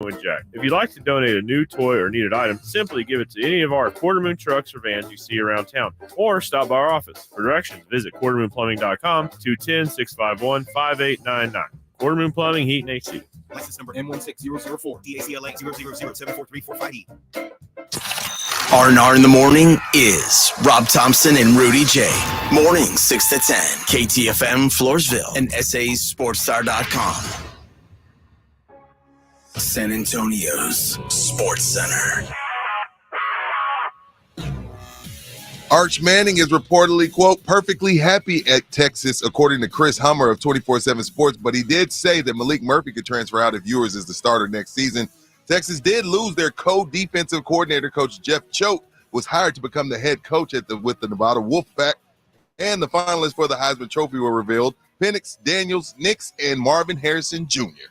with Jack. If you'd like to donate a new toy or needed item, simply give it to any of our Quarter Moon trucks or vans you see around town, or stop by our office. For directions, visit quartermoonplumbing.com, 210-651-5899. Quarter Moon Plumbing, Heat, and AC. License number M16004, DACLA 000743458E. R&R in the morning is Rob Thompson and Rudy J. Morning 6 to 10. KTFM Floresville and SASportsStar.com. San Antonio's Sports Center. Arch Manning is reportedly, quote, perfectly happy at Texas, according to Chris Hummer of 24/7 Sports, but he did say that Malik Murphy could transfer out if Ewers is the starter next season. Texas did lose their co-defensive coordinator. Coach Jeff Choate was hired to become the head coach with the Nevada Wolfpack, and the finalists for the Heisman Trophy were revealed: Penix, Daniels, Nix, and Marvin Harrison Jr.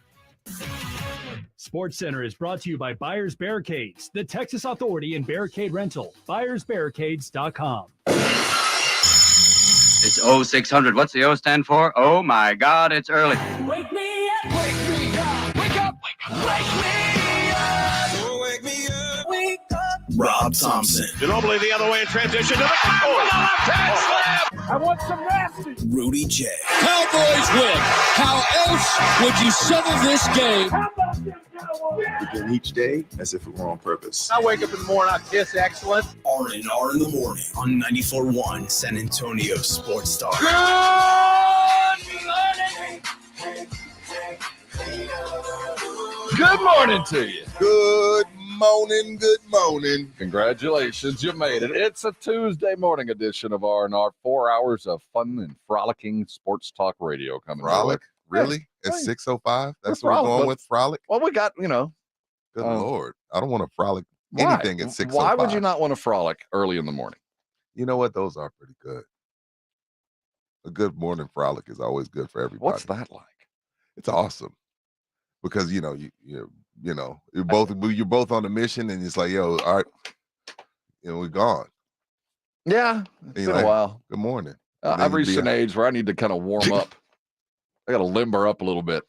Sports Center is brought to you by Buyers Barricades, the Texas Authority in Barricade Rental. BuyersBarricades.com. It's 0600. What's the O stand for? Oh, my God, it's early. Wake me up, wake me up, wake up, wake up, wake me up, wake me up, wake up. Rob Thompson. Ginobili the other way in transition to the I want some nasty. Rudy J. Cowboys win. How else would you settle this game? How about them Cowboys? Begin each day as if it were on purpose. I wake up in the morning, I kiss excellence. R&R in the morning on 94.1 San Antonio Sports Star. Good morning. Good morning to you. Good morning. Congratulations, you made it. It's a Tuesday morning edition of R&R. 4 hours of fun and frolicking sports talk radio coming. Frolic? Really? Hey. At 6:05? That's We're what we're frolic, going with, frolic? Well, we got, Good Lord. I don't want to frolic why? anything at 6:05. Why would you not want to frolic early in the morning? You know what? Those are pretty good. A good morning frolic is always good for everybody. What's that like? It's awesome. Because, you're both on a mission, and it's like, yo, all right, we're gone. Yeah, it's been a while. Good morning. I've reached an age where I need to kind of warm up. I got to limber up a little bit.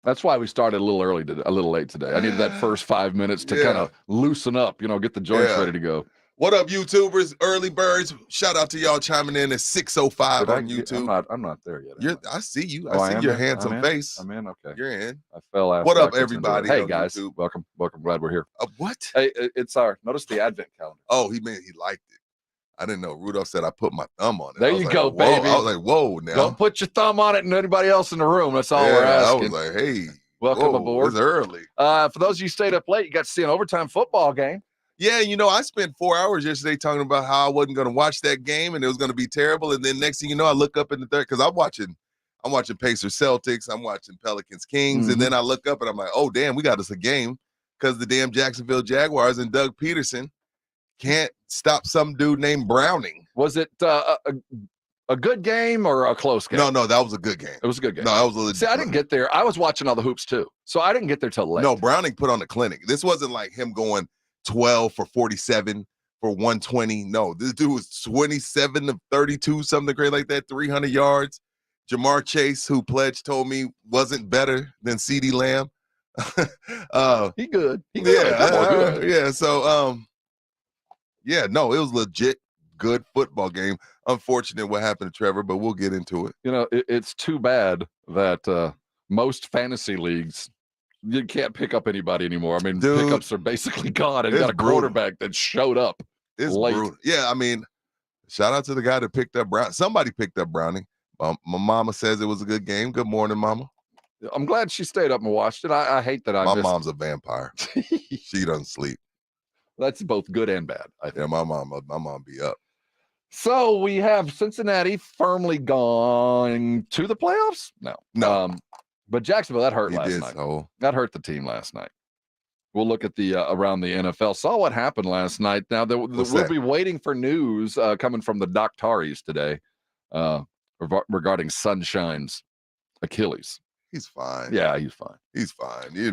That's why we started a little late today. I needed that first 5 minutes to kind of loosen up, get the joints ready to go. What up, YouTubers, early birds? Shout out to y'all chiming in at 6:05 on YouTube. I'm not there yet. I see you. I see your handsome face. I'm in. Okay. You're in. I fell out. What up, everybody? Hey, guys. YouTube. Welcome. Glad we're here. What? Hey, notice the advent calendar. Oh, he liked it. I didn't know. Rudolph said I put my thumb on it. There you go, baby. I was like, whoa, now. Don't put your thumb on it and anybody else in the room. That's all we're asking. I was like, hey. Welcome aboard. It's early. For those of you who stayed up late, you got to see an overtime football game. Yeah, I spent 4 hours yesterday talking about how I wasn't going to watch that game and it was going to be terrible. And then next thing you know, I look up in the third because I'm watching Pacers Celtics, I'm watching Pelicans Kings, and then I look up and I'm like, oh damn, we got us a game because the damn Jacksonville Jaguars and Doug Peterson can't stop some dude named Browning. Was it a good game or a close game? No, that was a good game. It was a good game. No, that was a legit. See, I didn't get there. I was watching all the hoops too, so I didn't get there till late. No, Browning put on the clinic. This wasn't like him going 12 for 47 for 120. No, this dude was 27 of 32, something great like that, 300 yards. Jamar Chase, who pledged, told me wasn't better than CeeDee Lamb. He good. Yeah. So, no, it was legit good football game. Unfortunate what happened to Trevor, but we'll get into it. It's too bad that most fantasy leagues, you can't pick up anybody anymore. I mean, pickups are basically gone, and you got a quarterback that showed up late. Brutal. Yeah, I mean, shout out to the guy that picked up Brown. Somebody picked up Browning. My mama says it was a good game. Good morning, Mama. I'm glad she stayed up and watched it. I hate that my mom's a vampire. She doesn't sleep. That's both good and bad, I think. Yeah, my mom be up. So we have Cincinnati firmly gone to the playoffs? No. But Jacksonville, that hurt last night. So. That hurt the team last night. We'll look at the around the NFL. Saw what happened last night. Now, we'll be waiting for news coming from the doctors today regarding Sunshine's Achilles. He's fine. Yeah, he's fine. He's fine. He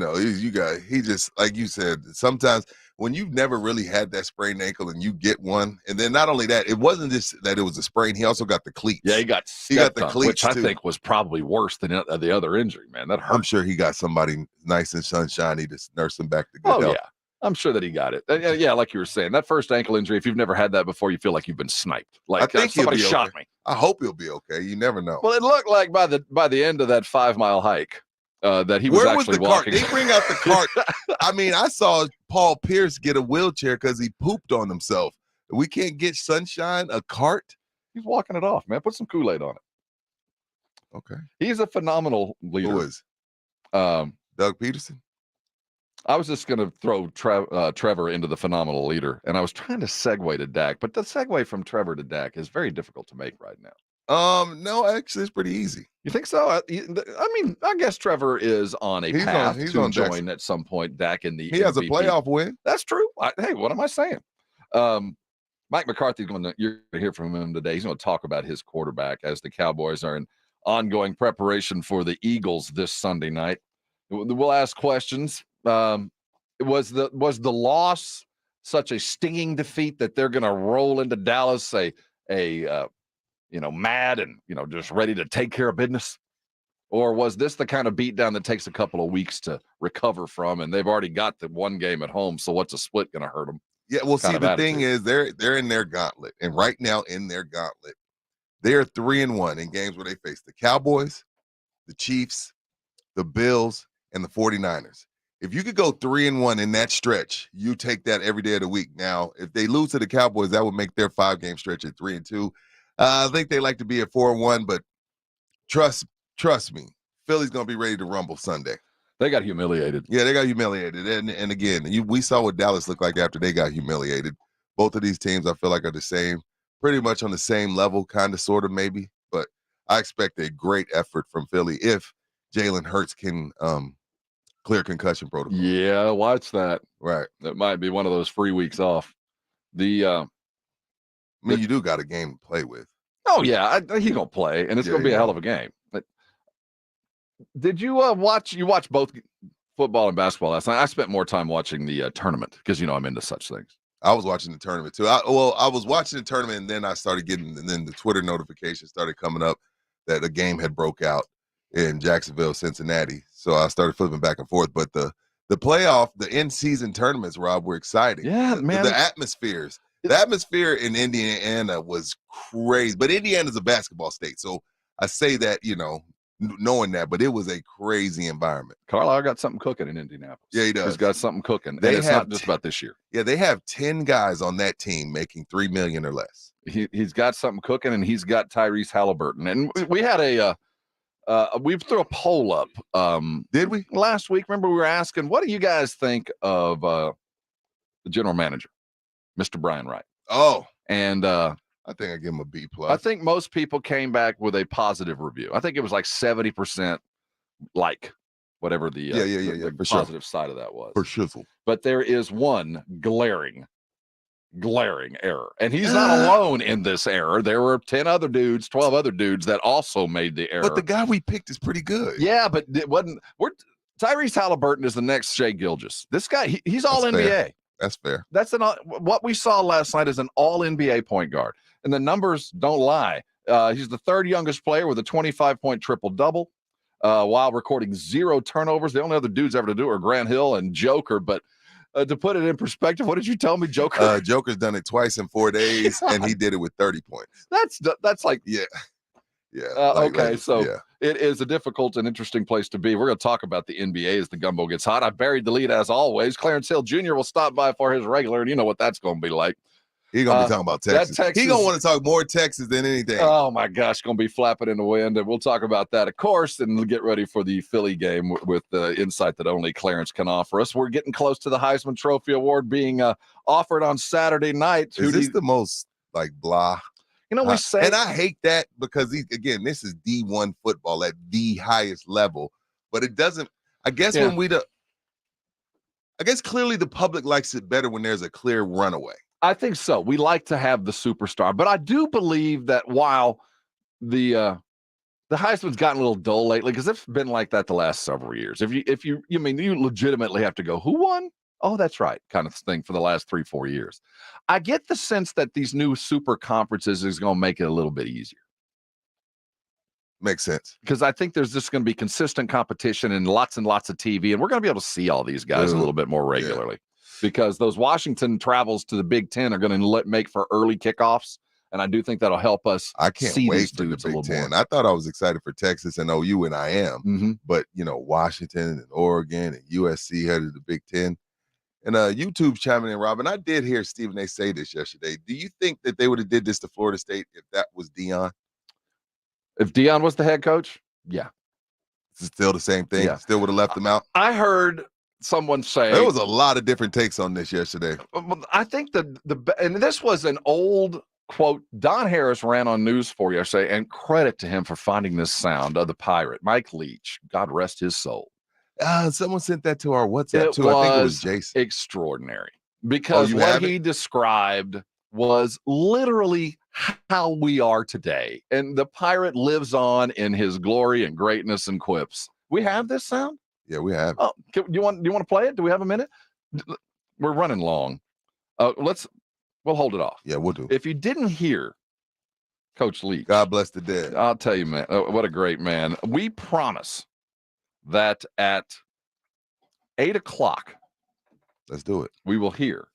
just, like you said, sometimes when you've never really had that sprained ankle and you get one, and then not only that, it wasn't just that it was a sprain, he also got the cleats. Yeah, he got the cleats, which I think was probably worse than the other injury, man. That hurt. I'm sure he got somebody nice and sunshiny to nurse him back to good health. Yeah. I'm sure that he got it. Yeah, like you were saying, that first ankle injury, if you've never had that before, you feel like you've been sniped. Like I think somebody shot me. I hope he'll be okay. You never know. Well, it looked like by the end of that 5-mile hike that he was actually walking. They bring out the cart. I mean, I saw Paul Pierce get a wheelchair because he pooped on himself. We can't get Sunshine a cart. He's walking it off, man. Put some Kool-Aid on it. Okay. He's a phenomenal leader. Who is? Doug Peterson? I was just going to throw Trevor into the phenomenal leader, and I was trying to segue to Dak, but the segue from Trevor to Dak is very difficult to make right now. No, actually, it's pretty easy. You think so? I mean, I guess Trevor is on a path to join at some point Dak in the He has MVP. A playoff win. That's true. Hey, what am I saying? Mike McCarthy's you're going to hear from him today. He's going to talk about his quarterback as the Cowboys are in ongoing preparation for the Eagles this Sunday night. We'll ask questions. Was the loss such a stinging defeat that they're going to roll into Dallas mad and just ready to take care of business, or was this the kind of beatdown that takes a couple of weeks to recover from, and they've already got the one game at home, so what's a split going to hurt them? Yeah, well, see, the thing is they're in their gauntlet, and right now in their gauntlet, they are 3-1 in games where they face the Cowboys, the Chiefs, the Bills, and the 49ers. If you could go 3-1 in that stretch, you take that every day of the week. Now, if they lose to the Cowboys, that would make their 5-game stretch at 3-2. I think they like to be at 4-1, but trust me, Philly's going to be ready to rumble Sunday. They got humiliated. Yeah, they got humiliated. And again, we saw what Dallas looked like after they got humiliated. Both of these teams, I feel like, are the same, pretty much on the same level, kind of, sort of, maybe. But I expect a great effort from Philly if Jalen Hurts can clear concussion protocol. Yeah, watch that. Right. That might be one of those free weeks off. You do got a game to play with. Oh, yeah. He's going to play, and it's going to be a hell of a game. But did you watch both football and basketball last night? I spent more time watching the tournament because, I'm into such things. I was watching the tournament, too. I was watching the tournament, and then I started and then the Twitter notifications started coming up that a game had broke out in Jacksonville, Cincinnati. So I started flipping back and forth. But the playoff, the in-season tournaments, Rob, were exciting. Yeah, man. The atmospheres. The atmosphere in Indiana was crazy. But Indiana's a basketball state. So I say that, knowing that. But it was a crazy environment. Carlisle got something cooking in Indianapolis. Yeah, he does. He's got something cooking. And it's not just about this year. Yeah, they have 10 guys on that team making $3 million or less. He's got something cooking, and he's got Tyrese Halliburton. And we had we threw a poll up. Did we? Last week, remember we were asking, what do you guys think of the general manager, Mr. Brian Wright? Oh. And I think I give him a B+. I think most people came back with a positive review. I think it was like 70% whatever the positive side of that was. For shizzle. But there is one glaring error. And he's not alone in this error. There were 12 other dudes that also made the error. But the guy we picked is pretty good. Yeah, but it wasn't. Tyrese Halliburton is the next Shea Gilgeous. This guy, he's all NBA. Fair. That's fair. What we saw last night is an all NBA point guard. And the numbers don't lie. He's the third youngest player with a 25-point triple-double while recording 0 turnovers. The only other dudes ever to do are Grant Hill and Joker, but to put it in perspective, what did you tell me, Joker? Joker's done it twice in 4 days, and he did it with 30 points. That's like yeah. It is a difficult and interesting place to be. We're going to talk about the NBA as the gumbo gets hot. I buried the lead as always. Clarence Hill Jr. will stop by for his regular, and you know what that's going to be like. He's going to be talking about Texas. He's going to want to talk more Texas than anything. Oh, my gosh. Going to be flapping in the wind. And we'll talk about that, of course, and we'll get ready for the Philly game with the insight that only Clarence can offer us. We're getting close to the Heisman Trophy Award being offered on Saturday night. Is this the most, blah? We say. And I hate that because, this is D1 football at the highest level. But it doesn't, I guess clearly the public likes it better when there's a clear runaway. I think so. We like to have the superstar, but I do believe that while the The Heisman's gotten a little dull lately because it's been like that the last several years. If you legitimately have to go, who won? Oh, that's right, kind of thing for the last 3-4 years. I get the sense that these new super conferences is going to make it a little bit easier. Makes sense. Because I think there's just going to be consistent competition and lots of TV, and we're going to be able to see all these guys a little bit more regularly. Because those Washington travels to the Big Ten are going to make for early kickoffs, and I do think that'll help us. I can't wait for the Big Ten. I thought I was excited for Texas and OU, and I am. But, Washington and Oregon and USC headed to the Big Ten. And YouTube chiming in, Robin, I did hear Stephen A. say this yesterday. Do you think that they would have did this to Florida State if that was Deion? If Deion was the head coach? Yeah. It's still the same thing? Yeah. Still would have left them out? I heard someone say there was a lot of different takes on this yesterday. I think and this was an old quote. Don Harris ran on News 4 yesterday, and credit to him for finding this sound of the pirate, Mike Leach. God rest his soul. Someone sent that to our WhatsApp too. I think it was Jason. Extraordinary, because what he described was literally how we are today, and the pirate lives on in his glory and greatness and quips. We have this sound. Yeah, we have. Oh, do you want to play it? Do we have a minute? We're running long. We'll hold it off. Yeah, we'll do. If you didn't hear Coach Leach, God bless the dead. I'll tell you, man, what a great man. We promise that at 8:00, let's do it. We will hear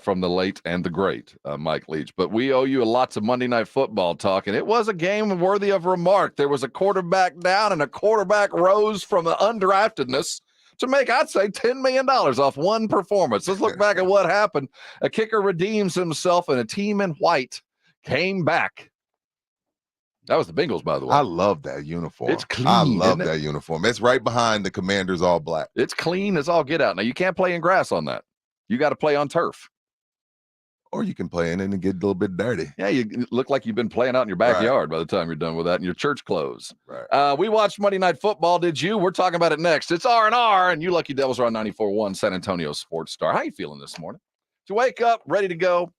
from the late and the great Mike Leach. But we owe you lots of Monday Night Football talk, and it was a game worthy of remark. There was a quarterback down, and a quarterback rose from the undraftedness to make, I'd say, $10 million off one performance. Let's look back at what happened. A kicker redeems himself, and a team in white came back. That was the Bengals, by the way. I love that uniform. It's clean. I love that uniform. It's right behind the Commanders all black. It's clean as all get out. Now, you can't play in grass on that. You got to play on turf. Or you can play in it and get a little bit dirty. Yeah, you look like you've been playing out in your backyard by the time you're done with that in your church clothes. Right. We watched Monday Night Football. Did you? We're talking about it next. It's R&R, and you Lucky Devils are on 94.1 San Antonio Sports Star. How you feeling this morning? Did you wake up ready to go?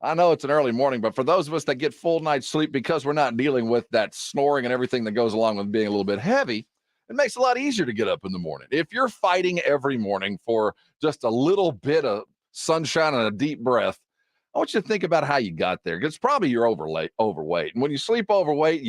I know it's an early morning, but for those of us that get full night's sleep because we're not dealing with that snoring and everything that goes along with being a little bit heavy, it makes it a lot easier to get up in the morning. If you're fighting every morning for just a little bit of sunshine and a deep breath, I want you to think about how you got there. It's probably you're overweight. And when you sleep overweight,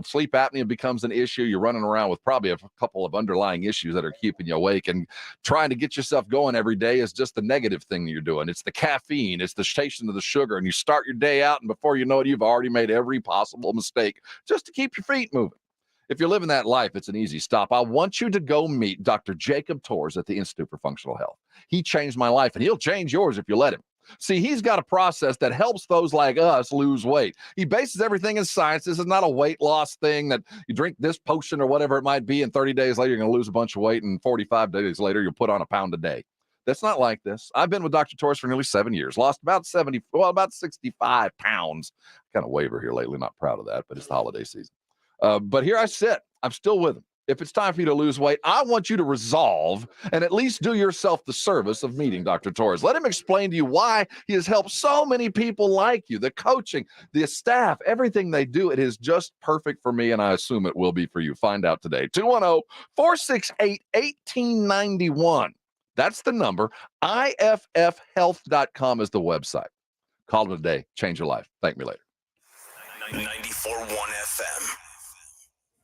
sleep apnea becomes an issue. You're running around with probably a couple of underlying issues that are keeping you awake. And trying to get yourself going every day is just the negative thing you're doing. It's the caffeine. It's the chasing of the sugar. And you start your day out, and before you know it, you've already made every possible mistake just to keep your feet moving. If you're living that life, it's an easy stop. I want you to go meet Dr. Jacob Torres at the Institute for Functional Health. He changed my life, and he'll change yours if you let him. See, he's got a process that helps those like us lose weight. He bases everything in science. This is not a weight loss thing that you drink this potion or whatever it might be, and 30 days later, you're going to lose a bunch of weight, and 45 days later, you'll put on a pound a day. That's not like this. I've been with Dr. Torres for nearly 7 years, lost about 65 pounds. Kind of waver here lately, not proud of that, but it's the holiday season. But here I sit. I'm still with him. If it's time for you to lose weight, I want you to resolve and at least do yourself the service of meeting Dr. Torres. Let him explain to you why he has helped so many people like you, the coaching, the staff, everything they do. It is just perfect for me, and I assume it will be for you. Find out today. 210-468-1891. That's the number. IFFhealth.com is the website. Call them today. Change your life. Thank me later. 94.1 FM.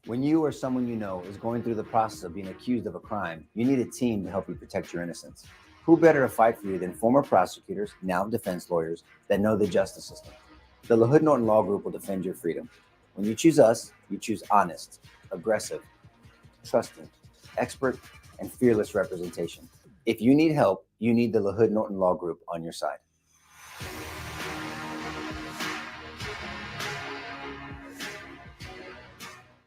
When you or someone you know is going through the process of being accused of a crime, you need a team to help you protect your innocence. Who better to fight for you than former prosecutors, now defense lawyers, that know the justice system? The LaHood Norton Law Group will defend your freedom. When you choose us, you choose honest, aggressive, trusting, expert, and fearless representation. If you need help, you need the LaHood Norton Law Group on your side.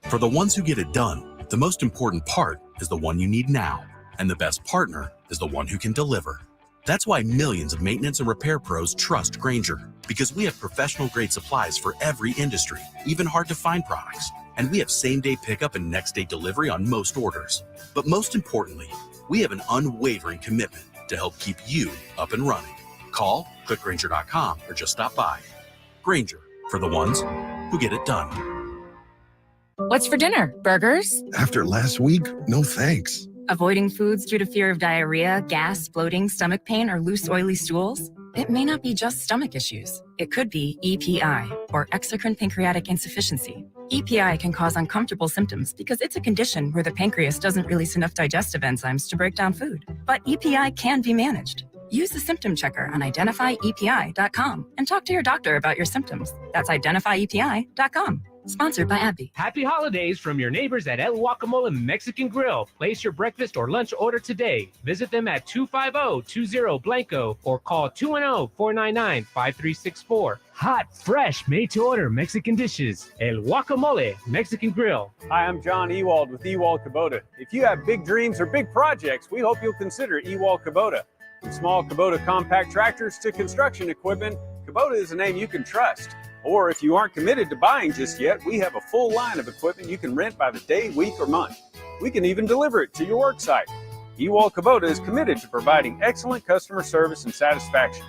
For the ones who get it done, the most important part is the one you need now. And the best partner is the one who can deliver. That's why millions of maintenance and repair pros trust Grainger, because we have professional-grade supplies for every industry, even hard-to-find products. And we have same-day pickup and next-day delivery on most orders. But most importantly, we have an unwavering commitment to help keep you up and running. Call, click Grainger.com, or just stop by. Grainger, for the ones who get it done. What's for dinner? Burgers? After last week, no thanks. Avoiding foods due to fear of diarrhea, gas, bloating, stomach pain, or loose, oily stools? It may not be just stomach issues. It could be EPI, or exocrine pancreatic insufficiency. EPI can cause uncomfortable symptoms because it's a condition where the pancreas doesn't release enough digestive enzymes to break down food. But EPI can be managed. Use the symptom checker on identifyepi.com and talk to your doctor about your symptoms. That's identifyepi.com. Sponsored by AbbVie. Happy holidays from your neighbors at El Guacamole Mexican Grill. Place your breakfast or lunch order today. Visit them at 250-20 or call 210-499-5364. Hot, fresh, made-to-order Mexican dishes. El Guacamole Mexican Grill. Hi, I'm John Ewald with Ewald Kubota. If you have big dreams or big projects, we hope you'll consider Ewald Kubota. From small Kubota compact tractors to construction equipment, Kubota is a name you can trust. Or if you aren't committed to buying just yet, we have a full line of equipment you can rent by the day, week, or month. We can even deliver it to your work site. Ewald Kubota is committed to providing excellent customer service and satisfaction.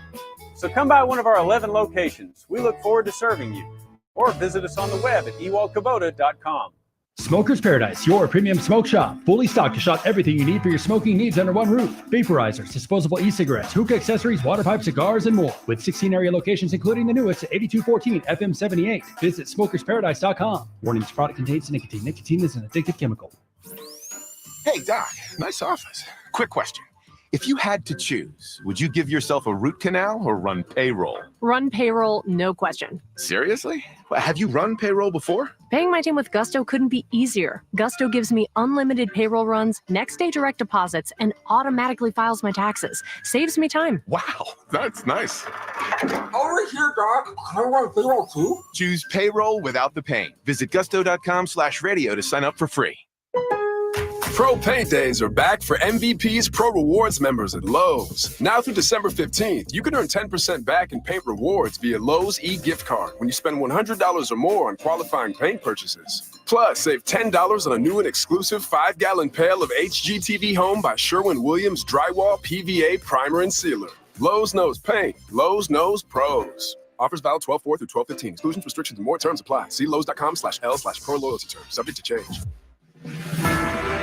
So come by one of our 11 locations. We look forward to serving you. Or visit us on the web at ewaldkubota.com. Smoker's Paradise, your premium smoke shop. Fully stocked to shop everything you need for your smoking needs under one roof. Vaporizers, disposable e-cigarettes, hookah accessories, water pipe, cigars, and more. With 16 area locations, including the newest at 8214 FM 78. Visit smokersparadise.com. Warning, this product contains nicotine. Nicotine is an addictive chemical. Hey, Doc, nice office. Quick question. If you had to choose, would you give yourself a root canal or run payroll? Run payroll, no question. Seriously? Have you run payroll before? Paying my team with Gusto couldn't be easier. Gusto gives me unlimited payroll runs, next day direct deposits, and automatically files my taxes. Saves me time. Wow, that's nice. Over here, Doc. I run payroll too. Choose payroll without the pain. Visit gusto.com/radio to sign up for free. Pro Paint Days are back for MVP's Pro Rewards members at Lowe's. Now through December 15th, you can earn 10% back in paint rewards via Lowe's e-gift card when you spend $100 or more on qualifying paint purchases. Plus, save $10 on a new and exclusive 5-gallon pail of HGTV Home by Sherwin-Williams Drywall PVA Primer and Sealer. Lowe's knows paint. Lowe's knows pros. Offers valid 12/4 through 12/15. Exclusions, restrictions, and more terms apply. See Lowe's.com/L/pro loyalty terms. Subject to change.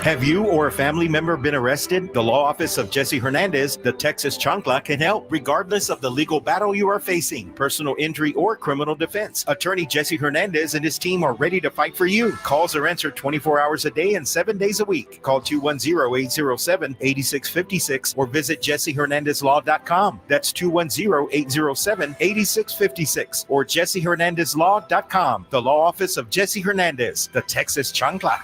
Have you or a family member been arrested? The law office of Jesse Hernandez, the Texas Chancla, can help regardless of the legal battle you are facing, personal injury or criminal defense. Attorney Jesse Hernandez and his team are ready to fight for you. Calls are answered 24 hours a day and 7 days a week. Call 210-807-8656 or visit jessehernandezlaw.com. That's 210-807-8656 or jessehernandezlaw.com. The law office of Jesse Hernandez, the Texas Chancla.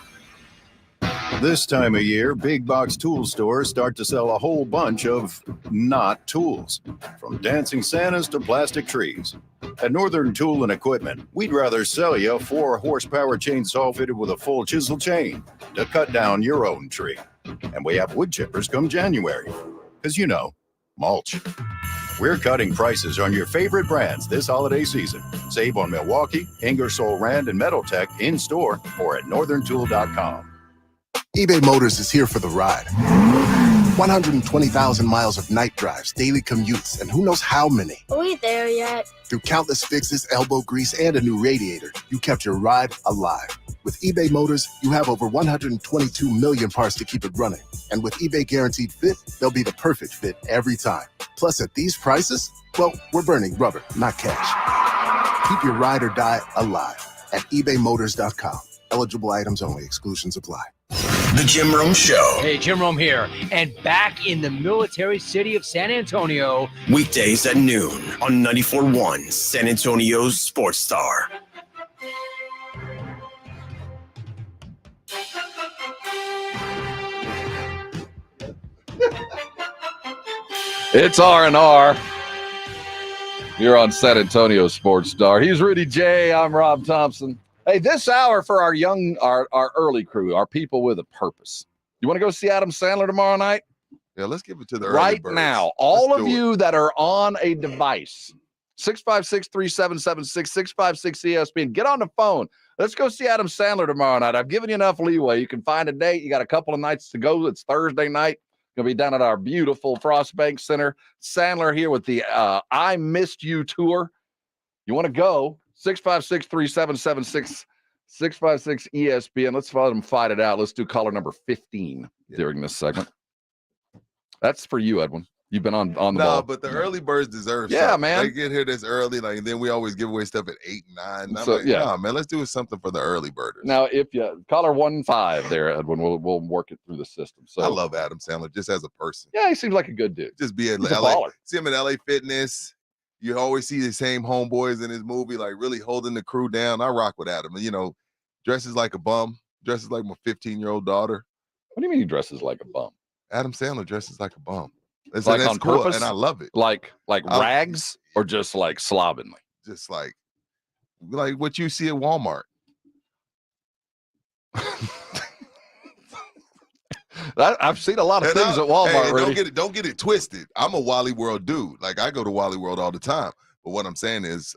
This time of year, big box tool stores start to sell a whole bunch of not tools, from dancing Santas to plastic trees. At Northern Tool and Equipment, we'd rather sell you a 4-horsepower chainsaw fitted with a full chisel chain to cut down your own tree. And we have wood chippers come January, because you know, mulch. We're cutting prices on your favorite brands this holiday season. Save on Milwaukee, Ingersoll Rand, and Metaltech in-store or at northerntool.com. eBay Motors is here for the ride. 120,000 miles of night drives, daily commutes, and who knows how many. Are we there yet? Through countless fixes, elbow grease, and a new radiator, you kept your ride alive. With eBay Motors, you have over 122 million parts to keep it running. And with eBay Guaranteed Fit, they'll be the perfect fit every time. Plus, at these prices, well, we're burning rubber, not cash. Keep your ride or die alive at ebaymotors.com. Eligible items only. Exclusions apply. The Jim Rome Show. Hey, Jim Rome here, and back in the military city of San Antonio. Weekdays at noon on 94.1 San Antonio's Sports Star. It's R&R. You're on San Antonio Sports Star. He's Rudy J. I'm Rob Thompson. Hey, this hour for our early crew, our people with a purpose. You want to go see Adam Sandler tomorrow night? Yeah, let's give it to the early right birds. now. All of you that are on a device, 656-3776, 656-ESPN, get on the phone. Let's go see Adam Sandler tomorrow night. I've given you enough leeway. You can find a date. You got a couple of nights to go. It's Thursday night. Going to be down at our beautiful Frost Bank Center. Sandler here with the I Missed You tour. You want to go? 656-3776, 656 ESPN. Let's let them fight it out. Let's do caller number 15 during this segment. That's for you, Edwin. You've been on the ball. No, but the early birds deserve something. Man. They get here this early, like, and then we always give away stuff at 8 and 9. I'm So, like, yeah. no, man, let's do something for the early birders. Now, if you caller 1-5 there, Edwin, we'll work it through the system. So I love Adam Sandler just as a person. Yeah, he seems like a good dude. Just be at He's a LA. baller. See him at LA Fitness. You always see the same homeboys in his movie, like really holding the crew down. I rock with Adam. You know, dresses like a bum, dresses like my 15-year-old daughter. What do you mean he dresses like a bum? Adam Sandler dresses like a bum. It's like on cool, purpose, and I love it. Like rags, or just like slovenly? Just like what you see at Walmart. I've seen a lot of things at Walmart. Hey, don't get it twisted. I'm a Wally World dude. Like I go to Wally World all the time. But what I'm saying is,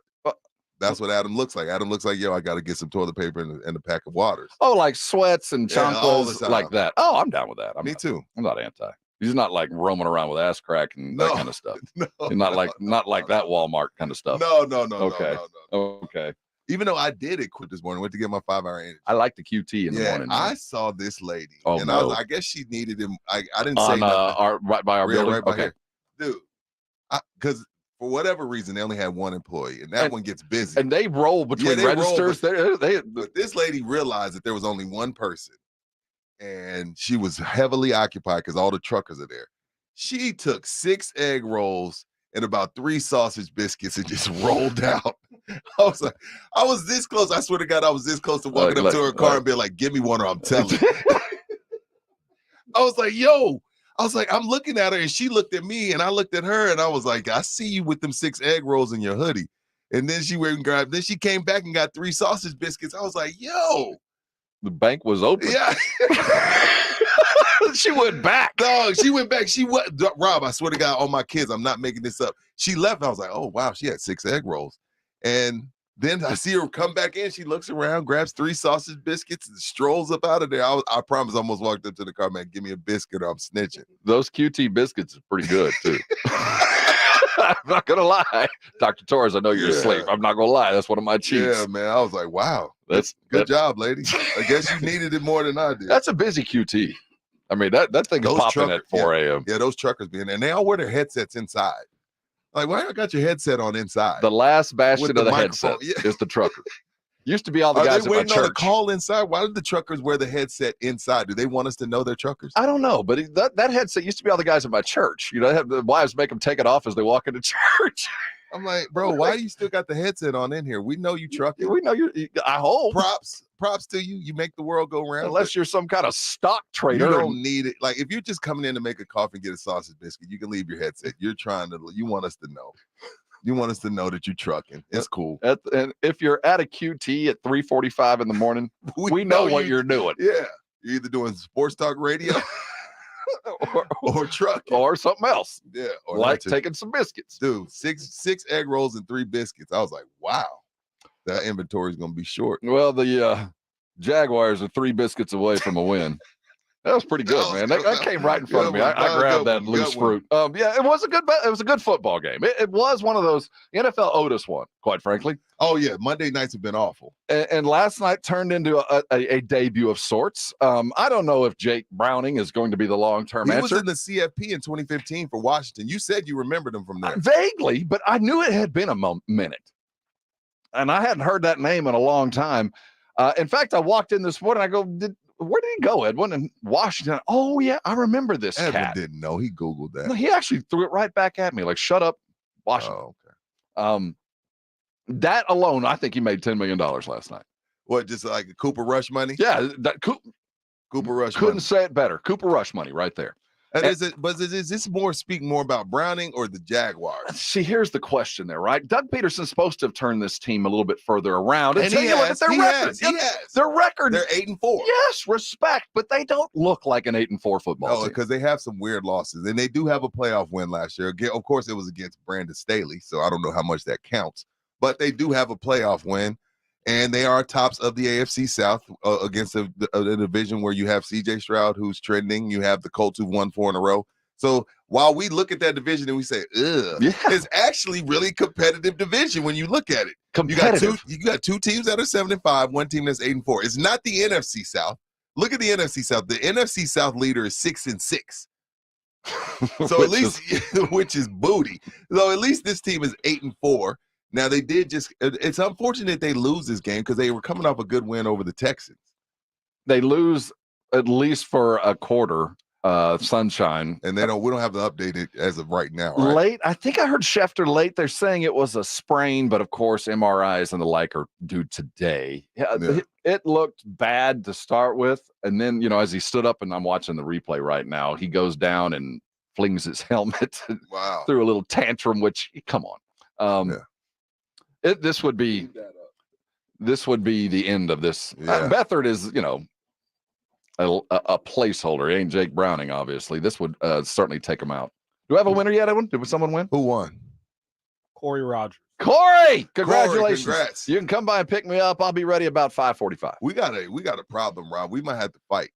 that's what Adam looks like. Adam looks like, yo, I got to get some toilet paper and a pack of waters. Oh, like sweats and all the chanclas time. like that. Oh, I'm down with that. Me too. I'm not anti. He's not like roaming around with ass crack and that kind of stuff. No, He's not like that Walmart kind of stuff. No. Okay. No. Okay. Even though I did it quick this morning, went to get my 5-hour energy. I like the QT in the morning. I saw this lady. Oh, and no. I guess she needed him. I didn't On say nothing. right by our building. Right by Okay. here. Dude, because for whatever reason, they only had one employee, and that one gets busy. And they roll between registers. But this lady realized that there was only one person, and she was heavily occupied because all the truckers are there. She took 6 egg rolls and about 3 sausage biscuits and just rolled out. I was this close. I swear to God, I was this close to walking up to her car and being like, give me one or I'm telling you. I was like, yo. I was like, I'm looking at her and she looked at me and I looked at her and I was like, I see you with them 6 egg rolls in your hoodie. And then she went and grabbed, then she came back and got 3 sausage biscuits. I was like, yo. The bank was open. Yeah. She went back. Dog, she went back. She went, Rob, I swear to God, on my kids, I'm not making this up. She left. I was like, oh, wow, she had 6 egg rolls. And then I see her come back in. She looks around, grabs 3 sausage biscuits, and strolls up out of there. I promise I almost walked up to the car, man, give me a biscuit or I'm snitching. Those QT biscuits are pretty good, too. I'm not going to lie. Dr. Torres, I know you're asleep. I'm not going to lie. That's one of my cheats. Yeah, man. I was like, wow. That's good job, lady. I guess you needed it more than I did. That's a busy QT. I mean, that thing is popping at 4 a.m. Yeah, those truckers be in there. And they all wear their headsets inside. Like, why you got your headset on inside? The last bastion With of the microphone. headset is the trucker. Used to be all the Are guys they at my waiting on a church. call inside? Why did the truckers wear the headset inside? Do they want us to know they're truckers? I don't know, but that headset used to be all the guys at my church. You know, they have the wives make them take it off as they walk into church. I'm like, bro, why do you still got the headset on in here? We know you trucking. We know you. I hope. Props to you. You make the world go round. Unless you're some kind of stock trader. You don't need it. Like if you're just coming in to make a coffee and get a sausage biscuit, you can leave your headset. You want us to know. You want us to know that you're trucking. It's cool. And if you're at a QT at 3:45 in the morning, we know what you're doing. Yeah. You're either doing sports talk radio or trucking. Or something else. Yeah. Or like taking some biscuits. Dude, six egg rolls and 3 biscuits. I was like, wow. That inventory is going to be short. Well, the Jaguars are 3 biscuits away from a win. That was pretty good, man. That came right in front of me. I grabbed that loose fruit. Yeah, it was a good football game. It was one of those. The NFL owed us one, quite frankly. Oh yeah, Monday nights have been awful. And last night turned into a debut of sorts. I don't know if Jake Browning is going to be the long-term answer. He was in the CFP in 2015 for Washington. You said you remembered him from there. Vaguely, but I knew it had been a minute. And I hadn't heard that name in a long time. In fact, I walked in this morning. I go, where did he go, Edwin? And Washington. Oh, yeah, I remember this Edwin cat. Didn't know. He Googled that. No, he actually threw it right back at me. Like, shut up, Washington. Oh, okay. That alone, I think he made $10 million last night. What, just like Cooper Rush money? Yeah, Cooper Rush couldn't money. say it better. Cooper Rush money right there. Is this speak more about Browning or the Jaguars? See, here's the question there, right? Doug Peterson's supposed to have turned this team a little bit further around. And Until you look at their record. He has. Their record. They're 8-4. Yes, respect, but they don't look like an 8-4 football team. Because they have some weird losses, and they do have a playoff win last year. Again, of course, it was against Brandon Staley, so I don't know how much that counts. But they do have a playoff win, and they are tops of the AFC South against a division where you have C.J. Stroud, who's trending. You have the Colts, who've won 4 in a row. So while we look at that division and we say, ugh, it's actually really competitive division when you look at it. competitive. You got two teams that are 7-5, one team that's 8-4. It's not the NFC South. Look at the NFC South. The NFC South leader is 6-6. So at least, which is booty. So at least this team is 8-4. Now they did it's unfortunate they lose this game because they were coming off a good win over the Texans. They lose at least for a quarter, sunshine. And we don't have the updated as of right now, right? Late, I think I heard Schefter late. They're saying it was a sprain, but of course MRIs and the like are due today. Yeah. It looked bad to start with. And then, as he stood up, and I'm watching the replay right now, he goes down and flings his helmet through a little tantrum, which, come on. This would be the end of this. Yeah. Beathard is, a placeholder. He ain't Jake Browning, obviously. This would certainly take him out. Do I have a winner yet, Edwin? Did someone win? Who won? Corey Rogers. Corey, congratulations. Congrats. You can come by and pick me up. I'll be ready about 5:45. We got a problem, Rob. We might have to fight.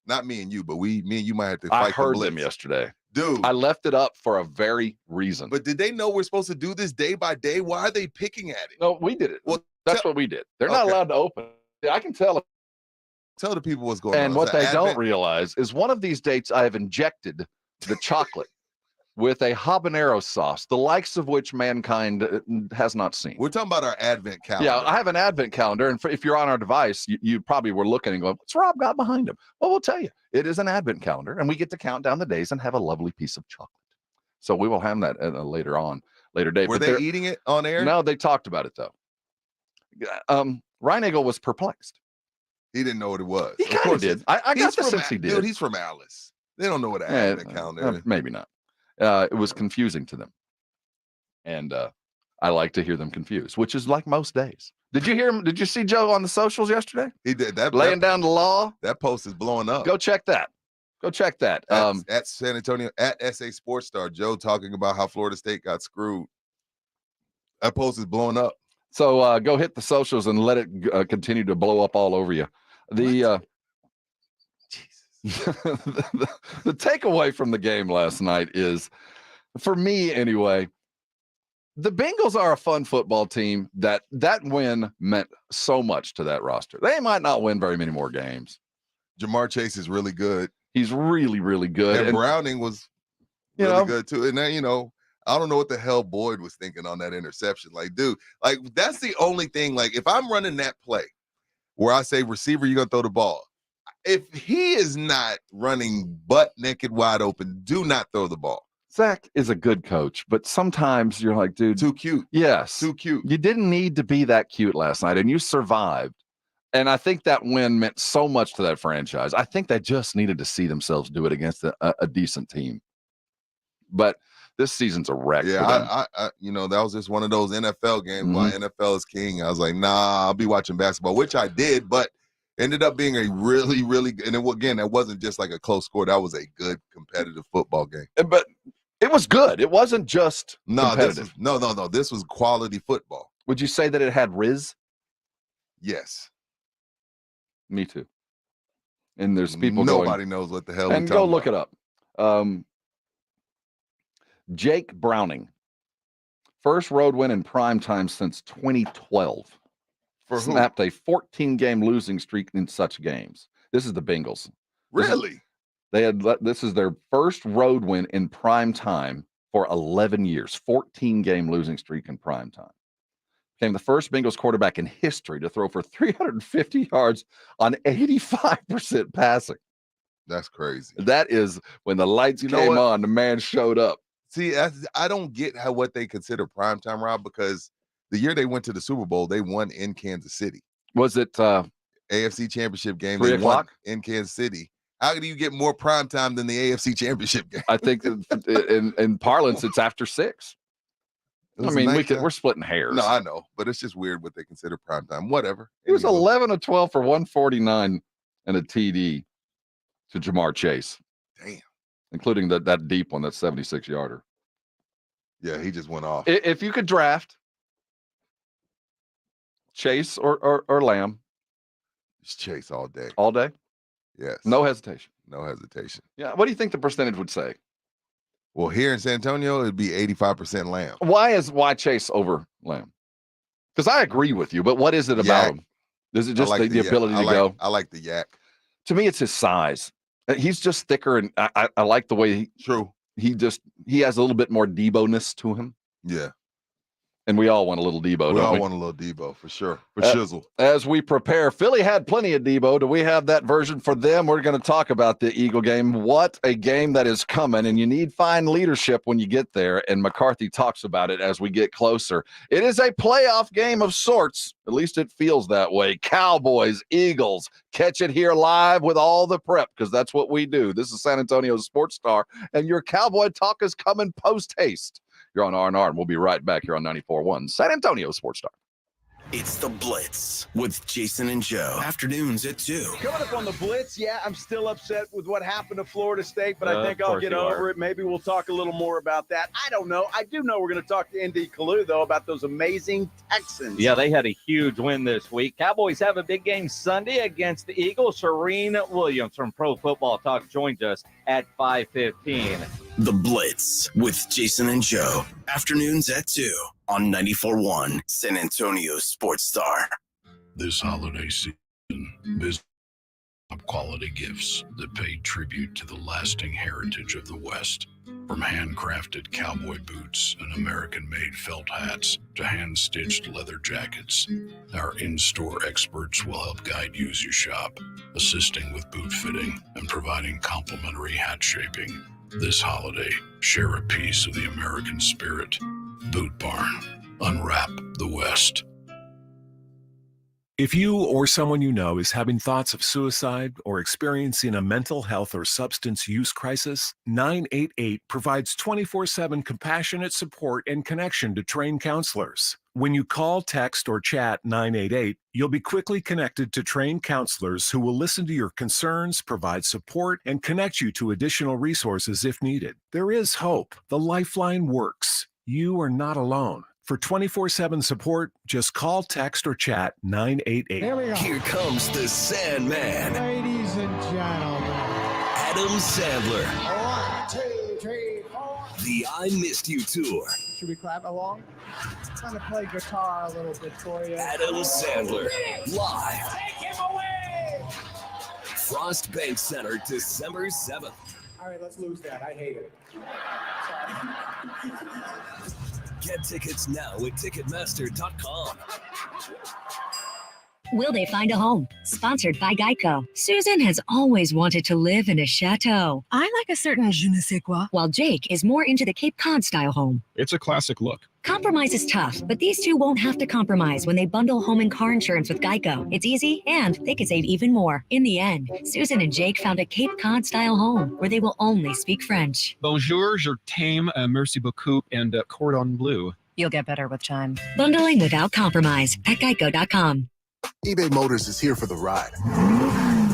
Not me and you, but me and you might have to fight. I heard them yesterday. Dude. I left it up for a very reason. But did they know we're supposed to do this day by day? Why are they picking at it? No, we did it. Well, that's what we did. They're not allowed to open. I can tell. Tell the people what's going on. And what they don't realize is one of these dates I have injected the chocolate with a habanero sauce, the likes of which mankind has not seen. We're talking about our Advent calendar. Yeah, I have an Advent calendar, and if you're on our device, you probably were looking and going, what's Rob got behind him? Well, we'll tell you. It is an Advent calendar, and we get to count down the days and have a lovely piece of chocolate. So we will have that later date. Were they eating it on air? No, they talked about it, though. Reinagel was perplexed. He didn't know what it was. He kind of did. I got the sense he did. Dude, he's from Alice. They don't know what an Advent calendar is. Maybe not. It was confusing to them. And I like to hear them confused, which is like most days. Did you hear him? Did you see Joe on the socials yesterday? He did. Laying down the law. That post is blowing up. Go check that. At San Antonio, at SA Sports Star, Joe talking about how Florida State got screwed. That post is blowing up. So go hit the socials and let it continue to blow up all over you. The takeaway from the game last night is, for me anyway, the Bengals are a fun football team. That win meant so much to that roster. They might not win very many more games. Jamar Chase is really good. He's really, really good. And Browning was really good too. And then, I don't know what the hell Boyd was thinking on that interception. Like, dude, like that's the only thing. Like, if I'm running that play where I say, receiver, you're going to throw the ball. If he is not running butt naked wide open, do not throw the ball. Zach is a good coach, but sometimes you're like, dude. Too cute. Yes. Too cute. You didn't need to be that cute last night, and you survived. And I think that win meant so much to that franchise. I think they just needed to see themselves do it against a decent team. But this season's a wreck. Yeah, I that was just one of those NFL games. Why NFL is king. I was like, nah, I'll be watching basketball, which I did, but ended up being a really, really good. And again, that wasn't just like a close score. That was a good competitive football game. But it was good. It wasn't just competitive. No. This was quality football. Would you say that it had Riz? Yes. Me too. And there's people nobody knows what the hell. And go look it up. Jake Browning, first road win in prime time since 2012. Snapped a 14-game losing streak in such games. This is the Bengals. Really? This is their first road win in prime time for 11 years. 14-game losing streak in prime time. Became the first Bengals quarterback in history to throw for 350 yards on 85% passing. That's crazy. That is when the lights came on, the man showed up. See, I don't get what they consider primetime, Rob, because the year they went to the Super Bowl, they won in Kansas City. Was it AFC Championship game? 3 o'clock in Kansas City. How do you get more primetime than the AFC Championship game? I think in parlance, it's after 6. I mean, we're splitting hairs. No, I know, but it's just weird what they consider primetime. Whatever. He was 11 of 12 for 149 and a TD to Jamar Chase. Damn. Including that deep one, that 76-yarder. Yeah, he just went off. If you could draft Chase or Lamb. It's Chase all day. All day? Yes. No hesitation. No hesitation. Yeah. What do you think the percentage would say? Well, here in San Antonio, it'd be 85% Lamb. Why Chase over Lamb? Because I agree with you, but what is it about him? Is it just the ability to go? I like the yak. To me, it's his size. He's just thicker, and I like the way he has a little bit more Debo-ness to him. Yeah. And we all want a little Debo, We don't all we? want a little Debo, for sure. For shizzle. As we prepare, Philly had plenty of Debo. Do we have that version for them? We're going to talk about the Eagle game. What a game that is coming, and you need fine leadership when you get there, and McCarthy talks about it as we get closer. It is a playoff game of sorts. At least it feels that way. Cowboys, Eagles, catch it here live with all the prep, because that's what we do. This is San Antonio Sports Star, and your Cowboy talk is coming post-haste. You're on R&R, and we'll be right back here on 94.1 San Antonio Sports Star. It's The Blitz with Jason and Joe. Afternoons at 2. Coming up on The Blitz, I'm still upset with what happened to Florida State, but I think I'll get over it. Maybe we'll talk a little more about that. I don't know. I do know we're going to talk to Indy Kalu, though, about those amazing Texans. Yeah, they had a huge win this week. Cowboys have a big game Sunday against the Eagles. Serene Williams from Pro Football Talk joins us at 5:15. The Blitz with Jason and Joe. Afternoons at 2 on 94.1 San Antonio Sports Star. This holiday season, visit top-quality gifts that pay tribute to the lasting heritage of the West. From handcrafted cowboy boots and American-made felt hats to hand-stitched leather jackets, our in-store experts will help guide you as you shop, assisting with boot fitting and providing complimentary hat shaping. This holiday, share a piece of the American spirit. Boot Barn. Unwrap the West. If you or someone you know is having thoughts of suicide or experiencing a mental health or substance use crisis, 988 provides 24/7 compassionate support and connection to trained counselors. When you call, text, or chat 988, you'll be quickly connected to trained counselors who will listen to your concerns, provide support, and connect you to additional resources if needed. There is hope. The Lifeline works. You are not alone. For 24/7 support, just call, text, or chat 988. Here we go. Here comes the Sandman. Ladies and gentlemen. Adam Sandler. 1, 2, 3, 4. The I Missed You Tour. Should we clap along? I'm gonna play guitar a little bit for you. Adam Sandler. Live. Take him away! Frost Bank Center, December 7th. All right, let's lose that. I hate it. Sorry. Get tickets now at Ticketmaster.com. Will they find a home? Sponsored by Geico. Susan has always wanted to live in a chateau. I like a certain je ne sais quoi. While Jake is more into the Cape Cod style home. It's a classic look. Compromise is tough, but these two won't have to compromise when they bundle home and car insurance with Geico. It's easy, and they could save even more. In the end, Susan and Jake found a Cape Cod style home where they will only speak French. Bonjour, je t'aime, merci beaucoup, and cordon bleu. You'll get better with time. Bundling without compromise at Geico.com. eBay Motors is here for the ride.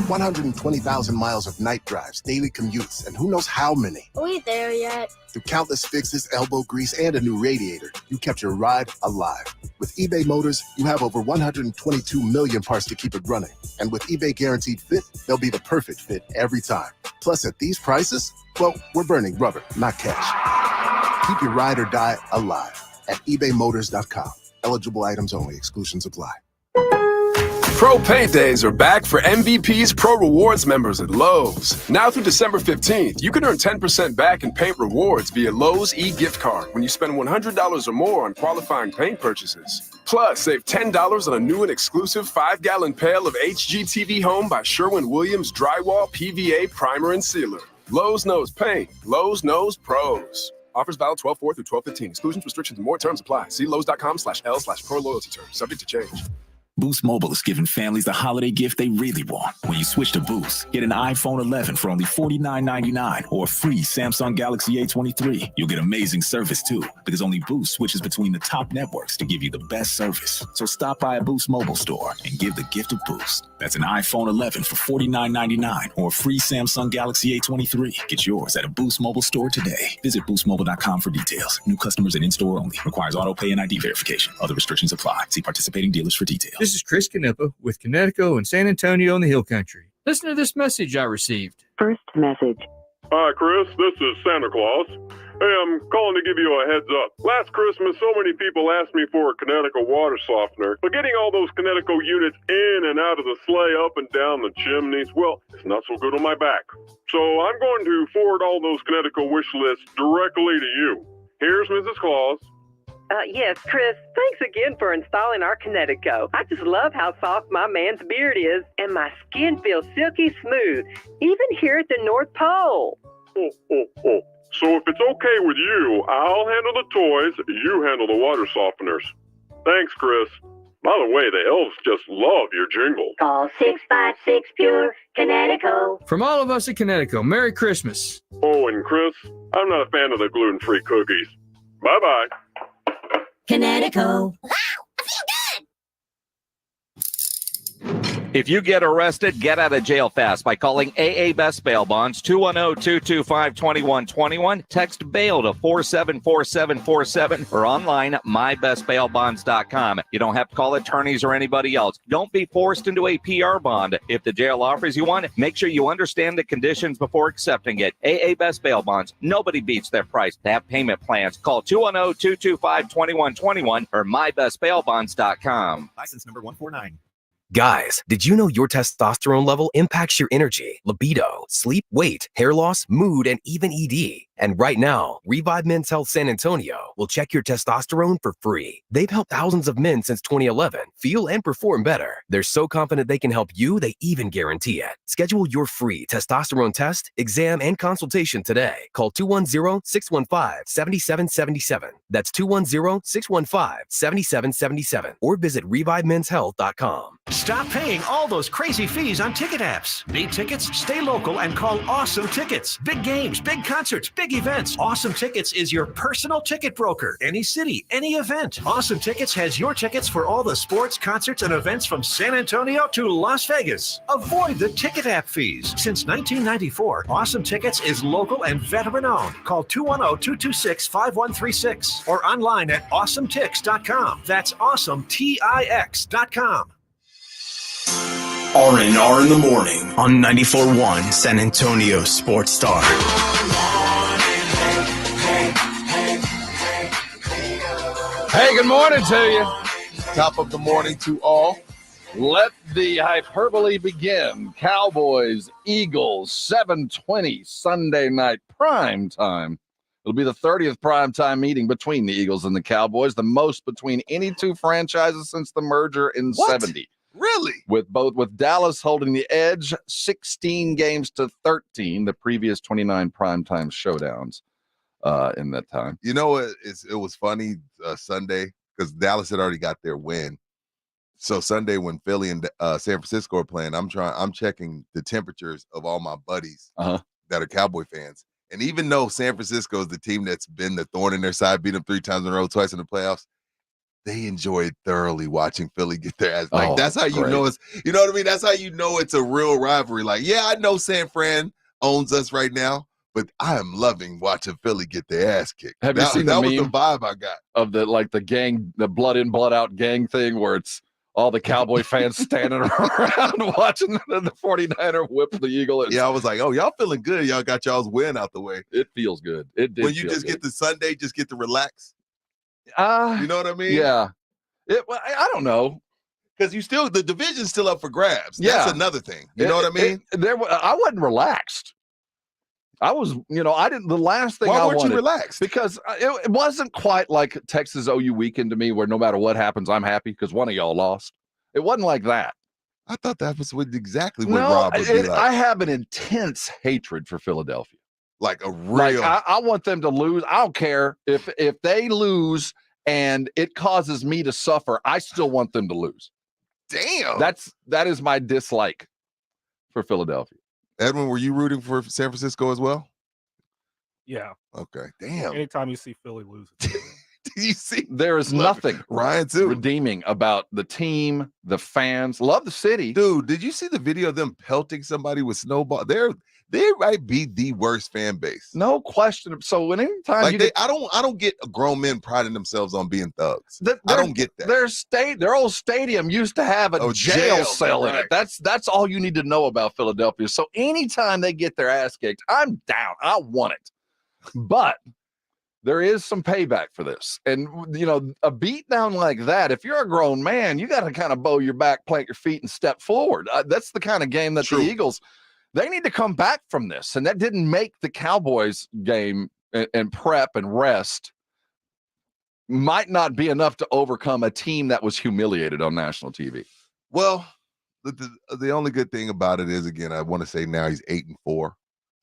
120,000 miles of night drives, daily commutes, and who knows how many. Are we there yet? Through countless fixes, elbow grease, and a new radiator, you kept your ride alive. With eBay Motors, you have over 122 million parts to keep it running. And with eBay Guaranteed Fit, they'll be the perfect fit every time. Plus, at these prices, well, we're burning rubber, not cash. Keep your ride or die alive at ebaymotors.com. Eligible items only. Exclusions apply. Pro Paint Days are back for MVP's Pro Rewards members at Lowe's. Now through December 15th, you can earn 10% back in paint rewards via Lowe's e-gift card when you spend $100 or more on qualifying paint purchases. Plus, save $10 on a new and exclusive 5-gallon pail of HGTV Home by Sherwin-Williams Drywall PVA Primer and Sealer. Lowe's knows paint. Lowe's knows pros. Offers valid 12/4 through 12/15. Exclusions, restrictions, and more terms apply. See Lowe's.com/L/pro loyalty terms. Subject to change. Boost Mobile is giving families the holiday gift they really want. When you switch to Boost, get an iPhone 11 for only $49.99 or a free Samsung Galaxy A23. You'll get amazing service too, because only Boost switches between the top networks to give you the best service. So stop by a Boost Mobile store and give the gift of Boost. That's an iPhone 11 for $49.99 or a free Samsung Galaxy A23. Get yours at a Boost Mobile store today. Visit boostmobile.com for details. New customers and in-store only. Requires auto pay and ID verification. Other restrictions apply. See participating dealers for details. This is Chris Canepa with Connecticut and San Antonio in the Hill Country. Listen to this message I received. First message. Hi, Chris. This is Santa Claus. Hey, I'm calling to give you a heads up. Last Christmas, so many people asked me for a Connecticut water softener, but getting all those Connecticut units in and out of the sleigh, up and down the chimneys, well, it's not so good on my back. So I'm going to forward all those Connecticut wish lists directly to you. Here's Mrs. Claus. Yes, Chris, thanks again for installing our Connecticut. I just love how soft my man's beard is, and my skin feels silky smooth, even here at the North Pole. Oh. So if it's okay with you, I'll handle the toys, you handle the water softeners. Thanks, Chris. By the way, the elves just love your jingle. Call 656 Pure Connecticut. From all of us at Connecticut, Merry Christmas. Oh, and Chris, I'm not a fan of the gluten-free cookies. Bye-bye. Connecticut. If you get arrested, get out of jail fast by calling AA Best Bail Bonds, 210-225-2121. Text bail to 474747 or online at mybestbailbonds.com. You don't have to call attorneys or anybody else. Don't be forced into a PR bond. If the jail offers you one, make sure you understand the conditions before accepting it. AA Best Bail Bonds. Nobody beats their price. They have payment plans. Call 210-225-2121 or mybestbailbonds.com. License number 149. Guys, did you know your testosterone level impacts your energy, libido, sleep, weight, hair loss, mood, and even ED? And right now, Revive Men's Health San Antonio will check your testosterone for free. They've helped thousands of men since 2011 feel and perform better. They're so confident they can help you, they even guarantee it. Schedule your free testosterone test, exam, and consultation today. Call 210-615-7777. That's 210-615-7777. Or visit ReviveMen'sHealth.com. Stop paying all those crazy fees on ticket apps. Need tickets? Stay local and call Awesome Tickets. Big games, big concerts, big events. Awesome Tickets is your personal ticket broker. Any city, any event. Awesome Tickets has your tickets for all the sports, concerts, and events from San Antonio to Las Vegas. Avoid the ticket app fees. Since 1994, Awesome Tickets is local and veteran-owned. Call 210-226-5136 or online at awesometix.com. That's awesometix.com. R&R in the morning on 94.1 San Antonio Sports Star. Hey, good morning to you. Top of the morning to all. Let the hyperbole begin. Cowboys, Eagles, 7:20 Sunday night prime time. It'll be the 30th primetime meeting between the Eagles and the Cowboys, the most between any two franchises since the merger in 70. Really? With Dallas holding the edge, 16 games to 13, the previous 29 primetime showdowns in that time. You know, it was funny Sunday because Dallas had already got their win. So Sunday when Philly and San Francisco are playing, I'm checking the temperatures of all my buddies that are Cowboy fans. And even though San Francisco is the team that's been the thorn in their side, beat them 3 times in a row, twice in the playoffs, they enjoyed thoroughly watching Philly get their ass. Like, that's how you know it's, you know what I mean? That's how you know it's a real rivalry. Like, yeah, I know San Fran owns us right now, but I am loving watching Philly get their ass kicked. Have you seen that was meme the vibe I got. Of the gang, the blood in, blood out gang thing where it's all the Cowboy fans standing around watching the 49er whip the Eagle. Yeah, I was like, oh, y'all feeling good. Y'all got y'all's win out the way. It feels good. It did. When you just get the Sunday, just get to relax. You know what I mean? Yeah. I don't know. Because the division's still up for grabs. That's another thing. You know what I mean? I wasn't relaxed. I was, the last thing Why weren't you relaxed? Because it wasn't quite like Texas OU weekend to me where no matter what happens, I'm happy because one of y'all lost. It wasn't like that. I thought that was exactly what Rob would be like. I have an intense hatred for Philadelphia. Like a real. I want them to lose. I don't care if they lose and it causes me to suffer. I still want them to lose. Damn. That is my dislike for Philadelphia. Edwin, were you rooting for San Francisco as well? Yeah. Okay. Damn. Anytime you see Philly lose. You see, there is nothing Ryan too redeeming about the team, the fans. Love the city. Dude, did you see the video of them pelting somebody with snowball? They might be the worst fan base. No question. So when anytime I don't get grown men priding themselves on being thugs. I don't get that. Their old stadium used to have a jail cell in it. That's all you need to know about Philadelphia. So anytime they get their ass kicked, I'm down. I want it. But There is some payback for this. And, you know, a beat down like that, if you're a grown man, you got to kind of bow your back, plant your feet, and step forward. That's the kind of game that the Eagles, they need to come back from this. And that didn't make the Cowboys game and prep and rest might not be enough to overcome a team that was humiliated on national TV. Well, the only good thing about it is, again, I want to say now he's 8-4.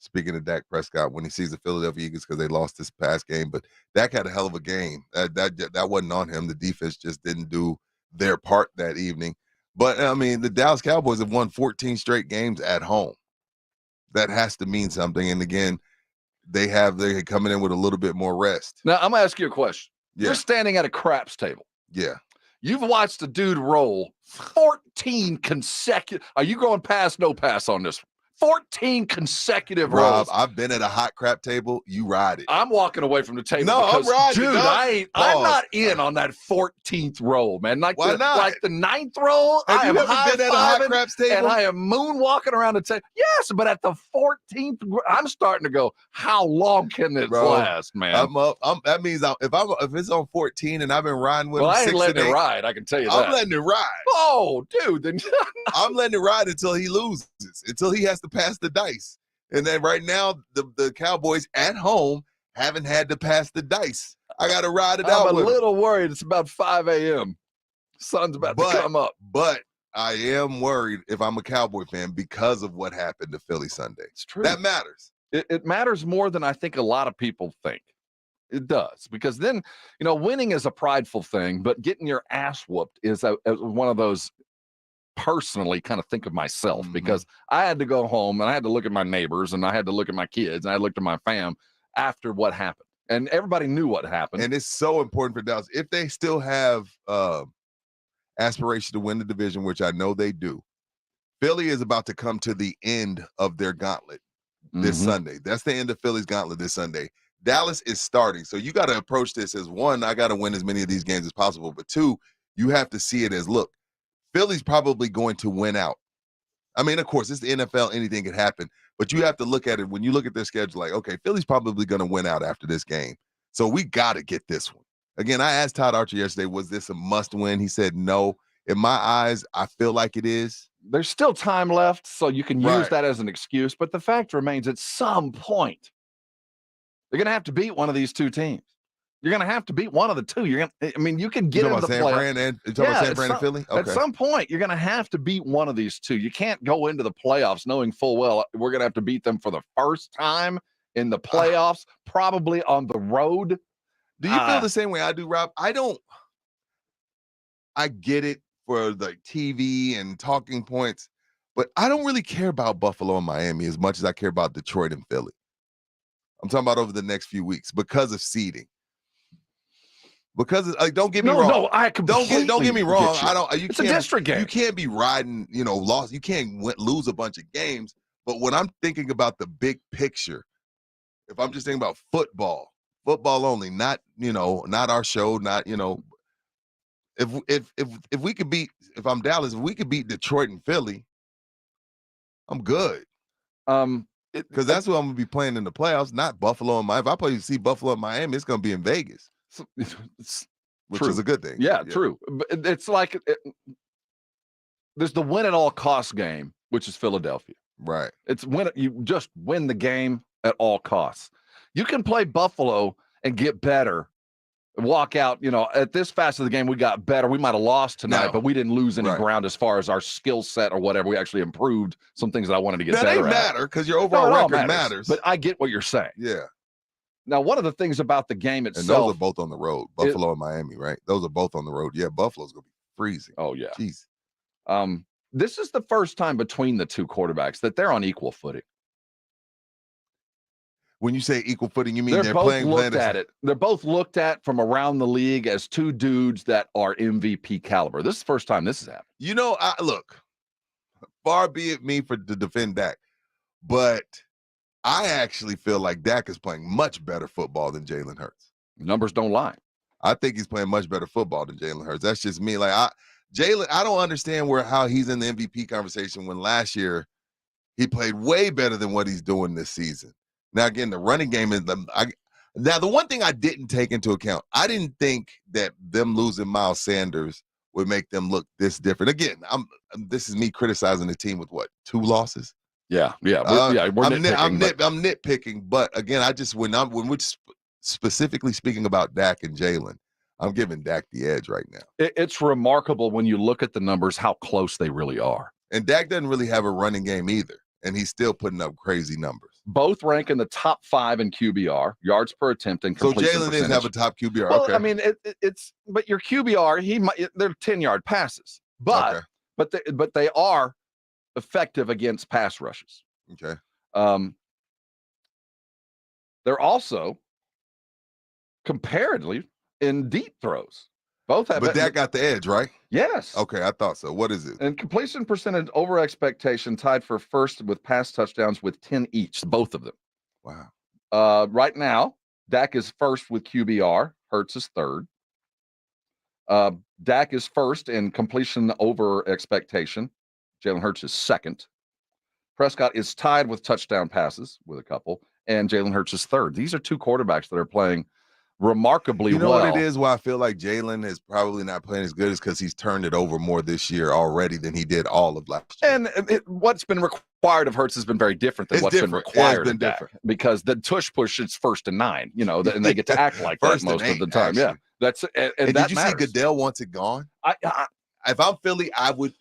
Speaking of Dak Prescott, when he sees the Philadelphia Eagles because they lost this past game, but Dak had a hell of a game. That wasn't on him. The defense just didn't do their part that evening. But, I mean, the Dallas Cowboys have won 14 straight games at home. That has to mean something. And, again, they're coming in with a little bit more rest. Now, I'm going to ask you a question. Yeah. You're standing at a craps table. Yeah. You've watched a dude roll 14 consecutive. Are you going pass, no pass on this one? 14 consecutive Rob, rolls. I've been at a hot crap table. You ride it. I'm walking away from the table. No, because, I'm riding dude, it. I'm not in on that 14th roll, man. Why not? Like the 9th roll, Have I you am ever been at a hot craps table? and I am moonwalking around the table. Yes, but at the 14th, I'm starting to go, how long can this last, man? I'm up. That means if it's on 14 and I've been riding with him, I ain't 6 letting and it 8, ride. I can tell you that. I'm letting it ride. Oh, dude. Then I'm letting it ride until he loses, until he has to pass the dice. And then right now, the Cowboys at home haven't had to pass the dice. I got to ride it out. I'm a little worried. It's about 5 a.m. Sun's about to come up. But I am worried if I'm a Cowboy fan because of what happened to Philly Sunday. It's true. That matters. It matters more than I think a lot of people think. It does. Because then, you know, winning is a prideful thing, but getting your ass whooped is one of those. Personally kind of think of myself because I had to go home and I had to look at my neighbors and I had to look at my kids and I looked at my fam after what happened, and everybody knew what happened. And it's so important for Dallas if they still have aspiration to win the division, which I know they do. Philly is about to come to the end of their gauntlet this Sunday. That's the end of Philly's gauntlet this Sunday. Dallas is starting, so you got to approach this as one, I got to win as many of these games as possible, but two, you have to see it as, look, Philly's probably going to win out. I mean, of course, it's the NFL. Anything can happen. But you have to look at it when you look at their schedule like, okay, Philly's probably going to win out after this game. So we got to get this one. Again, I asked Todd Archer yesterday, was this a must win? He said no. In my eyes, I feel like it is. There's still time left, so you can use that as an excuse. But the fact remains, at some point, you're going to have to beat one of these two teams. You're going to have to beat one of the two. You can get into the playoffs. You talking about San Fran and Philly? Okay. At some point, you're going to have to beat one of these two. You can't go into the playoffs knowing full well we're going to have to beat them for the first time in the playoffs, probably on the road. Do you feel the same way I do, Rob? I get it for the TV and talking points, but I don't really care about Buffalo and Miami as much as I care about Detroit and Philly. I'm talking about over the next few weeks because of seeding. Because don't get me wrong. No, I completely don't get me wrong. It's a district game. You can't be riding, lost. You can't lose a bunch of games. But when I'm thinking about the big picture, if I'm just thinking about football only, not our show, not if we could beat, if I'm Dallas, if we could beat Detroit and Philly, I'm good. Because that's who I'm gonna be playing in the playoffs, not Buffalo and Miami. If I play see Buffalo and Miami, it's gonna be in Vegas. Which is a good thing. Yeah, true. But it's like there's the win at all costs game, which is Philadelphia. Right. It's you just win the game at all costs. You can play Buffalo and get better, and walk out. At this fast of the game, we got better. We might have lost tonight, but we didn't lose any ground as far as our skill set or whatever. We actually improved some things that I wanted to get better at. They matter because your overall record matters. But I get what you're saying. Yeah. Now, one of the things about the game itself. And those are both on the road, Buffalo and Miami, right? Those are both on the road. Yeah, Buffalo's going to be freezing. Oh, yeah. Jeez. This is the first time between the two quarterbacks that they're on equal footing. When you say equal footing, you mean they're both playing looked at it. They're both looked at from around the league as two dudes that are MVP caliber. This is the first time this has happened. Look, far be it me to defend Dak, but I actually feel like Dak is playing much better football than Jalen Hurts. Numbers don't lie. I think he's playing much better football than Jalen Hurts. That's just me. Like Jalen, I don't understand how he's in the MVP conversation when last year he played way better than what he's doing this season. Now again, the running game is Now, the one thing I didn't take into account, I didn't think that them losing Miles Sanders would make them look this different. Again, this is me criticizing the team with what, 2 losses? Yeah. We're I'm nitpicking. But again, I just when we're specifically speaking about Dak and Jalen, I'm giving Dak the edge right now. It's remarkable when you look at the numbers how close they really are. And Dak doesn't really have a running game either, and he's still putting up crazy numbers. Both rank in the top 5 in QBR, yards per attempt, and So completion Jalen doesn't have a top QBR. Well, okay. I mean, but your QBR, they're 10-yard passes, but they are effective against pass rushes. Okay. They're also comparatively in deep throws. Both have, but Dak got the edge, right? Yes. Okay, I thought so. What is it? And completion percentage over expectation tied for first with pass touchdowns with 10 each, both of them. Wow. Right now, Dak is first with QBR. Hurts is third. Dak is first in completion over expectation. Jalen Hurts is second. Prescott is tied with touchdown passes with a couple, and Jalen Hurts is third. These are 2 quarterbacks that are playing remarkably well. You know what it is? Why I feel like Jalen is probably not playing as good is because he's turned it over more this year already than he did all of last year. And what's been required of Hurts has been very different than been required of Dak, because the tush push is 1st and 9, and they get to act like that most of the time. Actually. Yeah, that's and did that you matters. see Goodell wants it gone? If I'm Philly, I would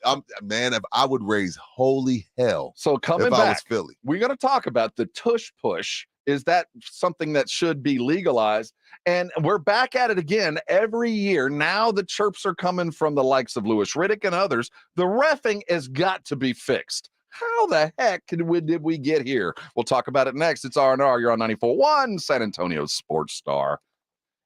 raise holy hell. So coming if back, I was Philly, we're going to talk about the tush push. Is that something that should be legalized? And we're back at it again every year. Now the chirps are coming from the likes of Louis Riddick and others. The reffing has got to be fixed. How the heck did we get here? We'll talk about it next. It's R&R. You're on 94.1 San Antonio's Sports Star.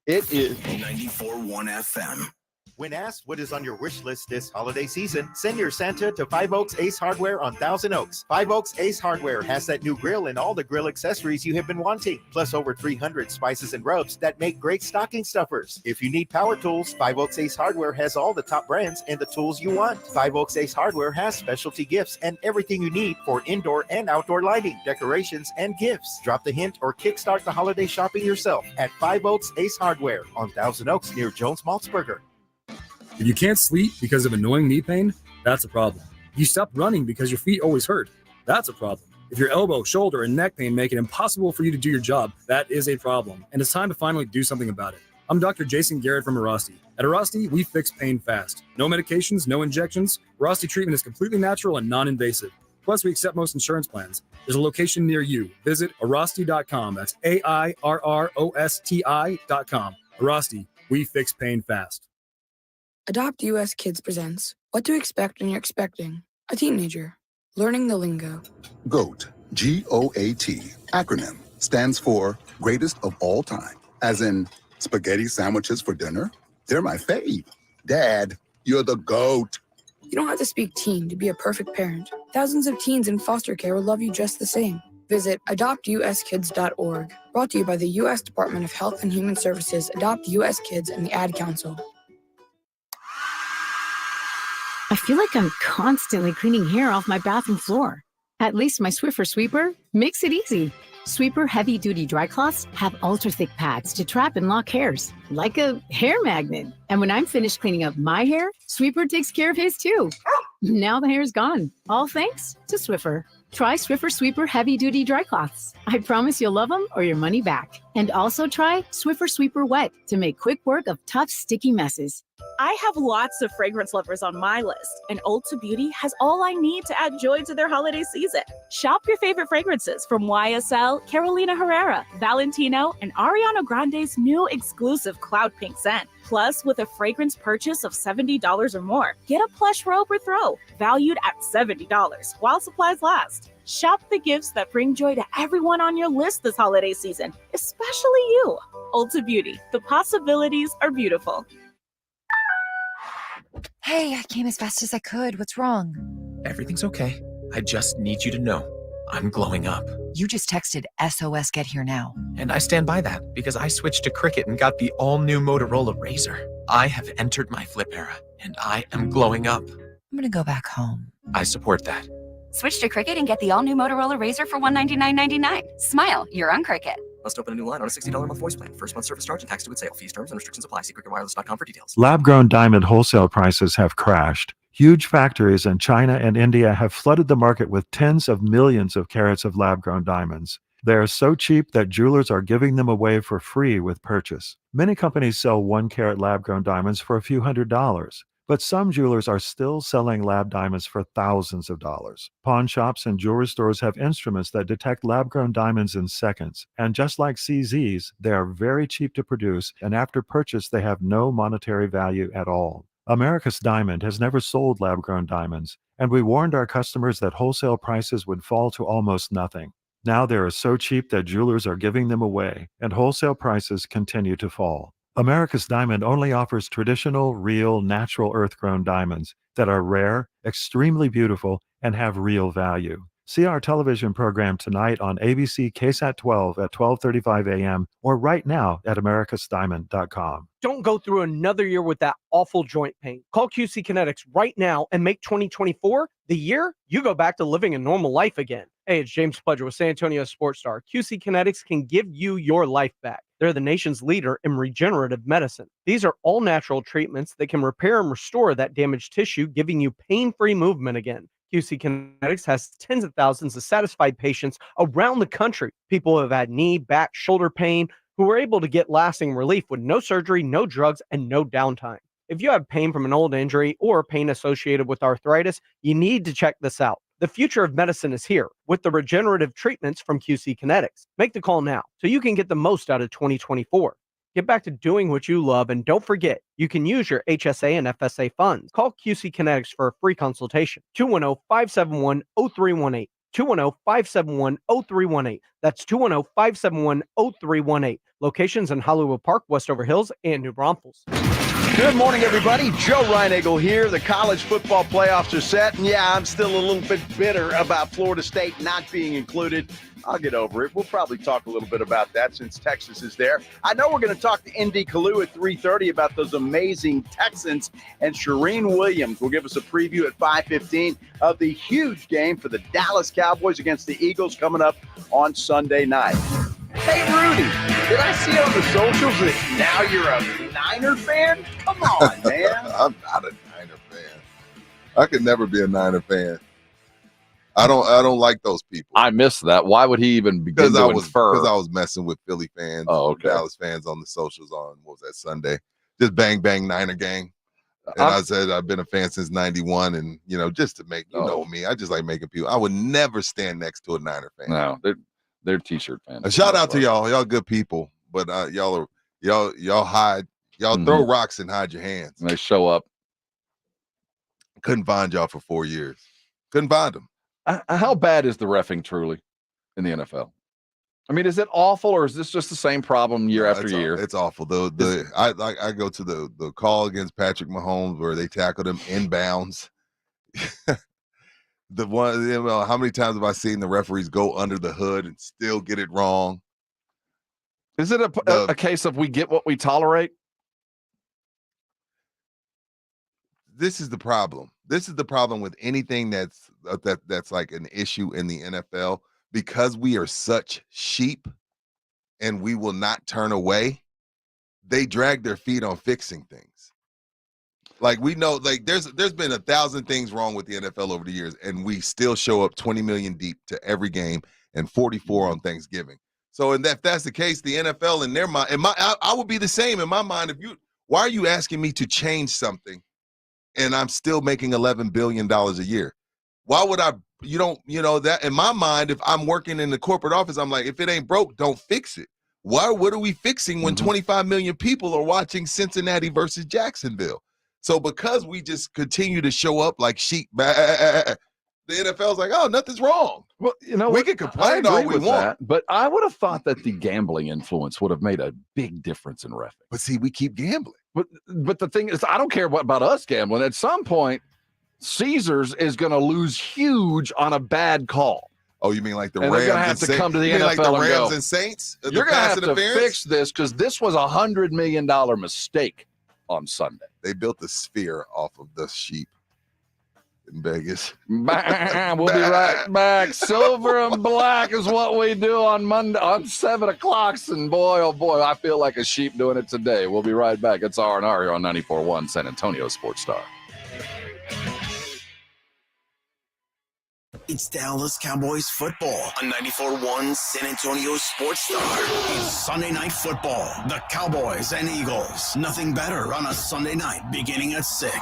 It is 94.1 FM. When asked what is on your wish list this holiday season, send your Santa to 5 Oaks Ace Hardware on Thousand Oaks. 5 Oaks Ace Hardware has that new grill and all the grill accessories you have been wanting, plus over 300 spices and rubs that make great stocking stuffers. If you need power tools, 5 Oaks Ace Hardware has all the top brands and the tools you want. 5 Oaks Ace Hardware has specialty gifts and everything you need for indoor and outdoor lighting, decorations, and gifts. Drop the hint or kickstart the holiday shopping yourself at 5 Oaks Ace Hardware on Thousand Oaks near Jones Maltzberger. If you can't sleep because of annoying knee pain, that's a problem. If you stop running because your feet always hurt, that's a problem. If your elbow, shoulder, and neck pain make it impossible for you to do your job, that is a problem. And it's time to finally do something about it. I'm Dr. Jason Garrett from Arasti. At Arasti, we fix pain fast. No medications, no injections. Arasti treatment is completely natural and non-invasive. Plus, we accept most insurance plans. There's a location near you. Visit Arasti.com. That's AIRROSTI.com. Arasti, we fix pain fast. Adopt US Kids presents What to Expect When You're Expecting a Teenager. Learning the lingo. GOAT, G-O-A-T, acronym, stands for Greatest of All Time. As in, spaghetti sandwiches for dinner? They're my fave. Dad, you're the GOAT. You don't have to speak teen to be a perfect parent. Thousands of teens in foster care will love you just the same. Visit adoptuskids.org. Brought to you by the U.S. Department of Health and Human Services, Adopt U.S. Kids, and the Ad Council. I feel like I'm constantly cleaning hair off my bathroom floor. At least my Swiffer Sweeper makes it easy. Sweeper heavy-duty dry cloths have ultra-thick pads to trap and lock hairs, like a hair magnet. And when I'm finished cleaning up my hair, Sweeper takes care of his too. Now the hair's gone, all thanks to Swiffer. Try Swiffer Sweeper heavy-duty dry cloths. I promise you'll love them or your money back. And also try Swiffer Sweeper Wet to make quick work of tough, sticky messes. I have lots of fragrance lovers on my list, and Ulta Beauty has all I need to add joy to their holiday season. Shop your favorite fragrances from YSL, Carolina Herrera, Valentino, and Ariana Grande's new exclusive Cloud Pink scent. Plus, with a fragrance purchase of $70 or more, get a plush robe or throw, valued at $70, while supplies last. Shop the gifts that bring joy to everyone on your list this holiday season, especially you. Ulta Beauty, the possibilities are beautiful. Hey, I came as fast as I could. What's wrong? Everything's okay. I just need you to know I'm glowing up. You just texted SOS Get Here Now. And I stand by that because I switched to Cricket and got the all-new Motorola Razr. I have entered my flip era, and I am glowing up. I'm gonna go back home. I support that. Switch to Cricket and get the all-new Motorola Razr for $199.99. Smile, you're on Cricket. Must open a new line on a $60 a month voice plan. First month service charge and tax to sale. Fees, terms, and restrictions apply. See cricketwireless.com for details. Lab-grown diamond wholesale prices have crashed. Huge factories in China and India have flooded the market with tens of millions of carats of lab-grown diamonds. They are so cheap that jewelers are giving them away for free with purchase. Many companies sell 1-carat lab-grown diamonds for a few $100s. But some jewelers are still selling lab diamonds for thousands of dollars. Pawn shops and jewelry stores have instruments that detect lab-grown diamonds in seconds. And just like CZs, they are very cheap to produce, and after purchase, they have no monetary value at all. America's Diamond has never sold lab-grown diamonds, and we warned our customers that wholesale prices would fall to almost nothing. Now they are so cheap that jewelers are giving them away, and wholesale prices continue to fall. America's Diamond only offers traditional, real, natural earth-grown diamonds that are rare, extremely beautiful, and have real value. See our television program tonight on ABC KSAT 12 at 12:35 a.m. or right now at americasdiamond.com. Don't go through another year with that awful joint pain. Call QC Kinetics right now and make 2024 the year you go back to living a normal life again. Hey, it's James Pledger with San Antonio Sports Star. QC Kinetics can give you your life back. They're the nation's leader in regenerative medicine. These are all natural treatments that can repair and restore that damaged tissue, giving you pain-free movement again. QC Kinetics has tens of thousands of satisfied patients around the country. People who have had knee, back, shoulder pain, who were able to get lasting relief with no surgery, no drugs, and no downtime. If you have pain from an old injury or pain associated with arthritis, you need to check this out. The future of medicine is here with the regenerative treatments from QC Kinetics. Make the call now so you can get the most out of 2024. Get back to doing what you love, and don't forget, you can use your HSA and FSA funds. Call QC Kinetics for a free consultation. 210-571-0318. 210-571-0318. That's 210-571-0318. Locations in Hollywood Park, Westover Hills, and New Braunfels. Good morning, everybody. Joe Reinagle here. The college football playoffs are set, and yeah, I'm still a little bit bitter about Florida State not being included. I'll get over it. We'll probably talk a little bit about that since Texas is there. I know we're going to talk to Indy Kalu at 3:30 about those amazing Texans, and Shereen Williams will give us a preview at 5:15 of the huge game for the Dallas Cowboys against the Eagles coming up on Sunday night. Hey, Rudy, did I see on the socials that now you're a Niner fan? Come on, man. I'm not a Niner fan. I could never be a Niner fan. I don't like those people. I missed that. Why would he even begin to infer? Because I was messing with Philly fans, Dallas fans on the socials on, what was that, Sunday? Just bang, bang, Niner gang. And I said I've been a fan since 91, and, just to make, know me, I just like making people. I would never stand next to a Niner fan. No, they're T-shirt fans. A shout out to y'all. Y'all good people, but y'all hide. Y'all throw rocks and hide your hands. And they show up. Couldn't find y'all for 4 years. Couldn't find them. How bad is the reffing truly in the NFL? I mean, is it awful, or is this just the same problem year after year? It's awful. I go to the call against Patrick Mahomes where they tackled him inbounds. The one, how many times have I seen the referees go under the hood and still get it wrong? Is it a case of we get what we tolerate? This is the problem. This is the problem with anything that's like an issue in the NFL, because we are such sheep and we will not turn away. They drag their feet on fixing things. Like, we know, like, there's been 1,000 things wrong with the NFL over the years, and we still show up 20 million deep to every game and 44 on Thanksgiving. So, and if that's the case, the NFL in their mind, I would be the same in my mind. Why are you asking me to change something and I'm still making $11 billion a year? Why would I, that in my mind, if I'm working in the corporate office, I'm like, if it ain't broke, don't fix it. What are we fixing when 25 million people are watching Cincinnati versus Jacksonville? So because we just continue to show up like sheep, the NFL's like, oh, nothing's wrong. Well, we can complain all we want. That, but I would have thought that the gambling influence would have made a big difference in reffing. But see, we keep gambling. But the thing is, I don't care about us gambling. At some point, Caesars is going to lose huge on a bad call. Oh, you mean like the Rams? They're going to have to come to the NFL like the and Rams go, and Saints? You're going to have to fix this because this was $100 million mistake on Sunday. They built the sphere off of the sheep. in Vegas. We'll be right back. Silver and black is what we do on Monday on 7 o'clock. And boy, oh boy, I feel like a sheep doing it today. We'll be right back. It's R&R here on 94.1 San Antonio Sports Star. It's Dallas Cowboys football on 94.1 San Antonio Sports Star. It's Sunday Night Football. The Cowboys and Eagles. Nothing better on a Sunday night beginning at 6.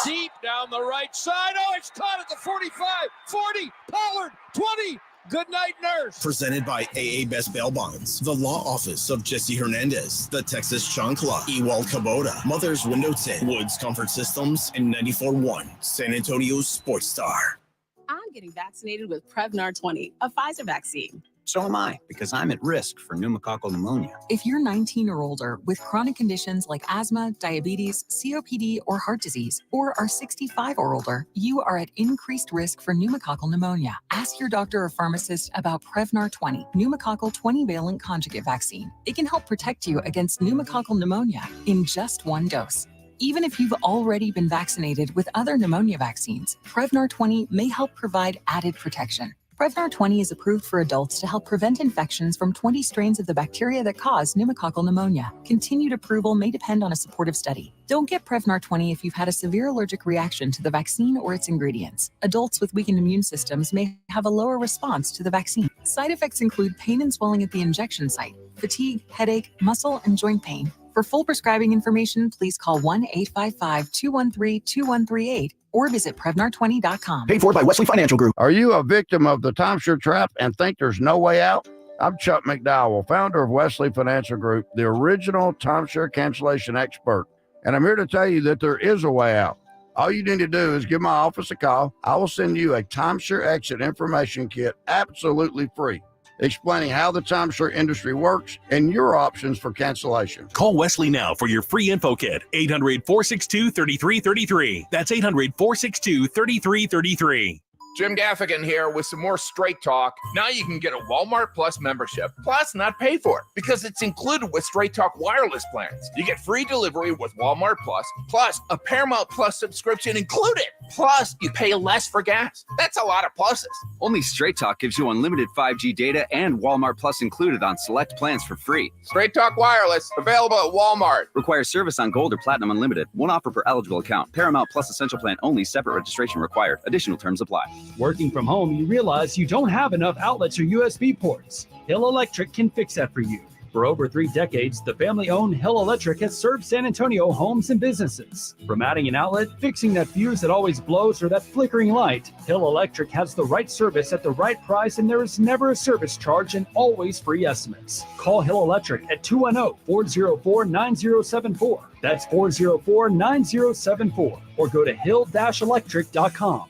Deep down the right side. Oh, it's caught at the 45, 40, Pollard, 20. Good night, nurse. Presented by AA Best Bail Bonds, the law office of Jesse Hernandez, the Texas Chancla, Ewald Kubota, Mother's Window Tint, Woods Comfort Systems, and 94.1 San Antonio Sports Star. I'm getting vaccinated with Prevnar 20, a Pfizer vaccine. So am I, because I'm at risk for pneumococcal pneumonia. If you're 19 or older with chronic conditions like asthma, diabetes, COPD, or heart disease, or are 65 or older, you are at increased risk for pneumococcal pneumonia. Ask your doctor or pharmacist about Prevnar 20, pneumococcal 20-valent conjugate vaccine. It can help protect you against pneumococcal pneumonia in just one dose. Even if you've already been vaccinated with other pneumonia vaccines, Prevnar 20 may help provide added protection. Prevnar 20 is approved for adults to help prevent infections from 20 strains of the bacteria that cause pneumococcal pneumonia. Continued approval may depend on a supportive study. Don't get Prevnar 20 if you've had a severe allergic reaction to the vaccine or its ingredients. Adults with weakened immune systems may have a lower response to the vaccine. Side effects include pain and swelling at the injection site, fatigue, headache, muscle, and joint pain. For full prescribing information, please call 1-855-213-2138 or visit Prevnar20.com. Paid for by Wesley Financial Group. Are you a victim of the timeshare trap and think there's no way out? I'm Chuck McDowell, founder of Wesley Financial Group, the original timeshare cancellation expert. And I'm here to tell you that there is a way out. All you need to do is give my office a call. I will send you a timeshare exit information kit absolutely free, explaining how the timeshare industry works and your options for cancellation. Call Wesley now for your free info kit. 800-462-3333. That's 800-462-3333. Jim Gaffigan here with some more Straight Talk. Now you can get a Walmart Plus membership, plus not pay for it, because it's included with Straight Talk wireless plans. You get free delivery with Walmart plus a Paramount Plus subscription included. Plus, you pay less for gas. That's a lot of pluses. Only Straight Talk gives you unlimited 5G data and Walmart Plus included on select plans for free. Straight Talk wireless, available at Walmart. Requires service on Gold or Platinum Unlimited. One offer per eligible account. Paramount Plus Essential Plan only. Separate registration required. Additional terms apply. Working from home, you realize you don't have enough outlets or USB ports. Hill Electric can fix that for you. For over 3 decades, the family-owned Hill Electric has served San Antonio homes and businesses. From adding an outlet, fixing that fuse that always blows, or that flickering light, Hill Electric has the right service at the right price, and there is never a service charge and always free estimates. Call Hill Electric at 210-404-9074. That's 404-9074. Or go to hill-electric.com.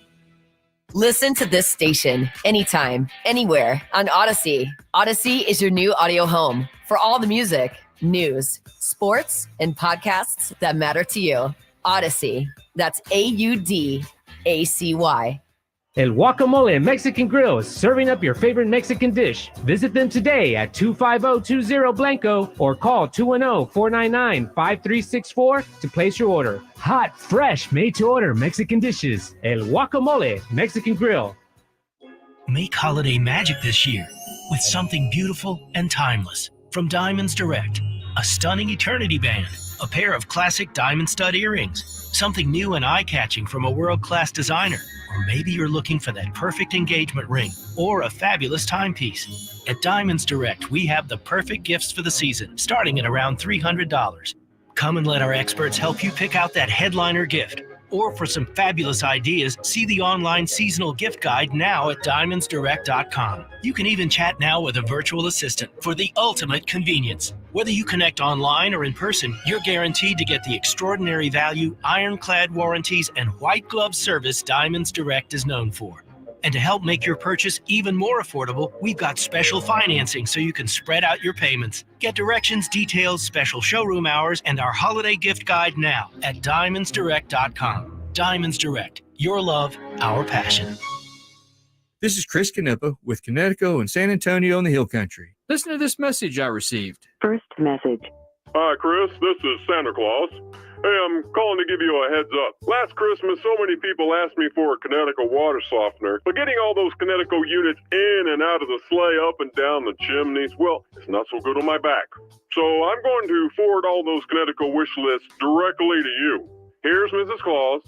Listen to this station anytime, anywhere on Odyssey. Odyssey is your new audio home for all the music, news, sports, and podcasts that matter to you. Odyssey. That's AUDACY. El Guacamole Mexican Grill is serving up your favorite Mexican dish. Visit them today at 25020 Blanco or call 210-499-5364 to place your order. Hot, fresh, made-to-order Mexican dishes. El Guacamole Mexican Grill. Make holiday magic this year with something beautiful and timeless from Diamonds Direct. A stunning eternity band, a pair of classic diamond stud earrings, something new and eye-catching from a world-class designer. Or maybe you're looking for that perfect engagement ring or a fabulous timepiece. At Diamonds Direct, we have the perfect gifts for the season, starting at around $300. Come and let our experts help you pick out that headliner gift. Or for some fabulous ideas, see the online seasonal gift guide now at diamondsdirect.com. You can even chat now with a virtual assistant for the ultimate convenience. Whether you connect online or in person, you're guaranteed to get the extraordinary value, ironclad warranties, and white glove service Diamonds Direct is known for. And to help make your purchase even more affordable, we've got special financing so you can spread out your payments. Get directions, details, special showroom hours, and our holiday gift guide now at diamondsdirect.com. Diamonds Direct. Your love, our passion. This is Chris Canepa with Connecticut and San Antonio in the Hill Country. Listen to this message I received. First message. Hi, Chris. This is Santa Claus. Hey, I'm calling to give you a heads up. Last Christmas, so many people asked me for a Connecticut water softener, but getting all those Connecticut units in and out of the sleigh, up and down the chimneys, well, it's not so good on my back. So I'm going to forward all those Connecticut wish lists directly to you. Here's Mrs. Claus.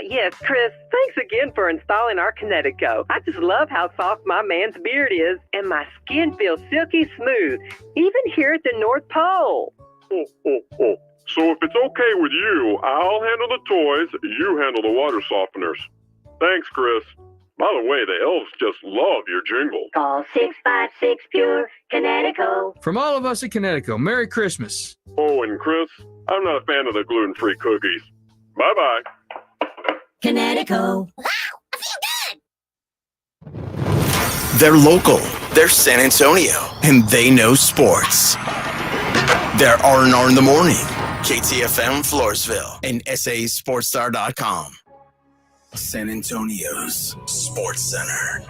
Yes, Chris, thanks again for installing our Connecticut. I just love how soft my man's beard is, and my skin feels silky smooth, even here at the North Pole. Oh. So if it's okay with you, I'll handle the toys, you handle the water softeners. Thanks, Chris. By the way, the elves just love your jingle. Call 656 Pure Connecticut. From all of us at Connecticut, Merry Christmas. Oh, and Chris, I'm not a fan of the gluten-free cookies. Bye-bye. Connecticut. They're local, they're San Antonio, and they know sports. They're R&R in the morning, KTFM Floresville, and SASportsStar.com. San Antonio's Sports Center.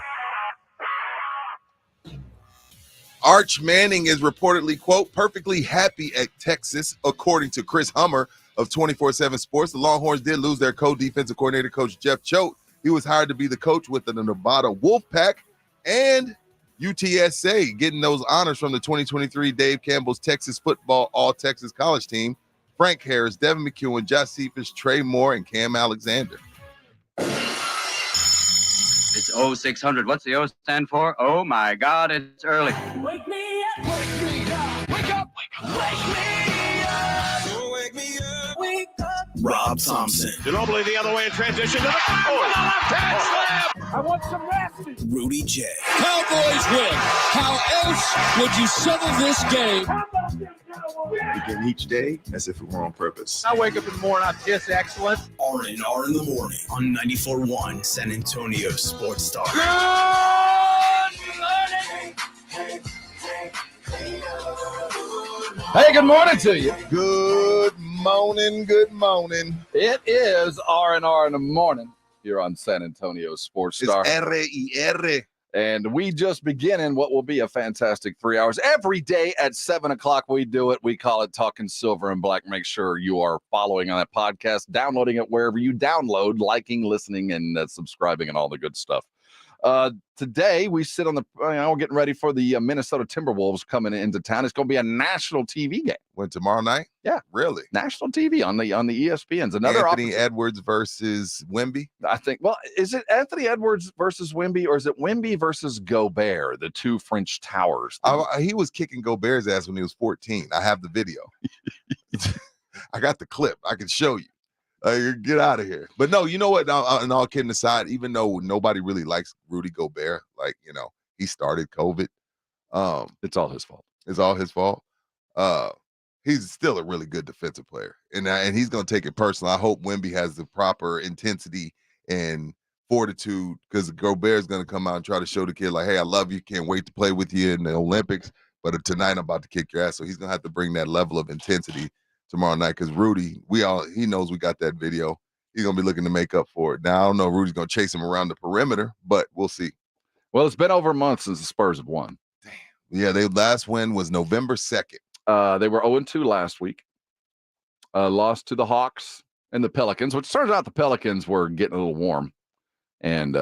Arch Manning is reportedly, quote, perfectly happy at Texas, according to Chris Hummer of 24/7 Sports. The Longhorns did lose their co-defensive coordinator, Coach Jeff Choate. He was hired to be the coach with the Nevada Wolfpack, and UTSA getting those honors from the 2023 Dave Campbell's Texas football All-Texas College team. Frank Harris, Devin McEwen, Josh Cephas, Trey Moore, and Cam Alexander. It's 0600. What's the O stand for? Oh, my God, it's early. Wake me up, wake me up, wake up, wake up, wake me up, wake me up, wake up. Rob Thompson. Ginobili the other way in transition to the left-hand slam. I want some rest. Rudy J. Cowboys win. How else would you settle this game? Begin each day as if it were on purpose. I wake up in the morning, I'm just excellent. R&R in the morning on 94.1 San Antonio Sports Star. Hey, good morning to you. Good morning, good morning. It is R&R in the morning here on San Antonio Sports Star. It's R-E-R. And we just begin in what will be a fantastic 3 hours. Every day at 7 o'clock, we do it. We call it Talking Silver and Black. Make sure you are following on that podcast, downloading it wherever you download, liking, listening, and subscribing and all the good stuff. Today, we sit on the, we're getting ready for the Minnesota Timberwolves coming into town. It's going to be a national TV game. When tomorrow night? Yeah. Really? National TV on the ESPNs. Anthony Edwards versus Wemby? I think, well, is it Anthony Edwards versus Wemby, or is it Wemby versus Gobert, the two French towers? He was kicking Gobert's ass when he was 14. I have the video. I got the clip. I can show you. Get out of here. But no, you know what? And all kidding aside, even though nobody really likes Rudy Gobert, he started COVID. It's all his fault. It's all his fault. He's still a really good defensive player, and he's going to take it personal. I hope Wemby has the proper intensity and fortitude, because Gobert is going to come out and try to show the kid, like, hey, I love you, can't wait to play with you in the Olympics, but tonight I'm about to kick your ass. So he's going to have to bring that level of intensity tomorrow night, because Rudy, he knows we got that video. He's going to be looking to make up for it. Now, I don't know if Rudy's going to chase him around the perimeter, but we'll see. Well, it's been over a month since the Spurs have won. Damn. Yeah, their last win was November 2nd. They were 0-2 last week. Lost to the Hawks and the Pelicans, which turns out the Pelicans were getting a little warm. And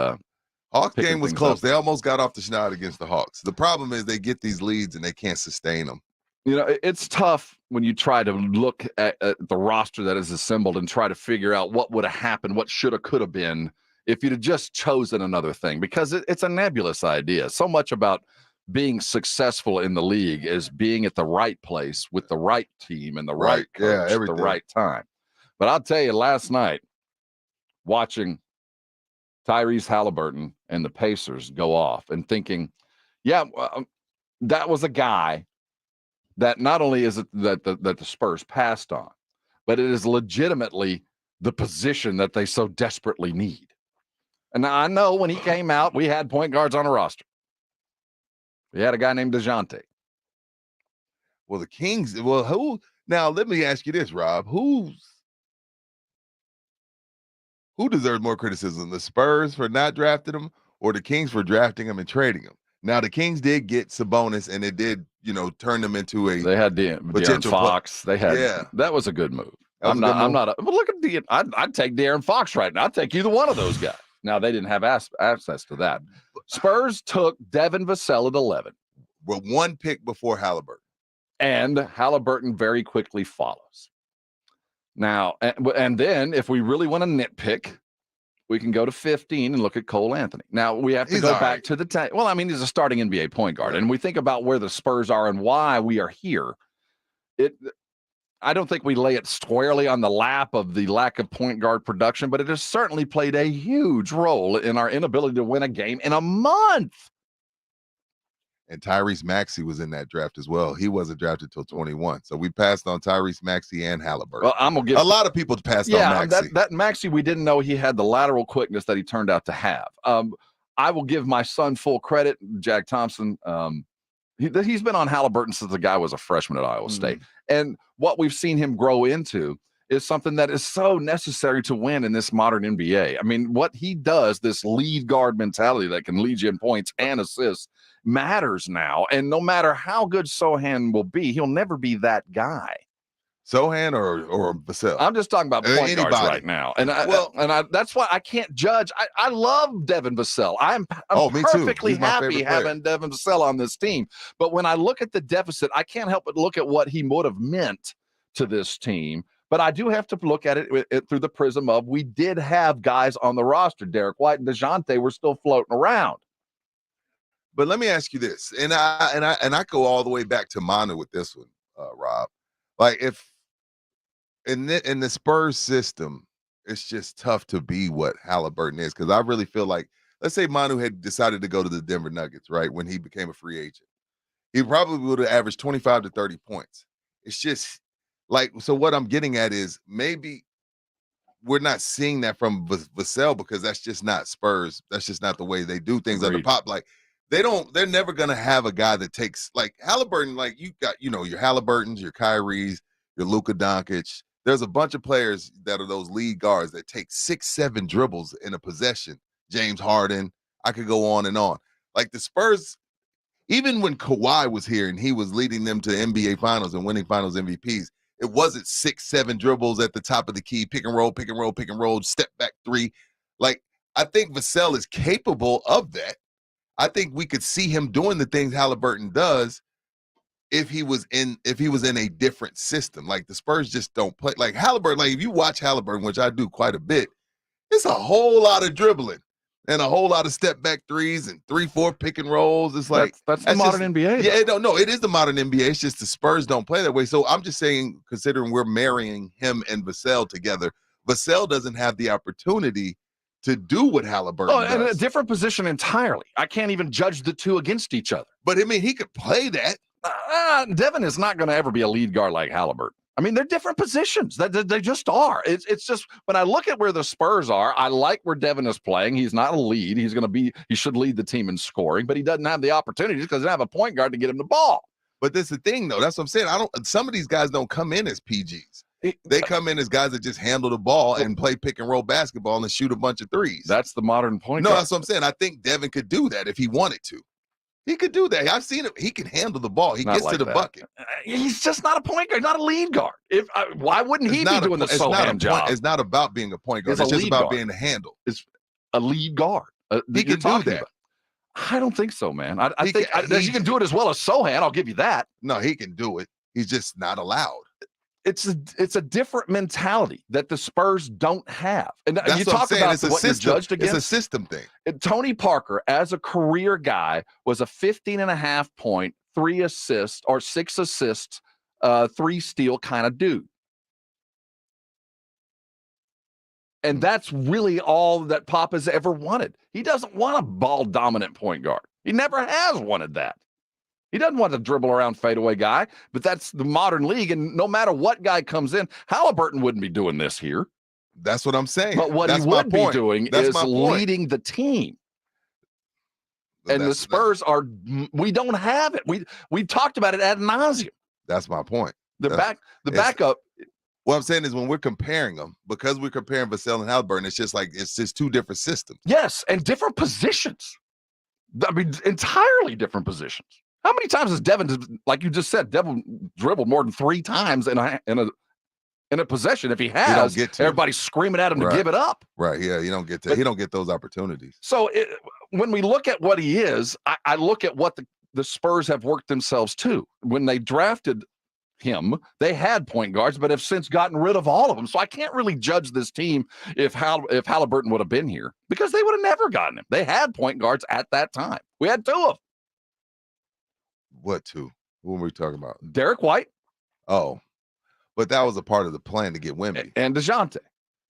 Hawks game was close. They almost got off the schneid against the Hawks. The problem is they get these leads and they can't sustain them. It's tough when you try to look at the roster that is assembled and try to figure out what would have happened, what should have, could have been if you'd have just chosen another thing, because it's a nebulous idea. So much about being successful in the league is being at the right place with the right team and the right coach at the right time. But I'll tell you, last night, watching Tyrese Halliburton and the Pacers go off and thinking, that was a guy that not only is it that the Spurs passed on, but it is legitimately the position that they so desperately need. And I know when he came out, we had point guards on a roster. We had a guy named DeJounte. Well, the Kings, who? Now, let me ask you this, Rob. Who deserves more criticism, the Spurs for not drafting him or the Kings for drafting him and trading him? Now, the Kings did get Sabonis, and it did, turn them into a They had De'Aaron Fox. That was a good move. Well, look at I'd take De'Aaron Fox right now. I'd take either one of those guys. Now, they didn't have access to that. Spurs took Devin Vassell at 11. With one pick before Halliburton. And Halliburton very quickly follows. Now, and then if we really want to nitpick, we can go to 15 and look at Cole Anthony. Now, we have to go back to the time. Well, I mean, he's a starting NBA point guard. And we think about where the Spurs are and why we are here. I don't think we lay it squarely on the lap of the lack of point guard production, but it has certainly played a huge role in our inability to win a game in a month. And Tyrese Maxey was in that draft as well. He wasn't drafted till 21. So we passed on Tyrese Maxey and Halliburton. Well, I'm gonna give a lot of people passed on Maxey. That Maxey, we didn't know he had the lateral quickness that he turned out to have. I will give my son full credit, Jack Thompson. He's been on Halliburton since the guy was a freshman at Iowa State. And what we've seen him grow into is something that is so necessary to win in this modern NBA. I mean, what he does, this lead guard mentality that can lead you in points and assists, matters now. And no matter how good Sohan will be, he'll never be that guy. Sohan or Vassell? I'm just talking about point guards right now. And that's why I can't judge. I love Devin Vassell. I'm perfectly happy having Devin Vassell on this team. But when I look at the deficit, I can't help but look at what he would have meant to this team. But I do have to look at it through the prism of we did have guys on the roster. Derek White and DeJounte were still floating around. But let me ask you this, and I go all the way back to Manu with this one, Rob. Like if in the Spurs system, it's just tough to be what Halliburton is, because I really feel like, let's say Manu had decided to go to the Denver Nuggets, right, when he became a free agent. He probably would have averaged 25 to 30 points. It's just like, so what I'm getting at is maybe we're not seeing that from Vassell because that's just not Spurs. That's just not the way they do things under Pop. Like they're never going to have a guy that takes like Halliburton. Like you got, your Halliburtons, your Kyries, your Luka Doncic. There's a bunch of players that are those lead guards that take 6-7 dribbles in a possession. James Harden. I could go on and on. Like the Spurs, even when Kawhi was here and he was leading them to NBA finals and winning finals MVPs, it wasn't 6-7 dribbles at the top of the key, pick and roll, step back three. Like, I think Vassell is capable of that. I think we could see him doing the things Halliburton does if he was in a different system. Like the Spurs just don't play like Halliburton. Like if you watch Halliburton, which I do quite a bit, it's a whole lot of dribbling and a whole lot of step back threes and 3-4 pick and rolls. It's like that's the modern NBA. Yeah, no, it is the modern NBA. It's just the Spurs don't play that way. So I'm just saying, considering we're marrying him and Vassell together, Vassell doesn't have the opportunity to do what Halliburton does. And a different position entirely. I can't even judge the two against each other. But I mean, he could play that. Devin is not going to ever be a lead guard like Halliburton. I mean, they're different positions. They just are. It's just when I look at where the Spurs are, I like where Devin is playing. He's not a lead. He should lead the team in scoring, but he doesn't have the opportunities because they don't have a point guard to get him the ball. But that's the thing, though. That's what I'm saying. Some of these guys don't come in as PGs. They come in as guys that just handle the ball and play pick and roll basketball and shoot a bunch of threes. That's the modern point guard. No, that's what I'm saying. I think Devin could do that if he wanted to. He could do that. I've seen him. He can handle the ball. He gets to the bucket. He's just not a point guard, not a lead guard. Why wouldn't he be doing the Sohan job? It's not about being a point guard. It's just about being the handle. It's a lead guard. He can do that. I don't think so, man. I think he can do it as well as Sohan. I'll give you that. No, he can do it. He's just not allowed. It's a different mentality that the Spurs don't have. And that's you talk about what you're judged against. It's a system thing. Tony Parker, as a career guy, was a 15.5 point, 3 assists or 6 assists, 3 steal kind of dude. And that's really all that Pop has ever wanted. He doesn't want a ball dominant point guard. He never has wanted that. He doesn't want a dribble around fadeaway guy, but that's the modern league. And no matter what guy comes in, Halliburton wouldn't be doing this here. That's what I'm saying. But what he would be doing is leading the team. And the Spurs we don't have it. We talked about it ad nauseum. That's my point. The backup. What I'm saying is when we're comparing them, because we're comparing Vassell and Halliburton, it's just two different systems. Yes, and different positions. I mean, entirely different positions. How many times has Devin, like you just said, Devin dribbled more than 3 times in a in a possession. If he has, everybody's screaming at him to give it up. Right. Yeah. You don't get to. He don't get those opportunities. So when we look at what he is, I look at what the Spurs have worked themselves to. When they drafted him, they had point guards, but have since gotten rid of all of them. So I can't really judge this team if Halliburton would have been here, because they would have never gotten him. They had point guards at that time. We had 2 of them. What 2? Who were we talking about? Derek White. Oh, but that was a part of the plan to get Wemby. And DeJounte.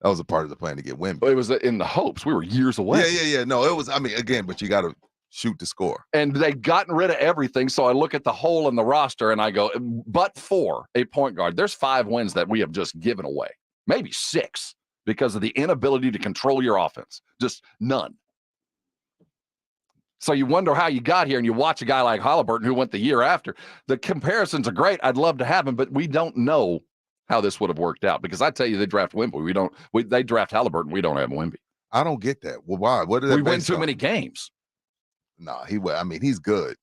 That was a part of the plan to get Wemby. It was in the hopes. We were years away. Yeah. No, it was. I mean, again, but you got to shoot to score. And they'd gotten rid of everything. So I look at the hole in the roster and I go, but for a point guard, there's 5 wins that we have just given away. Maybe 6 because of the inability to control your offense. Just none. So you wonder how you got here, and you watch a guy like Halliburton who went the year after. The comparisons are great. I'd love to have him, but we don't know how this would have worked out, because I tell you, they draft Wemby. They draft Halliburton. We don't have Wemby. I don't get that. Well, why? What did we win too many games? No, he's good.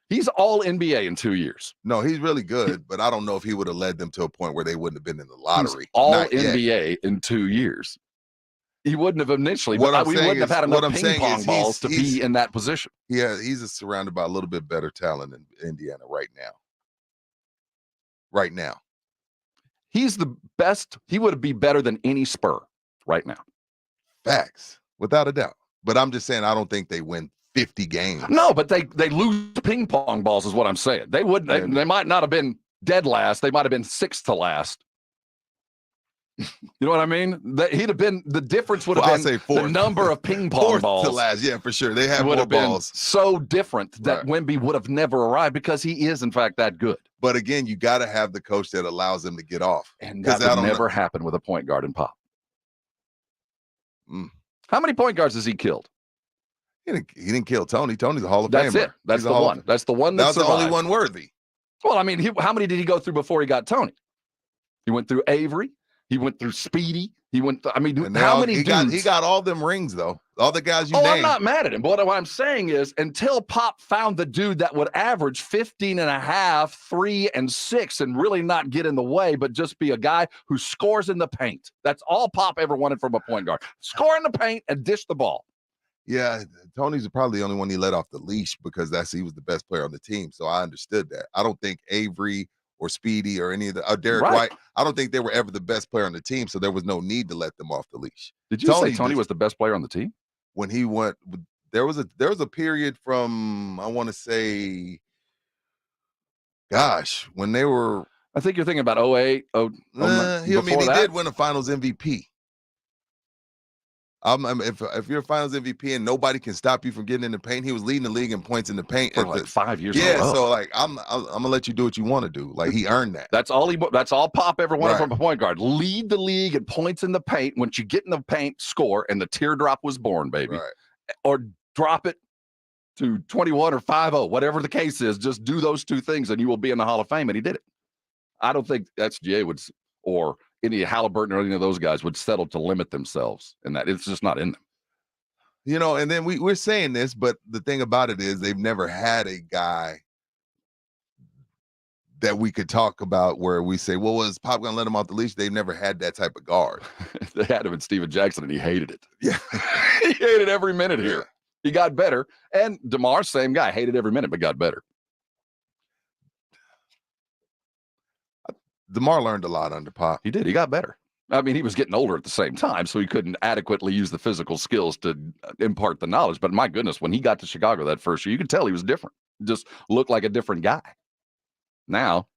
He's all NBA in 2 years. No, he's really good, but I don't know if he would have led them to a point where they wouldn't have been in the lottery. He's all NBA in 2 years. He wouldn't have initially, but we wouldn't have had enough ping pong balls to be in that position. Yeah, he's surrounded by a little bit better talent in Indiana right now. Right now. He's the best. He would be better than any Spur right now. Facts, without a doubt. But I'm just saying, I don't think they win 50 games. No, but they lose ping pong balls is what I'm saying. They wouldn't. They might not have been dead last. They might have been 6th to last. You know what I mean? He'd have been, the difference would have been the number of ping pong balls to last. Yeah, for sure. They have would more have been balls. So different that Wemby would have never arrived, because he is in fact that good. But again, you got to have the coach that allows them to get off, and that would never happen with a point guard in Pop. How many point guards has he killed? He didn't kill Tony. Tony's a Hall of Famer. That's it. That's the one. That's the one that was survived. the only one worthy. Well, I mean, how many did he go through before he got Tony? He went through Avery. He went through Speedy. He went. How many dudes? He got all them rings though. All the guys you named. I'm not mad at him. But what I'm saying is, until Pop found the dude that would average 15 and a half, 3 and 6, and really not get in the way, but just be a guy who scores in the paint. That's all Pop ever wanted from a point guard: score in the paint and dish the ball. Yeah, Tony's probably the only one he let off the leash, because he was the best player on the team. So I understood that. I don't think Avery or Speedy or any of the Derek White, I don't think they were ever the best player on the team, so there was no need to let them off the leash. Did you say Tony was the best player on the team? When he went, there was a period from, I want to say, gosh, when they were. I think you're thinking about 08. He did win a Finals MVP. If you're a Finals MVP and nobody can stop you from getting in the paint, he was leading the league in points in the paint for like 5 years. Yeah, so like I'm gonna let you do what you want to do. Like, he earned that. That's all Pop ever wanted from a point guard. Lead the league in points in the paint. Once you get in the paint, score, and the teardrop was born, baby. Right. Or drop it to 21 or 5-0, whatever the case is. Just do those 2 things, and you will be in the Hall of Fame. And he did it. I don't think SGA would, or any Halliburton or any of those guys would settle to limit themselves in that. It's just not in them. You know, and then we're saying this, but the thing about it is they've never had a guy that we could talk about where we say, well, was Pop going to let him off the leash? They've never had that type of guard. They had him in Steven Jackson, and he hated it. Yeah. He hated every minute here. He got better. And DeMar, same guy, hated every minute, but got better. DeMar learned a lot under Pop. He did. He got better. I mean, he was getting older at the same time, so he couldn't adequately use the physical skills to impart the knowledge. But my goodness, when he got to Chicago that first year, you could tell he was different. Just looked like a different guy. Now,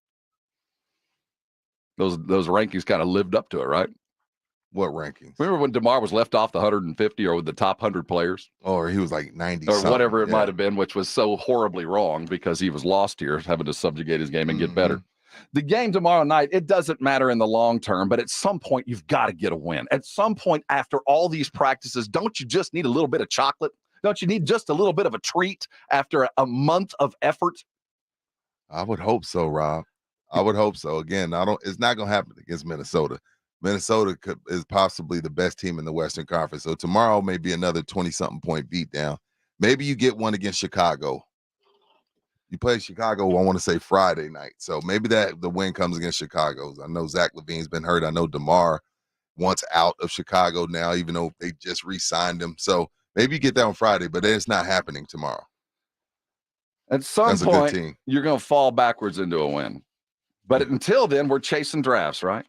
those rankings kind of lived up to it, right? What rankings? Remember when DeMar was left off the 150 or with the top 100 players? Or he was like 90 or whatever it might have been, which was so horribly wrong because he was lost here, having to subjugate his game and get better. The game tomorrow night, it doesn't matter in the long term, but at some point, you've got to get a win. At some point, after all these practices, don't you just need a little bit of chocolate? Don't you need just a little bit of a treat after a month of effort? I would hope so, Rob. I would hope so. Again, it's not going to happen against Minnesota. Minnesota is possibly the best team in the Western Conference. So tomorrow may be another 20-something point beatdown. Maybe you get one against Chicago. You play Chicago, I want to say Friday night. So maybe the win comes against Chicago. I know Zach LaVine's been hurt. I know DeMar wants out of Chicago now, even though they just re-signed him. So maybe you get that on Friday, but it's not happening tomorrow. At some point, you're going to fall backwards into a win. But until then, we're chasing drafts, right?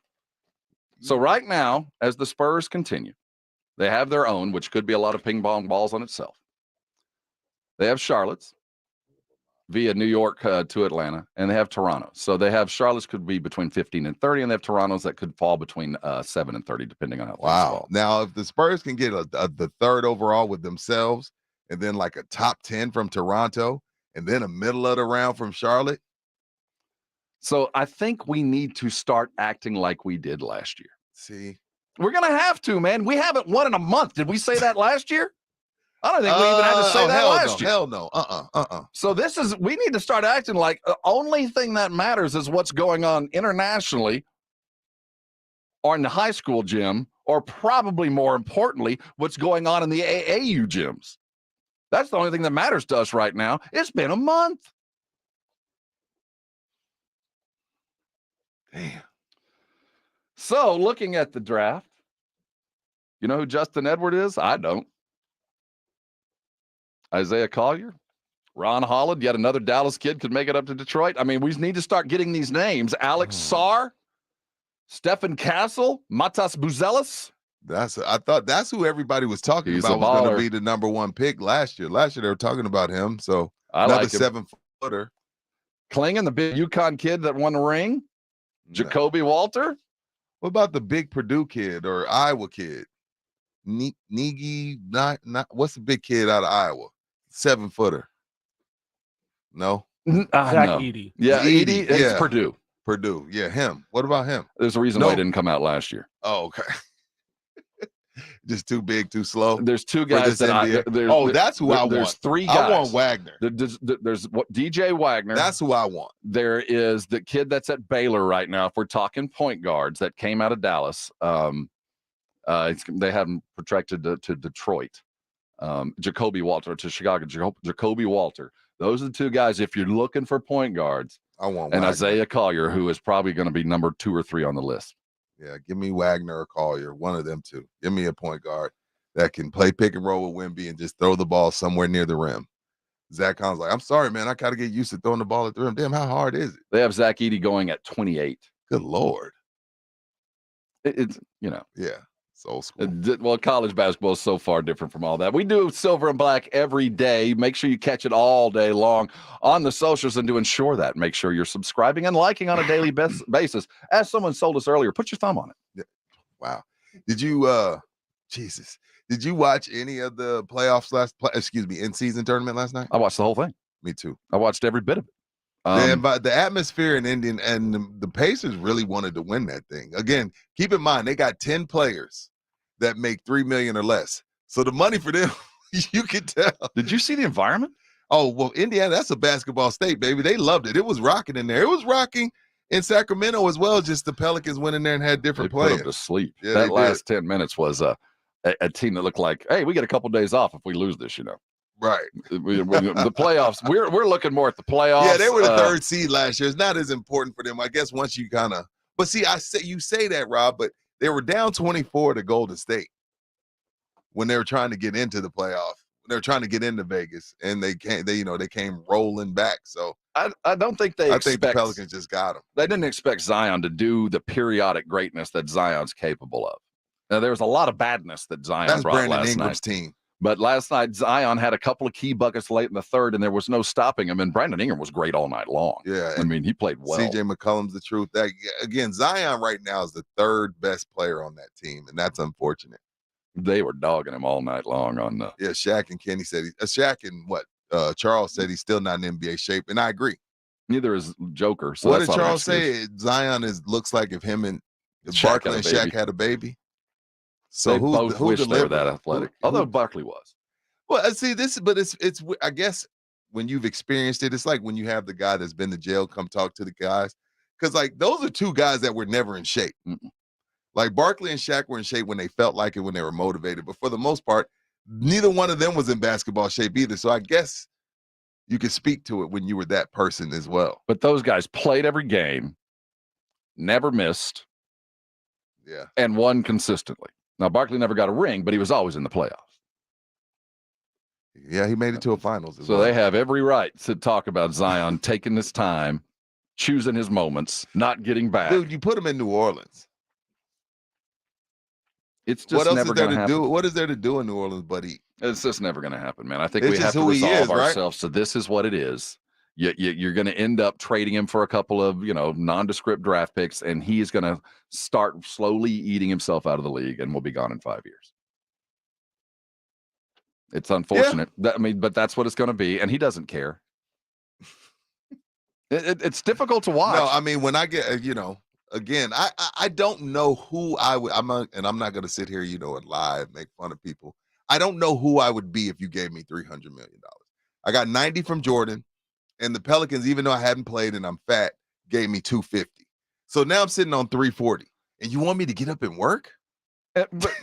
So right now, as the Spurs continue, they have their own, which could be a lot of ping pong balls on itself. They have Charlotte's via New York to Atlanta, and they have Toronto. So they have Charlotte's could be between 15 and 30, and they have Toronto's that could fall between 7 and 30, depending on how things fall. Now, if the Spurs can get the third overall with themselves, and then like a top 10 from Toronto, and then a middle of the round from Charlotte. So I think we need to start acting like we did last year. See, we're going to have to, man. We haven't won in a month. Did we say that last year? I don't think we even had to say that last year. Hell no. So we need to start acting like the only thing that matters is what's going on internationally or in the high school gym, or probably more importantly, what's going on in the AAU gyms. That's the only thing that matters to us right now. It's been a month. Damn. So looking at the draft, you know who Justin Edward is? I don't. Isaiah Collier, Ron Holland, yet another Dallas kid could make it up to Detroit. I mean, we need to start getting these names. Alex Sarr, Stephen Castle, Matas Buzelis. I thought that's who everybody was talking about was going to be the number one pick last year. Last year they were talking about him. So another 7-footer. Klingon, the big UConn kid that won the ring. Jacoby Walter. What about the big Purdue kid or Iowa kid? Negi, what's the big kid out of Iowa? 7-footer. No. Zach Edey. Yeah, Edey. It's Purdue. Purdue. Yeah, him. What about him? There's a reason why he didn't come out last year. Oh, okay. Just too big, too slow. There's two guys that that's who I want. There's three guys. I want Wagner. There's DJ Wagner. That's who I want. There is the kid that's at Baylor right now. If we're talking point guards that came out of Dallas, they have him projected to Detroit. Jacoby Walter to Chicago. Jacoby Walter. Those are the two guys. If you're looking for point guards, I want and Wagner. Isaiah Collier, who is probably going to be number 2 or 3 on the list. Yeah, give me Wagner or Collier, one of them two. Give me a point guard that can play pick and roll with Wemby and just throw the ball somewhere near the rim. Zach Collins like, I'm sorry, man. I got to get used to throwing the ball at the rim. Damn, how hard is it? They have Zach Edey going at 28. Good Lord. It's. Yeah. It's old school. Well, college basketball is so far different from all that. We do silver and black every day. Make sure you catch it all day long on the socials, and to ensure that, make sure you're subscribing and liking on a daily basis. As someone told us earlier, put your thumb on it. Yeah. Wow. Did you, did you watch any of the playoffs in-season tournament last night? I watched the whole thing. Me too. I watched every bit of it. But the atmosphere in Indian and the Pacers really wanted to win that thing. Again, keep in mind, they got 10 players that make $3 million or less. So the money for them, you can tell. Did you see the environment? Oh, well, Indiana, that's a basketball state, baby. They loved it. It was rocking in there. It was rocking in Sacramento as well. Just the Pelicans went in there and had different players. Put them to sleep. Yeah, that last 10 minutes was a team that looked like, hey, we get a couple days off if we lose this, Right. The playoffs, we're looking more at the playoffs. Yeah, they were the third seed last year. It's not as important for them. I guess once you kind of – but see, you say that, Rob, but they were down 24 to Golden State when they were trying to get into the playoff. They were trying to get into Vegas, and they came rolling back. So I don't think I think the Pelicans just got them. They didn't expect Zion to do the periodic greatness that Zion's capable of. Now, there was a lot of badness that Zion brought Brandon last Ingram's night. team. But last night, Zion had a couple of key buckets late in the third, and there was no stopping him. And Brandon Ingram was great all night long. Yeah. I mean, he played well. CJ McCollum's the truth. Again, Zion right now is the third best player on that team, and that's unfortunate. They were dogging him all night long on the. Yeah, Shaq and Kenny said Charles said he's still not in NBA shape, and I agree. Neither is Joker. So what did Charles say? Zion looks like if Barkley and Shaq had a baby. So they who both wish they were that athletic. Although Barkley was. Well, see it's I guess when you've experienced it, it's like when you have the guy that's been to jail come talk to the guys, because like those are two guys that were never in shape. Like Barkley and Shaq were in shape when they felt like it, when they were motivated, but for the most part, neither one of them was in basketball shape either. So I guess you could speak to it when you were that person as well. But those guys played every game, never missed, and won consistently. Now, Barkley never got a ring, but he was always in the playoffs. Yeah, he made it to a finals as So well. they have every right to talk about Zion taking his time, choosing his moments, not getting back. Dude, you put him in New Orleans. It's just never going to happen. What is there to do in New Orleans, buddy? It's just never going to happen, man. I think It's we have just to who he resolve is, right? ourselves. So this is what it is. You're going to end up trading him for a couple of, nondescript draft picks, and he is going to start slowly eating himself out of the league, and we'll be gone in 5 years. It's unfortunate. But that's what it's going to be, and he doesn't care. It's difficult to watch. No, I mean, when I get, again, I don't know who I would. I'm not going to sit here, and lie and make fun of people. I don't know who I would be if you gave me $300 million. I got 90 from Jordan, and the Pelicans, even though I hadn't played and I'm fat, gave me 250. So now I'm sitting on 340, and you want me to get up and work?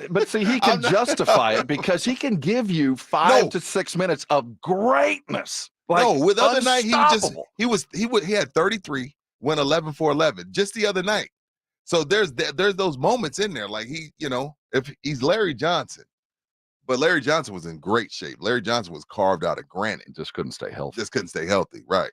But see, he can justify it because he can give you 5 to 6 minutes of greatness. With other night he had 33, went 11 for 11 just the other night. So there's those moments in there, like if he's Larry Johnson, but Larry Johnson was in great shape. Larry Johnson was carved out of granite. Just couldn't stay healthy. Right?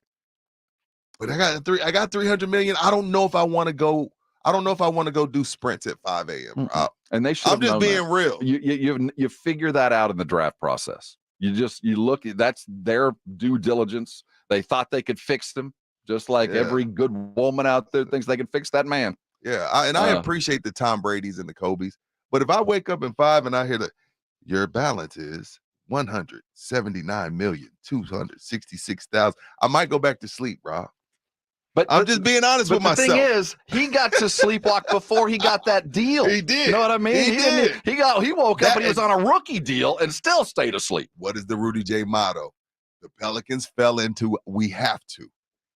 But I got $300 million. I don't know if I want to go. I don't know if I want to go do sprints at 5 a.m. And they should. I'm just being real. You figure that out in the draft process. You look. That's their due diligence. They thought they could fix them, just like every good woman out there thinks they can fix that man. Yeah, I appreciate the Tom Brady's and the Kobe's. But if I wake up in 5 and I hear that your balance is $179,266,000, I might go back to sleep, Rob. But I'm just being honest with myself. The thing is, he got to sleepwalk before he got that deal. He did. You know what I mean? He did. He woke up and he was on a rookie deal and still stayed asleep. What is the Rudy J motto? The Pelicans fell into we have to.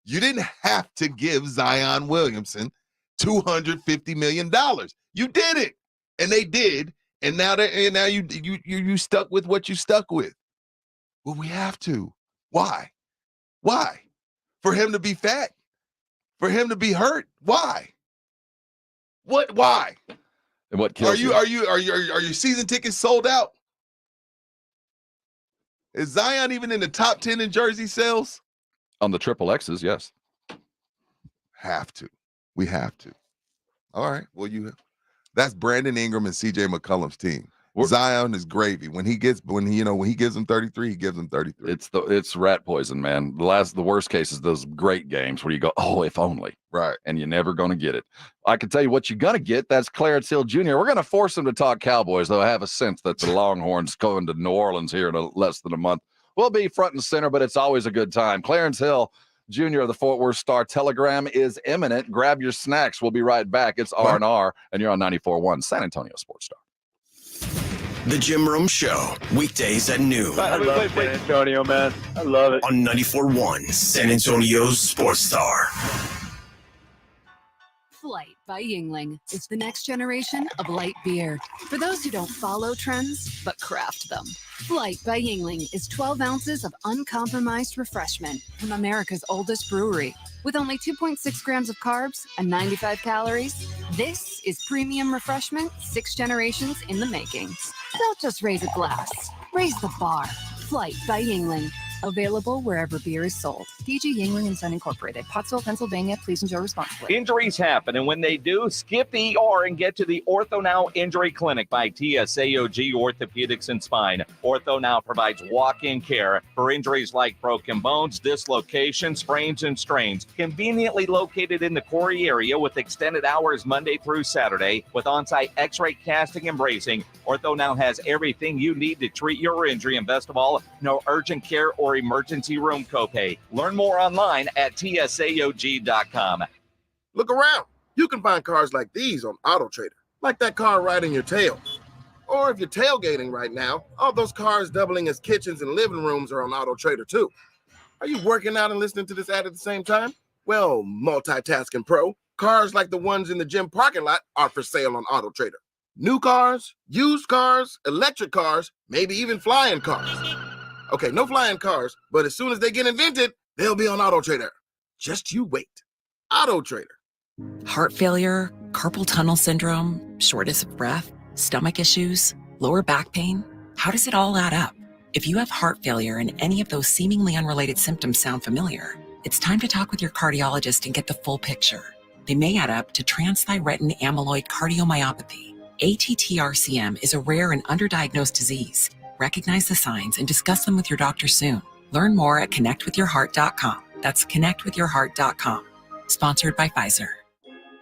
You didn't have to give Zion Williamson $250 million. You did it, and they did, and now you stuck with what you stuck with. Well, we have to. Why? For him to be fat? For him to be hurt? Why? What? Why? And what kills are your season tickets sold out? Is Zion even in the top 10 in jersey sales? On the triple X's, yes. Have to. We have to. All right. Well, that's Brandon Ingram and CJ McCollum's team. Zion is gravy. When he gives them 33, he gives them 33. It's rat poison, man. The worst case is those great games where you go, oh, if only. Right. And you're never going to get it. I can tell you what you're going to get. That's Clarence Hill Jr. We're going to force him to talk Cowboys, though I have a sense that the Longhorns going to New Orleans here in less than a month will be front and center, but it's always a good time. Clarence Hill Jr. of the Fort Worth Star-Telegram is imminent. Grab your snacks. We'll be right back. It's R&R, and you're on 94.1 San Antonio Sports Star. The Jim Rome Show, weekdays at noon. I love San Antonio, man. I love it. On 94.1 San Antonio's Sports Star. Flight by Yingling is the next generation of light beer. For those who don't follow trends, but craft them. Flight by Yingling is 12 ounces of uncompromised refreshment from America's oldest brewery. With only 2.6 grams of carbs and 95 calories, this is premium refreshment 6 generations in the making. Don't just raise a glass, raise the bar. Flight by Yingling. Available wherever beer is sold. DG Yingling & Son Incorporated, Pottsville, Pennsylvania. Please enjoy responsibly. Injuries happen, and when they do, skip the ER and get to the Ortho Now Injury Clinic by TSAOG Orthopedics and Spine. Ortho Now provides walk-in care for injuries like broken bones, dislocations, sprains, and strains. Conveniently located in the Corey area with extended hours Monday through Saturday with on-site x-ray casting and bracing. Ortho Now has everything you need to treat your injury, and best of all, no urgent care or emergency room copay. Learn more online at tsaog.com. Look around. You can find cars like these on AutoTrader, like that car riding your tail. Or if you're tailgating right now, all those cars doubling as kitchens and living rooms are on AutoTrader too. Are you working out and listening to this ad at the same time? Well, multitasking pro, cars like the ones in the gym parking lot are for sale on AutoTrader. New cars, used cars, electric cars, maybe even flying cars. Okay, no flying cars, but as soon as they get invented, they'll be on Auto Trader. Just you wait. Auto Trader. Heart failure, carpal tunnel syndrome, shortness of breath, stomach issues, lower back pain. How does it all add up? If you have heart failure and any of those seemingly unrelated symptoms sound familiar, it's time to talk with your cardiologist and get the full picture. They may add up to transthyretin amyloid cardiomyopathy. ATTRCM is a rare and underdiagnosed disease. Recognize the signs and discuss them with your doctor soon. Learn more at connectwithyourheart.com. That's connectwithyourheart.com. Sponsored by Pfizer.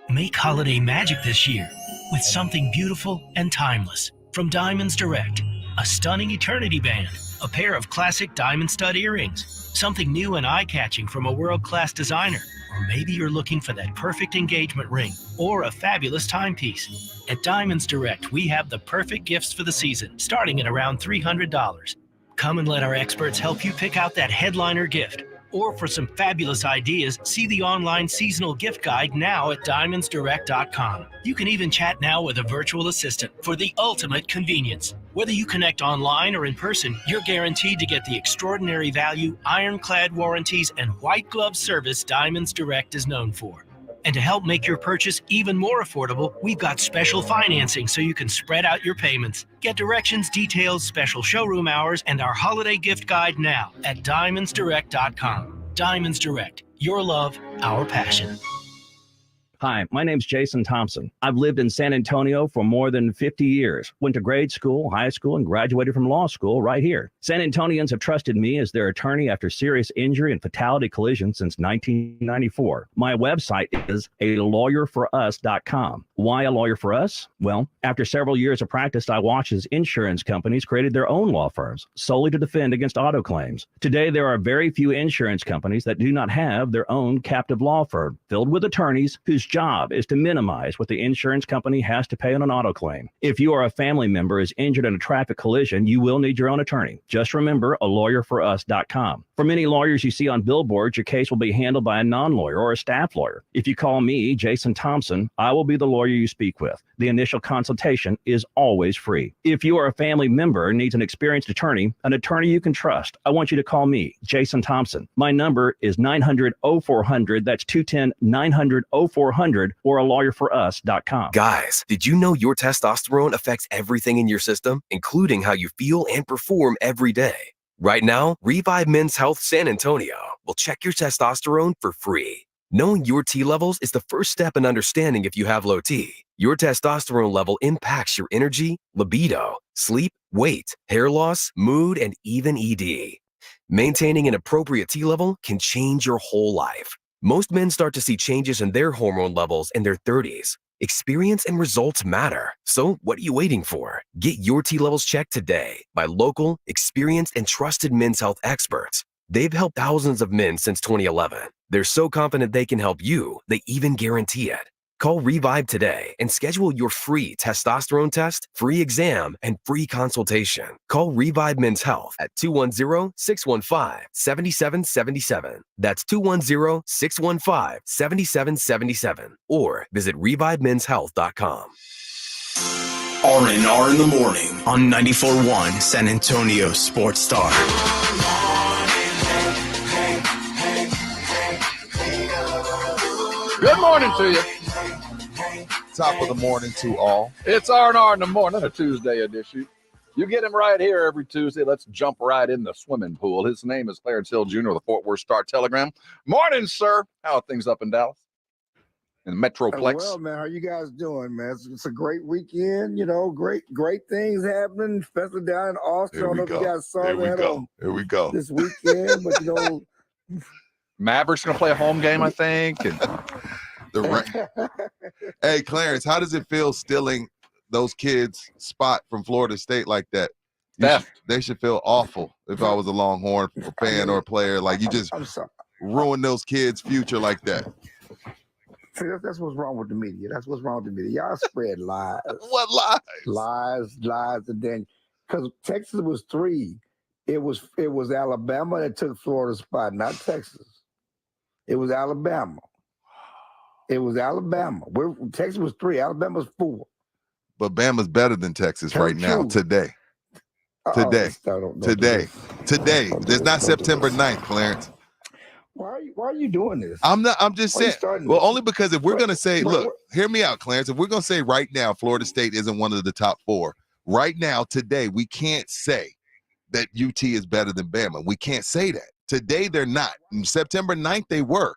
Make holiday magic this year with something beautiful and timeless from Diamonds Direct. A stunning eternity band, a pair of classic diamond stud earrings, something new and eye-catching from a world-class designer. Or maybe you're looking for that perfect engagement ring or a fabulous timepiece. At Diamonds Direct, we have the perfect gifts for the season, starting at around $300. Come and let our experts help you pick out that headliner gift. Or for some fabulous ideas, see the online seasonal gift guide now at diamondsdirect.com. You can even chat now with a virtual assistant for the ultimate convenience. Whether you connect online or in person, you're guaranteed to get the extraordinary value, ironclad warranties, and white glove service Diamonds Direct is known for. And to help make your purchase even more affordable, we've got special financing so you can spread out your payments. Get directions, details, special showroom hours, and our holiday gift guide now at diamondsdirect.com. Diamonds Direct, your love, our passion. Hi, my name's Jason Thompson. I've lived in San Antonio for more than 50 years. Went to grade school, high school, and graduated from law school right here. San Antonians have trusted me as their attorney after serious injury and fatality collision since 1994. My website is alawyerforus.com. Why a lawyer for us? Well, after several years of practice, I watched as insurance companies created their own law firms solely to defend against auto claims. Today, there are very few insurance companies that do not have their own captive law firm filled with attorneys whose job is to minimize what the insurance company has to pay on an auto claim. If you are a family member is injured in a traffic collision, you will need your own attorney. Just remember alawyerforus.com. For many lawyers you see on billboards, your case will be handled by a non-lawyer or a staff lawyer. If you call me, Jason Thompson, I will be the lawyer you speak with. The initial consultation is always free. If you are a family member and needs an experienced attorney you can trust, I want you to call me, Jason Thompson. My number is 900-0400. That's 210-900-0400 or alawyerforus.com. Guys, did you know your testosterone affects everything in your system, including how you feel and perform every day? Right now, Revive Men's Health San Antonio will check your testosterone for free. Knowing your T levels is the first step in understanding if you have low T. Your testosterone level impacts your energy, libido, sleep, weight, hair loss, mood, and even ED. Maintaining an appropriate T level can change your whole life. Most men start to see changes in their hormone levels in their 30s. Experience and results matter. So what are you waiting for? Get your T levels checked today by local, experienced, and trusted men's health experts. They've helped thousands of men since 2011. They're so confident they can help you, they even guarantee it. Call Revive today and schedule your free testosterone test, free exam, and free consultation. Call Revive Men's Health at 210-615-7777. That's 210-615-7777. Or visit revivemenshealth.com. R&R in the morning on 94.1 San Antonio Sports Star. Good morning to you. Top of the morning to all. It's R&R in the morning, a Tuesday edition. You get him right here every Tuesday. Let's jump right in the swimming pool. His name is Clarence Hill Jr. of the Fort Worth Star-Telegram. Morning, sir. How are things up in Dallas? In the Metroplex? Well, man, how you guys doing, man? It's a great weekend. You know, great things happening, especially down in Austin. I don't know if you guys saw that. Here we go. This weekend, but you know. Mavericks going to play a home game, I think. And Hey, Clarence, how does it feel stealing those kids' spot from Florida State like that? They should feel awful if I was a Longhorn fan or a player. Like, you just ruin those kids' future like that. See, that's what's wrong with the media. That's what's wrong with the media. Y'all spread lies. What lies? Lies, and then because Texas was 3, it was Alabama that took Florida's spot, not Texas. It was Alabama. Texas was 3. Alabama was 4. But Bama's better than Texas right now, today. Today. Don't Today. There's not September 9th, Clarence. Why are you doing this? I'm just saying. Well, only because if we're going to say, look, hear me out, Clarence. If we're going to say right now Florida State isn't one of the top 4, right now, today, we can't say that UT is better than Bama. We can't say that. Today, they're not. September 9th, they were.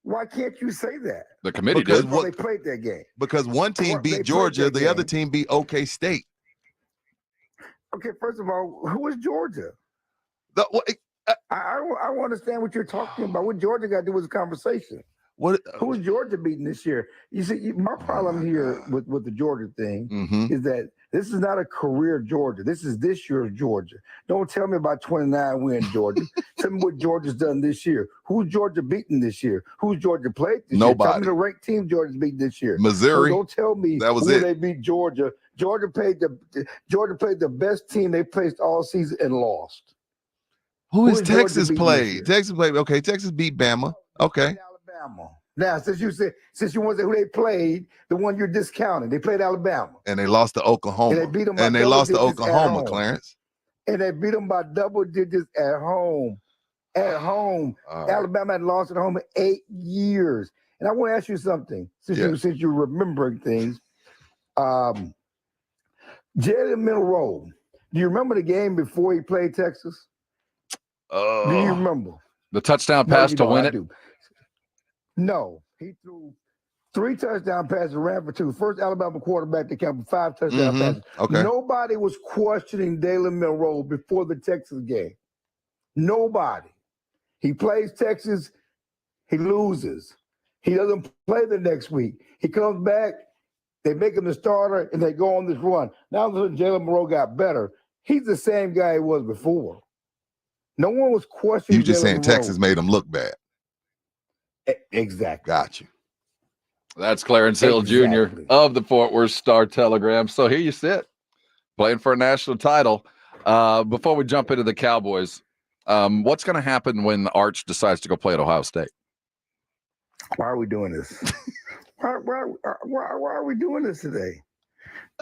Why can't you say that? The committee because did. They played that game. Because one team beat Georgia, the other team beat OK State. Okay, first of all, who is Georgia? I don't understand what you're talking about. What Georgia got to do with the conversation? Who is Georgia beating this year? You see, my problem here with the Georgia thing is that this is not a career Georgia. This is this year's Georgia. Don't tell me about 29 wins, Georgia. Tell me what Georgia's done this year. Who's Georgia beating this year? Who's Georgia played this year? Tell me the ranked team Georgia's beating this year. Missouri. So don't tell me they beat Georgia. Georgia played the best team they placed all season and lost. Who is Texas played? Texas played. Okay, Texas beat Bama. Okay. Alabama. Now, since you want to say who they played, the one you're discounting, they played Alabama. And they lost to Oklahoma. And they beat them and they lost to Oklahoma, Clarence. And they beat them by double digits at home. At home. Alabama had lost at home in 8 years. And I want to ask you something, since you're remembering things. Jalen Milroe, do you remember the game before he played Texas? Do you remember? The touchdown pass to win it? No, he threw 3 touchdown passes, ran for 2. First Alabama quarterback that came for 5 touchdown passes. Okay. Nobody was questioning Jalen Milroe before the Texas game. Nobody. He plays Texas, he loses. He doesn't play the next week. He comes back, they make him the starter, and they go on this run. Now that Jalen Milroe got better, he's the same guy he was before. No one was questioning. You just saying Milroe. Texas made him look bad. Exactly. Got you. That's Clarence Hill Jr. of the Fort Worth Star-Telegram. So here you sit, playing for a national title. Before we jump into the Cowboys, what's going to happen when Arch decides to go play at Ohio State? Why are we doing this? why are we doing this today?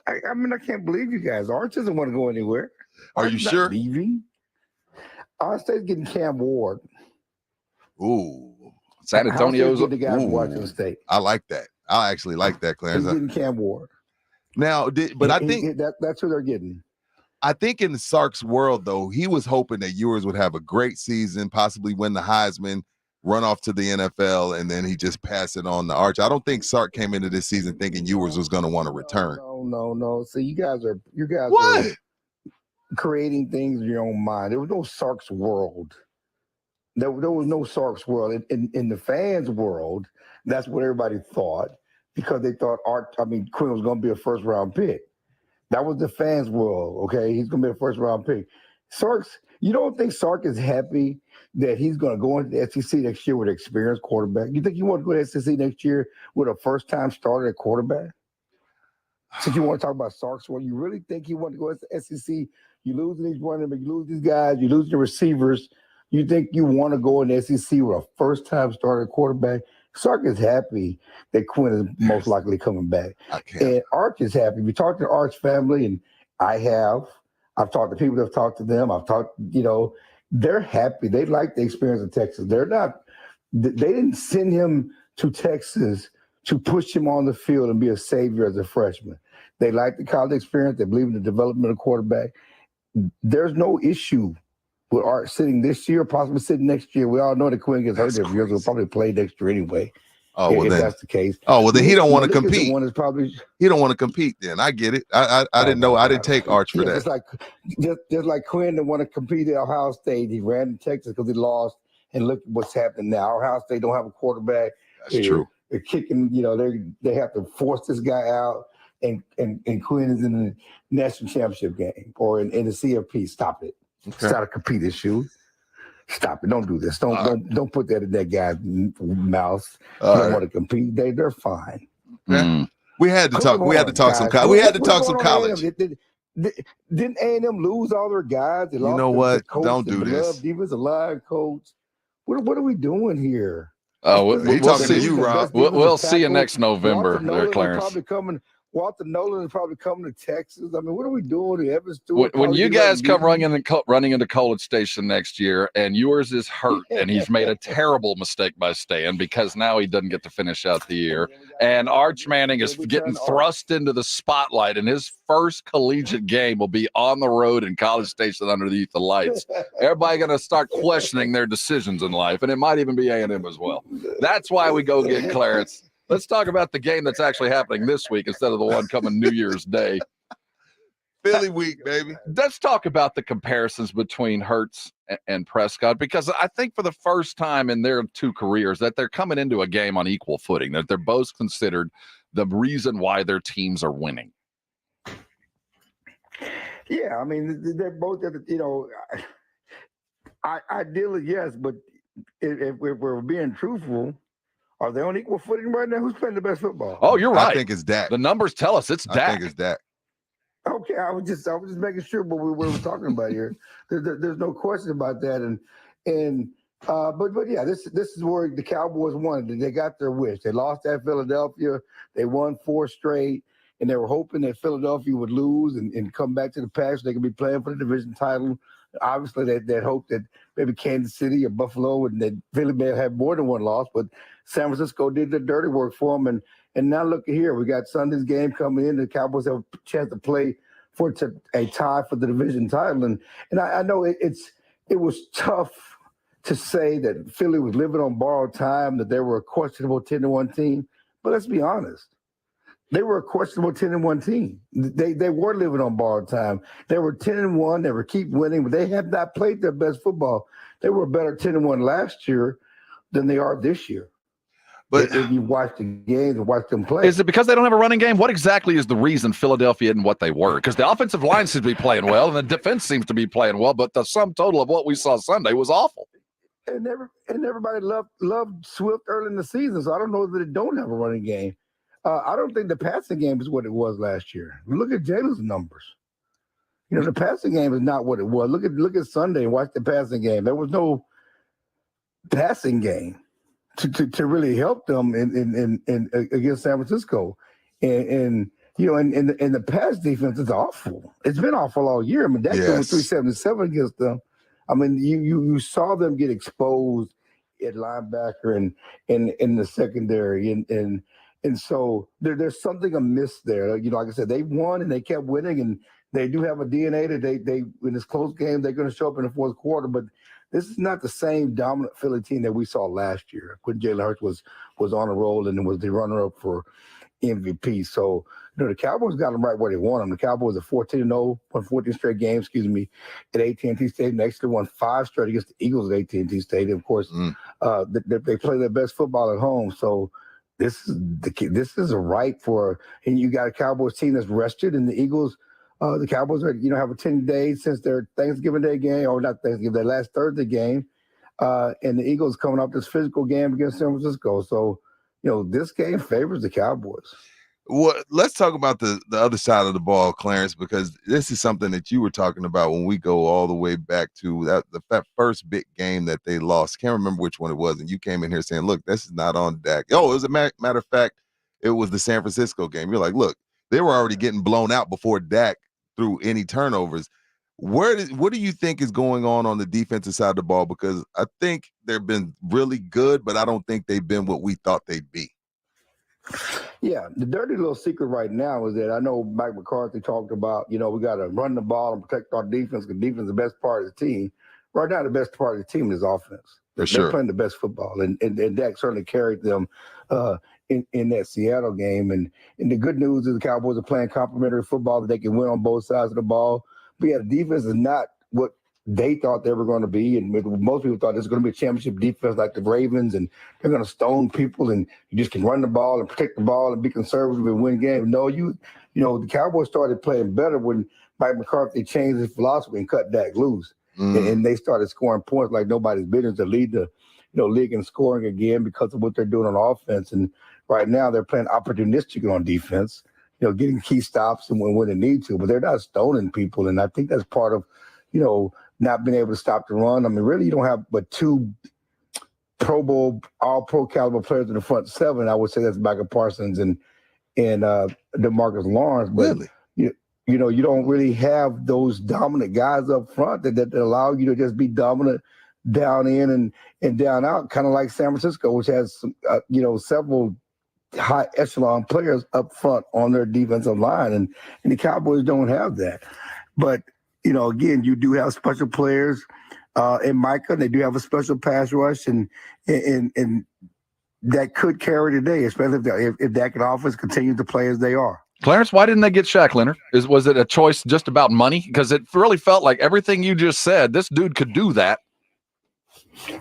I mean, I can't believe you guys. Arch doesn't want to go anywhere. Are you sure? Leaving. Ohio State's getting Cam Ward. Ooh. San Antonio's the guy from Washington State. I like that. I actually like that, Clarence. He's getting Cam Ward. Now, I think that's who they're getting. I think in Sark's world, though, he was hoping that Ewers would have a great season, possibly win the Heisman, run off to the NFL, and then he just pass it on to Arch. I don't think Sark came into this season thinking Ewers was going to want to return. No. See, you guys are creating things in your own mind. There was no Sark's world. There was no Sark's world. In the fans' world, that's what everybody thought, because they thought Quinn was going to be a first-round pick. That was the fans' world, okay? He's going to be a first-round pick. You don't think Sark is happy that he's going to go into the SEC next year with an experienced quarterback? You think he wants to go to the SEC next year with a first-time starter at quarterback? Since you want to talk about Sark's world, you really think he wants to go to the SEC? You losing these running backs, you lose these guys, you lose the receivers. You think you want to go in the SEC with a first-time starter quarterback? Sark is happy that Quinn is most likely coming back. And Arch is happy. We talked to the Arch family, and I've talked to people that have talked to them. They're happy. They like the experience in Texas. They didn't send him to Texas to push him on the field and be a savior as a freshman. They like the college experience. They believe in the development of the quarterback. There's no issue with Art sitting this year, possibly sitting next year. We all know that Quinn gets hurt every year, so he'll probably play next year anyway. If that's the case. Then he don't want to compete. He don't want to compete. Then I get it. I didn't know. I didn't take Arch for that. Just like Quinn didn't want to compete at Ohio State. He ran to Texas because he lost. And look what's happening now. Ohio State don't have a quarterback. That's true. They're kicking. They have to force this guy out. And Quinn is in the national championship game or in the CFP. Stop it. Okay. It's not a compete issue. Stop it. Don't do this. Don't put that in that guy's mouth. They don't want to compete. They're fine. Okay. We had to talk. We had to talk some college. We had to talk some college. Didn't A&M lose all their guys? They lost what? Coach, don't do this. Defensive line coach. What are we doing here? We'll see. You, Rob. We'll see you next November, there, Clarence. Probably coming. Walter Nolan is probably coming to Texas. I mean, what are we doing? Evans Stewart. When you guys come running into College Station next year, and yours is hurt, and he's made a terrible mistake by staying because now he doesn't get to finish out the year, and Arch Manning is getting thrust into the spotlight, and his first collegiate game will be on the road in College Station underneath the lights. Everybody going to start questioning their decisions in life, and it might even be A&M as well. That's why we go get Clarence. Let's talk about the game that's actually happening this week instead of the one coming New Year's Day. Philly week, baby. Let's talk about the comparisons between Hurts and Prescott, because I think for the first time in their two careers that they're coming into a game on equal footing, that they're both considered the reason why their teams are winning. Yeah, I mean, they're both, ideally, yes, but if we're being truthful, are they on equal footing right now? Who's playing the best football? Oh, you're right. I think it's Dak. The numbers tell us it's Dak. I think it's Dak. Okay, I was just making sure what we were talking about here. There's no question about that, but yeah, this is where the Cowboys won. They got their wish. They lost at Philadelphia. They won 4 straight, and they were hoping that Philadelphia would lose and come back to the pack so they could be playing for the division title. Obviously, they hoped that maybe Kansas City or Buffalo and that Philly may have had more than one loss, but San Francisco did the dirty work for them. And now look here, we got Sunday's game coming in. The Cowboys have a chance to play for a tie for the division title. And I know it was tough to say that Philly was living on borrowed time, that they were a questionable 10-1 team. But let's be honest. They were a questionable 10-1 team. They were living on borrowed time. They were 10-1. They were keep winning, but they have not played their best football. They were a better 10-1 last year than they are this year. But if you watch the games and watch them play. Is it because they don't have a running game? What exactly is the reason Philadelphia isn't what they were? Because the offensive line seems to be playing well, and the defense seems to be playing well, but the sum total of what we saw Sunday was awful. And everybody loved Swift early in the season, so I don't know that they don't have a running game. I don't think the passing game is what it was last year. Look at Jalen's numbers. The passing game is not what it was. Look at Sunday and watch the passing game. There was no passing game to really help them in against San Francisco. And the pass defense is awful. It's been awful all year. I mean, that game was 377 against them. I mean, you saw them get exposed at linebacker and in the secondary and so there's something amiss there. Like I said, they won and they kept winning, and they do have a DNA that they in this close game they're going to show up in the fourth quarter. But this is not the same dominant Philly team that we saw last year when Jalen Hurts was on a roll and was the runner-up for MVP. So the Cowboys got them right where they want them. The Cowboys are 14-0, won 14 straight games, at AT&T Stadium. They actually won 5 straight against the Eagles at AT&T Stadium. Of course, they play their best football at home. So this is a right for, and you got a Cowboys team that's rested, and the Eagles, the Cowboys are, have a 10 days since their Thanksgiving Day game, or not Thanksgiving, their last Thursday game, and the Eagles coming off this physical game against San Francisco. So, this game favors the Cowboys. Well, let's talk about the other side of the ball, Clarence, because this is something that you were talking about when we go all the way back to that first big game that they lost. Can't remember which one it was, and you came in here saying, look, this is not on Dak. Oh, it was a matter of fact, it was the San Francisco game. You're like, look, they were already getting blown out before Dak threw any turnovers. What do you think is going on the defensive side of the ball? Because I think they've been really good, but I don't think they've been what we thought they'd be. Yeah, the dirty little secret right now is that I know Mike McCarthy talked about, we got to run the ball and protect our defense because defense is the best part of the team. Right now, the best part of the team is offense. They're playing the best football, and Dak certainly carried them in that Seattle game. And the good news is the Cowboys are playing complementary football that they can win on both sides of the ball. But yeah, the defense is not what they thought they were going to be, and most people thought this was going to be a championship defense like the Ravens, and they're going to stone people, and you just can run the ball and protect the ball and be conservative and win games. No, the Cowboys started playing better when Mike McCarthy changed his philosophy and cut Dak loose, and they started scoring points like nobody's business to lead the league in scoring again because of what they're doing on offense. And right now they're playing opportunistic on defense, getting key stops and when they need to, but they're not stoning people, and I think that's part of not being able to stop the run. I mean, really, you don't have but 2 Pro Bowl, all-pro caliber players in the front 7. I would say that's Micah Parsons and and DeMarcus Lawrence. But Really? You know, you don't really have those dominant guys up front that allow you to just be dominant down in and down out, kind of like San Francisco, which has some, several high echelon players up front on their defensive line, and the Cowboys don't have that. But again, you do have special players in Micah, and they do have a special pass rush, and that could carry today, especially if that offense continues to play as they are. Clarence, why didn't they get Shaq Leonard? Was it a choice just about money? Because it really felt like everything you just said, this dude could do that.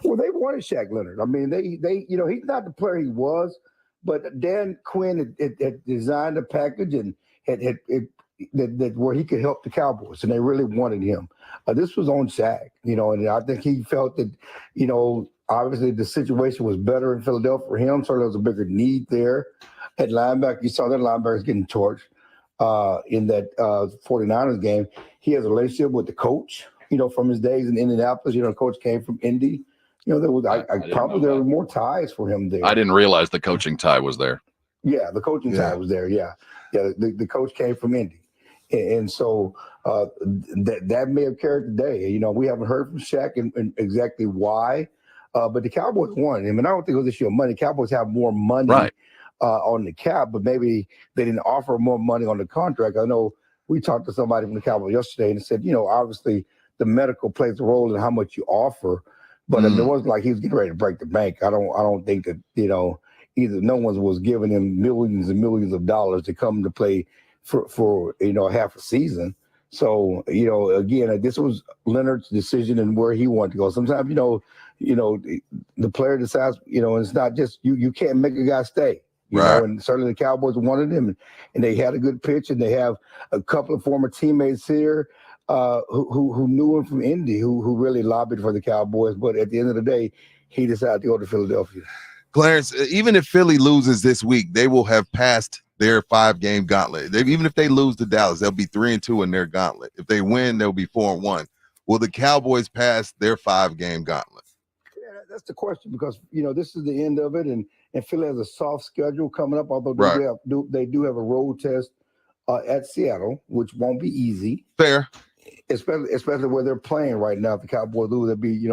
Well, they wanted Shaq Leonard. I mean, they he's not the player he was, but Dan Quinn had designed a package and had where he could help the Cowboys, and they really wanted him. This was on Shaq, and I think he felt that, obviously the situation was better in Philadelphia for him, so there was a bigger need there. At linebacker, you saw that linebackers getting torched in that 49ers game. He has a relationship with the coach, from his days in Indianapolis. The coach came from Indy. There was there were more ties for him there. I didn't realize the coaching tie was there. Yeah, the coaching tie was there. Yeah. The coach came from Indy, and so that may have carried today. We haven't heard from Shaq and exactly why, but the Cowboys won him, and I don't think it was this year money. Cowboys have more money. Right. On the cap, but maybe they didn't offer more money on the contract. I know we talked to somebody from the Cowboys yesterday and said, obviously the medical plays a role in how much you offer, but it wasn't like he was getting ready to break the bank. I don't think that, either no one was giving him millions and millions of dollars to come to play for half a season. So, again, this was Leonard's decision and where he wanted to go. Sometimes, the player decides, it's not just you can't make a guy stay. And certainly the Cowboys wanted him, and they had a good pitch, and they have a couple of former teammates here who knew him from Indy, who really lobbied for the Cowboys. But at the end of the day, he decided to go to Philadelphia. Clarence, even if Philly loses this week, they will have passed their 5-game gauntlet. Even if they lose to Dallas, they'll be 3-2 in their gauntlet. If they win, they'll be 4-1. Will the Cowboys pass their 5-game gauntlet? Yeah, that's the question, because this is the end of it, and Philly has a soft schedule coming up. Although they do have a road test at Seattle, which won't be easy. Fair, especially where they're playing right now. If the Cowboys lose, they'll be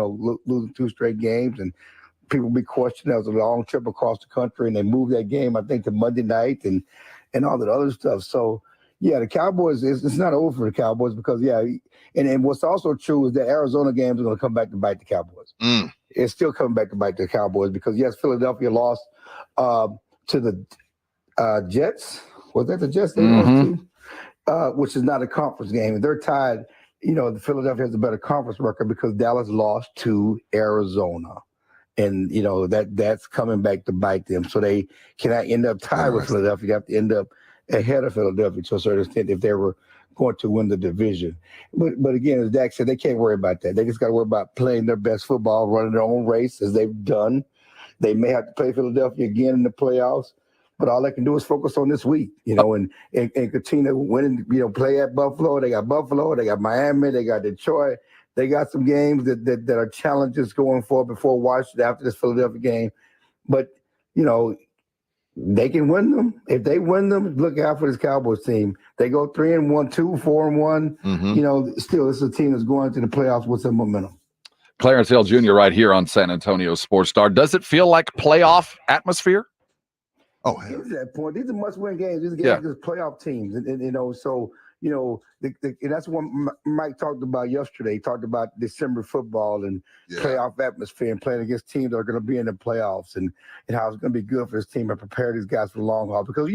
losing 2 straight games, and people will be questioning. That was a long trip across the country, and they moved that game, I think, to Monday night and all that other stuff. So yeah, the Cowboys it's not over for the Cowboys because and what's also true is that Arizona games are going to come back to bite the Cowboys. It's still coming back to bite the Cowboys because yes, Philadelphia lost to the Jets. Was that the Jets they lost to? Which is not a conference game, and they're tied. Philadelphia has a better conference record because Dallas lost to Arizona, and that's coming back to bite them. So they cannot end up tied with Philadelphia. They have to end up ahead of Philadelphia to a certain extent if they were going to win the division. But again, as Dak said, they can't worry about that. They just got to worry about playing their best football, running their own race as they've done. They may have to play Philadelphia again in the playoffs, but all they can do is focus on this week, and continue to win, play at Buffalo. They got Buffalo, they got Miami, they got Detroit. They got some games that are challenges going forward before Washington after this Philadelphia game. But, they can win them. If they win them, look out for this Cowboys team. They go 3-1, 4-1. Still, this is a team that's going to the playoffs with some momentum. Clarence Hill Jr. right here on San Antonio Sports Star. Does it feel like playoff atmosphere? Oh, hell. At that point, these are must-win games. These are games playoff teams, and so and that's what Mike talked about yesterday. He talked about December football and playoff atmosphere and playing against teams that are going to be in the playoffs and how it's going to be good for this team and prepare these guys for the long haul. Because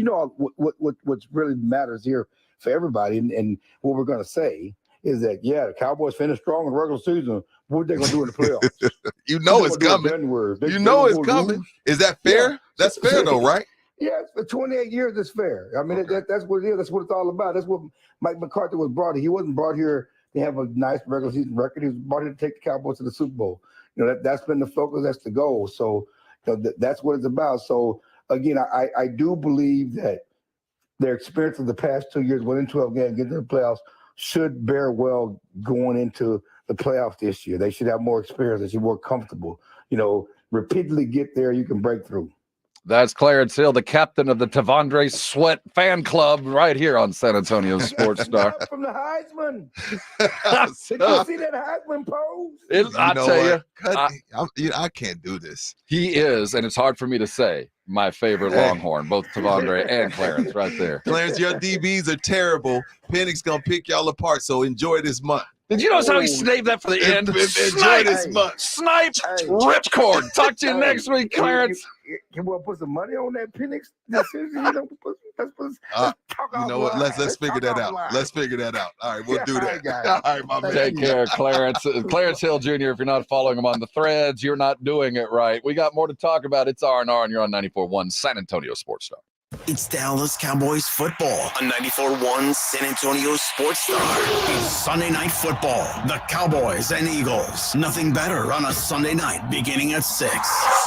what really matters here for everybody and what we're going to say is that, the Cowboys finished strong in the regular season. What are they going to do in the playoffs? It's coming. It's coming. Is that fair? Yeah. That's fair, though, right? Yeah, for 28 years, it's fair. I mean, that's what it is. That's what it's all about. That's what Mike McCarthy was brought here. He wasn't brought here to have a nice regular season record. He was brought here to take the Cowboys to the Super Bowl. That's been the focus. That's the goal. So that's what it's about. So, again, I do believe that their experience of the past 2 years, winning 12 games, getting to the playoffs, should bear well going into the playoffs this year. They should have more experience. They should be more comfortable. Repeatedly get there, you can break through. That's Clarence Hill, the captain of the Tavondre Sweat fan club right here on San Antonio Sports Star. From the Heisman. Did you see that Heisman pose? I tell you, I can't do this. He is, and it's hard for me to say, my favorite Longhorn, both Tavondre and Clarence right there. Clarence, your DBs are terrible. Penix going to pick y'all apart, so enjoy this month. Did you notice how he saved that for the end? Enjoy this month. Snipe, ripcord. Talk to you next week, Clarence. Can we put some money on that Penix? You know what? Let's figure that out. Let's figure that out. All right, we'll do that. All right, my man. Take care, Clarence. Clarence Hill Jr., if you're not following him on the threads, you're not doing it right. We got more to talk about. It's R&R, and you're on 94.1 San Antonio Sports Star. It's Dallas Cowboys football on 94.1 San Antonio Sports Star. It's Sunday Night Football. The Cowboys and Eagles. Nothing better on a Sunday night beginning at 6.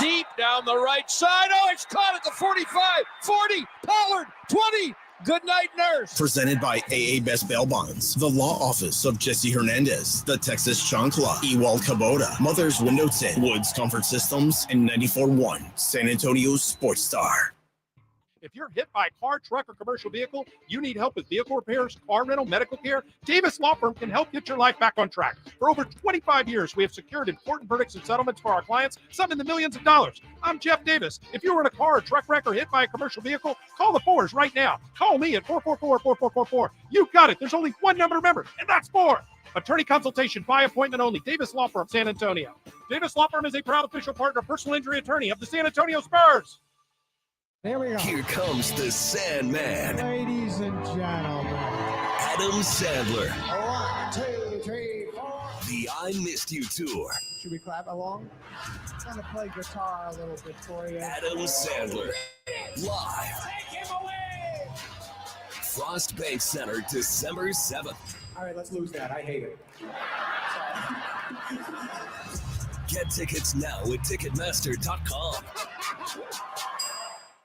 Deep down the right side. Oh, it's caught at the 45, 40, Pollard, 20. Good night, nurse. Presented by AA Best Bail Bonds, the law office of Jesse Hernandez, the Texas Chancla, Ewald Kubota, Mother's Window Tint, Woods Comfort Systems, and 94.1 San Antonio Sports Star. If you're hit by a car, truck, or commercial vehicle, you need help with vehicle repairs, car rental, medical care, Davis Law Firm can help get your life back on track. For over 25 years, we have secured important verdicts and settlements for our clients, some in the millions of dollars. I'm Jeff Davis. If you were in a car or truck wreck or hit by a commercial vehicle, call the Fours right now. Call me at 444-4444. You got it. There's only one number to remember, and that's 4. Attorney consultation by appointment only. Davis Law Firm, San Antonio. Davis Law Firm is a proud official partner, personal injury attorney of the San Antonio Spurs. Here we go. Here comes the Sandman, Ladies and gentlemen. Adam Sandler. 1, 2, 3, 4. The I Missed You Tour. Should we clap along? I'm going to play guitar a little bit for you. Adam Sandler. Live. Take him away. Frost Bank Center, December 7th. All right, let's lose that. I hate it. Get tickets now at Ticketmaster.com.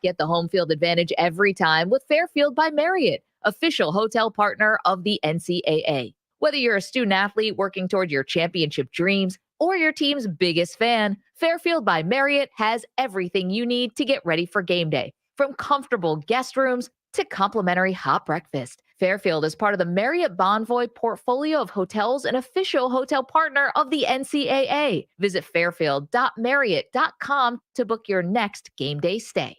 Get the home field advantage every time with Fairfield by Marriott, official hotel partner of the NCAA. Whether you're a student athlete working toward your championship dreams or your team's biggest fan, Fairfield by Marriott has everything you need to get ready for game day. From comfortable guest rooms to complimentary hot breakfast, Fairfield is part of the Marriott Bonvoy portfolio of hotels and official hotel partner of the NCAA. Visit fairfield.marriott.com to book your next game day stay.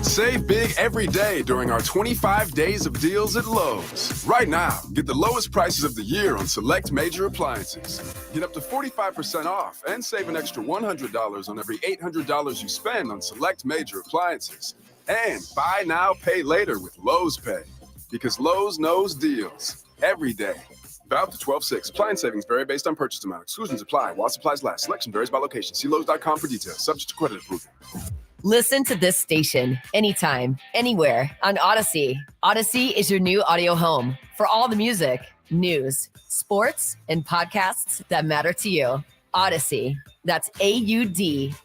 Save big every day during our 25 days of deals at Lowe's. Right now, get the lowest prices of the year on select major appliances. Get up to 45% off and save an extra $100 on every $800 you spend on select major appliances. And buy now, pay later with Lowe's Pay. Because Lowe's knows deals every day. Valid to 12/6. Appliance savings vary based on purchase amount. Exclusions apply while supplies last. Selection varies by location. See Lowe's.com for details. Subject to credit approval. Listen to this station anytime, anywhere on Odyssey. Odyssey is your new audio home for all the music, news, sports, and podcasts that matter to you. Odyssey. That's AUDACY.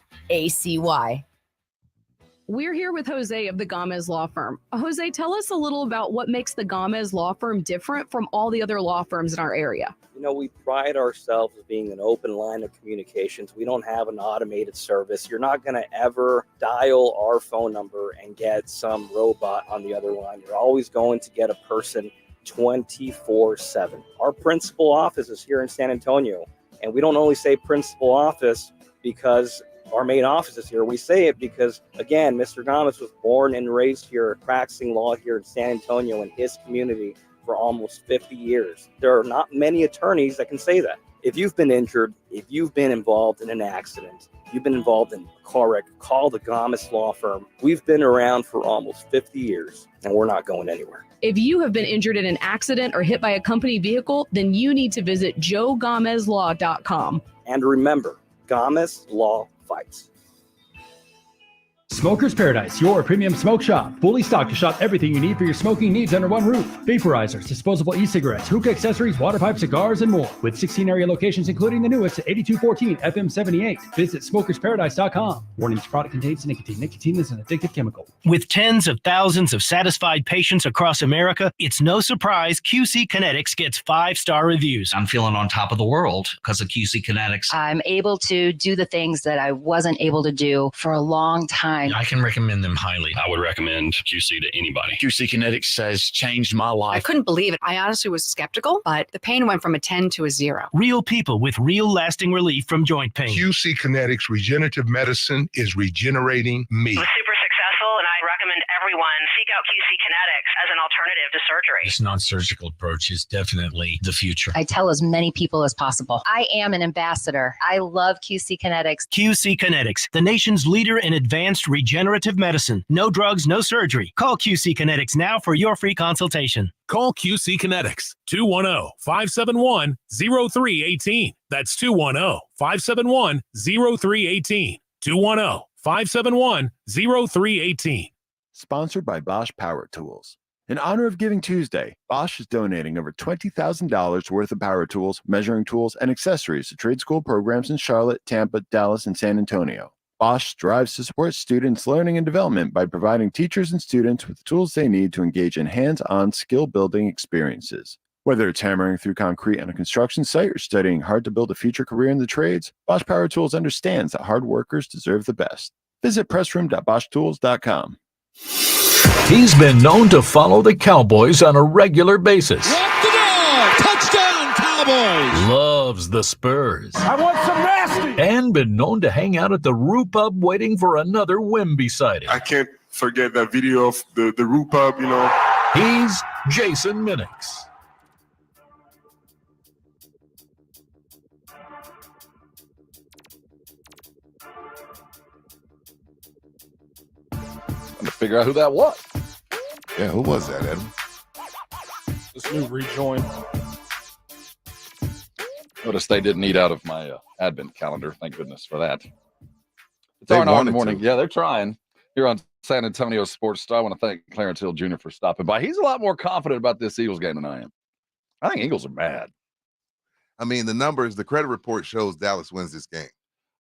We're here with Jose of the Gomez Law Firm. Jose, tell us a little about what makes the Gomez Law Firm different from all the other law firms in our area. You know, we pride ourselves as being an open line of communications. We don't have an automated service. You're not going to ever dial our phone number and get some robot on the other line. You're always going to get a person 24/7. Our principal office is here in San Antonio, and we don't only say principal office because our main office is here. We say it because, again, Mr. Gomez was born and raised here, practicing law here in San Antonio in his community for almost 50 years. There are not many attorneys that can say that. If you've been injured, if you've been involved in an accident, you've been involved in a car wreck, call the Gomez Law Firm. We've been around for almost 50 years, and we're not going anywhere. If you have been injured in an accident or hit by a company vehicle, then you need to visit joegomezlaw.com. And remember, Gomez Law fights. Smoker's Paradise, your premium smoke shop. Fully stocked to shop everything you need for your smoking needs under one roof. Vaporizers, disposable e-cigarettes, hookah accessories, water pipe, cigars, and more. With 16 area locations, including the newest at 8214 FM 78. Visit smokersparadise.com. Warning, this product contains nicotine. Nicotine is an addictive chemical. With tens of thousands of satisfied patients across America, it's no surprise QC Kinetics gets 5-star reviews. I'm feeling on top of the world because of QC Kinetics. I'm able to do the things that I wasn't able to do for a long time. I can recommend them highly. I would recommend QC to anybody. QC Kinetics has changed my life. I couldn't believe it. I honestly was skeptical, but the pain went from a 10 to a 0. Real people with real lasting relief from joint pain. QC Kinetics Regenerative Medicine is regenerating me. It was super successful, and I recommend everyone seek out QC Kinetics as an alternative to surgery. This non-surgical approach is definitely the future. I tell as many people as possible. I am an ambassador. I love QC Kinetics. QC Kinetics, the nation's leader in advanced regenerative medicine. No drugs, no surgery. Call QC Kinetics now for your free consultation. Call QC Kinetics, 210-571-0318. That's 210-571-0318. 210-571-0318. Sponsored by Bosch Power Tools. In honor of Giving Tuesday, Bosch is donating over $20,000 worth of power tools, measuring tools, and accessories to trade school programs in Charlotte, Tampa, Dallas, and San Antonio. Bosch strives to support students' learning and development by providing teachers and students with the tools they need to engage in hands-on skill-building experiences. Whether it's hammering through concrete on a construction site or studying hard to build a future career in the trades, Bosch Power Tools understands that hard workers deserve the best. Visit pressroom.boschtools.com. He's been known to follow the Cowboys on a regular basis. Touchdown, Cowboys! Loves the Spurs. I want some nasty! And been known to hang out at the Roo Pub waiting for another whim beside him. I can't forget that video of the Roo Pub, you know. He's Jason Minix. To figure out who that was. Yeah, who was that, Adam? This new rejoin. Notice they didn't eat out of my advent calendar. Thank goodness for that. It's They R&R in wanted the morning. to. Yeah, they're trying. Here on San Antonio Sports Star, I want to thank Clarence Hill Jr. for stopping by. He's a lot more confident about this Eagles game than I am. I think Eagles are bad. I mean, the numbers, the credit report shows Dallas wins this game.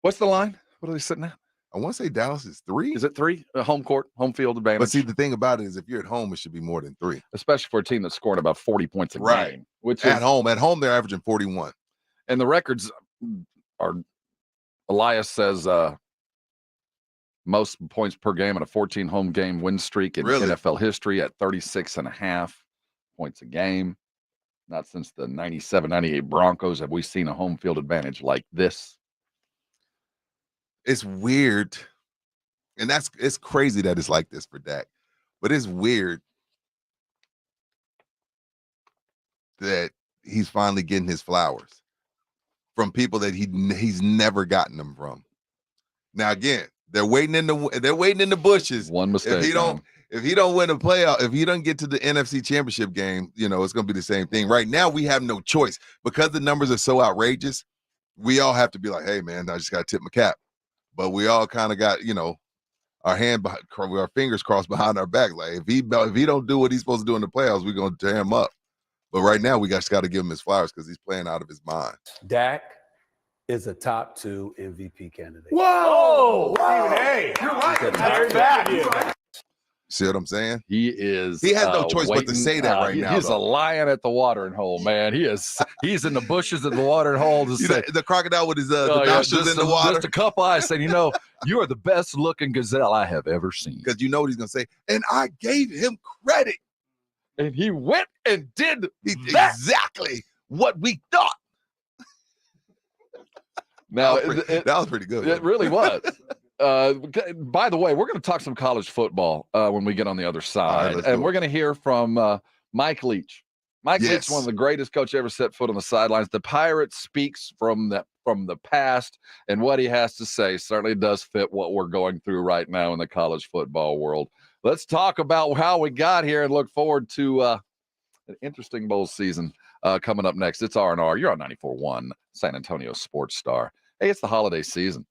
What's the line? What are they sitting at? I want to say Dallas is 3. Is it 3? Home court, home field advantage. But see, the thing about it is if you're at home, it should be more than 3. Especially for a team that's scoring about 40 points a game. Which at is, home. At home, they're averaging 41. And the records are, Elias says, most points per game in a 14 home game win streak in NFL history at 36.5 points a game. Not since the 97-98 Broncos have we seen a home field advantage like this. It's weird. And it's crazy that it's like this for Dak. But it's weird that he's finally getting his flowers from people that he's never gotten them from. Now again, they're waiting in the bushes. One mistake. If he don't win a playoff, if he doesn't get to the NFC Championship game, you know, it's going to be the same thing. Right now, we have no choice because the numbers are so outrageous. We all have to be like, hey man, I just got to tip my cap. But we all kind of got, you know, our fingers crossed behind our back. Like if he don't do what he's supposed to do in the playoffs, we're going to tear him up. But right now, we just got to give him his flowers because he's playing out of his mind. Dak is a top 2 MVP candidate. Whoa! Hey, you're right. Very bad. See what I'm saying? He is. He has no choice but to say that right now. He's a lion at the watering hole, man. He's in the bushes at the watering hole. The crocodile with his nostrils in the water. Just a cup of ice, saying, you know, you are the best looking gazelle I have ever seen. Because you know what he's gonna say. And I gave him credit. And he went and did exactly what we thought. Now that was pretty good. It really was. By the way, we're going to talk some college football when we get on the other side, and we're going to hear from Mike Leach. Mike Leach is one of the greatest coach ever set foot on the sidelines. The Pirate speaks from the past, and what he has to say certainly does fit what we're going through right now in the college football world. Let's talk about how we got here and look forward to an interesting bowl season coming up next. It's R&R. You're on 94.1 San Antonio Sports Star. Hey, it's the holiday season.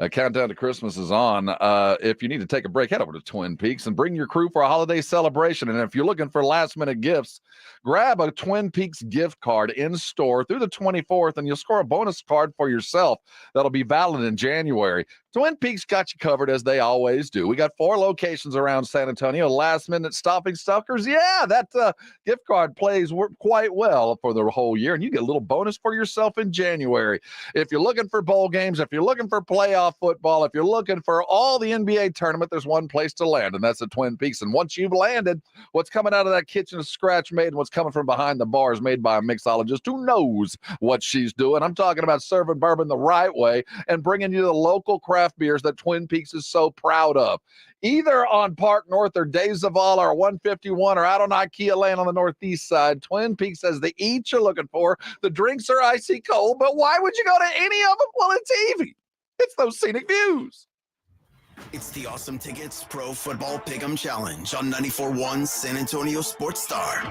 Countdown to Christmas is on. If you need to take a break, head over to Twin Peaks and bring your crew for a holiday celebration. And if you're looking for last-minute gifts, grab a Twin Peaks gift card in store through the 24th, and you'll score a bonus card for yourself that'll be valid in January. Twin Peaks got you covered, as they always do. We got 4 locations around San Antonio. Last-minute stocking stuffers. Yeah, that gift card plays quite well for the whole year, and you get a little bonus for yourself in January. If you're looking for bowl games, if you're looking for playoff football, if you're looking for all the NBA tournament, there's one place to land, and that's at Twin Peaks. And once you've landed, what's coming out of that kitchen is scratch made, and what's coming from behind the bar is made by a mixologist who knows what she's doing. I'm talking about serving bourbon the right way and bringing you the local craft beers that Twin Peaks is so proud of. Either on Park North or Days of All or 151 or out on IKEA Lane on the northeast side, Twin Peaks has the eats you're looking for. The drinks are icy cold, but why would you go to any of them? Well, it's easy. It's those scenic views. It's the Awesome Tickets Pro Football Pick'em Challenge on 94.1 San Antonio Sports Star.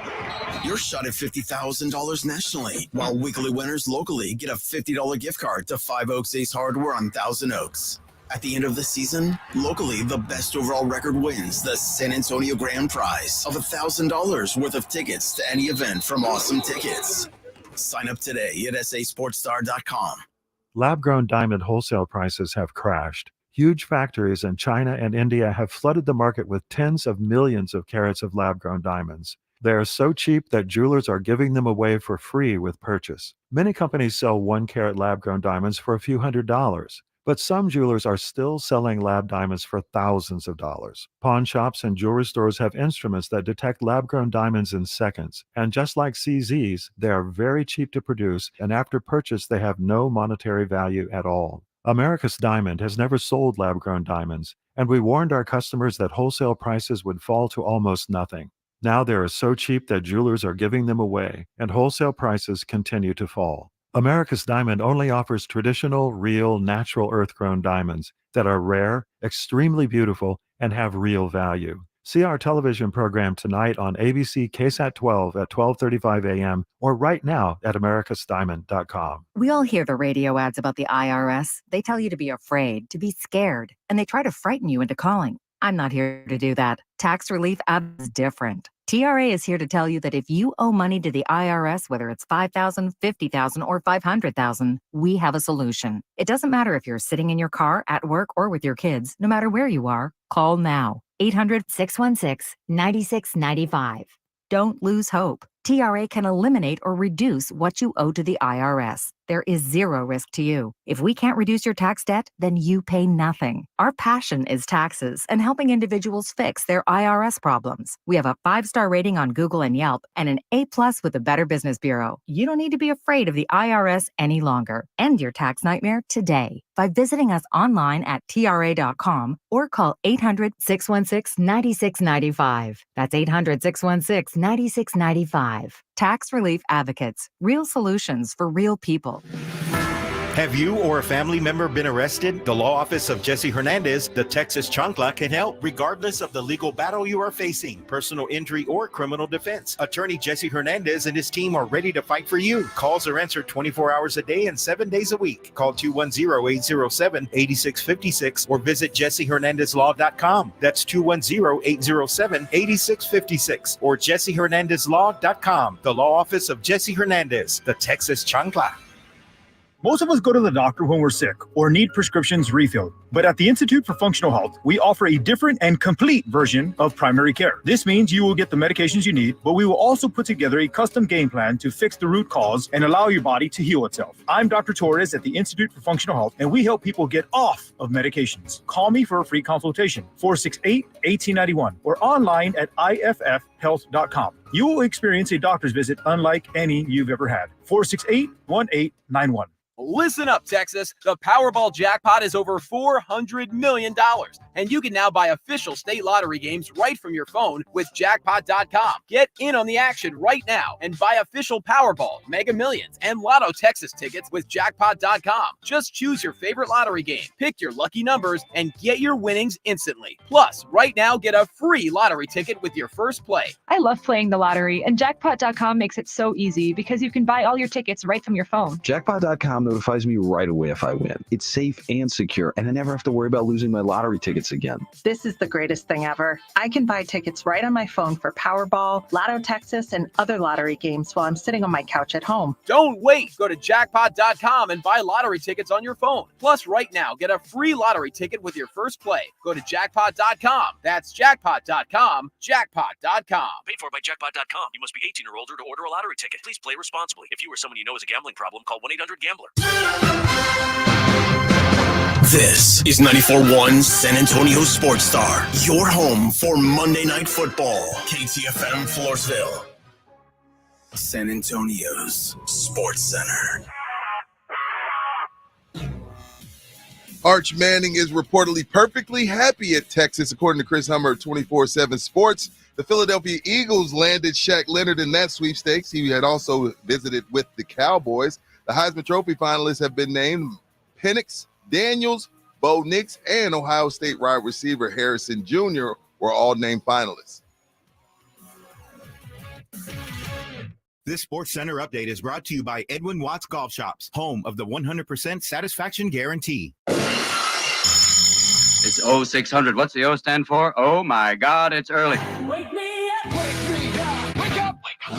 Your shot at $50,000 nationally, while weekly winners locally get a $50 gift card to Five Oaks Ace Hardware on Thousand Oaks. At the end of the season, locally, the best overall record wins the San Antonio Grand Prize of $1,000 worth of tickets to any event from Awesome Tickets. Sign up today at sasportstar.com. Lab-grown diamond wholesale prices have crashed. Huge factories in China and India have flooded the market with tens of millions of carats of lab-grown diamonds. They are so cheap that jewelers are giving them away for free with purchase. Many companies sell 1-carat lab-grown diamonds for a few $100s. But some jewelers are still selling lab diamonds for thousands of dollars. Pawn shops and jewelry stores have instruments that detect lab-grown diamonds in seconds. And just like CZs, they are very cheap to produce, and after purchase, they have no monetary value at all. America's Diamond has never sold lab-grown diamonds, and we warned our customers that wholesale prices would fall to almost nothing. Now they are so cheap that jewelers are giving them away, and wholesale prices continue to fall. America's Diamond only offers traditional, real, natural earth-grown diamonds that are rare, extremely beautiful, and have real value. See our television program tonight on ABC KSAT 12 at 12:35 a.m. or right now at americasdiamond.com. We all hear the radio ads about the IRS. They tell you to be afraid, to be scared, and they try to frighten you into calling. I'm not here to do that. Tax Relief App is different. TRA is here to tell you that if you owe money to the IRS, whether it's $5,000, $50,000, or $500,000, we have a solution. It doesn't matter if you're sitting in your car, at work, or with your kids. No matter where you are, call now. 800-616-9695. Don't lose hope. TRA can eliminate or reduce what you owe to the IRS. There is zero risk to you. If we can't reduce your tax debt, then you pay nothing. Our passion is taxes and helping individuals fix their IRS problems. We have a 5-star rating on Google and Yelp and an A+ with the Better Business Bureau. You don't need to be afraid of the IRS any longer. End your tax nightmare today by visiting us online at TRA.com or call 800-616-9695. That's 800-616-9695. Tax Relief Advocates. Real solutions for real people. Have you or a family member been arrested? The law office of Jesse Hernandez, the Texas Chancla, can help regardless of the legal battle you are facing, personal injury or criminal defense. Attorney Jesse Hernandez and his team are ready to fight for you. Calls are answered 24 hours a day and 7 days a week. Call 210-807-8656 or visit jessehernandezlaw.com. That's 210-807-8656 or jessehernandezlaw.com. The law office of Jesse Hernandez, the Texas Chancla. Most of us go to the doctor when we're sick or need prescriptions refilled. But at the Institute for Functional Health, we offer a different and complete version of primary care. This means you will get the medications you need, but we will also put together a custom game plan to fix the root cause and allow your body to heal itself. I'm Dr. Torres at the Institute for Functional Health, and we help people get off of medications. Call me for a free consultation, 468-1891, or online at iffhealth.com. You will experience a doctor's visit unlike any you've ever had. 468-1891. Listen up, Texas. The Powerball jackpot is over $400 million, and you can now buy official state lottery games right from your phone with jackpot.com. Get in on the action right now and buy official Powerball, Mega Millions, and Lotto Texas tickets with jackpot.com. Just choose your favorite lottery game, pick your lucky numbers, and get your winnings instantly. Plus, right now, get a free lottery ticket with your first play. I love playing the lottery, and jackpot.com makes it so easy because you can buy all your tickets right from your phone. Jackpot.com notifies me right away if I win. It's safe and secure, and I never have to worry about losing my lottery tickets again. This is the greatest thing ever. I can buy tickets right on my phone for Powerball, Lotto Texas, and other lottery games while I'm sitting on my couch at home. Don't wait. Go to jackpot.com and buy lottery tickets on your phone. Plus, right now, get a free lottery ticket with your first play. Go to jackpot.com. That's jackpot.com. Jackpot.com. Paid for by jackpot.com. You must be 18 or older to order a lottery ticket. Please play responsibly. If you or someone you know has a gambling problem, call 1-800-GAMBLER. This is 94.1 San Antonio Sports Star, your home for Monday Night Football. KTFM Floresville, San Antonio's Sports Center. Arch Manning is reportedly perfectly happy at Texas, according to Chris Hummer of 24/7 Sports. The Philadelphia Eagles landed Shaq Leonard in that sweepstakes. He had also visited with the Cowboys. The Heisman Trophy finalists have been named Penix, Daniels, Bo Nix, and Ohio State wide receiver Harrison Jr. were all named finalists. This Sports Center update is brought to you by Edwin Watts Golf Shops, home of the 100% satisfaction guarantee. It's 0600. What's the O stand for? Oh my God, it's early. Wake me up, wake me up, wake up, wake me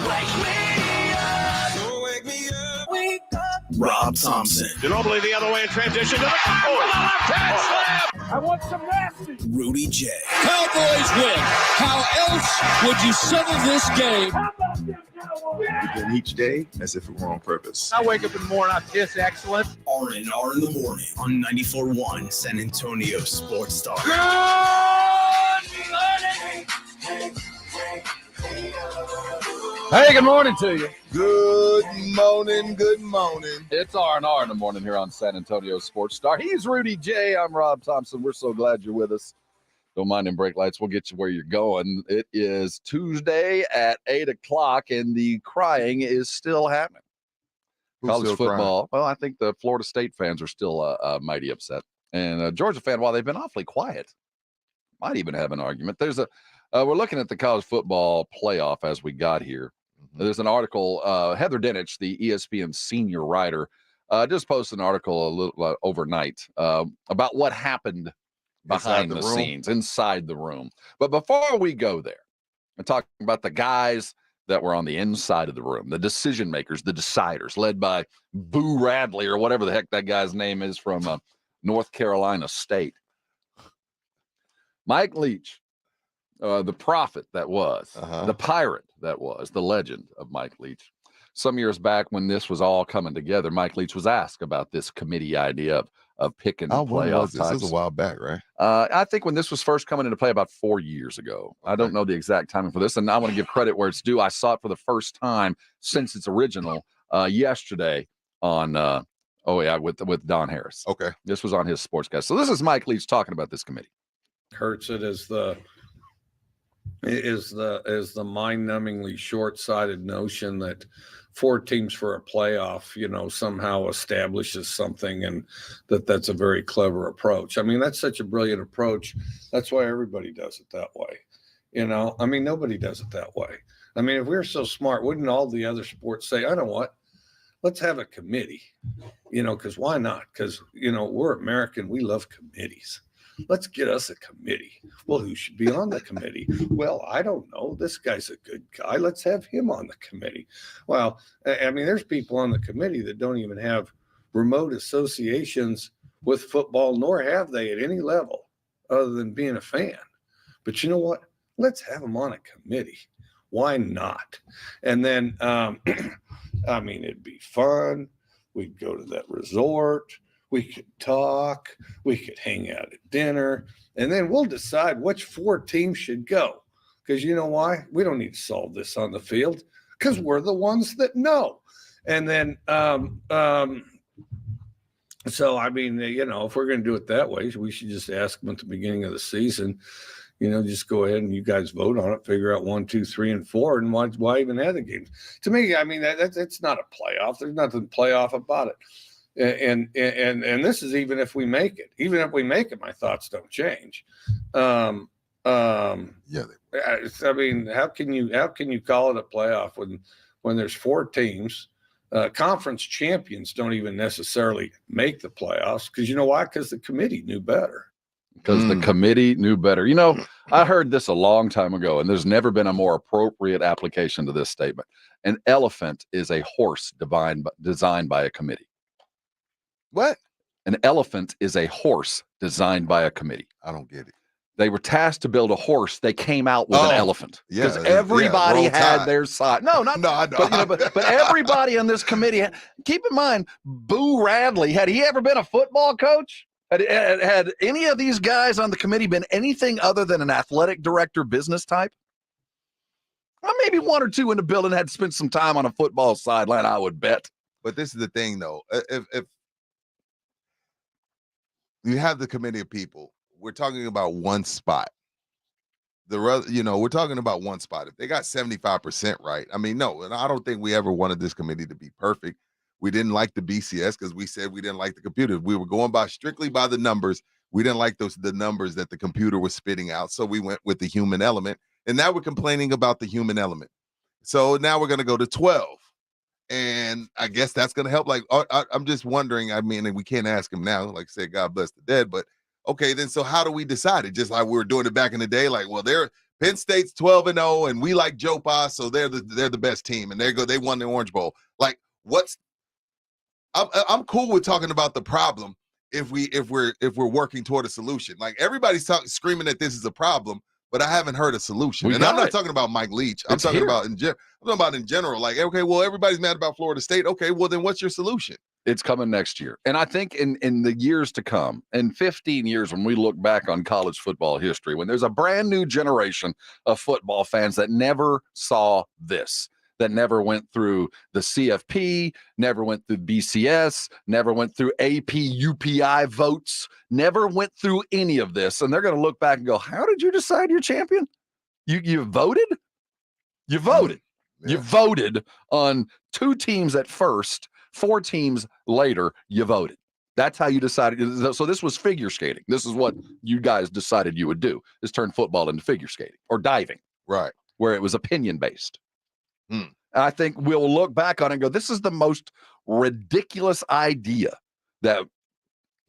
up, wake me up, wake up. Rob Thompson, Ginobili the other way in transition to the left hand slam. I want some nasty. Rudy J. Cowboys win. How else would you settle this game? Begin each day as if it were on purpose. I wake up in the morning, I piss excellent. R&R in the morning on 94.1 San Antonio Sports Star. Good morning. Hey, good morning to you. Good morning, good morning. It's R&R in the morning here on San Antonio Sports Star. He's Rudy J. I'm Rob Thompson. We're so glad you're with us. Don't mind them brake lights. We'll get you where you're going. It is Tuesday at 8 o'clock, and the crying is still happening. College still football. Well, I think the Florida State fans are still mighty upset. And Georgia fan, while they've been awfully quiet, might even have an argument. There's we're looking at the college football playoff as we got here. There's an article, Heather Dinich, the ESPN senior writer, just posted an article a little overnight about what happened behind the scenes, inside the room. But before we go there, I'm talking about the guys that were on the inside of the room, the decision makers, the deciders, led by Boo Radley or whatever the heck that guy's name is from North Carolina State. Mike Leach, the prophet that was, the pirate that was, the legend of Mike Leach. Some years back when this was all coming together, Mike Leach was asked about this committee idea of picking playoff types. This was a while back, right? I think when this was first coming into play about 4 years ago. I don't know the exact timing for this, and I want to give credit where it's due. I saw it for the first time since its original yesterday on with Don Harris. Okay. This was on his Sportscast. So this is Mike Leach talking about this committee. Hurts it as the mind-numbingly short-sighted notion that 4 teams for a playoff, somehow establishes something, and that's a very clever approach. I mean, that's such a brilliant approach. That's why everybody does it that way. Nobody does it that way. I mean, if we were so smart, wouldn't all the other sports say, I know what, let's have a committee, because why not? Because, we're American. We love committees. Let's get us a committee. Well, who should be on the committee? Well, I don't know. This guy's a good guy. Let's have him on the committee. Well, there's people on the committee that don't even have remote associations with football, nor have they at any level other than being a fan. But you know what? Let's have them on a committee. Why not? And then, it'd be fun. We'd go to that resort. We could talk, we could hang out at dinner, and then we'll decide which 4 teams should go. Because you know why? We don't need to solve this on the field because we're the ones that know. And then, if we're going to do it that way, we should just ask them at the beginning of the season, just go ahead and you guys vote on it, figure out 1, 2, 3, and 4, and why even have the games? To me, that's not a playoff. There's nothing playoff about it. And this is even if we make it. Even if we make it, my thoughts don't change. How can you call it a playoff when there's 4 teams Conference champions don't even necessarily make the playoffs because you know why? Because the committee knew better. Because the committee knew better. You know, I heard this a long time ago, and there's never been a more appropriate application to this statement. An elephant is a horse designed by a committee. What? An elephant is a horse designed by a committee. I don't get it. They were tasked to build a horse. They came out with an elephant because everybody wrong had time. their side. No, not No, I know. but everybody on this committee. Keep in mind, Boo Radley. Had he ever been a football coach? Had any of these guys on the committee been anything other than an athletic director, business type? Well, maybe one or two in the building had spent some time on a football sideline, I would bet. But this is the thing, though. If you have the committee of people, we're talking about one spot. We're talking about one spot. If they got 75% right, I mean, no, and I don't think we ever wanted this committee to be perfect. We didn't like the BCS because we said we didn't like the computer. We were going strictly by the numbers. We didn't like the numbers that the computer was spitting out, so we went with the human element. And now we're complaining about the human element. So now we're going to go to 12. And I guess that's going to help. Like, I'm just wondering, I mean, and we can't ask him now, like I said, God bless the dead, but okay, then so how do we decide it? Just like we were doing it back in the day, like, well, Penn State's 12-0, and we like Joe Pa, so they're the best team, and they won the Orange Bowl. Like, I'm cool with talking about the problem if we're working toward a solution. Like, everybody's screaming that this is a problem, but I haven't heard a solution. And I'm not talking about Mike Leach. I'm talking about in general. Like, okay, well, everybody's mad about Florida State. Okay, well, then what's your solution? It's coming next year. And I think in the years to come, in 15 years, when we look back on college football history, when there's a brand new generation of football fans that never saw this, that never went through the CFP, never went through BCS, never went through AP, UPI votes, never went through any of this. And they're going to look back and go, how did you decide your champion? You voted? You voted. Yeah. You voted on 2 teams at first, 4 teams later, you voted. That's how you decided. So this was figure skating. This is what you guys decided you would do, is turn football into figure skating or diving. Right. Where it was opinion-based. And I think we'll look back on it and go, this is the most ridiculous idea that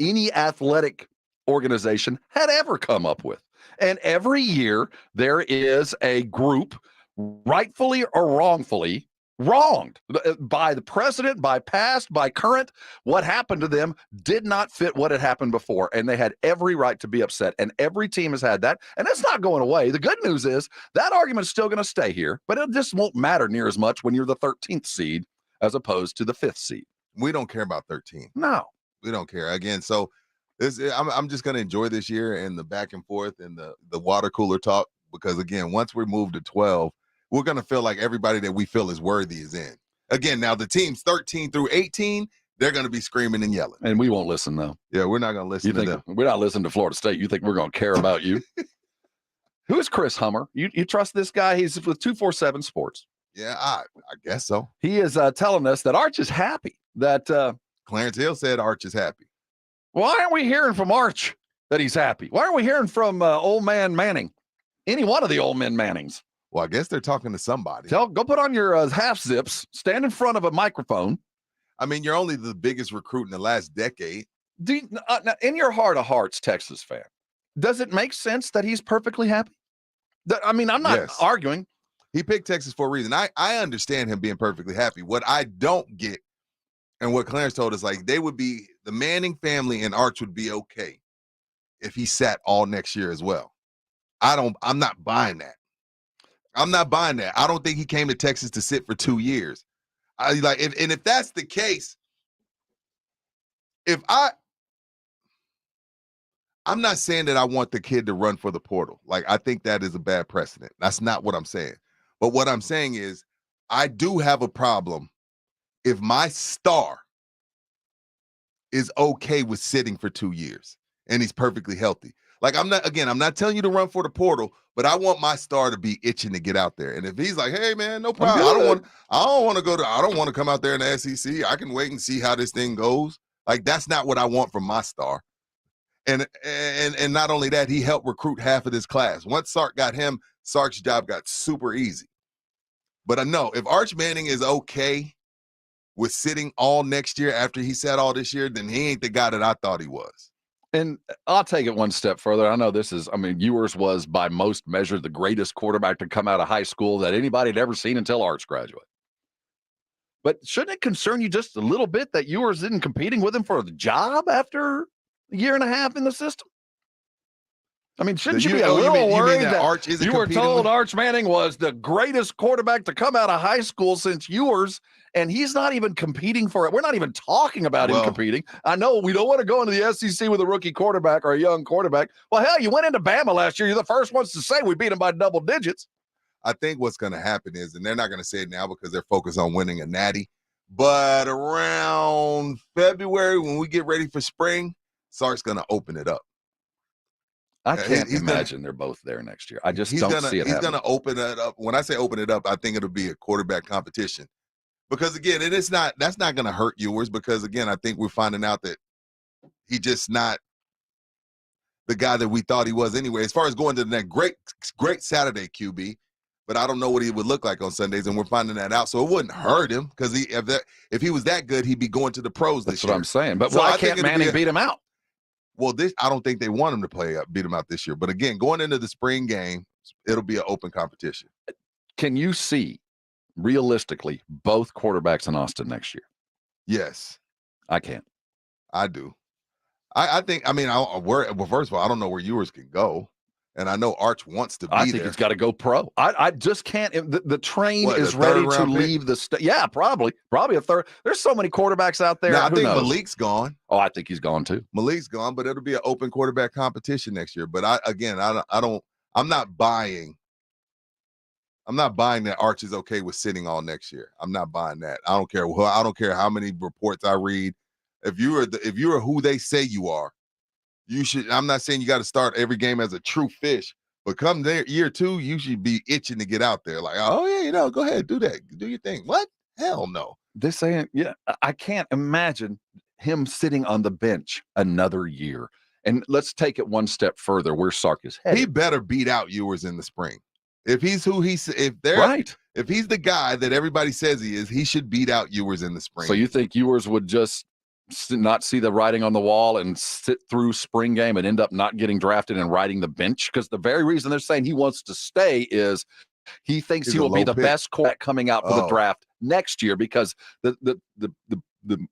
any athletic organization had ever come up with. And every year there is a group, rightfully or wrongfully, wronged by the president, by past, by current. What happened to them did not fit what had happened before, and they had every right to be upset, and every team has had that, and it's not going away. The good news is that argument is still going to stay here, but it just won't matter near as much when you're the 13th seed as opposed to the 5th seed. We don't care about 13. No. We don't care. Again, so I'm just going to enjoy this year and the back and forth and the water cooler talk, because, again, once we move to 12, we're going to feel like everybody that we feel is worthy is in. Again, now the teams 13 through 18, they're going to be screaming and yelling. And we won't listen, though. Yeah, we're not going to listen to them. We're not listening to Florida State. You think we're going to care about you? Who is Chris Hummer? You trust this guy? He's with 247 Sports. Yeah, I guess so. He is telling us that Arch is happy. That Clarence Hill said Arch is happy. Why aren't we hearing from Arch that he's happy? Why aren't we hearing from old man Manning? Any one of the old men Mannings? Well, I guess they're talking to somebody. Go put on your half zips, stand in front of a microphone. I mean, you're only the biggest recruit in the last decade. Now, in your heart of hearts, Texas fan, does it make sense that he's perfectly happy? I mean, I'm not arguing. He picked Texas for a reason. I understand him being perfectly happy. What I don't get, and what Clarence told us, like, the Manning family and Arch would be okay if he sat all next year as well. I'm not buying that. I'm not buying that. I don't think he came to Texas to sit for 2 years. If that's the case, I'm not saying that I want the kid to run for the portal. Like, I think that is a bad precedent. That's not what I'm saying. But what I'm saying is, I do have a problem if my star is okay with sitting for 2 years and he's perfectly healthy. Like, I'm not telling you to run for the portal, but I want my star to be itching to get out there. And if he's like, hey man, no problem. I don't want to come out there in the SEC. I can wait and see how this thing goes. Like, that's not what I want from my star. And not only that, he helped recruit half of this class. Once Sark got him, Sark's job got super easy. But I know if Arch Manning is okay with sitting all next year after he sat all this year, then he ain't the guy that I thought he was. And I'll take it one step further. I know Ewers was by most measures the greatest quarterback to come out of high school that anybody had ever seen until Arch graduated. But shouldn't it concern you just a little bit that Ewers isn't competing with him for the job after a year and a half in the system? I mean, shouldn't you be a little worried that Arch isn't you were told with... Arch Manning was the greatest quarterback to come out of high school since Ewers, and he's not even competing for it? We're not even talking about him competing. I know we don't want to go into the SEC with a rookie quarterback or a young quarterback. Well, hell, you went into Bama last year. You're the first ones to say we beat him by double digits. I think what's going to happen is, and they're not going to say it now because they're focused on winning a natty, but around February when we get ready for spring, Sark's going to open it up. I can't imagine they're both there next year. I just don't see it happening. He's going to open it up. When I say open it up, I think it'll be a quarterback competition. Because, again, that's not going to hurt Ewers because, again, I think we're finding out that he's just not the guy that we thought he was anyway. As far as going to the great Saturday QB, but I don't know what he would look like on Sundays, and we're finding that out. So it wouldn't hurt him because if he was that good, he'd be going to the pros this year. That's what I'm saying. But why can't Manning beat him out? Well, I don't think they want him to beat him out this year. But again, going into the spring game, it'll be an open competition. Can you see realistically both quarterbacks in Austin next year? Yes, I can. I do. I think. I mean, first of all, I don't know where Ewers can go, and I know Arch wants to be there. I think he's got to go pro. I just can't. The train is ready to leave the state. Yeah, probably a third. There's so many quarterbacks out there. Now, I think Malik's gone. Oh, I think he's gone too. Malik's gone, but it'll be an open quarterback competition next year. But I'm not buying that Arch is okay with sitting all next year. I'm not buying that. I don't care. I don't care how many reports I read. If you're who they say you are, you should. I'm not saying you got to start every game as a true fish, but come there year 2, you should be itching to get out there. Like, oh yeah, go ahead, do that, do your thing. What? Hell no. This ain't. Yeah, I can't imagine him sitting on the bench another year. And let's take it one step further. Where Sark is headed. He better beat out Ewers in the spring. If he's who if he's the guy that everybody says he is, he should beat out Ewers in the spring. So you think Ewers would just not see the writing on the wall and sit through spring game and end up not getting drafted and riding the bench? Because the very reason they're saying he wants to stay is he thinks he will be the best quarterback coming out for the draft next year because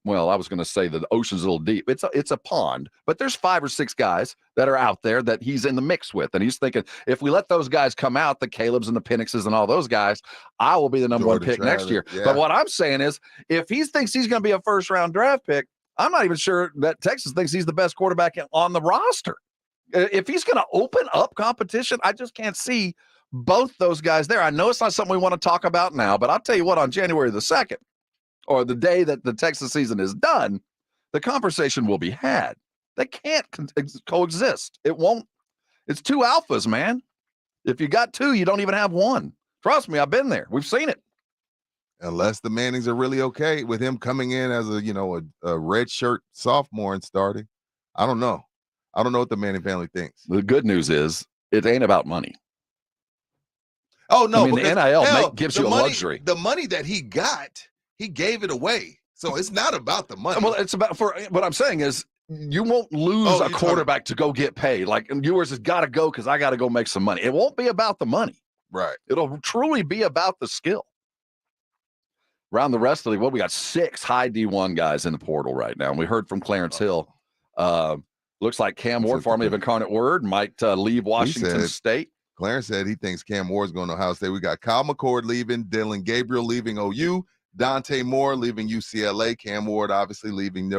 well, I was going to say the ocean's a little deep. It's a pond, but there's 5 or 6 guys that are out there that he's in the mix with. And he's thinking, if we let those guys come out, the Calebs and the Penixes and all those guys, I will be the number 1 pick next year. Yeah. But what I'm saying is, if he thinks he's going to be a first-round draft pick, I'm not even sure that Texas thinks he's the best quarterback on the roster. If he's going to open up competition, I just can't see both those guys there. I know it's not something we want to talk about now, but I'll tell you what, on January the 2nd, or the day that the Texas season is done, the conversation will be had. They can't coexist. It won't. It's 2 alphas, man. If you got 2, you don't even have 1. Trust me, I've been there. We've seen it. Unless the Mannings are really okay with him coming in as a red shirt sophomore and starting. I don't know. I don't know what the Manning family thinks. The good news is it ain't about money. Oh, no. I mean, the NIL gives you a luxury. The money that he got, he gave it away. So it's not about the money. Well, it's about what I'm saying is you won't lose a quarterback to go get paid. Like Ewers has got to go because I got to go make some money. It won't be about the money. Right. It'll truly be about the skill. Around the rest of we got 6 high D1 guys in the portal right now. And we heard from Clarence Hill. Looks like Cam Ward, formerly of Incarnate Word, might leave Washington State. Clarence said he thinks Cam Ward's going to Ohio State. We got Kyle McCord leaving, Dylan Gabriel leaving OU, Dante Moore leaving UCLA, Cam Ward obviously leaving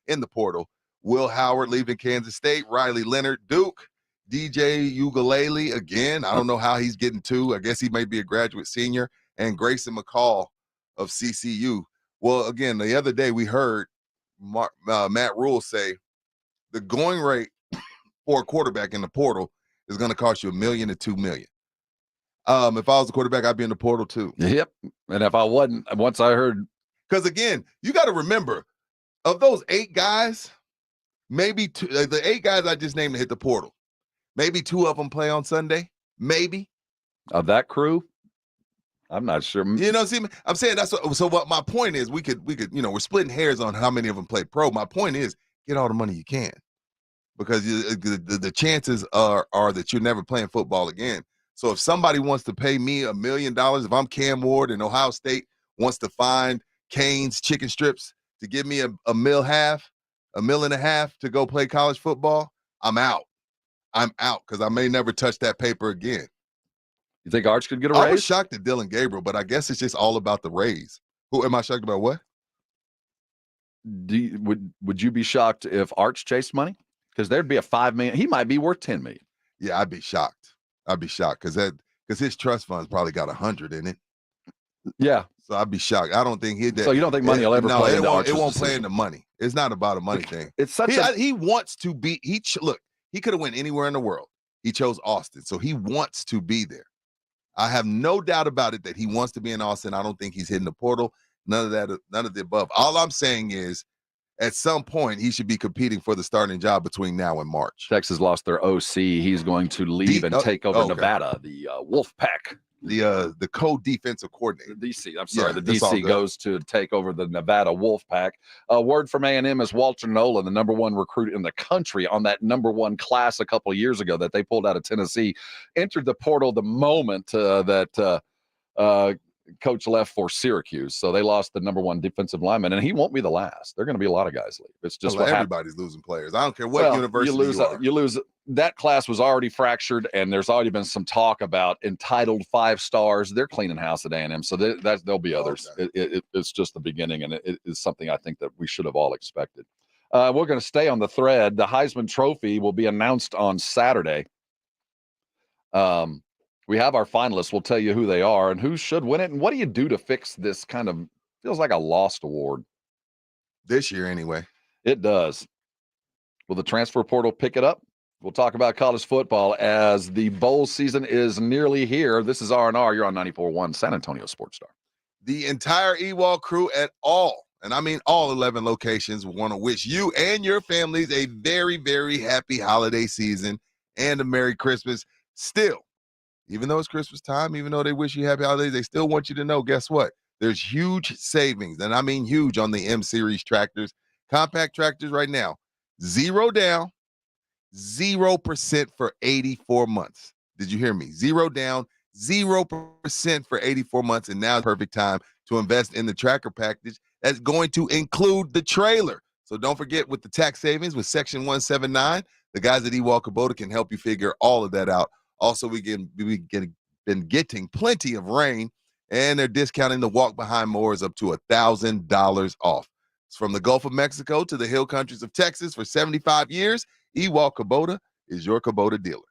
in the portal. Will Howard leaving Kansas State, Riley Leonard, Duke, DJ Ugalele again. I don't know how he's getting 2. I guess he may be a graduate senior, and Grayson McCall of CCU. Well, again, the other day we heard Matt Rule say the going rate for a quarterback in the portal is going to cost you $1 million to $2 million. If I was a quarterback, I'd be in the portal too. Yep. And if I wasn't, once I heard, because again, you got to remember, of those 8 guys, maybe 2, the 8 guys I just named to hit the portal, maybe 2 of them play on Sunday. Maybe of that crew. I'm not sure. You know, see, I'm saying that's what, so what my point is, we could, we're splitting hairs on how many of them play pro. My point is, get all the money you can, because the chances are that you're never playing football again. So if somebody wants to pay me $1 million, if I'm Cam Ward and Ohio State wants to find Cane's chicken strips to give me $1.5 million to go play college football, I'm out. I'm out, because I may never touch that paper again. You think Arch could get a raise? I was shocked at Dylan Gabriel, but I guess it's just all about the raise. Who am I shocked about? What? Would you be shocked if Arch chased money? Because there'd be a $5 million. He might be worth $10 million. Yeah, I'd be shocked. Because his trust fund's probably got 100 in it. Yeah. So I'd be shocked. I don't think So you don't think money will ever play into Arch's it won't decision? play into money. It's not about a money thing. It's such he wants to be. Look, he could have went anywhere in the world. He chose Austin, so he wants to be there. I have no doubt about it that he wants to be in Austin. I don't think he's hitting the portal. None of that. None of the above. All I'm saying is, at some point, he should be competing for the starting job between now and March. Texas lost their OC. He's going to leave and take over Nevada, the Wolfpack. The co-defensive coordinator. The DC. I'm sorry. Yeah, the DC goes to take over the Nevada Wolfpack. Word from A&M is Walter Nolan, the #1 recruit in the country on that #1 class a couple of years ago that they pulled out of Tennessee, entered the portal the moment that coach left for Syracuse. So they lost the #1 defensive lineman, and he won't be the last. There are going to be a lot of guys leave. It's just what everybody's losing players. I don't care what university you lose. That class was already fractured, and there's already been some talk about entitled 5 stars. They're cleaning house at A&M, so there'll be others. Okay. It's just the beginning, and it is something I think that we should have all expected. We're going to stay on the thread. The Heisman Trophy will be announced on Saturday. We have our finalists. We'll tell you who they are and who should win it. And what do you do to fix this kind of feels like a lost award? This year, anyway. It does. Will the transfer portal pick it up? We'll talk about college football as the bowl season is nearly here. This is R&R. You're on 94.1 San Antonio Sports Star. The entire Ewald crew at all, and I mean all 11 locations, want to wish you and your families a very, very happy holiday season and a Merry Christmas. Still, even though it's Christmas time, even though they wish you happy holidays, they still want you to know, guess what? There's huge savings, and I mean huge, on the M-Series tractors. Compact tractors right now, 0 down, 0% for 84 months. Did you hear me? 0 down, 0% for 84 months, and now is the perfect time to invest in the tracker package that's going to include the trailer. So don't forget, with the tax savings with Section 179, the guys at Ewald Kubota can help you figure all of that out. Also, we've been getting plenty of rain, and they're discounting the walk-behind mowers up to $1,000 off. It's from the Gulf of Mexico to the hill countries of Texas for 75 years. Ewald Kubota is your Kubota dealer.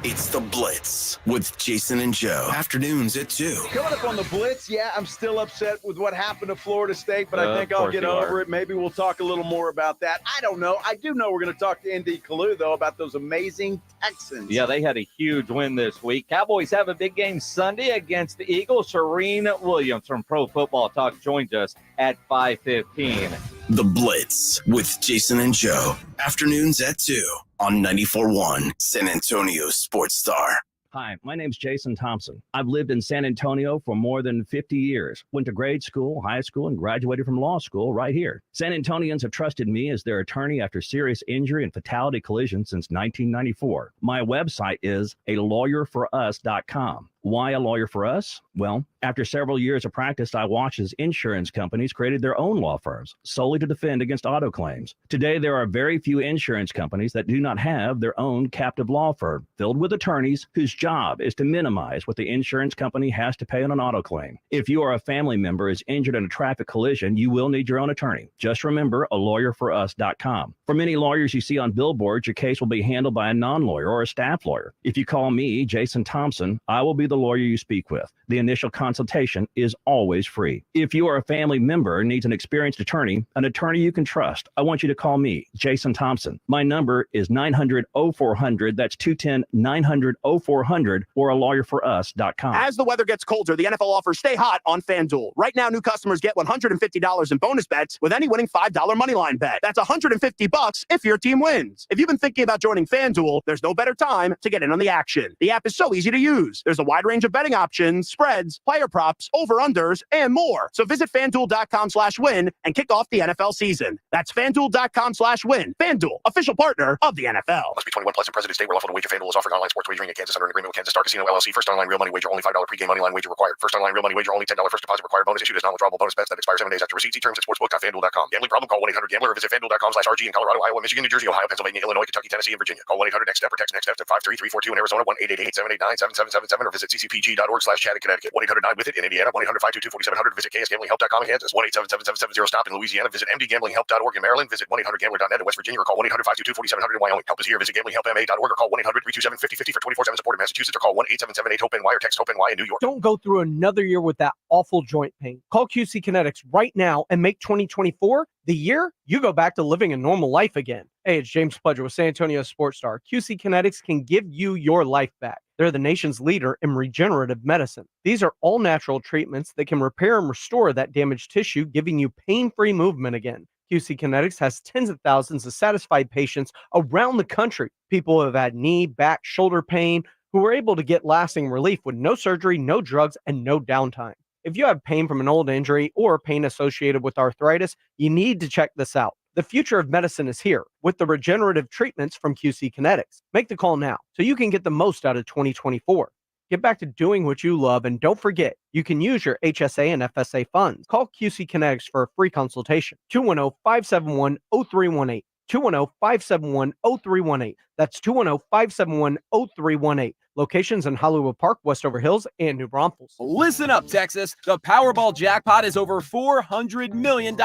It's The Blitz with Jason and Joe. Afternoons at 2. Coming up on The Blitz, I'm still upset with what happened to Florida State, but I think I'll get over it. Maybe we'll talk a little more about that. I don't know. I do know we're going to talk to ND Kalu, though, about those amazing Texans. Yeah, they had a huge win this week. Cowboys have a big game Sunday against the Eagles. Serene Williams from Pro Football Talk joins us at 5:15. The Blitz with Jason and Joe. Afternoons at 2 on 94.1 San Antonio Sports Star. Hi, my name's Jason Thompson. I've lived in San Antonio for more than 50 years. Went to grade school, high school, and graduated from law school right here. San Antonians have trusted me as their attorney after serious injury and fatality collision since 1994. My website is alawyerforus.com. Why a lawyer for us? Well, after several years of practice, I watched as insurance companies created their own law firms solely to defend against auto claims. Today, there are very few insurance companies that do not have their own captive law firm filled with attorneys whose job is to minimize what the insurance company has to pay on an auto claim. If you or a family member is injured in a traffic collision, you will need your own attorney. Just remember alawyerforus.com. For many lawyers you see on billboards, your case will be handled by a non-lawyer or a staff lawyer. If you call me, Jason Thompson, I will be the lawyer you speak with. The initial consultation is always free. If you or a family member needs an experienced attorney, an attorney you can trust, I want you to call me, Jason Thompson. My number is 900-0400. That's 210-900-0400 or alawyerforus.com. As the weather gets colder, the NFL offers Stay Hot on FanDuel. Right now, new customers get $150 in bonus bets with any winning $5 moneyline bet. That's $150 if your team wins. If you've been thinking about joining FanDuel, there's no better time to get in on the action. The app is so easy to use. There's a wide wide range of betting options, spreads, player props, over-unders, and more. So visit FanDuel.com/win and kick off the NFL season. That's FanDuel.com/win. FanDuel, official partner of the NFL. Must be 21 plus in President State where lawful to wager. FanDuel is offering online sports wagering in Kansas under an agreement with Kansas Star Casino LLC. First online real money wager only $5 pregame money line wager required. First online real money wager only $10 first deposit required. Bonus issued as non-withdrawable bonus bets that expire 7 days after receipt. See terms at sportsbook.fanduel.com. Gambling problem? Call 1-800-GAMBLER or visit FanDuel.com/RG in Colorado, Iowa, Michigan, New Jersey, Ohio, Pennsylvania, Illinois, Kentucky, Tennessee, and Virginia. Call 1-800-NEXT-STEP or text NEXT-STEP to 53342 in Arizona, 1-888-789-7777 or visit ccpg.org/chat in Connecticut. 1-800-9-WITH-IT in Indiana, 1-800-522-4700. Visit KSGamblingHelp.com in Kansas. 1-877-770-STOP in Louisiana. Visit mdgamblinghelp.org in Maryland. Visit 1-800-GAMBLER.net in West Virginia or call 1-800-522-4700 in Wyoming. Help is here. Visit gamblinghelpma.org or call 1-800-327-5050 for 24/7 support in Massachusetts or call 1-877-8-HOPE-NY or text HOPE-NY in New York. Don't go through another year with that awful joint pain. Call QC Kinetics right now and make 2024 the year you go back to living a normal life again. Hey, it's James Pledger with San Antonio Sports Star. QC Kinetics can give you your life back. They're the nation's leader in regenerative medicine. These are all natural treatments that can repair and restore that damaged tissue, giving you pain-free movement again. QC Kinetics has tens of thousands of satisfied patients around the country. People who have had knee, back, shoulder pain, who are able to get lasting relief with no surgery, no drugs, and no downtime. If you have pain from an old injury or pain associated with arthritis, you need to check this out. The future of medicine is here with the regenerative treatments from QC Kinetics. Make the call now so you can get the most out of 2024. Get back to doing what you love, and don't forget, you can use your HSA and FSA funds. Call QC Kinetics for a free consultation. 210-571-0318. 210-571-0318. That's 210-571-0318. Locations in Hollywood Park, Westover Hills, and New Braunfels. Listen up, Texas. The Powerball jackpot is over $400 million.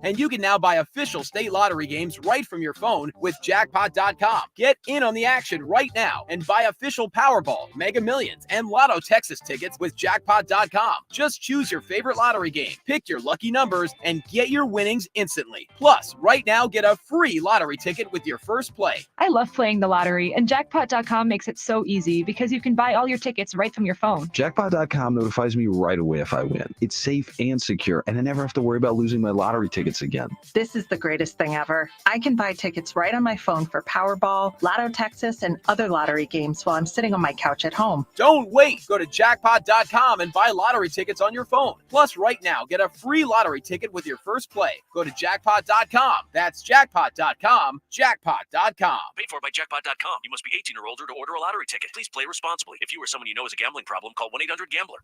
And you can now buy official state lottery games right from your phone with jackpot.com. Get in on the action right now and buy official Powerball, Mega Millions, and Lotto Texas tickets with jackpot.com. Just choose your favorite lottery game, pick your lucky numbers, and get your winnings instantly. Plus, right now, get a free lottery ticket with your first play. I love playing the lottery, and jackpot.com makes it so easy because you can buy all your tickets right from your phone. Jackpot.com notifies me right away if I win. It's safe and secure, and I never have to worry about losing my lottery tickets again. This is the greatest thing ever. I can buy tickets right on my phone for Powerball, Lotto Texas, and other lottery games while I'm sitting on my couch at home. Don't wait. Go to jackpot.com and buy lottery tickets on your phone. Plus, right now, get a free lottery ticket with your first play. Go to jackpot.com. That's jackpot.com. Jackpot.com. Paid for by jackpot.com. You must be 18 or older to order a lottery ticket. Please play responsibly. If you or someone you know has a gambling problem, call 1-800-GAMBLER.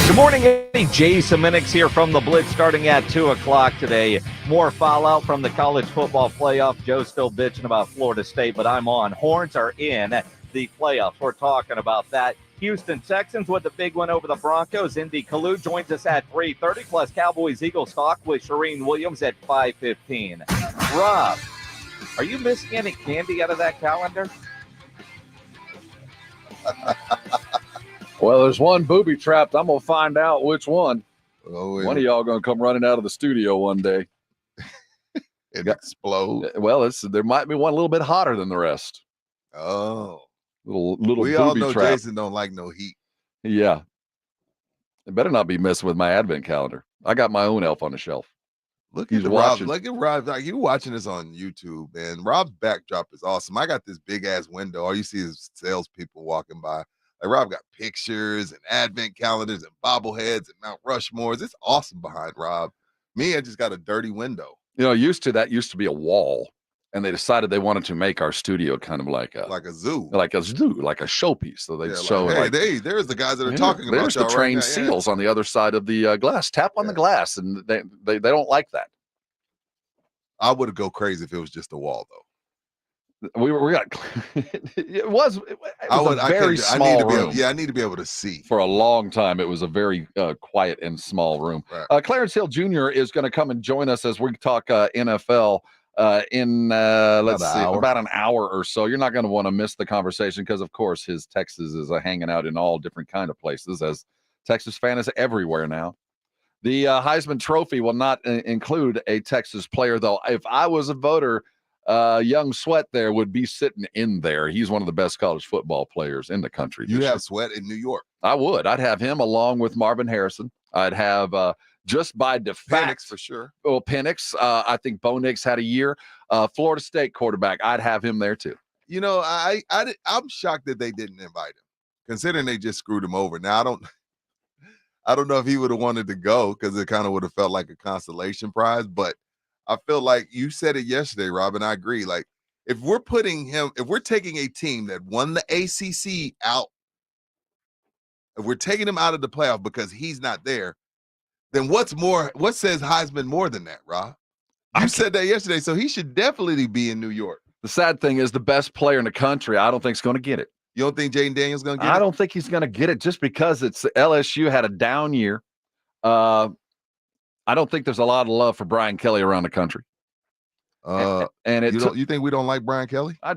Good morning, Eddie. Jason Minix here from the Blitz starting at 2 o'clock today. More fallout from the college football playoff. Joe's still bitching about Florida State, but I'm on. Horns are in the playoffs. We're talking about that. Houston Texans with the big one over the Broncos. Indy Kalu joins us at 3:30, plus Cowboys Eagles talk with Shereen Williams at 5:15. Rob, are you missing any candy out of that calendar? Well, there's one booby trapped. I'm going to find out which one. Oh, yeah. One of y'all going to come running out of the studio one day. It explode. Well, there might be one a little bit hotter than the rest. Oh. Little we booby all know trap. Jason don't like no heat. Yeah. It better not be messing with my advent calendar. I got my own elf on the shelf. Look at Rob. Look at Rob. Like, you watching this on YouTube, and Rob's backdrop is awesome. I got this big ass window. All you see is salespeople walking by. Like, Rob got pictures and advent calendars and bobbleheads and Mount Rushmores. It's awesome behind Rob. Me, I just got a dirty window. You know, used to be a wall, and they decided they wanted to make our studio kind of like a zoo, like a showpiece. So they show like, hey, there's the guys that are talking about. There's the trained seals on the other side of the glass. Tap on the glass, and they don't like that. I would go crazy if it was just a wall, though. We got it was a very small room. I need to be able to see. For a long time, it was a very quiet and small room. Right. Clarence Hill Jr. is going to come and join us as we talk NFL in about an hour or so. You're not going to want to miss the conversation because, of course, his Texas is hanging out in all different kind of places, as Texas fan is everywhere now. The Heisman Trophy will not include a Texas player, though. If I was a voter, young Sweat there would be sitting in there. He's one of the best college football players in the country. You have Sweat in New York. I would. I'd have him along with Marvin Harrison. I'd have just by default. Penix for sure. Well, Penix. I think Bo Nix had a year. Florida State quarterback. I'd have him there too. You know, I'm shocked that they didn't invite him considering they just screwed him over. Now, I don't know if he would have wanted to go because it kind of would have felt like a consolation prize, but I feel like you said it yesterday, Rob, and I agree. Like, if we're taking a team that won the ACC out, if we're taking him out of the playoff because he's not there, then what says Heisman more than that, Rob? You said that yesterday, so he should definitely be in New York. The sad thing is the best player in the country, I don't think is going to get it. You don't think Jaden Daniels going to get it? I don't think he's going to get it just because LSU had a down year. I don't think there's a lot of love for Brian Kelly around the country. You think we don't like Brian Kelly? I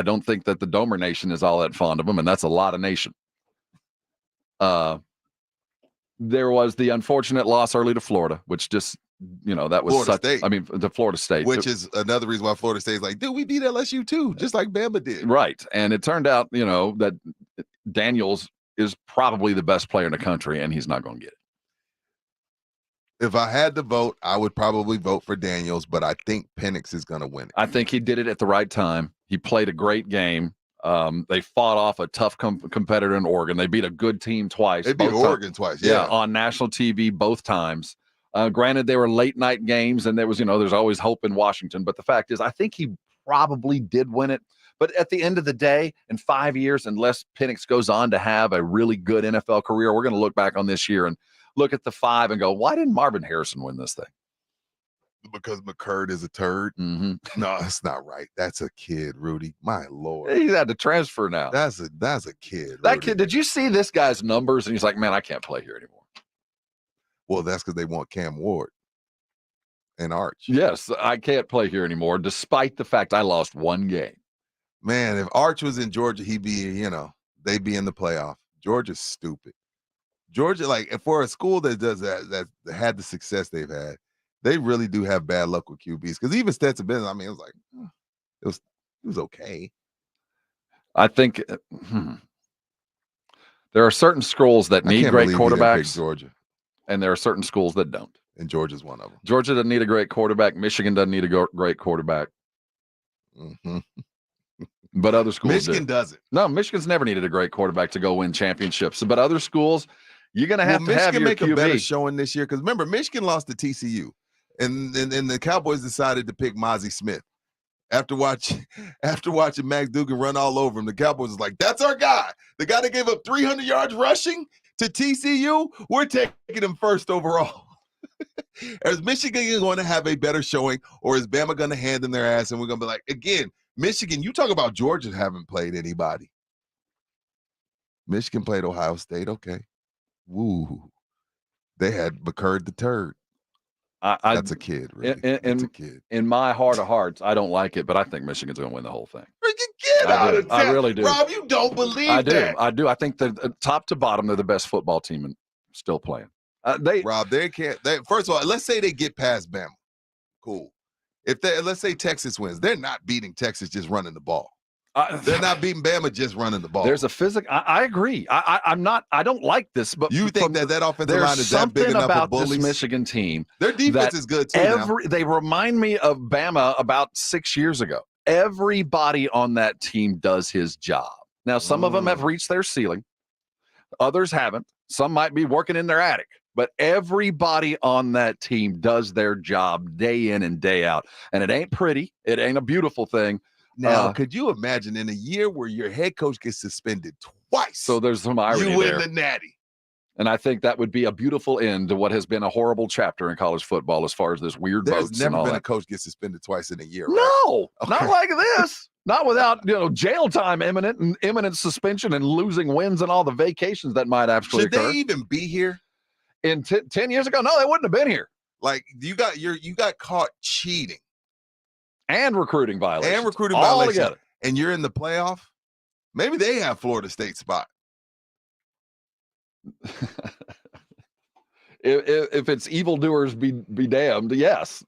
don't think that the Domer Nation is all that fond of him, and that's a lot of nation. There was the unfortunate loss early to Florida, which just, that was Florida State. I mean, the Florida State. Which is another reason why Florida State is like, dude, we beat LSU too, just like Bama did. Right. And it turned out, that Daniels is probably the best player in the country, and he's not going to get it. If I had to vote, I would probably vote for Daniels, but I think Penix is going to win it. I think he did it at the right time. He played a great game. They fought off a tough competitor in Oregon. They beat a good team twice. They beat Oregon twice, yeah. On national TV both times. Granted, they were late night games, and there was, there's always hope in Washington. But the fact is, I think he probably did win it. But at the end of the day, in 5 years, unless Penix goes on to have a really good NFL career, we're going to look back on this year and look at the 5 and go, why didn't Marvin Harrison win this thing? Because McCurd is a turd? Mm-hmm. No, that's not right. That's a kid, Rudy. My Lord. He's had to transfer now. That's a kid. That Rudy. kid, did you see this guy's numbers? And he's like, man, I can't play here anymore. Well, that's because they want Cam Ward and Arch. Yes, I can't play here anymore, despite the fact I lost one game. Man, if Arch was in Georgia, he'd be, they'd be in the playoff. Georgia's stupid. Georgia, like, for a school that does that had the success they've had, they really do have bad luck with QBs. Because even Stetson Bennett, I mean, it was like, it was okay. I think there are certain schools that need great quarterbacks. Georgia. And there are certain schools that don't. And Georgia's one of them. Georgia doesn't need a great quarterback. Michigan doesn't need a great quarterback. Mm-hmm. But other schools Michigan doesn't. No, Michigan's never needed a great quarterback to go win championships. But other schools, you're going to have to Michigan have your make QB. a better showing this year. Because remember, Michigan lost to TCU. And the Cowboys decided to pick Mozzie Smith. After watching Max Duggan run all over him, the Cowboys was like, that's our guy. The guy that gave up 300 yards rushing to TCU, we're taking him first overall. Is Michigan going to have a better showing, or is Bama going to hand them their ass? And we're going to be like, again, Michigan, you talk about Georgia haven't played anybody. Michigan played Ohio State. Okay. Woo. They had McCurd the turd. That's a kid, really. That's a kid. In my heart of hearts, I don't like it, but I think Michigan's going to win the whole thing. Get out of town. I really do. Rob, you don't believe that. I do. I think that top to bottom, they're the best football team and still playing. Rob, they can't. First of all, let's say they get past Bama. Cool. Let's say Texas wins, they're not beating Texas just running the ball. They're not beating Bama just running the ball. There's a physical. I agree. I'm not. I don't like this, but you think that offensive line is that big enough for bullies? This Michigan team. Their defense is good too. They remind me of Bama about 6 years ago. Everybody on that team does his job. Now, some of them have reached their ceiling. Others haven't. Some might be working in their attic. But everybody on that team does their job day in and day out. And it ain't pretty. It ain't a beautiful thing. Now, could you imagine in a year where your head coach gets suspended twice? So there's some irony you win there. the Natty. And I think that would be a beautiful end to what has been a horrible chapter in college football as far as this weird votes There's never and all been that. a coach get suspended twice in a year, right? No, not like this. Not without, jail time imminent suspension and losing wins and all the vacations that might actually Should occur. they even be here? In 10 years ago? No, they wouldn't have been here. Like you got caught cheating. And recruiting violations. All All together. And you're in the playoff? Maybe they have Florida State spot. If it's evildoers be damned, yes.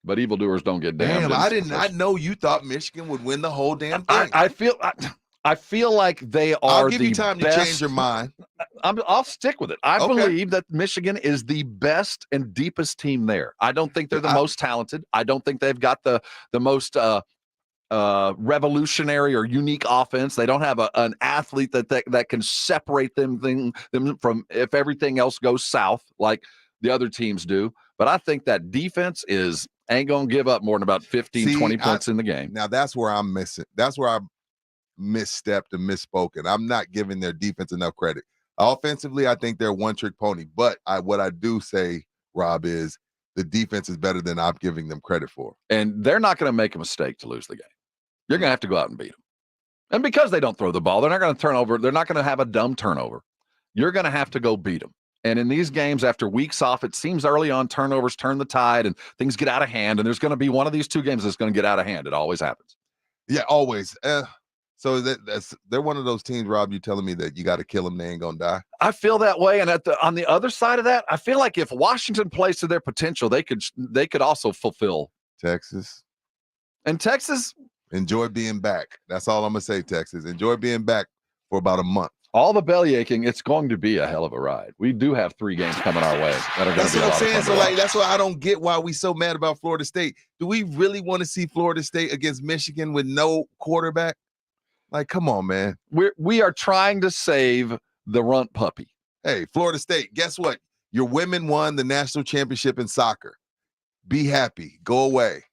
But evildoers don't get damned. Damn, I did not know you thought Michigan would win the whole damn thing. I feel like they are. I'll give you the time best. to change your mind. I'll stick with it. I believe that Michigan is the best and deepest team there. I don't think they're the most talented. I don't think they've got the most revolutionary or unique offense. They don't have an athlete that can separate them from if everything else goes south like the other teams do. But I think that defense ain't going to give up more than about 20 points in the game. Now, that's where I'm missing. That's where I misstepped and misspoken. I'm not giving their defense enough credit. Offensively, I think they're a one-trick pony. But what I do say, Rob, is the defense is better than I'm giving them credit for. And they're not going to make a mistake to lose the game. You're going to have to go out and beat them. And because they don't throw the ball, they're not going to turn over. They're not going to have a dumb turnover. You're going to have to go beat them. And in these games, after weeks off, it seems early on turnovers turn the tide and things get out of hand. And there's going to be one of these two games that's going to get out of hand. It always happens. Yeah, always. So they're one of those teams, Rob, you telling me that you got to kill them, they ain't going to die? I feel that way. And on the other side of that, I feel like if Washington plays to their potential, they could also fulfill Texas. And Texas, enjoy being back. That's all I'm going to say, Texas. Enjoy being back for about a month. All the belly aching, it's going to be a hell of a ride. We do have 3 games coming our way that are going to be a lot of fun. That's what I'm saying. So, that's why I don't get why we so mad about Florida State. Do we really want to see Florida State against Michigan with no quarterback? Like, come on, man. We are trying to save the runt puppy. Hey, Florida State, guess what? Your women won the national championship in soccer. Be happy. Go away.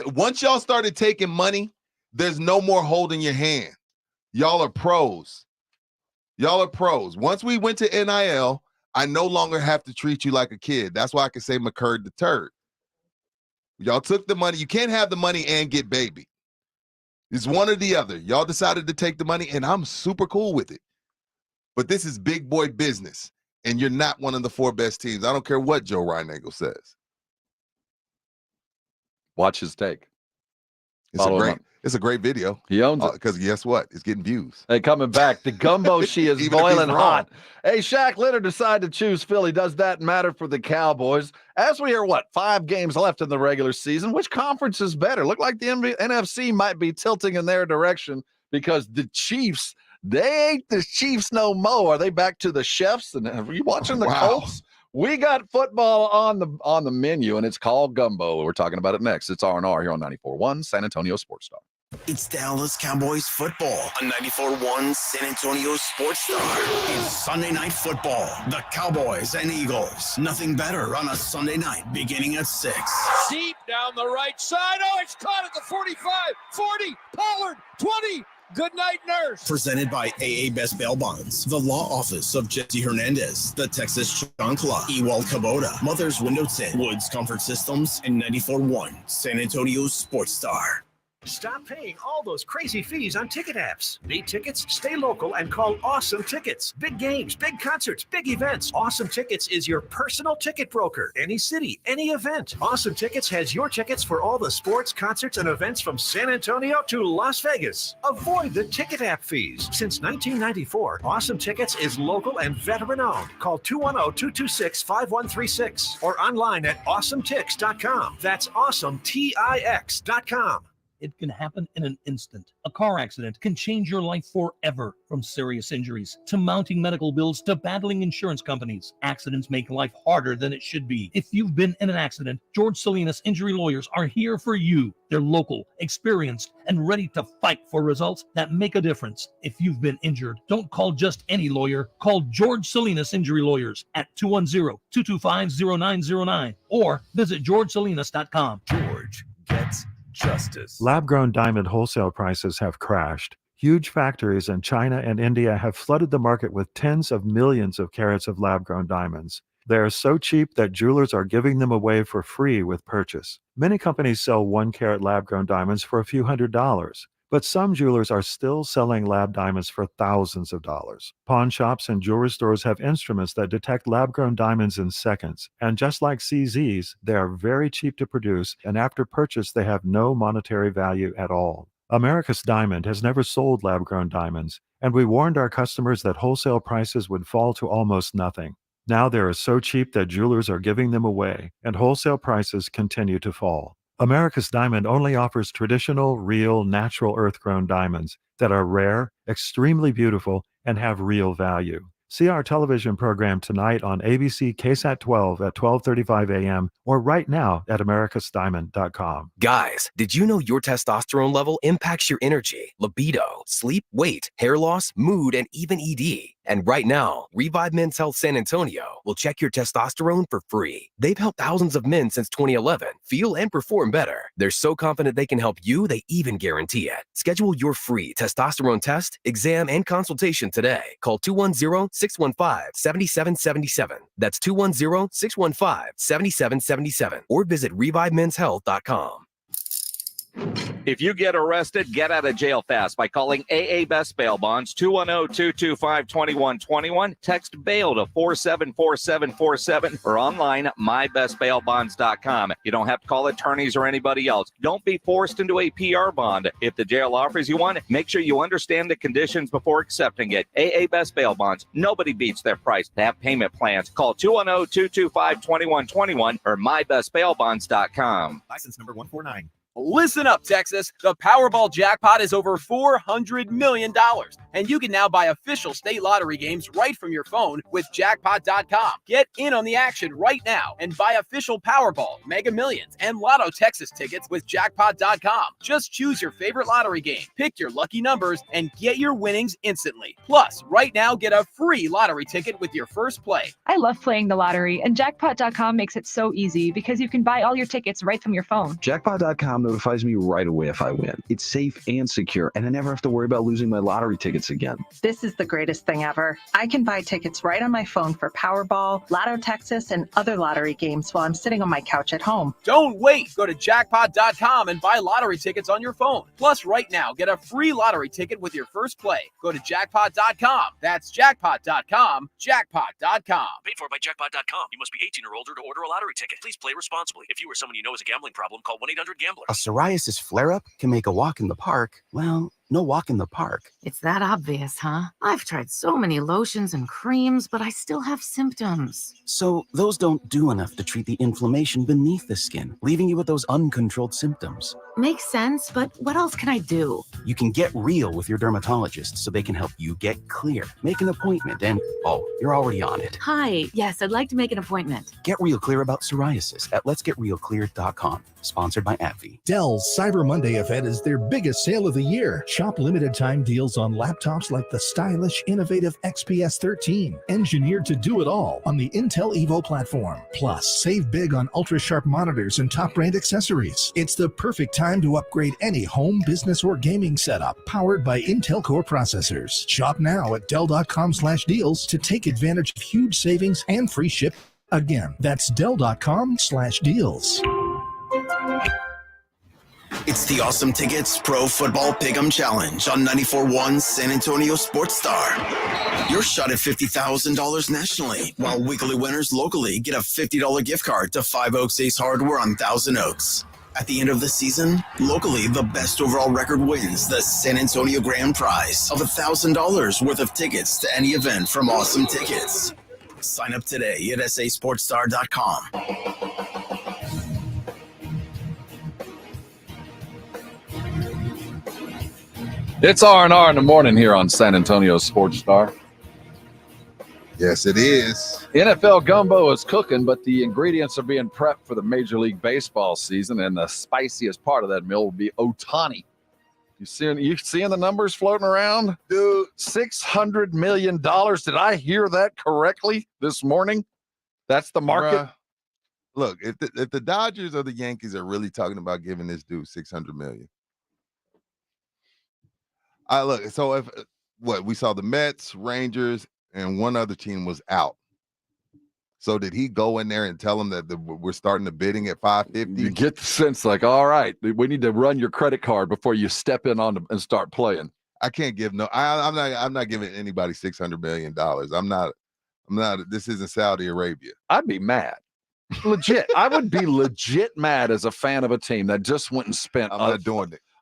Once y'all started taking money, there's no more holding your hand. Y'all are pros. Y'all are pros. Once we went to NIL, I no longer have to treat you like a kid. That's why I can say McCurd the turd. Y'all took the money. You can't have the money and get baby. It's one or the other. Y'all decided to take the money, and I'm super cool with it. But this is big boy business, and you're not one of the 4 best teams. I don't care what Joe Reinagel says. Watch his take. It's a great video. He owns it. Because guess what? It's getting views. Hey, coming back. The gumbo she is boiling hot. Hey, Shaq Leonard decided to choose Philly. Does that matter for the Cowboys? As we are, 5 games left in the regular season? Which conference is better? Look like the NFC might be tilting in their direction because the Chiefs, they ain't the Chiefs no more. Are they back to the chefs? And are you watching the Colts? We got football on the menu, and it's called gumbo. We're talking about it next. It's R&R here on 94.1 San Antonio Sports Star. It's Dallas Cowboys football on 94.1 San Antonio Sports Star. It's Sunday Night Football. The Cowboys and Eagles. Nothing better on a Sunday night beginning at 6. Deep down the right side. Oh, it's caught at the 45, 40, Pollard, 20. Good night, nurse. Presented by AA Best Bail Bonds, the law office of Jesse Hernandez, the Texas Chancla, Ewald Kubota, Mother's Window Tint, Woods Comfort Systems, and 94.1 San Antonio Sports Star. Stop paying all those crazy fees on ticket apps. Need tickets? Stay local and call Awesome Tickets. Big games, big concerts, big events. Awesome Tickets is your personal ticket broker. Any city, any event. Awesome Tickets has your tickets for all the sports, concerts, and events from San Antonio to Las Vegas. Avoid the ticket app fees. Since 1994, Awesome Tickets is local and veteran-owned. Call 210-226-5136 or online at awesometix.com. That's awesometix.com. It can happen in an instant. A car accident can change your life forever. From serious injuries to mounting medical bills to battling insurance companies. Accidents make life harder than it should be. If you've been in an accident, George Salinas Injury Lawyers are here for you. They're local, experienced, and ready to fight for results that make a difference. If you've been injured, don't call just any lawyer. Call George Salinas Injury Lawyers at 210-225-0909 or visit georgesalinas.com. George gets justice. Lab-grown diamond wholesale prices have crashed. Huge factories in China and India have flooded the market with tens of millions of carats of lab-grown diamonds. They are so cheap that jewelers are giving them away for free with purchase. Many companies sell 1-carat lab-grown diamonds for a few $100s. But some jewelers are still selling lab diamonds for thousands of dollars. Pawn shops and jewelry stores have instruments that detect lab-grown diamonds in seconds. And just like CZs, they are very cheap to produce, and after purchase, they have no monetary value at all. America's Diamond has never sold lab-grown diamonds, and we warned our customers that wholesale prices would fall to almost nothing. Now they are so cheap that jewelers are giving them away, and wholesale prices continue to fall. America's Diamond only offers traditional, real, natural earth-grown diamonds that are rare, extremely beautiful, and have real value. See our television program tonight on ABC KSAT 12 at 12:35 a.m. or right now at americasdiamond.com. Guys, did you know your testosterone level impacts your energy, libido, sleep, weight, hair loss, mood, and even ED? And right now, Revive Men's Health San Antonio will check your testosterone for free. They've helped thousands of men since 2011 feel and perform better. They're so confident they can help you, they even guarantee it. Schedule your free testosterone test, exam, and consultation today. Call 210-615-7777. That's 210-615-7777. Or visit revivemenshealth.com. If you get arrested, get out of jail fast by calling AA Best Bail Bonds, 210-225-2121. Text bail to 474747 or online mybestbailbonds.com. You don't have to call attorneys or anybody else. Don't be forced into a PR bond. If the jail offers you one, make sure you understand the conditions before accepting it. AA Best Bail Bonds. Nobody beats their price. They have payment plans. Call 210-225-2121 or mybestbailbonds.com. License number 149. Listen up, Texas. The Powerball jackpot is over $400 million, and you can now buy official state lottery games right from your phone with jackpot.com. Get in on the action right now and buy official Powerball, Mega Millions, and Lotto Texas tickets with jackpot.com. Just choose your favorite lottery game, pick your lucky numbers, and get your winnings instantly. Plus, right now, get a free lottery ticket with your first play. I love playing the lottery, and jackpot.com makes it so easy because you can buy all your tickets right from your phone. Jackpot.com notifies me right away if I win. It's safe and secure, and I never have to worry about losing my lottery tickets again. This is the greatest thing ever. I can buy tickets right on my phone for Powerball, Lotto Texas, and other lottery games while I'm sitting on my couch at home. Don't wait. Go to jackpot.com and buy lottery tickets on your phone. Plus, right now, get a free lottery ticket with your first play. Go to jackpot.com. That's jackpot.com. Jackpot.com. Paid for by jackpot.com. You must be 18 or older to order a lottery ticket. Please play responsibly. If you or someone you know has a gambling problem, call 1-800-GAMBLER. A psoriasis flare-up can make a walk in the park, well, no walk in the park. It's that obvious, huh? I've tried so many lotions and creams, but I still have symptoms. So those don't do enough to treat the inflammation beneath the skin, leaving you with those uncontrolled symptoms. Makes sense, but what else can I do? You can get real with your dermatologist so they can help you get clear. Make an appointment and, oh, you're already on it. Hi, yes, I'd like to make an appointment. Get real clear about psoriasis at letsgetrealclear.com. Sponsored by AbbVie. Dell's Cyber Monday event is their biggest sale of the year. Shop limited time deals on laptops like the stylish, innovative XPS 13, engineered to do it all on the Intel Evo platform. Plus, save big on ultra-sharp monitors and top brand accessories. It's the perfect time to upgrade any home, business, or gaming setup powered by Intel Core processors. Shop now at Dell.com/deals to take advantage of huge savings and free ship. Again, that's Dell.com/deals. It's the Awesome Tickets Pro Football Pick'em Challenge on 94.1 San Antonio Sports Star. Your shot at $50,000 nationally, while weekly winners locally get a $50 gift card to 5 Oaks Ace Hardware on Thousand Oaks. At the end of the season, locally, the best overall record wins the San Antonio Grand Prize of $1,000 worth of tickets to any event from Awesome Tickets. Sign up today at sasportstar.com. It's R&R in the morning here on San Antonio Sports Star. Yes, it is. NFL gumbo is cooking, but the ingredients are being prepped for the Major League Baseball season, and the spiciest part of that meal will be Ohtani. You seeing the numbers floating around? Dude, $600 million. Did I hear that correctly this morning? That's the market? Look, if the Dodgers or the Yankees are really talking about giving this dude $600 million. Look, so if we saw the Mets, Rangers, and one other team was out. So did he go in there and tell them that we're starting the bidding at $550? You get the sense like, all right, we need to run your credit card before you step in on and start playing. I can't give I'm not giving anybody $600 million. I'm not. This isn't Saudi Arabia. I'd be mad. Legit. I would be legit mad as a fan of a team that just went and spent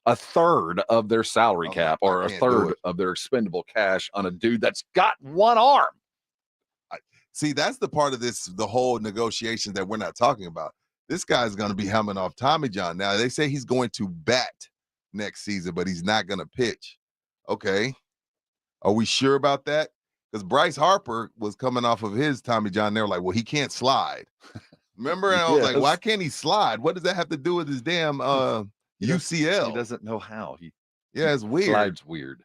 a third of their salary cap or a third of their expendable cash on a dude that's got one arm. See, that's the part of the whole negotiation that we're not talking about. This guy's going to be humming off Tommy John. Now, they say he's going to bat next season, but he's not going to pitch. Okay. Are we sure about that? because Bryce Harper was coming off of his Tommy John. They were like, well, he can't slide. Remember? And I was like, why can't he slide? What does that have to do with his damn UCL? He doesn't know how. It's weird. Slides weird.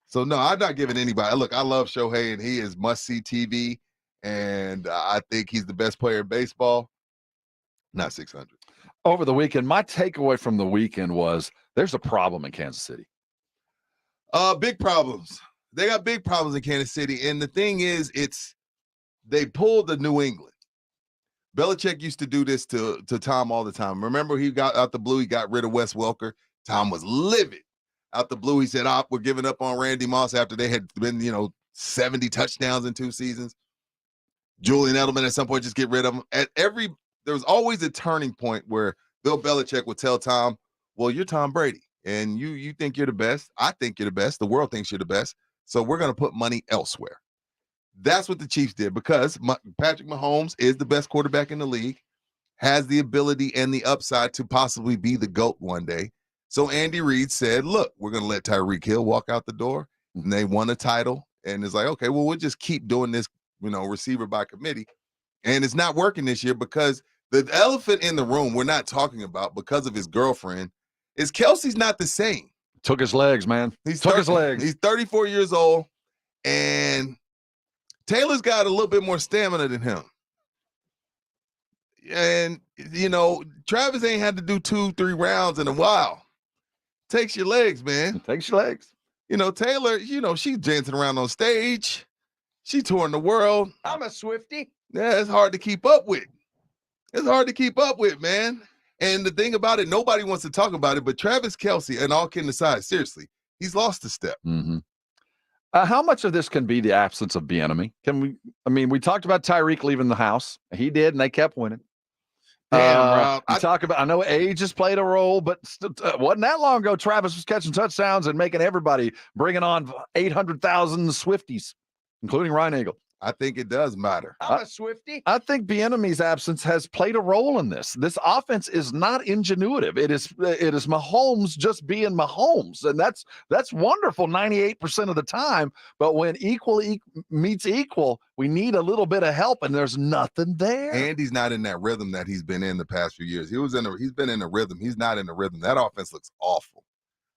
So, no, I'm not giving anybody. Look, I love Shohei, and he is must-see TV, and I think he's the best player in baseball. Not 600. Over the weekend, my takeaway from the weekend was there's a problem in Kansas City. Big problems. They got big problems in Kansas City, and the thing is, they pulled the New England. Belichick used to do this to Tom all the time. Remember, he got out the blue, he got rid of Wes Welker. Tom was livid. Out the blue, he said, we're giving up on Randy Moss after they had been, 70 touchdowns in 2 seasons. Julian Edelman at some point just get rid of him. There was always a turning point where Bill Belichick would tell Tom, well, you're Tom Brady, and you think you're the best. I think you're the best. The world thinks you're the best. So we're going to put money elsewhere. That's what the Chiefs did because Patrick Mahomes is the best quarterback in the league, has the ability and the upside to possibly be the GOAT one day. So Andy Reid said, look, we're going to let Tyreek Hill walk out the door. And they won a title. And it's like, okay, well, we'll just keep doing this, receiver by committee. And it's not working this year because the elephant in the room we're not talking about because of his girlfriend is Kelsey's not the same. Took his legs, man. His legs. He's 34 years old. And Taylor's got a little bit more stamina than him. And, Travis ain't had to do 2-3 rounds in a while. Takes your legs, man. Takes your legs. Taylor, she's dancing around on stage. She touring the world. I'm a Swiftie. Yeah, it's hard to keep up with. Man. And the thing about it, nobody wants to talk about it, but Travis Kelce, and all kidding aside, seriously, he's lost a step. Mm-hmm. How much of this can be the absence of Bieniemy? We talked about Tyreek leaving the house. He did, and they kept winning. Rob. I know age has played a role, but wasn't that long ago Travis was catching touchdowns and making everybody bringing on 800,000 Swifties, including Ryan Eagle. I think it does matter. I'm a Swiftie. I think Bieniemy's absence has played a role in this. This offense is not ingenuitive. It is Mahomes just being Mahomes, and that's wonderful 98% of the time. But when equal meets equal, we need a little bit of help, and there's nothing there. Andy's not in that rhythm that he's been in the past few years. He's been in a rhythm. He's not in the rhythm. That offense looks awful.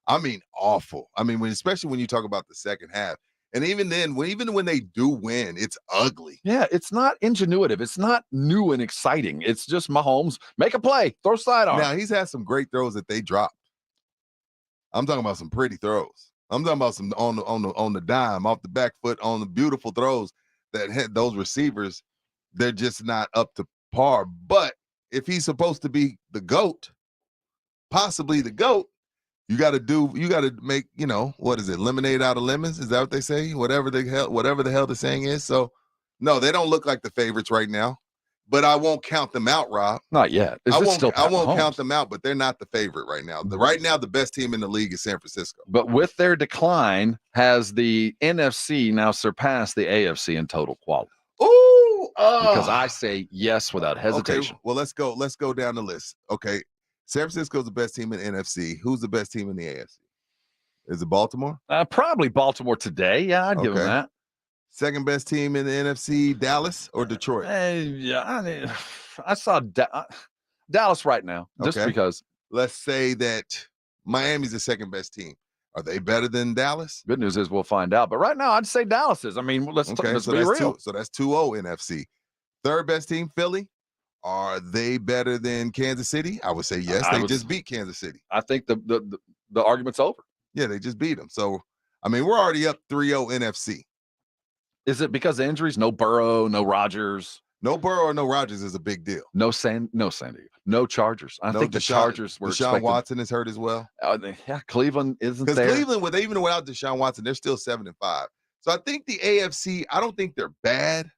I mean, awful. Especially when you talk about the second half. And even then, even when they do win, it's ugly. Yeah, it's not ingenuitive. It's not new and exciting. It's just Mahomes, make a play, throw sidearm. Now, he's had some great throws that they dropped. I'm talking about some pretty throws. I'm talking about some on the dime, off the back foot, on the beautiful throws that had those receivers. They're just not up to par. But if he's supposed to be the GOAT, possibly the GOAT, you got to make, what is it? Lemonade out of lemons. Is that what they say? Whatever the hell the saying is. So no, they don't look like the favorites right now, but I won't count them out, Rob. Not yet. I won't count them out, but they're not the favorite right now. Right now, the best team in the league is San Francisco. But with their decline, has the NFC now surpassed the AFC in total quality? Ooh, because I say yes without hesitation. Okay, well, let's go down the list. Okay. San Francisco's the best team in the NFC. Who's the best team in the AFC? Is it Baltimore? Probably Baltimore today. Yeah, I'd give them that. Second best team in the NFC, Dallas or Detroit? I saw Dallas right now, just because. Let's say that Miami's the second best team. Are they better than Dallas? Good news is we'll find out. But right now, I'd say Dallas is. Let's be real. So that's 2-0 NFC. Third best team, Philly. Are they better than Kansas City? I would say yes. They just beat Kansas City. I think the argument's over. Yeah, they just beat them. So, we're already up 3-0 NFC. Is it because of injuries? No Burrow, no Rodgers. No Burrow or no Rodgers is a big deal. No San Diego. No Chargers. I think the Chargers were Deshaun Watson is hurt as well. Yeah, Cleveland isn't there. Because Cleveland, even without Deshaun Watson, they're still 7-5. So I think the AFC, I don't think they're bad.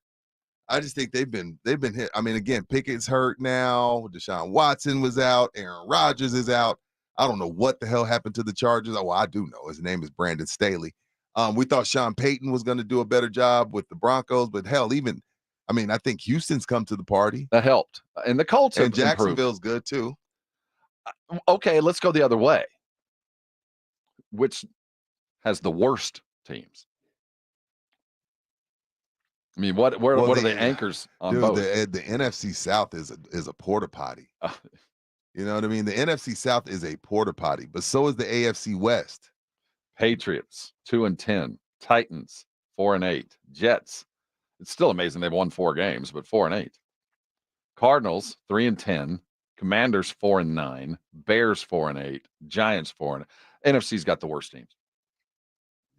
I just think they've been hit. Again, Pickett's hurt now. Deshaun Watson was out. Aaron Rodgers is out. I don't know what the hell happened to the Chargers. Oh, well, I do know. His name is Brandon Staley. We thought Sean Payton was going to do a better job with the Broncos, but hell, I think Houston's come to the party. That helped. And the Colts have improved. Jacksonville's good too. Okay, let's go the other way. Which has the worst teams? I mean, what are the anchors on dude, both? The NFC South is a porta potty. You know what I mean? The NFC South is a porta potty, but so is the AFC West. Patriots 2-10, Titans 4-8, Jets. It's still amazing they've won 4 games, but 4-8. Cardinals 3-10, Commanders 4-9, Bears 4-8, Giants 4-9. NFC's got the worst teams.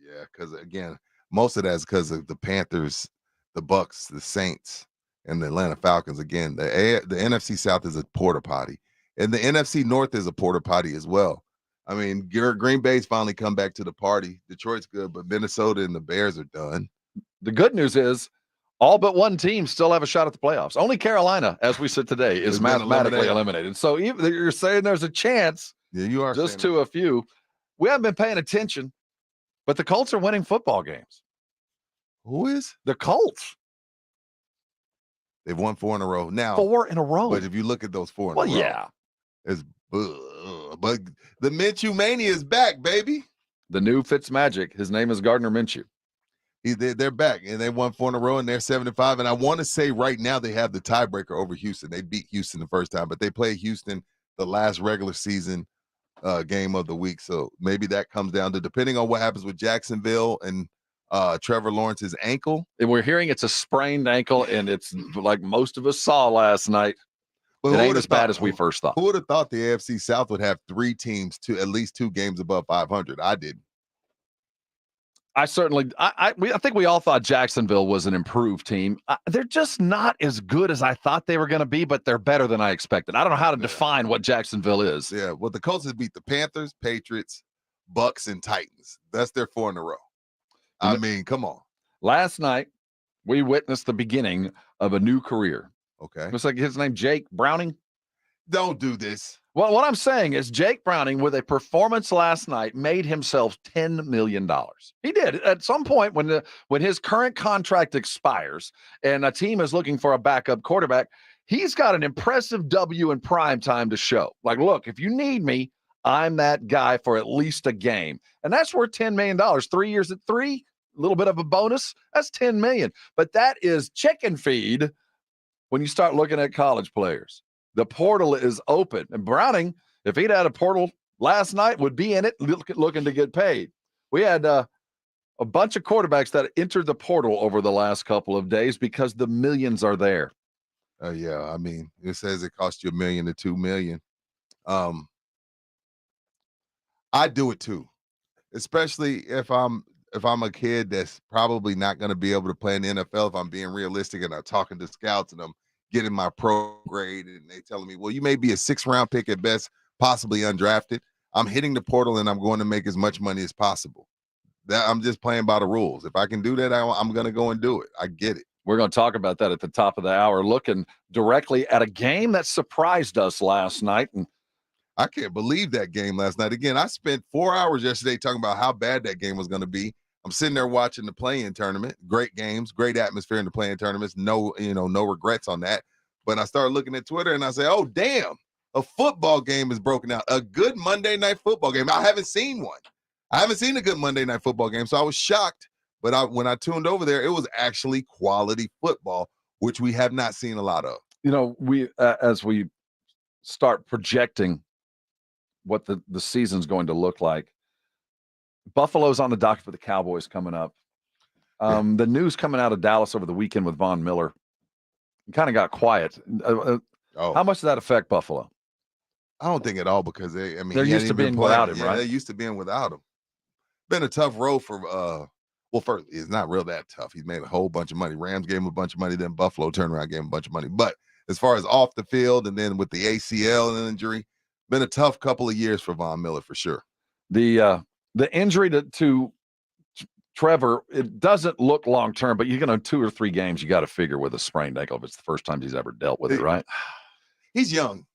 Yeah, because again, most of that is because of the Panthers, the Bucks, the Saints, and the Atlanta Falcons. Again, the NFC South is a porta potty, and the NFC North is a porta potty as well. I mean, Green Bay's finally come back to the party. Detroit's good, but Minnesota and the Bears are done. The good news is all but one team still have a shot at the playoffs. Only Carolina, as we sit today, is mathematically eliminated. So even you're saying there's a chance. Yeah, you are. Just to a few. We haven't been paying attention, but the Colts are winning football games. Who is? The Colts. They've won 4 in a row. Now 4 in a row. But if you look at those 4 in a row, yeah. It's but the Minshew mania is back, baby. The new Fitzmagic. His name is Gardner Minshew. They're back, and they won 4 in a row, and they're 7-5. And I want to say right now they have the tiebreaker over Houston. They beat Houston the first time, but they played Houston the last regular season game of the week. So maybe that comes down to, depending on what happens with Jacksonville and Trevor Lawrence's ankle. And we're hearing it's a sprained ankle, and it's like most of us saw last night. But it ain't as bad as we first thought. Who would have thought the AFC South would have 3 teams to at least 2 games above 500? I didn't. I think we all thought Jacksonville was an improved team. They're just not as good as I thought they were going to be, but they're better than I expected. I don't know how to define what Jacksonville is. Yeah, well, the Colts have beat the Panthers, Patriots, Bucks, and Titans. That's their 4 in a row. I mean, come on. Last night, we witnessed the beginning of a new career. Okay. Looks like his name, Jake Browning. Don't do this. Well, what I'm saying is Jake Browning, with a performance last night, made himself $10 million. He did. At some point when his current contract expires and a team is looking for a backup quarterback, he's got an impressive W in prime time to show. Like, look, if you need me, I'm that guy for at least a game. And that's worth $10 million. 3 years at 3, a little bit of a bonus. That's $10 million. But that is chicken feed when you start looking at college players. The portal is open. And Browning, if he'd had a portal last night, would be in it looking to get paid. We had a bunch of quarterbacks that entered the portal over the last couple of days because the millions are there. Yeah, I mean, it says it cost you $1 million to $2 million. I do it too, especially if I'm a kid that's probably not going to be able to play in the NFL. If I'm being realistic and I'm talking to scouts and I'm getting my pro grade and they telling me, well, you may be a 6th round pick at best, possibly undrafted. I'm hitting the portal and I'm going to make as much money as possible. That I'm just playing by the rules. If I can do that, I'm going to go and do it. I get it. We're going to talk about that at the top of the hour, looking directly at a game that surprised us last night. And I can't believe that game last night. Again, I spent 4 hours yesterday talking about how bad that game was going to be. I'm sitting there watching the play-in tournament. Great games, great atmosphere in the play-in tournaments. No regrets on that. But I started looking at Twitter and I say, oh, damn, a football game is broken out. A good Monday night football game. I haven't seen one. I haven't seen a good Monday night football game. So I was shocked. But when I tuned over there, it was actually quality football, which we have not seen a lot of. We as we start projecting what the season's going to look like, Buffalo's on the docket for the Cowboys coming up. The news coming out of Dallas over the weekend with Von Miller kind of got quiet. How much does that affect Buffalo? I don't think at all, because they're used to being without him, right? They're used to being without him. Been a tough road for first, it's not real that tough. He's made a whole bunch of money. Rams gave him a bunch of money, then Buffalo turned around, gave him a bunch of money. But as far as off the field and then with the ACL and injury, been a tough couple of years for Von Miller for sure. The injury to Trevor, it doesn't look long term, but you're going to 2 or 3 games. You got to figure with a sprained ankle if it's the first time he's ever dealt with it, right? He's young.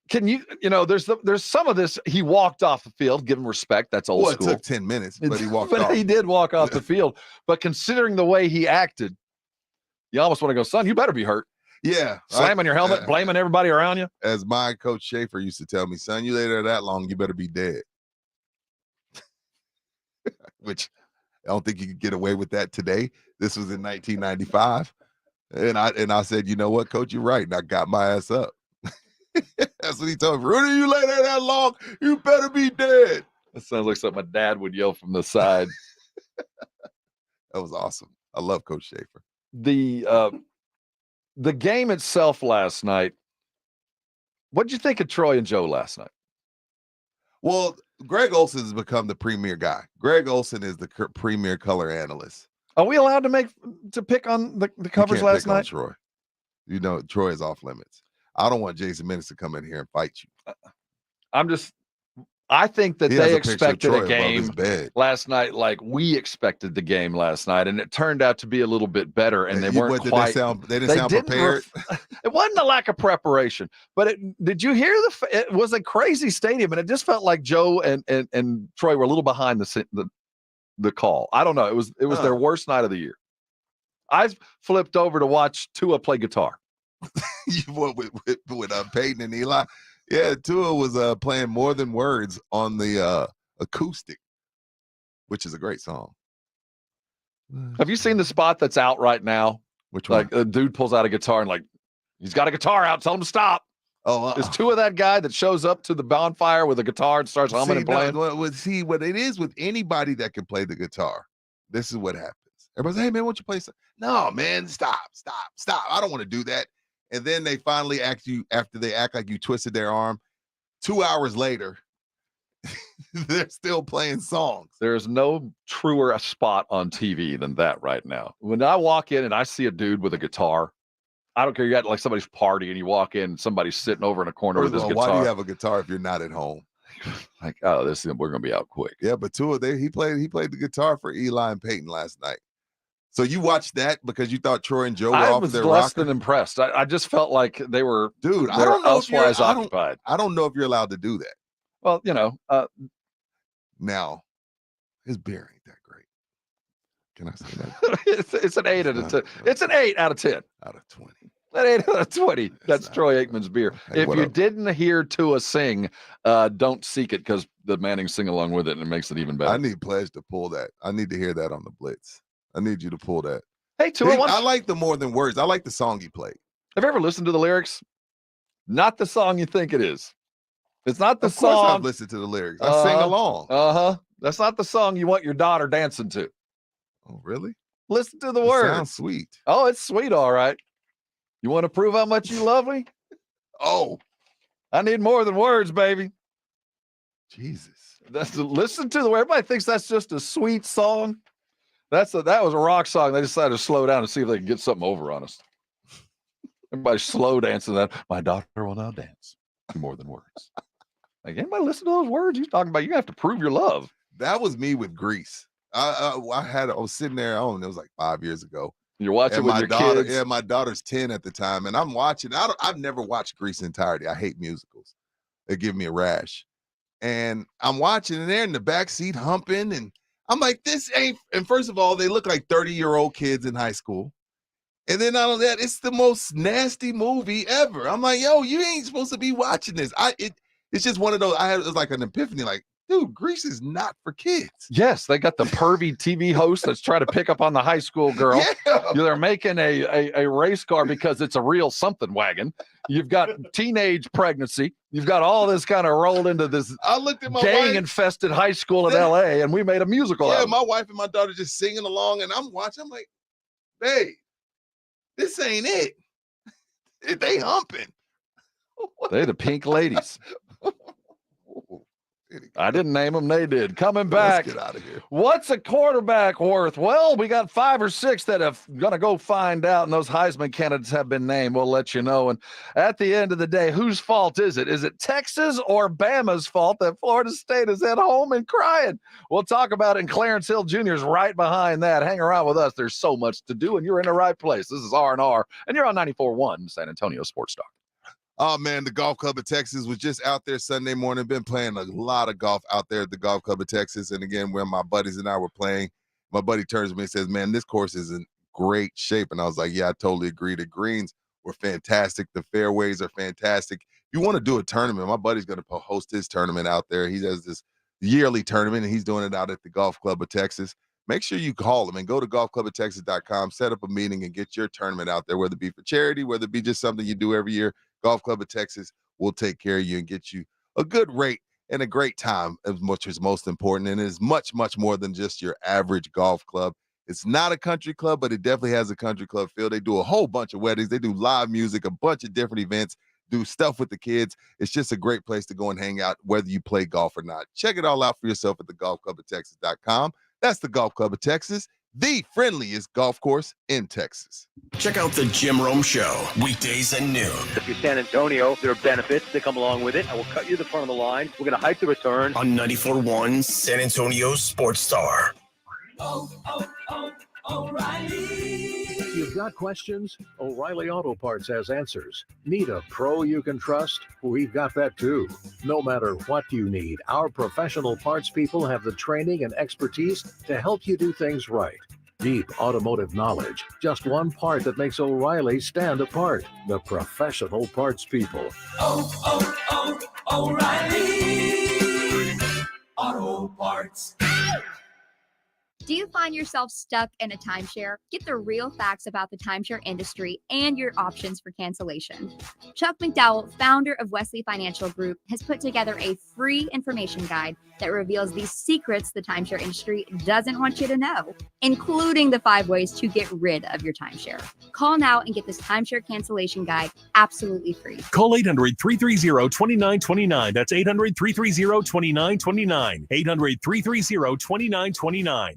Can there's some of this. He walked off the field. Give him respect. That's old school. It took 10 minutes, but he walked off. He did walk off the field. But considering the way he acted, you almost want to go, son, you better be hurt. Yeah. Slamming your helmet, blaming everybody around you. As my coach Schaefer used to tell me, son, you lay there that long, you better be dead. Which I don't think you could get away with that today. This was in 1995. And I said, you know what, coach, you're right. And I got my ass up. That's what he told me. Rudy, you lay there that long, you better be dead. That sounds like something my dad would yell from the side. That was awesome. I love Coach Schaefer. The game itself last night, what did you think of Troy and Joe last night? Well, Greg Olson has become the premier guy. Greg Olson is the premier color analyst. Are we allowed to pick on the covers last night? Troy. You know, Troy is off limits. I don't want Jason Minnis to come in here and fight you. I think that they expected a game last night like we expected the game last night, and it turned out to be a little bit better, and they weren't quite. They didn't sound prepared. It wasn't a lack of preparation, but did you hear it was a crazy stadium, and it just felt like Joe and Troy were a little behind the call. I don't know. It was their worst night of the year. I flipped over to watch Tua play guitar. with Peyton and Eli. Yeah, Tua was playing More Than Words on the acoustic, which is a great song. Have you seen the spot that's out right now? Which one? Like a dude pulls out a guitar and he's got a guitar out. Tell him to stop. Oh, is Tua that guy that shows up to the bonfire with a guitar and starts humming and playing? What it is with anybody that can play the guitar, this is what happens. Everybody's, hey man, why don't you play something? No, man, stop. I don't want to do that. And then they finally ask you, after they act like you twisted their arm, 2 hours later, they're still playing songs. There's no truer a spot on TV than that right now. When I walk in and I see a dude with a guitar, I don't care. You're at like somebody's party and you walk in and somebody's sitting over in a corner with his guitar. Why do you have a guitar if you're not at home? Like, oh, we're gonna be out quick. Yeah, but Tua, he played the guitar for Eli and Peyton last night. So you watched that because you thought Troy and Joe were off their rocker? I was less than impressed. I just felt like they were, dude. I don't know if you're occupied. I don't know if you're allowed to do that. Well, you know, now his beer ain't that great. Can I say that? it's an 8 out of 10. It's an 8 out of 10. Out of 20. That 8 out of 20. That's Troy Aikman's beer. Hey, if you didn't hear Tua sing, don't seek it because the Mannings sing along with it and it makes it even better. I need Pledge to pull that. I need to hear that on the Blitz. I need you to pull that. Hey, Tua, I like the More Than Words. I like the song he played. Have you ever listened to the lyrics? Not the song you think it is. It's not the song. Of course I've listened to the lyrics. I sing along. That's not the song you want your daughter dancing to. Oh, really? Listen to the words. Sounds sweet. Oh, it's sweet, all right. You want to prove how much you love me? Oh, I need more than words, baby. Jesus. Listen to the way everybody thinks that's just a sweet song. That was a rock song. They decided to slow down and see if they can get something over on us. Everybody's slow dancing that. My daughter will now dance to More Than Words. Like, anybody listen to those words he's talking about? You have to prove your love. That was me with Grease. I was sitting there. It was like 5 years ago. You're watching with your daughter, kids. Yeah, my daughter's 10 at the time, and I'm watching. I've never watched Grease entirety. I hate musicals. They give me a rash. And I'm watching, and they're in the back seat humping, and I'm like, this ain't. And first of all, they look like 30-year-old kids in high school. And then not only that, it's the most nasty movie ever. I'm like, yo, you ain't supposed to be watching this. It's just one of those. It was like an epiphany. Like, dude, Grease is not for kids. Yes, they got the pervy TV host that's trying to pick up on the high school girl. Yeah. They're making a race car because it's a real something wagon. You've got teenage pregnancy. You've got all this kind of rolled into this I looked at my gang-infested high school in L.A., and we made a musical out of it. My wife and my daughter just singing along, and I'm watching. I'm like, babe, this ain't it. They humping. They the pink ladies. I didn't name them. They did. Coming back. Let's get out of here. What's a quarterback worth? Well, we got 5 or 6 that are going to go find out, and those Heisman candidates have been named. We'll let you know. And at the end of the day, whose fault is it? Is it Texas or Bama's fault that Florida State is at home and crying? We'll talk about it, and Clarence Hill Jr. is right behind that. Hang around with us. There's so much to do, and you're in the right place. This is R&R, and you're on 94.1 San Antonio Sports Talk. Oh, man, the Golf Club of Texas was just out there Sunday morning. Been playing a lot of golf out there at the Golf Club of Texas. And, again, when my buddies and I were playing, my buddy turns to me and says, man, this course is in great shape. And I was like, yeah, I totally agree. The greens were fantastic. The fairways are fantastic. If you want to do a tournament, my buddy's going to host his tournament out there. He does this yearly tournament, and he's doing it out at the Golf Club of Texas. make sure you call them and go to golfcluboftexas.com, set up a meeting and get your tournament out there, whether it be for charity, whether it be just something you do every year. Golf Club of Texas will take care of you and get you a good rate and a great time, which is most important. And it is much, much more than just your average golf club. It's not a country club, but it definitely has a country club feel. They do a whole bunch of weddings. They do live music, a bunch of different events, do stuff with the kids. It's just a great place to go and hang out, whether you play golf or not. Check it all out for yourself at the golfcluboftexas.com. That's the Golf Club of Texas, the friendliest golf course in Texas. Check out the Jim Rome Show, weekdays at noon. If you're San Antonio, there are benefits that come along with it. I will cut you the front of the line. We're going to hike the return. On 94.1 San Antonio Sports Star. O'Reilly. You've got questions? O'Reilly Auto Parts has answers. Need a pro you can trust? We've got that too. No matter what you need, our professional parts people have the training and expertise to help you do things right. Deep automotive knowledge. Just one part that makes O'Reilly stand apart. The professional parts people. O'Reilly Auto Parts. Do you find yourself stuck in a timeshare? Get the real facts about the timeshare industry and your options for cancellation. Chuck McDowell, founder of Wesley Financial Group, has put together a free information guide that reveals the secrets the timeshare industry doesn't want you to know, including the 5 ways to get rid of your timeshare. Call now and get this timeshare cancellation guide absolutely free. Call 800-330-2929. That's 800-330-2929. 800-330-2929.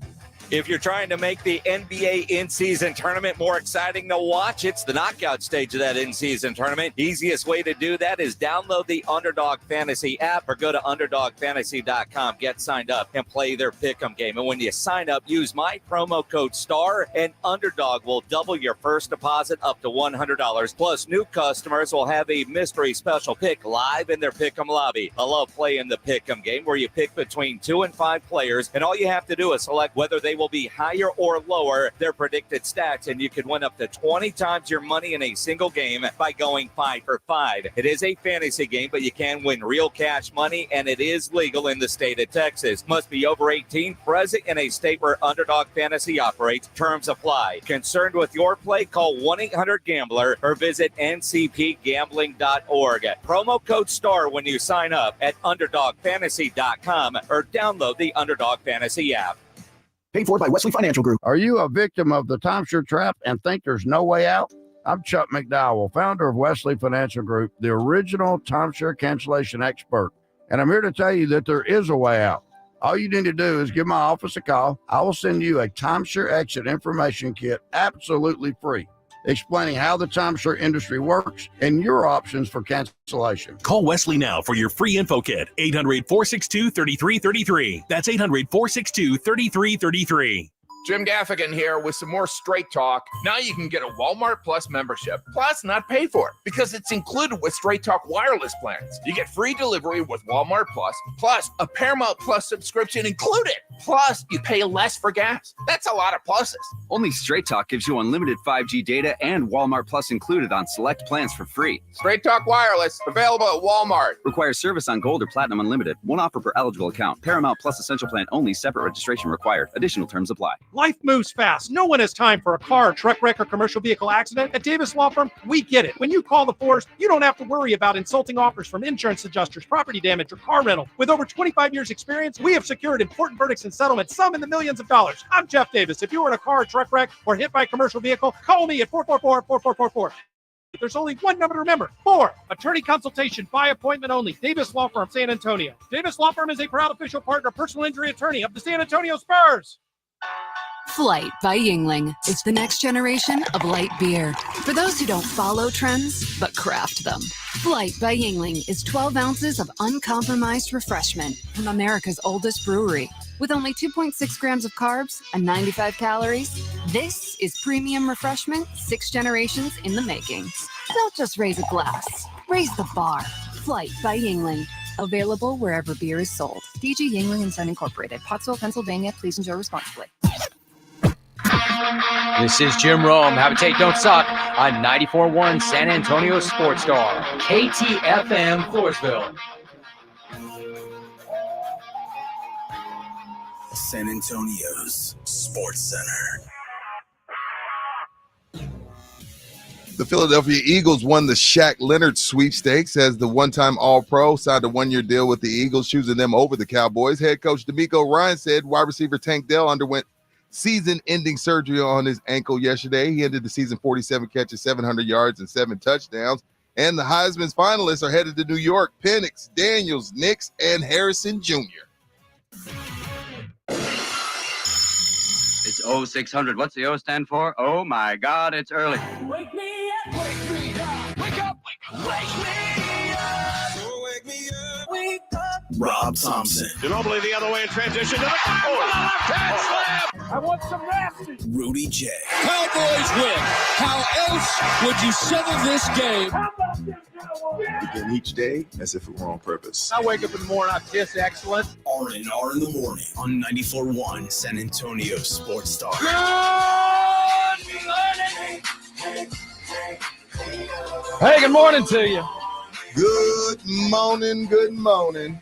If you're trying to make the NBA in-season tournament more exciting to watch, it's the knockout stage of that in-season tournament. Easiest way to do that is download the Underdog Fantasy app or go to underdogfantasy.com, get signed up, and play their pick'em game. And when you sign up, use my promo code STAR, and Underdog will double your first deposit up to $100. Plus, new customers will have a mystery special pick live in their pick'em lobby. I love playing the pick'em game where you pick between 2 and 5 players, and all you have to do is select whether they will be higher or lower their predicted stats, and you can win up to 20 times your money in a single game by going 5 for 5. It is a fantasy game, but you can win real cash money, and it is legal in the state of Texas. Must be over 18, present in a state where Underdog Fantasy operates. Terms apply. Concerned with your play? Call 1-800-GAMBLER or visit ncpgambling.org. Promo code STAR when you sign up at underdogfantasy.com or download the Underdog Fantasy app. Paid for by Wesley Financial Group. Are you a victim of the timeshare trap and think there's no way out? I'm Chuck McDowell, founder of Wesley Financial Group, the original timeshare cancellation expert. And I'm here to tell you that there is a way out. All you need to do is give my office a call. I will send you a timeshare exit information kit absolutely free, explaining how the timeshare industry works and your options for cancellation. Call Wesley now for your free info kit. 800-462-3333. That's 800-462-3333. Jim Gaffigan here with some more straight talk. Now you can get a Walmart Plus membership, plus not pay for it, because it's included with Straight Talk wireless plans. You get free delivery with Walmart plus a Paramount Plus subscription included. Plus, you pay less for gas. That's a lot of pluses. Only Straight Talk gives you unlimited 5G data and Walmart Plus included on select plans for free. Straight Talk wireless, available at Walmart. Requires service on Gold or Platinum Unlimited. One offer per eligible account. Paramount Plus Essential Plan only. Separate registration required. Additional terms apply. Life moves fast. No one has time for a car, truck wreck, or commercial vehicle accident. At Davis Law Firm, we get it. When you call the force, you don't have to worry about insulting offers from insurance adjusters, property damage, or car rental. With over 25 years experience, we have secured important verdicts and settlements, some in the millions of dollars. I'm Jeff Davis. If you were in a car, truck wreck, or hit by a commercial vehicle, call me at 444-4444. There's only one number to remember. 4. Attorney consultation by appointment only. Davis Law Firm, San Antonio. Davis Law Firm is a proud official partner, personal injury attorney of the San Antonio Spurs. Flight by Yingling. It's the next generation of light beer. For those who don't follow trends, but craft them. Flight by Yingling is 12 ounces of uncompromised refreshment from America's oldest brewery. With only 2.6 grams of carbs and 95 calories, this is premium refreshment 6 generations in the making. Don't just raise a glass, raise the bar. Flight by Yingling. Available wherever beer is sold. DG Yingling and Son Incorporated, Pottsville, Pennsylvania. Please enjoy responsibly. This is Jim Rome. Have a take, don't suck on 94.1 San Antonio Sports Star, KTFM, Floresville. San Antonio's Sports Center. The Philadelphia Eagles won the Shaq Leonard sweepstakes as the one-time All-Pro signed a one-year deal with the Eagles, choosing them over the Cowboys. Head coach DeMeco Ryans said wide receiver Tank Dell underwent season-ending surgery on his ankle yesterday. He ended the season 47 catches, 700 yards, and 7 touchdowns. And the Heisman's finalists are headed to New York. Penix, Daniels, Nix, and Harrison Jr. It's 0600. What's the O stand for? Oh, my God, it's early. Wake me up, wake me up, wake up, wake me up. So wake me up, wake up. Rob Thompson. Ginobili the other way in transition to the left-hand slam. I want some nasty. Rudy J. Cowboys win. How else would you settle this game? Begin each day as if it were on purpose. I wake up in the morning, I kiss excellent. R&R in the morning on 94.1 San Antonio Sports Star. Hey, good morning to you. Good morning, good morning.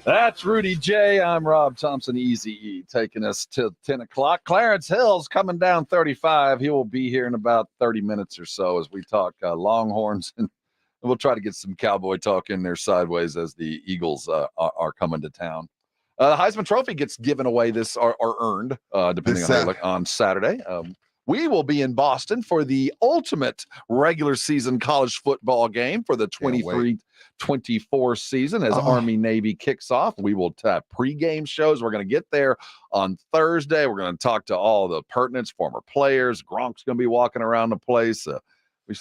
That's Rudy J. I'm Rob Thompson, Easy E, taking us till 10 o'clock. Clarence Hill's coming down 35. He will be here in about 30 minutes or so as we talk Longhorns, and we'll try to get some Cowboy talk in there sideways as the Eagles are coming to town. The Heisman Trophy gets given away or earned, depending on how you look, on Saturday. We will be in Boston for the ultimate regular season college football game for the 23-24 season as Army-Navy kicks off. We will have pregame shows. We're going to get there on Thursday. We're going to talk to all the pertinents, former players. Gronk's going to be walking around the place.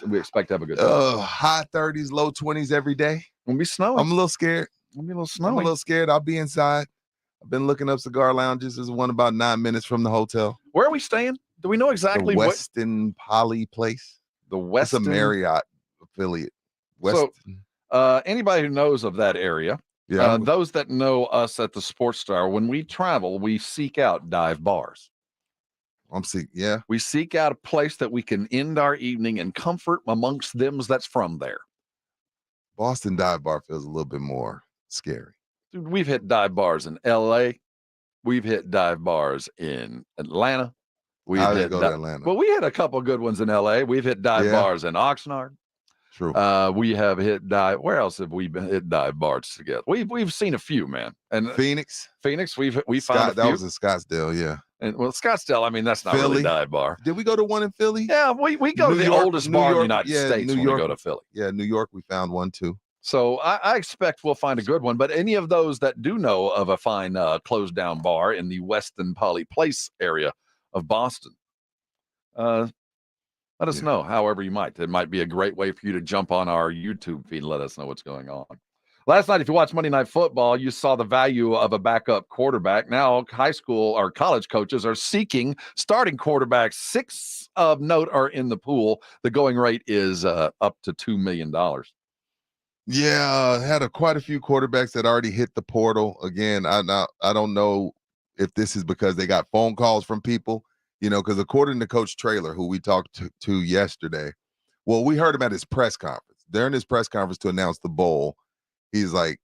We expect to have a good time. High 30s, low 20s every day. It'll be snowing. I'm a little scared. It'll be a little snowy. I'm a little scared. I'll be inside. I've been looking up cigar lounges. There's one about 9 minutes from the hotel. Where are we staying? Do we know exactly the Weston Poly place? The Weston? It's a Marriott affiliate. Weston. So, anybody who knows of that area, those that know us at the Sports Star, when we travel, we seek out dive bars. We seek out a place that we can end our evening in comfort amongst them that's from there. Boston dive bar feels a little bit more scary. Dude, we've hit dive bars in LA. We've hit dive bars in Atlanta. I didn't go to Atlanta. Well, we had a couple of good ones in LA. We've hit dive bars in Oxnard. True. We have hit dive. Where else have we been hit dive bars together? We've seen a few, man. And Phoenix. We found a few. That was in Scottsdale, yeah. And Scottsdale, I mean, that's not really a dive bar. Did we go to one in Philly? Yeah, we go to the oldest bar in the United States when we go to Philly. Yeah, New York, we found one too. So I expect we'll find a good one. But any of those that do know of a fine closed down bar in the Weston Poly Place area of Boston, let us know however you might. It might be a great way for you to jump on our YouTube feed and let us know what's going on. Last night, if you watched Monday Night Football, you saw the value of a backup quarterback. Now, high school or college coaches are seeking starting quarterbacks. 6 of note are in the pool. The going rate is up to $2 million. Yeah, had quite a few quarterbacks that already hit the portal. Again, I don't know if this is because they got phone calls from people, because according to Coach Traylor, who we talked to yesterday, well, we heard him at his press conference. During his press conference to announce the bowl, he's like,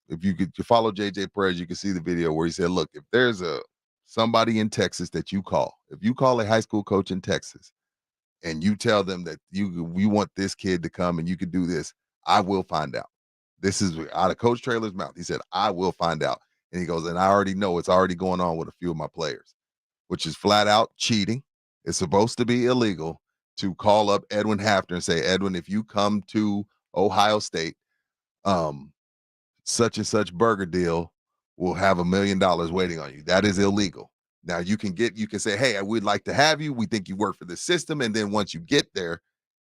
if you follow JJ Perez, you can see the video where he said, look, if there's somebody in Texas that you call, if you call a high school coach in Texas and you tell them that we want this kid to come and you could do this, I will find out. This is out of Coach Traylor's mouth. He said, I will find out. And he goes, and I already know it's already going on with a few of my players, which is flat out cheating. It's supposed to be illegal to call up Edwin Hafner and say, Edwin, if you come to Ohio State, such and such burger deal will have $1 million waiting on you. That is illegal. Now you can say, hey, we'd like to have you. We think you work for this system. And then once you get there,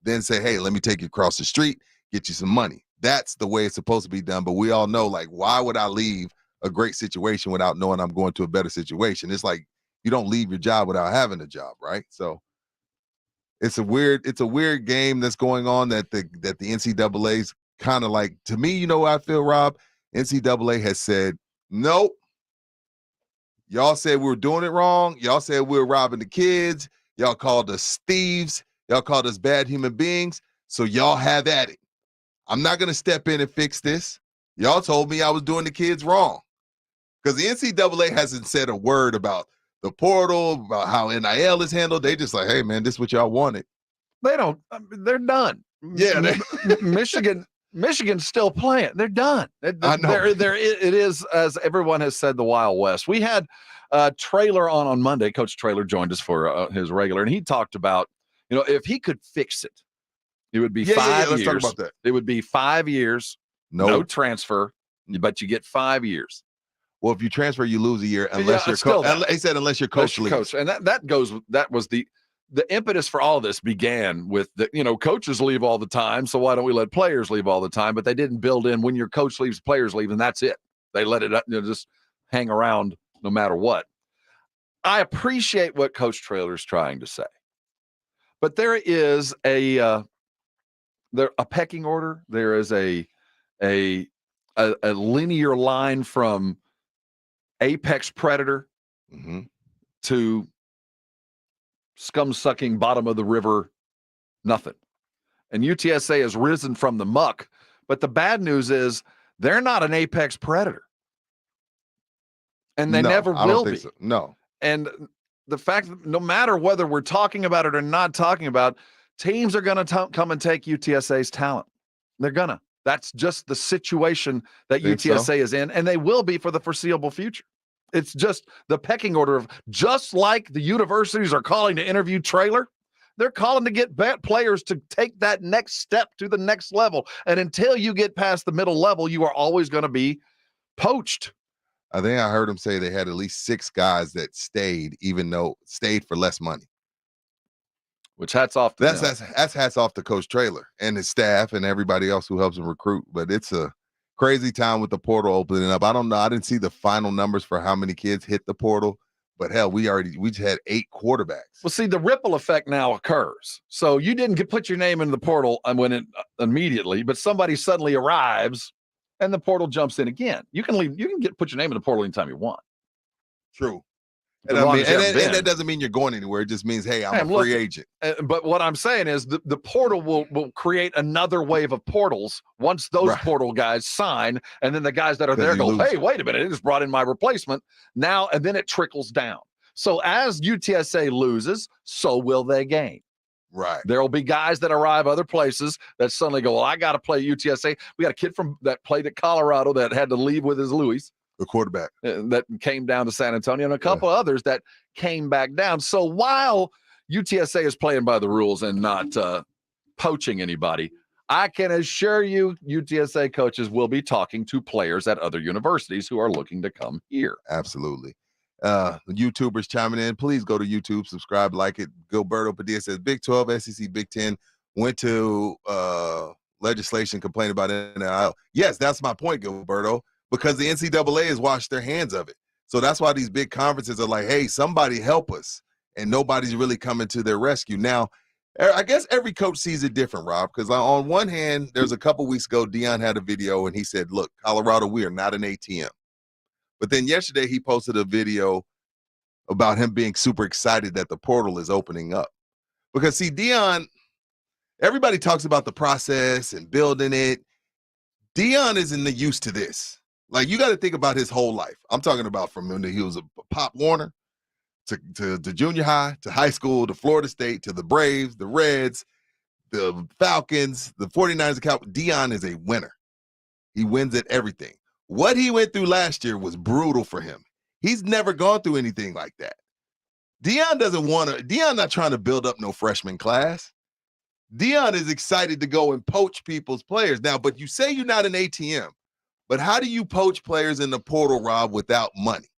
then say, hey, let me take you across the street, get you some money. That's the way it's supposed to be done. But we all know, like, why would I leave a great situation without knowing I'm going to a better situation? It's like you don't leave your job without having a job, right? So it's a weird game that's going on that the NCAA's kind of like, to me, I feel, Rob, NCAA has said, nope. Y'all said we were doing it wrong. Y'all said we were robbing the kids. Y'all called us thieves. Y'all called us bad human beings. So y'all have at it. I'm not going to step in and fix this. Y'all told me I was doing the kids wrong. Because the NCAA hasn't said a word about the portal, about how NIL is handled. They just like, hey, man, this is what y'all wanted. They don't. They're done. Yeah, Michigan's still playing. They're done. I know. It is, as everyone has said, the Wild West. We had Traylor on Monday. Coach Traylor joined us for his regular, and he talked about, if he could fix it, it would be 5 years. Let's talk about that. It would be 5 years, no transfer, but you get 5 years. Well, if you transfer, you lose a year unless you're coach. He said unless your coach leaves. And that was the impetus for all this began with coaches leave all the time, so why don't we let players leave all the time? But they didn't build in when your coach leaves, players leave, and that's it. They let it just hang around no matter what. I appreciate what Coach Traylor's trying to say, but there is a pecking order. There is a linear line from apex predator to scum-sucking bottom of the river nothing. And UTSA has risen from the muck, but the bad news is they're not an apex predator. And they never will be. So. No. And the fact that no matter whether we're talking about it or not talking about, teams are going to come and take UTSA's talent. They're going to. That's just the situation that UTSA is in, and they will be for the foreseeable future. It's just the pecking order of, just like the universities are calling to interview Traylor, they're calling to get players to take that next step to the next level. And until you get past the middle level, you are always going to be poached. I think I heard him say they had at least 6 guys that stayed, stayed for less money. Which hats off to them. That's hats off to Coach Traylor and his staff and everybody else who helps him recruit. But it's a crazy time with the portal opening up. I don't know. I didn't see the final numbers for how many kids hit the portal, but hell, we just had 8 quarterbacks. Well, see, the ripple effect now occurs. So you didn't put your name in the portal immediately, but somebody suddenly arrives and the portal jumps in again. You can leave. You can put your name in the portal anytime you want. True. And that doesn't mean you're going anywhere. It just means, hey, I'm a free agent. But what I'm saying is the portal will create another wave of portals once those portal guys sign, and then the guys that are there go, hey, wait a minute, it just brought in my replacement now, and then it trickles down. So as UTSA loses, so will they gain. Right. There will be guys that arrive other places that suddenly go, well, I got to play UTSA. We got a kid that played at Colorado that had to leave with his Louis. The quarterback that came down to San Antonio, and a couple others that came back down. So while UTSA is playing by the rules and not poaching anybody, I can assure you UTSA coaches will be talking to players at other universities who are looking to come here. Absolutely. The YouTubers chiming in. Please go to YouTube, subscribe, like it. Gilberto Padilla says Big 12, SEC, Big 10 went to legislation complaining about NIL. Yes, that's my point, Gilberto. Because the NCAA has washed their hands of it. So that's why these big conferences are like, hey, somebody help us. And nobody's really coming to their rescue. Now, I guess every coach sees it different, Rob, because on one hand, there's a couple weeks ago, Deion had a video and he said, look, Colorado, we are not an ATM. But then yesterday he posted a video about him being super excited that the portal is opening up. Because, see, Deion, everybody talks about the process and building it. Deion isn't used to this. Like, you got to think about his whole life. I'm talking about from when he was a Pop Warner to junior high, to high school, to Florida State, to the Braves, the Reds, the Falcons, the 49ers, the Cowboys. Deion is a winner. He wins at everything. What he went through last year was brutal for him. He's never gone through anything like that. Deion not trying to build up no freshman class. Deion is excited to go and poach people's players. Now, but you say you're not an ATM. But how do you poach players in the portal, Rob, without money?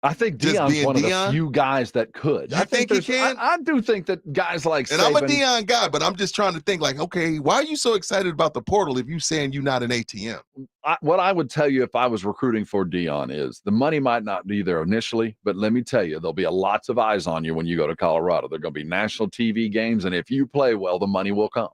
I think Deion's one of the few guys that could. I think he can? I do think that guys like and Saban, I'm a Deion guy, but I'm just trying to think like, okay, why are you so excited about the portal if you're saying you're not an ATM? What I would tell you if I was recruiting for Deion is the money might not be there initially, but let me tell you, there'll be lots of eyes on you when you go to Colorado. There are going to be national TV games, and if you play well, the money will come.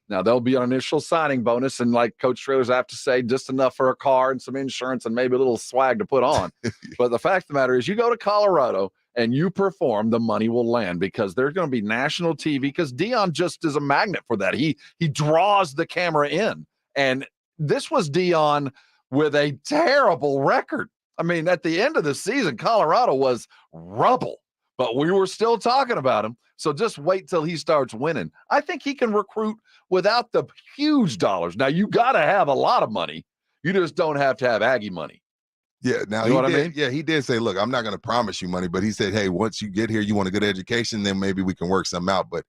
Now, there'll be an initial signing bonus, and like Coach Traylor's have to say, just enough for a car and some insurance and maybe a little swag to put on. But the fact of the matter is you go to Colorado and you perform, the money will land because there's going to be national TV because Deion just is a magnet for that. He draws the camera in. And this was Deion with a terrible record. I mean, at the end of the season, Colorado was rubble, but we were still talking about him. So just wait till he starts winning. I think he can recruit without the huge dollars. Now, you got to have a lot of money. You just don't have to have Aggie money. Yeah, now You know what he I did, mean? Yeah, he did say, look, I'm not going to promise you money, but he said, hey, once you get here, you want a good education, then maybe we can work something out. But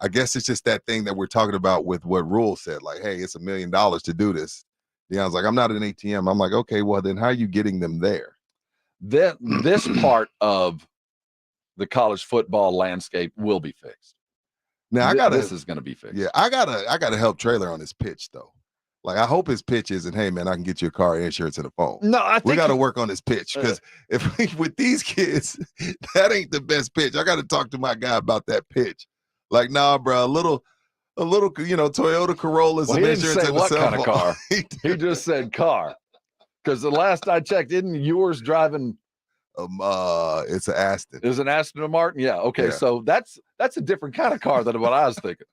I guess it's just that thing that we're talking about with what Rule said, like, hey, it's $1 million to do this. Deion's like, I'm not an ATM. I'm like, okay, well, then how are you getting them there? This part of the college football landscape will be fixed. Now this is going to be fixed. Yeah, I gotta help Traylor on his pitch though. Like, I hope his pitch isn't, hey man, I can get you a car, insurance, and a phone. No, I think we got to work on his pitch, because with these kids, that ain't the best pitch. I got to talk to my guy about that pitch. Like, nah, bro, a little, Toyota Corolla, some He didn't insurance, say and a what cell kind of phone. car. He just said car. Because the last I checked, isn't yours driving? It's an Aston. Is an Aston Martin? Yeah. Okay. Yeah. So that's a different kind of car than what I was thinking.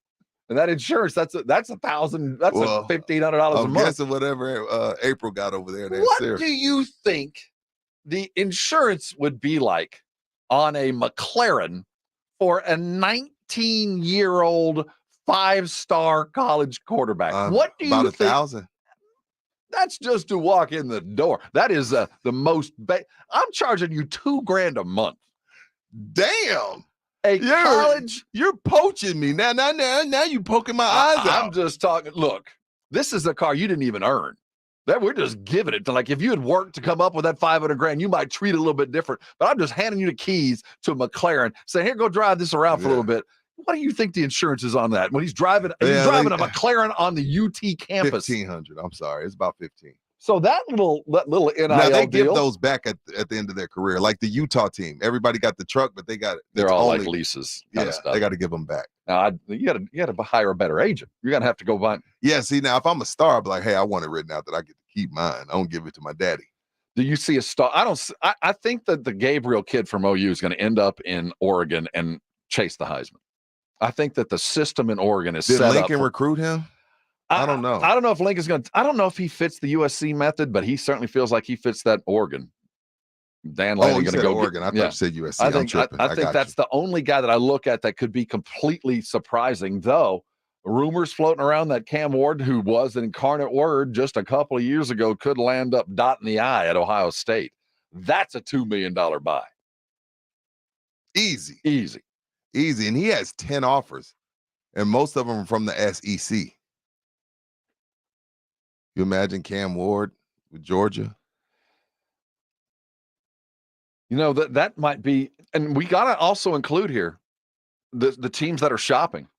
And that insurance, that's $1,000. That's $1,500 a I'm month. guessing whatever April got over there. What do you think the insurance would be like on a McLaren for a 19-year-old 5-star college quarterback? What do you about think? 1,000? That's just to walk in the door. That is the most. I'm charging you $2,000 a month. Damn. College. You're poaching me now. Now you poking my eyes out. I'm just talking. Look, this is a car you didn't even earn. That we're just giving it to, like, if you had worked to come up with that $500,000, you might treat it a little bit different. But I'm just handing you the keys to a McLaren, saying, "Here, go drive this around for a little bit." What do you think the insurance is on that when he's driving? He's driving a McLaren on the UT campus. 1,500. I'm sorry, it's about 15. So that little NIL Now they give deal, those back at the end of their career, like the Utah team. Everybody got the truck, but they got it. they're all like leases. Kind Yeah, of stuff. they got to give them back. Now, you got to hire a better agent. You're gonna have to go buy. Yeah, see, now if I'm a star, I'll be like, hey, I want it written out that I get to keep mine. I don't give it to my daddy. Do you see a star? I think that the Gabriel kid from OU is going to end up in Oregon and chase the Heisman. I think that the system in Oregon is Did set Lincoln up. recruit him? I don't know. I don't know if Lincoln's going to. I don't know if he fits the USC method, but he certainly feels like he fits that Oregon. Dan Lanning going to go Oregon. I thought you said USC. I I'm think tripping. I think that's the only guy that I look at that could be completely surprising. Though rumors floating around that Cam Ward, who was an incarnate word just a couple of years ago, could land up dotting the I at Ohio State. That's a $2 million buy. Easy. And he has 10 offers, and most of them are from the SEC. You imagine Cam Ward with Georgia? You know, that might be, and we got to also include here the teams that are shopping.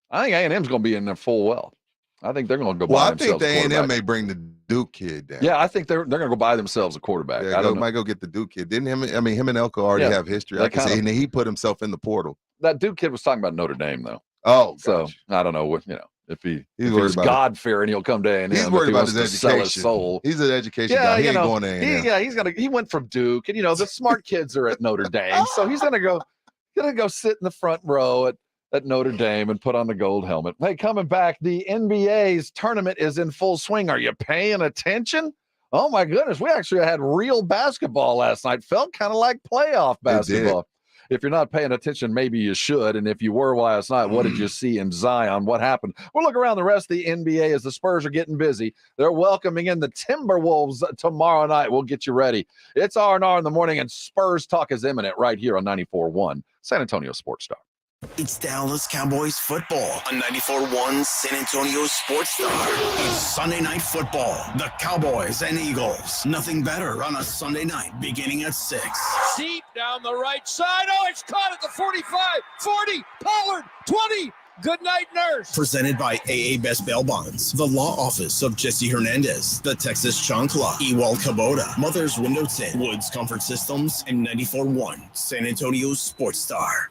I think A&M's going to be in there full well. I think they're going to go buy themselves a quarterback. I think the A&M may bring the Duke kid down. Yeah, I think they're going to go buy themselves a quarterback. Yeah, I don't know. might go get the Duke kid. Didn't him and Elko already have history? I can say, and he put himself in the portal. That Duke kid was talking about Notre Dame, though. Oh, so I don't know what, if he's he's God-fearing, he'll come to A&M. He's worried about his education. Sell his soul. He's an education guy. He ain't going to A&M. He went from Duke, and the smart kids are at Notre Dame, so he's gonna go sit in the front row at Notre Dame and put on the gold helmet. Hey, coming back, the NBA's tournament is in full swing. Are you paying attention? Oh my goodness, we actually had real basketball last night. Felt kind of like playoff basketball. If you're not paying attention, maybe you should. And if you were last night, what did you see in Zion? What happened? We'll look around the rest of the NBA as the Spurs are getting busy. They're welcoming in the Timberwolves tomorrow night. We'll get you ready. It's R&R in the morning, and Spurs talk is imminent right here on 94.1 San Antonio Sports Star. It's Dallas Cowboys football on 94.1 San Antonio Sports Star. It's Sunday Night Football. The Cowboys and Eagles. Nothing better on a Sunday night beginning at 6. Deep down the right side. Oh, it's caught at the 45, 40, Pollard, 20. Good night, nurse. Presented by AA Best Bail Bonds, the law office of Jesse Hernandez, the Texas Chancla, Ewald Kubota, Mother's Window Tint, Woods Comfort Systems, and 94.1 San Antonio Sports Star.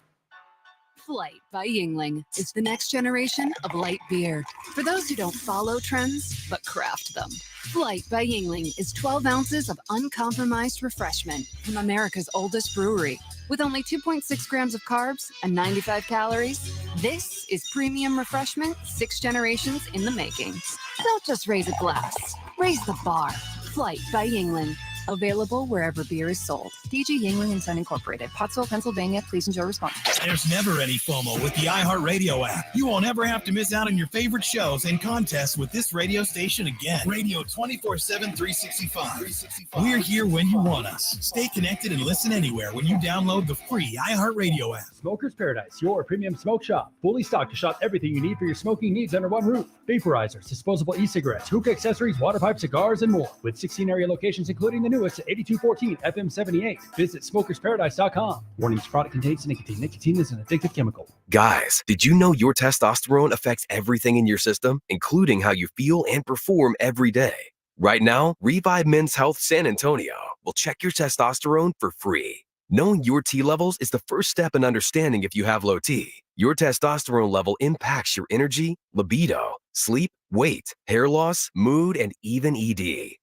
Flight by Yingling is the next generation of light beer. For those who don't follow trends, but craft them. Flight by Yingling is 12 ounces of uncompromised refreshment from America's oldest brewery. With only 2.6 grams of carbs and 95 calories, this is premium refreshment 6 generations in the making. Don't just raise a glass. Raise the bar. Flight by Yingling. Available wherever beer is sold. DG Yingling and Son Incorporated. Pottsville, Pennsylvania. Please enjoy responsibly. There's never any FOMO with the iHeartRadio app. You won't ever have to miss out on your favorite shows and contests with this radio station again. Radio 24/7, 365. We're here when you want us. Stay connected and listen anywhere when you download the free iHeartRadio app. Smoker's Paradise, your premium smoke shop. Fully stocked to shop everything you need for your smoking needs under one roof. Vaporizers, disposable e-cigarettes, hookah accessories, water pipe, cigars, and more. With 16 area locations, including the newest at 8214 FM 78. Visit smokersparadise.com. Warning, this product contains nicotine. Nicotine is an addictive chemical. Guys, did you know your testosterone affects everything in your system, including how you feel and perform every day? Right now, Revive Men's Health San Antonio will check your testosterone for free. Knowing your T levels is the first step in understanding if you have low T. Your testosterone level impacts your energy, libido, sleep, weight, hair loss, mood, and even ED.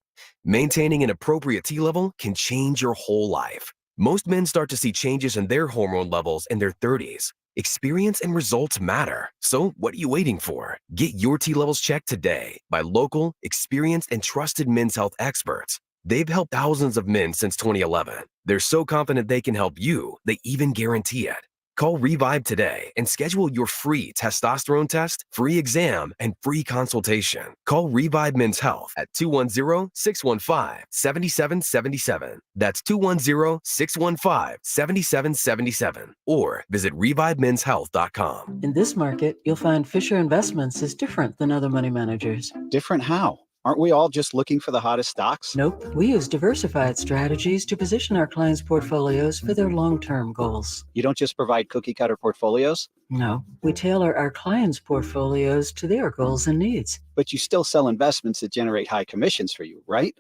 Maintaining an appropriate T level can change your whole life. Most men start to see changes in their hormone levels in their 30s. Experience and results matter. So what are you waiting for? Get your T levels checked today by local, experienced, and trusted men's health experts. They've helped thousands of men since 2011. They're so confident they can help you, they even guarantee it. Call Revive today and schedule your free testosterone test, free exam, and free consultation. Call Revive Men's Health at 210-615-7777. That's 210-615-7777. Or visit ReviveMen'sHealth.com. In this market, you'll find Fisher Investments is different than other money managers. Different how? Aren't we all just looking for the hottest stocks? Nope. We use diversified strategies to position our clients' portfolios for their long-term goals. You don't just provide cookie-cutter portfolios? No. We tailor our clients' portfolios to their goals and needs. But you still sell investments that generate high commissions for you, right?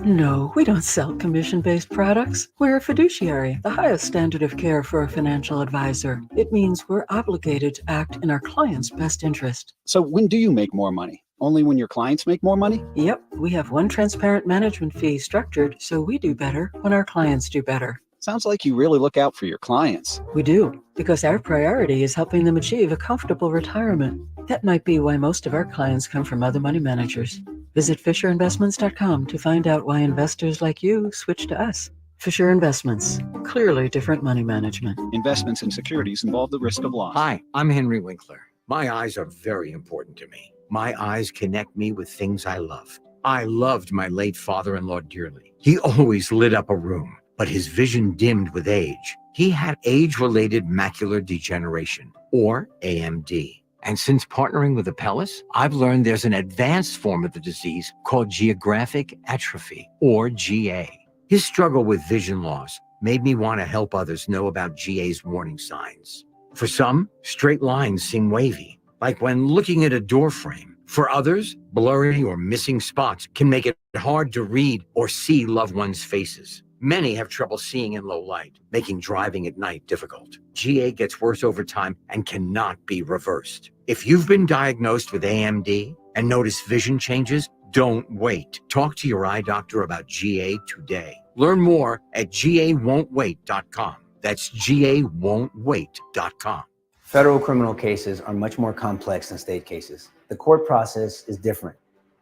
No, we don't sell commission-based products. We're a fiduciary, the highest standard of care for a financial advisor. It means we're obligated to act in our client's best interest. So when do you make more money? Only when your clients make more money? Yep, we have one transparent management fee structured so we do better when our clients do better. Sounds like you really look out for your clients. We do, because our priority is helping them achieve a comfortable retirement. That might be why most of our clients come from other money managers. Visit FisherInvestments.com to find out why investors like you switch to us. Fisher Investments, clearly different money management. Investments in securities involve the risk of loss. Hi, I'm Henry Winkler. My eyes are very important to me. My eyes connect me with things I love. I loved my late father-in-law dearly. He always lit up a room, but his vision dimmed with age. He had age-related macular degeneration, or AMD. And since partnering with Apellis, I've learned there's an advanced form of the disease called geographic atrophy, or GA. His struggle with vision loss made me want to help others know about GA's warning signs. For some, straight lines seem wavy, like when looking at a door frame. For others, blurry or missing spots can make it hard to read or see loved ones' faces. Many have trouble seeing in low light, making driving at night difficult. GA gets worse over time and cannot be reversed. If you've been diagnosed with AMD and notice vision changes, don't wait. Talk to your eye doctor about GA today. Learn more at GAWon'tWait.com. That's GAWon'tWait.com. Federal criminal cases are much more complex than state cases. The court process is different.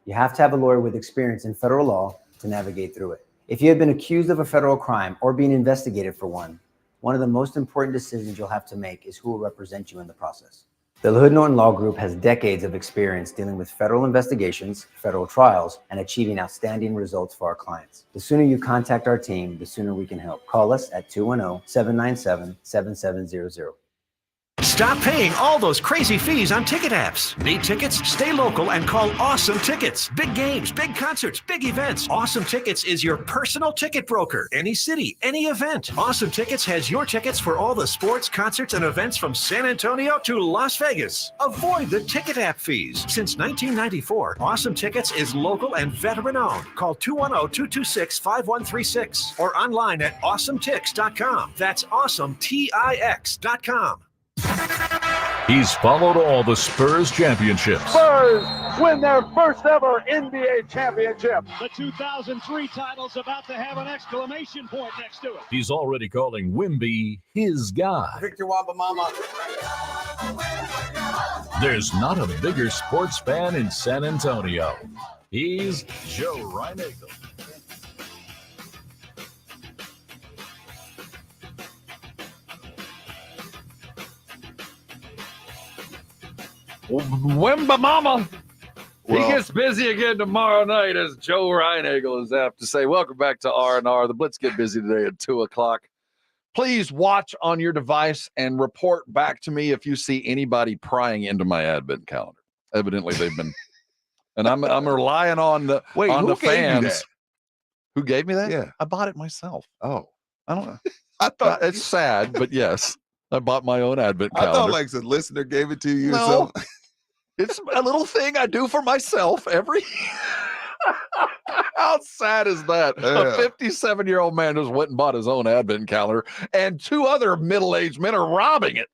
You have to have a lawyer with experience in federal law to navigate through it. If you have been accused of a federal crime or being investigated for one of the most important decisions you'll have to make is who will represent you in the process. The LaHood Norton Law Group has decades of experience dealing with federal investigations, federal trials, and achieving outstanding results for our clients. The sooner you contact our team, the sooner we can help. Call us at 210-797-7700. Stop paying all those crazy fees on ticket apps. Need tickets? Stay local and call Awesome Tickets. Big games, big concerts, big events. Awesome Tickets is your personal ticket broker. Any city, any event. Awesome Tickets has your tickets for all the sports, concerts, and events from San Antonio to Las Vegas. Avoid the ticket app fees. Since 1994, Awesome Tickets is local and veteran-owned. Call 210-226-5136 or online at awesometix.com. That's awesometix.com. He's followed all the Spurs championships. Spurs win their first ever NBA championship. The 2003 title's about to have an exclamation point next to it. He's already calling Wimby his guy. Victor Wembanyama. There's not a bigger sports fan in San Antonio. He's Joe Reinagle. Wimba Mama. He gets busy again tomorrow night, as Joe Reinagle is apt to say. Welcome back to R&R. The Blitz get busy today at 2 o'clock. Please watch on your device and report back to me if you see anybody prying into my advent calendar. Evidently, they've been, and I'm relying on the fans. Who gave me that? Yeah, I bought it myself. Oh, I don't know. I thought it's sad, but yes, I bought my own advent calendar. I thought like a listener gave it to you. No, or something. It's a little thing I do for myself every. How sad is that? Yeah. A 57-year-old man just went and bought his own advent calendar, and 2 other middle-aged men are robbing it.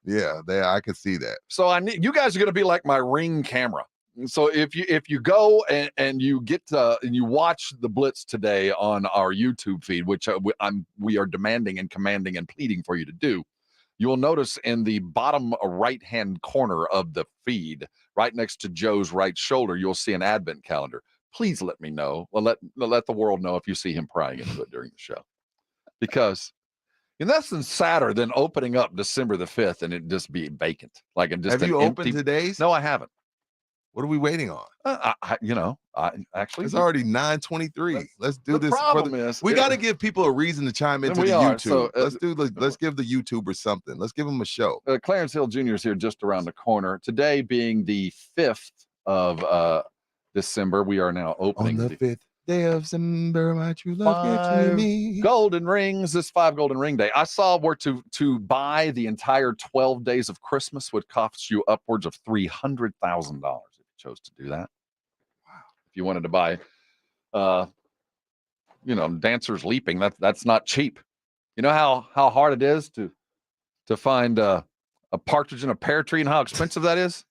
Yeah, I could see that. So I need you guys are going to be like my Ring camera. So if you go and you get and you watch the Blitz today on our YouTube feed, which we are demanding and commanding and pleading for you to do, you will notice in the bottom right-hand corner of the feed, right next to Joe's right shoulder, you'll see an advent calendar. Please let me know. Well, let the world know if you see him prying into it during the show, because nothing sadder than opening up December the 5th and it just be vacant. Like it just have you opened today's? No, I haven't. What are we waiting on? I actually it's already 9:23. Let's do this. We got to give people a reason to chime into the YouTube. So, let's give the YouTubers something. Let's give them a show. Clarence Hill Jr. is here just around the corner. Today being the 5th of December, we are now opening on the 5th day of December. My true love gave to me golden rings. This 5 golden ring day. I saw where to buy the entire 12 days of Christmas would cost you upwards of $300,000. Chose to do that. Wow. If you wanted to buy dancers leaping, that's not cheap. You know how hard it is to find a partridge in a pear tree and how expensive that is?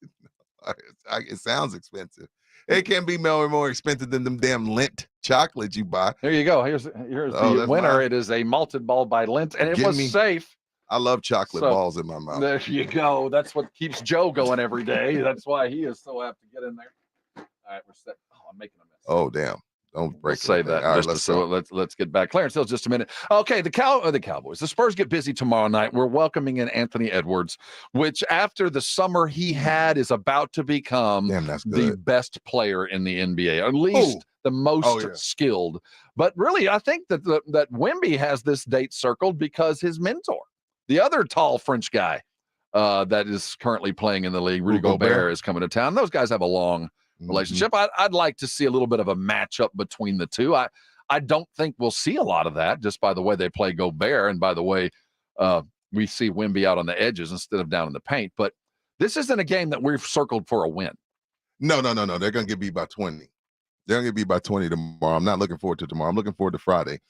It sounds expensive. It can be more expensive than them damn Lindt chocolates you buy. There you go. Here's the winner. Mine. It is a malted ball by Lindt, and it was safe. I love chocolate balls in my mouth. There you go. That's what keeps Joe going every day. That's why he is so apt to get in there. All right, we're set. Oh, I'm making a mess. Oh, damn. Don't break Say that. All right, let's get back. Clarence Hill, just a minute. Okay, the Cowboys. The Spurs get busy tomorrow night. We're welcoming in Anthony Edwards, which after the summer he had is about to become the best player in the NBA, at least the most skilled. But really, I think that that Wemby has this date circled because his mentor, the other tall French guy that is currently playing in the league, Rudy Gobert, is coming to town. Those guys have a long relationship. I'd like to see a little bit of a matchup between the two. I don't think we'll see a lot of that just by the way they play Gobert and by the way we see Wemby out on the edges instead of down in the paint. But this isn't a game that we've circled for a win. No. They're going to get beat by 20. They're going to get beat by 20 tomorrow. I'm not looking forward to tomorrow. I'm looking forward to Friday.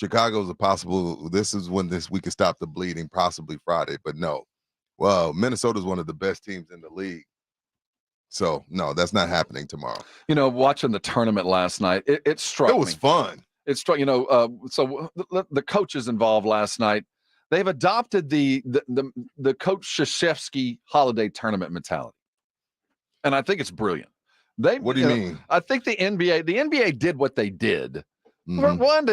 Chicago's a possible. This is when we can stop the bleeding, possibly Friday. But no. Well, Minnesota's one of the bbest teams in the league. So, no, that's not happening tomorrow. Watching the tournament last night, it struck me. It was fun. It struck, so the coaches involved last night, they've adopted the Coach Krzyzewski holiday tournament mentality. And I think it's brilliant. What do you mean? I think the NBA did what they did. Mm-hmm. One,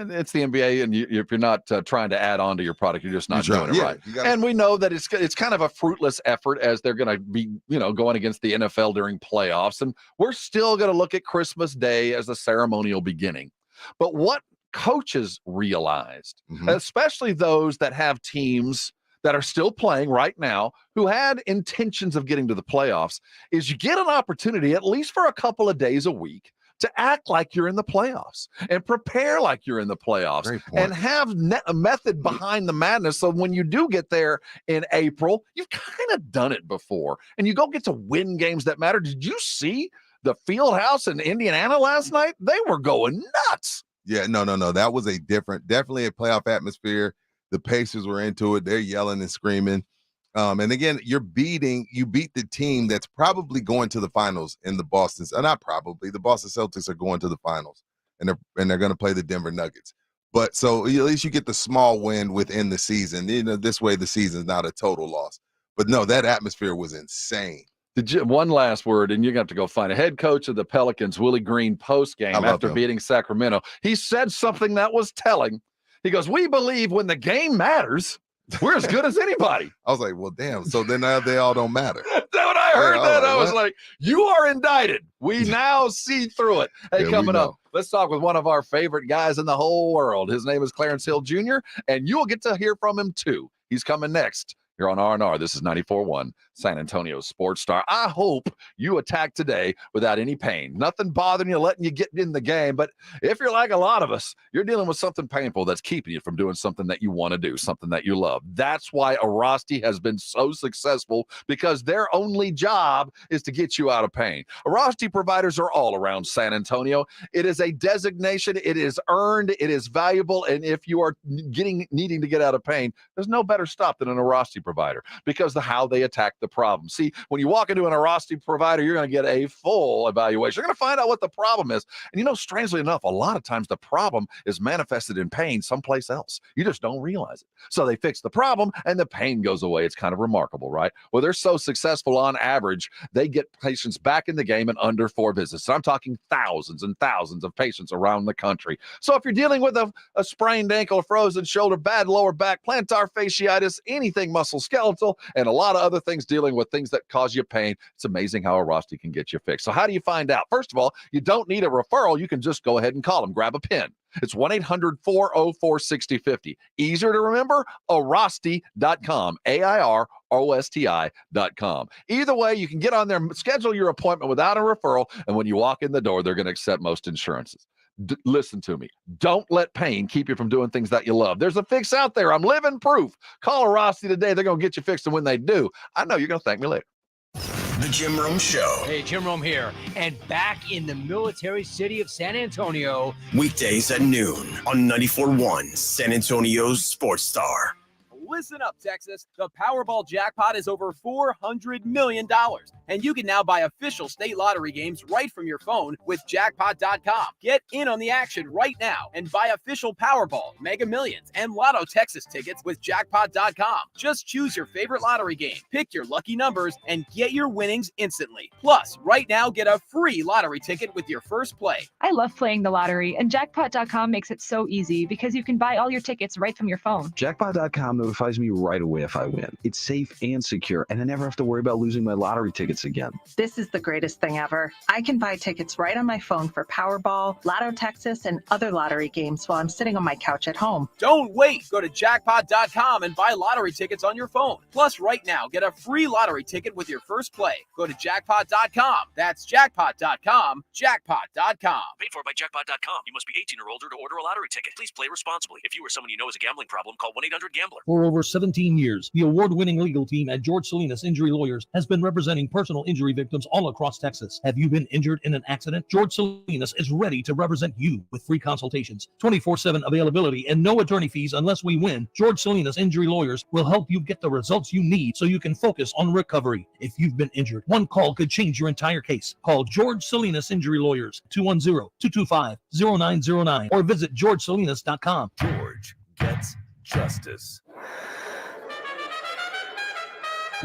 it's the NBA, and if you're not trying to add on to your product, you're just not doing it right. And we know that it's kind of a fruitless effort as they're going to be, going against the NFL during playoffs. And we're still going to look at Christmas Day as a ceremonial beginning. But what coaches realized, especially those that have teams that are still playing right now, who had intentions of getting to the playoffs, is you get an opportunity, at least for a couple of days a week, to act like you're in the playoffs and prepare like you're in the playoffs and have a method behind the madness. So when you do get there in April, you've kind of done it before and you go get to win games that matter. Did you see the field house in Indiana last night? They were going nuts. Yeah, no. That was definitely a playoff atmosphere. The Pacers were into it. They're yelling and screaming. And again, you beat the team that's probably going to the finals in the Boston. Not probably. The Boston Celtics are going to the finals, and they're going to play the Denver Nuggets. But so at least you get the small win within the season. This way the season's not a total loss. But no, that atmosphere was insane. One last word, and you're going to have to go find a head coach of the Pelicans, Willie Green, post game after beating Sacramento. He said something that was telling. He goes, "We believe when the game matters, we're as good as anybody." I was like, well, damn. So then now they all don't matter. When I heard that, I was like, you are indicted. We now see through it. Hey, coming up, let's talk with one of our favorite guys in the whole world. His name is Clarence Hill Jr., and you'll get to hear from him too. He's coming next here on R&R. This is 94.1 San Antonio Sports Star. I hope you attack today without any pain. Nothing bothering you, letting you get in the game. But if you're like a lot of us, you're dealing with something painful that's keeping you from doing something that you want to do, something that you love. That's why Arasti has been so successful, because their only job is to get you out of pain. Arasti providers are all around San Antonio. It is a designation. It is earned. It is valuable. And if you are needing to get out of pain, there's no better stop than an Arasti provider, because of how they attack the problem. See, when you walk into an Arasti provider, you're going to get a full evaluation. You're going to find out what the problem is. And strangely enough, a lot of times the problem is manifested in pain someplace else. You just don't realize it. So they fix the problem and the pain goes away. It's kind of remarkable, right? Well, they're so successful on average, they get patients back in the game in under 4 visits. So I'm talking thousands and thousands of patients around the country. So if you're dealing with a sprained ankle, a frozen shoulder, bad lower back, plantar fasciitis, anything muscle skeletal, and a lot of other things dealing with things that cause you pain, it's amazing how Arasti can get you fixed. So how do you find out? First of all, you don't need a referral. You can just go ahead and call them. Grab a pen. It's 1-800-404-6050. Easier to remember? Arasti.com. AIROSTI.com. Either way, you can get on there, schedule your appointment without a referral, and when you walk in the door, they're going to accept most insurances. Listen to me. Don't let pain keep you from doing things that you love. There's a fix out there. I'm living proof. Call Arasti today. They're going to get you fixed, and when they do, I know you're going to thank me later. The Jim Rome Show. Hey, Jim Rome here, and back in the military city of San Antonio. Weekdays at noon on 94.1 San Antonio's Sports Star. Listen up, Texas. The Powerball jackpot is over $400 million, and you can now buy official state lottery games right from your phone with jackpot.com. Get in on the action right now and buy official Powerball, Mega Millions, and Lotto Texas tickets with jackpot.com. Just choose your favorite lottery game, pick your lucky numbers, and get your winnings instantly. Plus, right now, get a free lottery ticket with your first play. I love playing the lottery, and jackpot.com makes it so easy because you can buy all your tickets right from your phone. Jackpot.com notifies me right away if I win. It's safe and secure, and I never have to worry about losing my lottery tickets again. This is the greatest thing ever. I can buy tickets right on my phone for Powerball, Lotto Texas, and other lottery games while I'm sitting on my couch at home. Don't wait. Go to jackpot.com and buy lottery tickets on your phone. Plus, right now, get a free lottery ticket with your first play. Go to jackpot.com. That's jackpot.com. Jackpot.com. Paid for by jackpot.com. You must be 18 or older to order a lottery ticket. Please play responsibly. If you or someone you know has a gambling problem, call 1-800-GAMBLER. For over 17 years, the award-winning legal team at George Salinas Injury Lawyers has been representing personal injury victims all across Texas. Have you been injured in an accident? George Salinas is ready to represent you with free consultations, 24/7 availability, and no attorney fees unless we win. George Salinas Injury Lawyers will help you get the results you need so you can focus on recovery. If you've been injured, one call could change your entire case. Call George Salinas Injury Lawyers, 210-225-0909, or visit georgesalinas.com. George gets justice.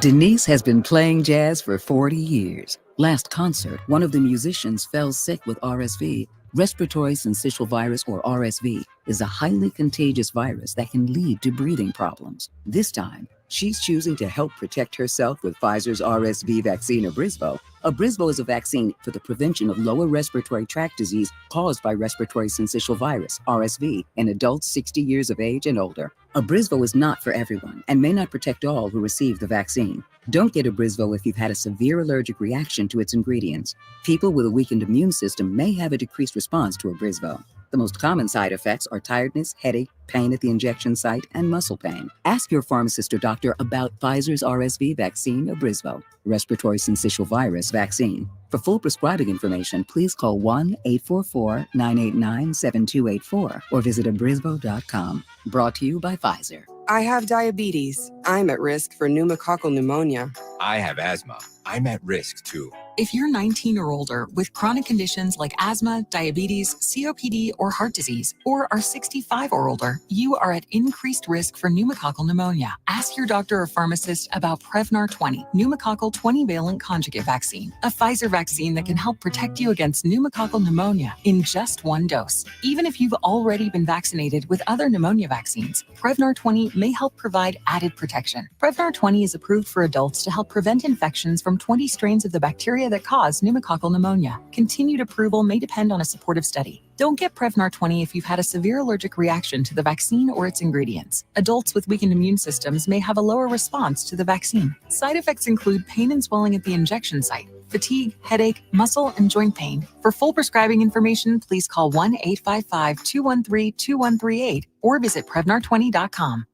Denise has been playing jazz for 40 years. Last concert, one of the musicians fell sick with RSV. Respiratory syncytial virus, or RSV, is a highly contagious virus that can lead to breathing problems. This time, she's choosing to help protect herself with Pfizer's RSV vaccine, Abrysvo. Abrysvo is a vaccine for the prevention of lower respiratory tract disease caused by respiratory syncytial virus, RSV, in adults 60 years of age and older. Abrysvo is not for everyone and may not protect all who receive the vaccine. Don't get Abrysvo if you've had a severe allergic reaction to its ingredients. People with a weakened immune system may have a decreased response to Abrysvo. The most common side effects are tiredness, headache, pain at the injection site, and muscle pain. Ask your pharmacist or doctor about Pfizer's RSV vaccine, Abrysvo, respiratory syncytial virus vaccine. For full prescribing information, please call 1-844-989-7284 or visit abrysvo.com. Brought to you by Pfizer. I have diabetes. I'm at risk for pneumococcal pneumonia. I have asthma. I'm at risk too. If you're 19 or older with chronic conditions like asthma, diabetes, COPD, or heart disease, or are 65 or older, you are at increased risk for pneumococcal pneumonia. Ask your doctor or pharmacist about Prevnar 20, pneumococcal 20-valent conjugate vaccine, a Pfizer vaccine that can help protect you against pneumococcal pneumonia in just one dose. Even if you've already been vaccinated with other pneumonia vaccines, Prevnar 20 may help provide added protection. Prevnar 20 is approved for adults to help prevent infections from 20 strains of the bacteria that cause pneumococcal pneumonia. Continued approval may depend on a supportive study. Don't get Prevnar 20 if you've had a severe allergic reaction to the vaccine or its ingredients. Adults with weakened immune systems may have a lower response to the vaccine. Side effects include pain and swelling at the injection site, fatigue, headache, muscle, and joint pain. For full prescribing information, please call 1-855-213-2138 or visit Prevnar20.com.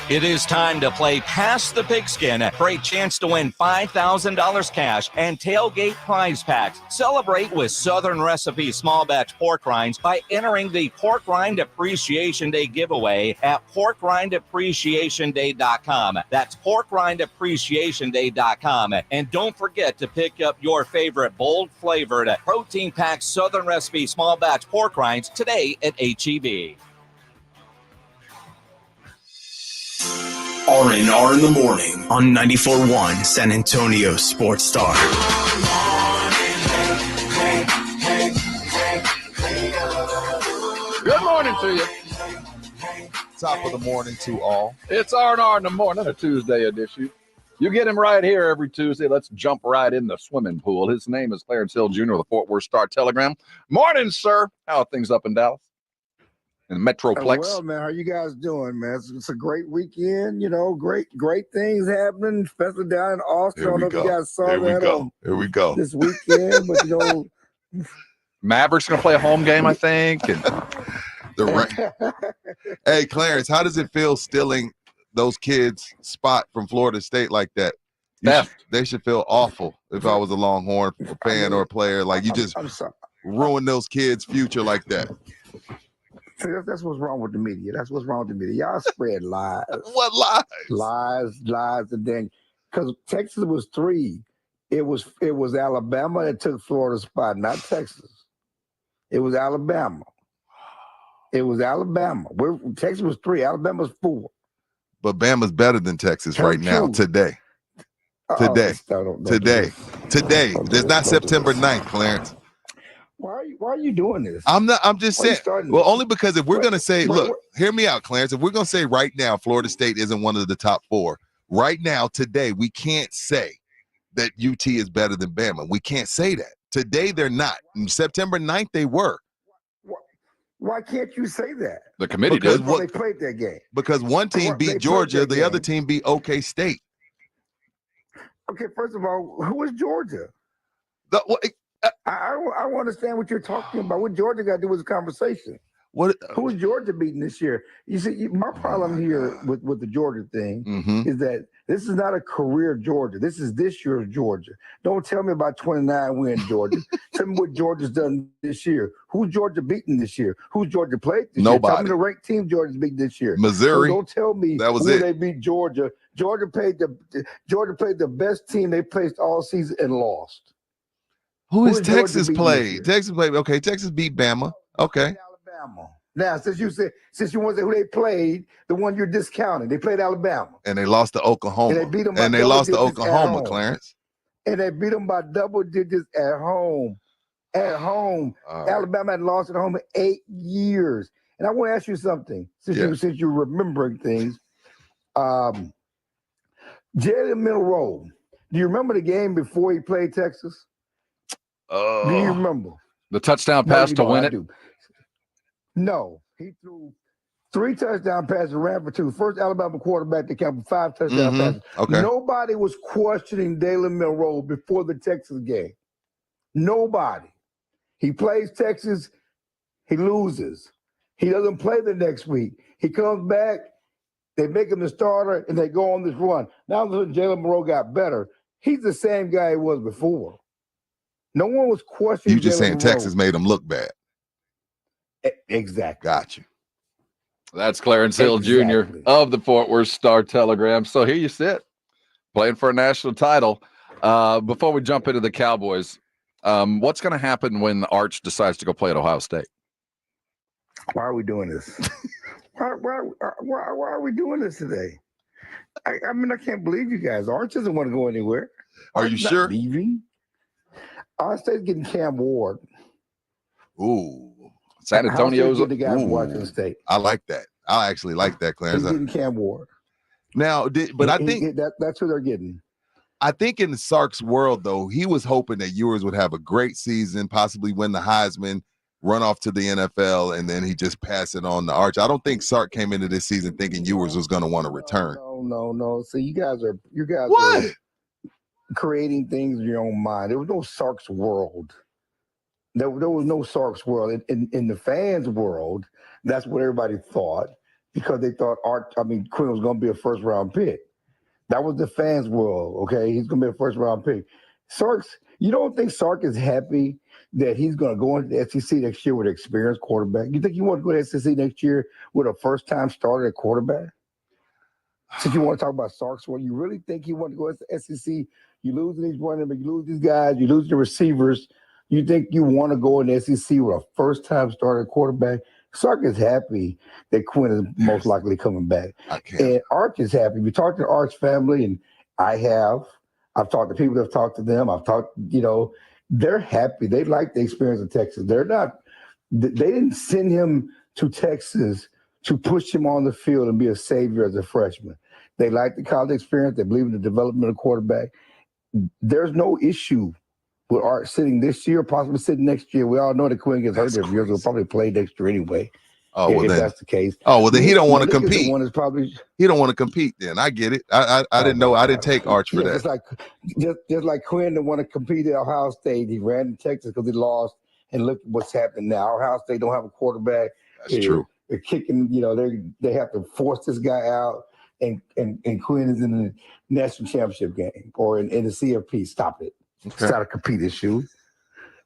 It is time to play Pass the Pigskin for a chance to win $5,000 cash and tailgate prize packs. Celebrate with Southern Recipe small batch pork rinds by entering the Pork Rind Appreciation Day giveaway at porkrindappreciationday.com. That's porkrindappreciationday.com. And don't forget to pick up your favorite bold flavored protein packed Southern Recipe small batch pork rinds today at HEB. R&R in the morning on 94.1 San Antonio Sports Star. Good morning to you. Top of the morning to all. It's R&R in the morning, a Tuesday edition. You get him right here every Tuesday. Let's jump right in the swimming pool. His name is Clarence Hill Jr. of the Fort Worth Star-Telegram. Morning, sir. How are things up in Dallas? In the Metroplex? Well, man, how you guys doing, man? It's a great weekend. You know, great things happening, especially down in Austin. I don't know if you guys saw that. Here we go. This weekend, but you know, Mavericks going to play a home game, I think. And Hey, Clarence, how does it feel stealing those kids' spot from Florida State like that? They should feel awful if I was a Longhorn fan or a player. Like, you just ruin those kids' future like that. See, that's what's wrong with the media. That's what's wrong with the media. Y'all spread lies. What lies? Lies, and then because Texas was 3, it was Alabama that took Florida's spot, not Texas. It was Alabama. Texas was 3, Alabama's 4. But Bama's better than Texas right now, today. Today. There's not September 9th, Clarence. Why are you doing this? I'm just saying. Well, only because if we're going to say, look, hear me out, Clarence. If we're going to say right now Florida State isn't one of the top 4, right now, today, we can't say that UT is better than Bama. We can't say that. Today, they're not. On September 9th, they were. Why can't you say that? The committee did. They played that game. Because one team beat Georgia, the other team beat OK State. Okay, first of all, who is Georgia? I understand what you're talking about. What Georgia got to do with the conversation? Who is Georgia beating this year? You see, my problem here with the Georgia thing is that this is not a career Georgia. This is this year's Georgia. Don't tell me about 29 win Georgia. Tell me what Georgia's done this year. Who's Georgia beating this year? Who's Georgia played this year? Tell me the ranked team Georgia's beating this year. Missouri. So don't tell me that was who they beat Georgia. Georgia played the best team they placed all season and lost. Who is Texas played? Texas played. Okay, Texas beat Bama. Okay. Alabama. Now, since you want to say who they played, the one you're discounting, they played Alabama. And they lost to Oklahoma. And they beat them Clarence. And they beat them by double digits at home. Alabama had lost at home in 8 years. And I want to ask you something, since you're remembering things. Jalen Milroe, do you remember the game before he played Texas? Do you remember? The touchdown pass to win it? No. He threw 3 touchdown passes, ran for 2. First Alabama quarterback to count for 5 touchdown passes. Okay. Nobody was questioning Jalen Milroe before the Texas game. Nobody. He plays Texas, he loses. He doesn't play the next week. He comes back, they make him the starter, and they go on this run. Now that Jalen Milroe got better, he's the same guy he was before. No one was questioning. You just saying Texas made him look bad. Exactly. Got you. That's Clarence Hill Jr. of the Fort Worth Star-Telegram. So here you sit, playing for a national title. Before we jump into the Cowboys, what's going to happen when Arch decides to go play at Ohio State? Why are we doing this? why are we doing this today? I mean, I can't believe you guys. Arch doesn't want to go anywhere. Are you sure? Leaving? Ohio State's getting Cam Ward. Ooh. San Antonio's the guy from Washington State. I like that. I actually like that, Clarence. He's getting Cam Ward. Now, I think that's who they're getting. I think in Sark's world, though, he was hoping that Ewers would have a great season, possibly win the Heisman, run off to the NFL, and then he just pass it on to Arch. I don't think Sark came into this season thinking Ewers was going to want to return. No. So you guys are creating things in your own mind. There was no Sark's world. There was no Sark's world. In the fans' world, that's what everybody thought because they thought Quinn was going to be a first-round pick. That was the fans' world, okay? He's going to be a first-round pick. You don't think Sark is happy that he's going to go into the SEC next year with an experienced quarterback? You think you want to go to the SEC next year with a first-time starter at quarterback? Since you want to talk about Sark's world, you really think you want to go to the SEC? You lose these running backs, you lose these guys, you lose the receivers. You think you want to go in the SEC with a first-time starter quarterback? Sark is happy that Quinn is most likely coming back. And Arch is happy. We talked to the Arch family, and I've talked to people that have talked to them. I've talked, they're happy. They like the experience of Texas. They didn't send him to Texas to push him on the field and be a savior as a freshman. They like the college experience. They believe in the development of quarterback. There's no issue with Art sitting this year, possibly sitting next year. We all know that Quinn gets hurt every year. He'll probably play next year anyway. If that's the case. Oh, well, then he don't want to compete. He don't want to compete then. I get it. I didn't know. I didn't take Arch for that. Just like Quinn didn't want to compete at Ohio State. He ran to Texas because he lost. And look at what's happening now. Ohio State don't have a quarterback. That's true. They're kicking, they have to force this guy out. And Quinn is in the national championship game or in the CFP. Stop it. It's not a compete issue.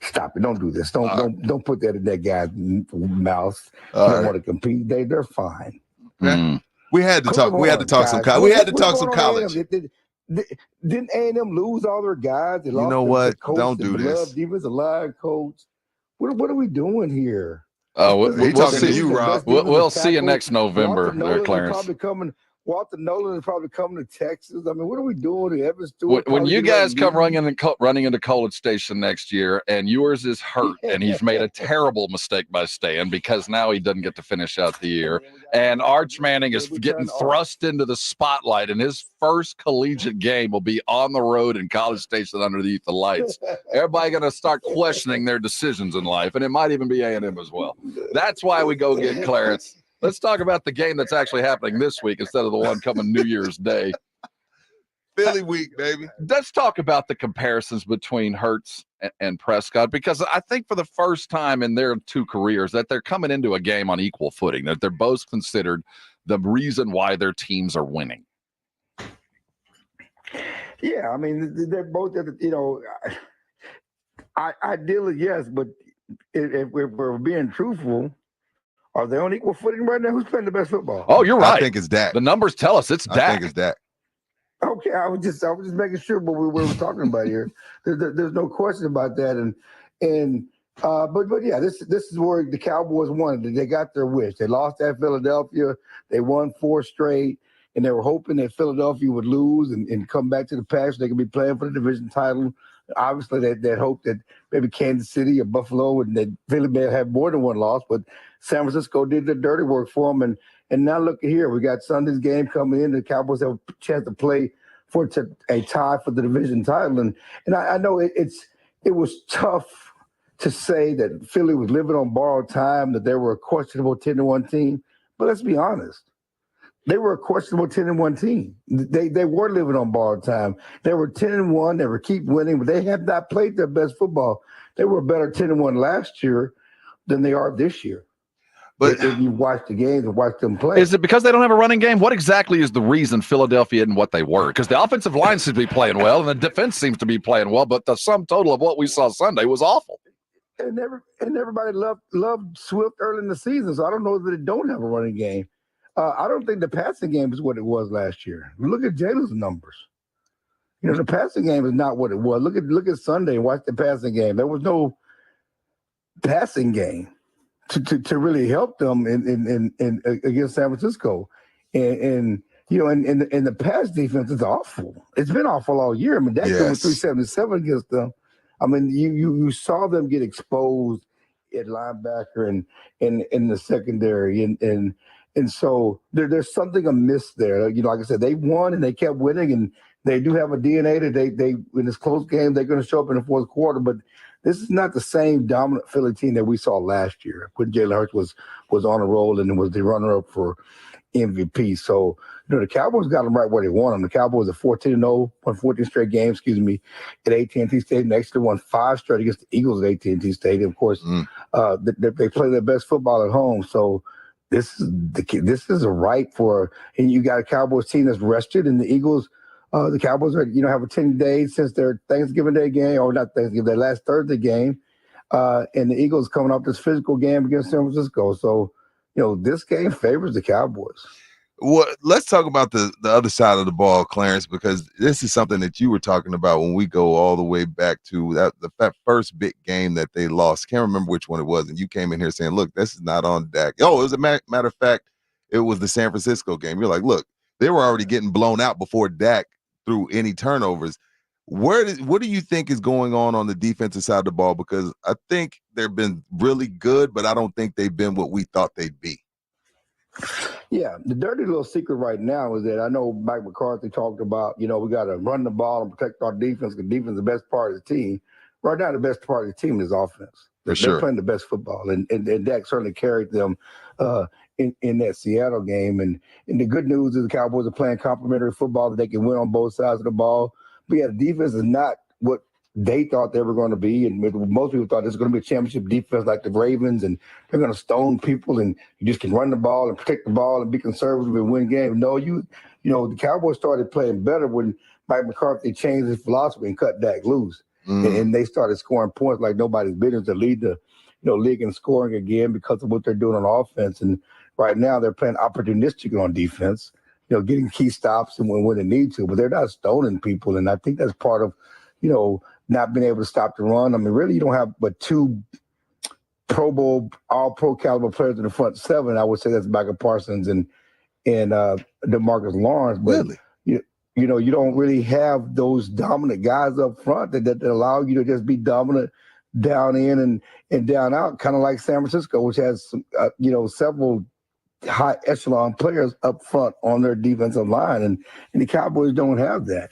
Stop it. Don't do this. Don't put that in that guy's mouth. They don't want to compete. They're fine. Okay. We had to talk. We had to talk some college. We had to talk some college. Didn't A&M lose all their guys? They lost what? Coach, don't do this. Defensive line coach. What are we doing here? We'll talking to you, Rob. We'll see you next November, there, Clarence. Walter Nolan is probably coming to Texas. I mean, what are we doing? Evan Stewart. When you guys come running into College Station next year, and yours is hurt, and he's made a terrible mistake by staying because now he doesn't get to finish out the year, and Arch Manning is getting thrust into the spotlight, and his first collegiate game will be on the road in College Station underneath the lights. Everybody going to start questioning their decisions in life, and it might even be A&M as well. That's why we go get Clarence. Let's talk about the game that's actually happening this week instead of the one coming New Year's Day. Philly week, baby. Let's talk about the comparisons between Hurts and Prescott, because I think for the first time in their two careers that they're coming into a game on equal footing, that they're both considered the reason why their teams are winning. Yeah, I mean, they're both, ideally, yes, but if we're being truthful, are they on equal footing right now? Who's playing the best football? Oh, you're right. I think it's Dak. The numbers tell us it's Dak. I think it's Dak. Okay, I was just making sure what we were talking about here. There's no question about that. But yeah, this is where the Cowboys won. They got their wish. They lost at Philadelphia. They won 4 straight, and they were hoping that Philadelphia would lose and come back to the pack so they could be playing for the division title. Obviously, they hope that maybe Kansas City or Buffalo and that Philly may have more than one loss, but San Francisco did the dirty work for them. And now look at here. We got Sunday's game coming in. The Cowboys have a chance to play for a tie for the division title. And I know it was tough to say that Philly was living on borrowed time, that they were a questionable 10-1 team. But let's be honest. They were a questionable 10-1 team. They were living on borrowed time. They were 10-1. They were keep winning, but they have not played their best football. They were a better 10-1 last year than they are this year. But if you watch the games and watch them play. Is it because they don't have a running game? What exactly is the reason Philadelphia isn't what they were? Because the offensive line seems to be playing well, and the defense seems to be playing well, but the sum total of what we saw Sunday was awful. And everybody loved Swift early in the season, so I don't know that they don't have a running game. I don't think the passing game is what it was last year. Look at Jalen's numbers. The passing game is not what it was. Look at Sunday and watch the passing game. There was no passing game to really help them in against San Francisco, and the pass defense is awful. It's been awful all year. I mean, that game was 377 against them. I mean, you saw them get exposed at linebacker and in the secondary, and so there's something amiss there. Like I said, they won and they kept winning, and they do have a DNA that they in this close game they're going to show up in the fourth quarter. But this is not the same dominant Philly team that we saw last year when Jalen Hurts was on a roll and was the runner-up for MVP. So the Cowboys got them right where they want them. The Cowboys are 14-0, won 14 straight games, at AT&T Stadium. They actually won 5 straight against the Eagles at AT&T Stadium. Of course, they play their best football at home. So this is a right for, and you got a Cowboys team that's rested, and the Eagles. The Cowboys are, have a 10 days since their Thanksgiving Day game, or not Thanksgiving, their last Thursday game, and the Eagles coming off this physical game against San Francisco. So, this game favors the Cowboys. Well, let's talk about the other side of the ball, Clarence, because this is something that you were talking about when we go all the way back to that first big game that they lost. Can't remember which one it was, and you came in here saying, "Look, this is not on Dak." Oh, it was a matter of fact, it was the San Francisco game. You're like, "Look, they were already getting blown out before Dak through any turnovers." What do you think is going on the defensive side of the ball? Because I think they've been really good, but I don't think they've been what we thought they'd be. Yeah, the dirty little secret right now is that I know Mike McCarthy talked about, we got to run the ball and protect our defense, because defense is the best part of the team. Right now, the best part of the team is offense. They're playing the best football, and Dak certainly carried them in that Seattle game. And the good news is the Cowboys are playing complementary football that they can win on both sides of the ball. But yeah, the defense is not what they thought they were going to be, and most people thought this was going to be a championship defense like the Ravens, and they're going to stone people, and you just can run the ball and protect the ball and be conservative and win games. No, the Cowboys started playing better when Mike McCarthy changed his philosophy and cut Dak loose, and they started scoring points like nobody's business to lead the league in scoring again because of what they're doing on offense. And right now they're playing opportunistic on defense, getting key stops and when they need to, but they're not stoning people, and I think that's part of not being able to stop the run. I mean, really, you don't have but 2 Pro Bowl, all-pro caliber players in the front 7. I would say that's Micah Parsons and DeMarcus Lawrence. But you don't really have those dominant guys up front that allow you to just be dominant down in and down out, kind of like San Francisco, which has some, several high echelon players up front on their defensive line, and the Cowboys don't have that.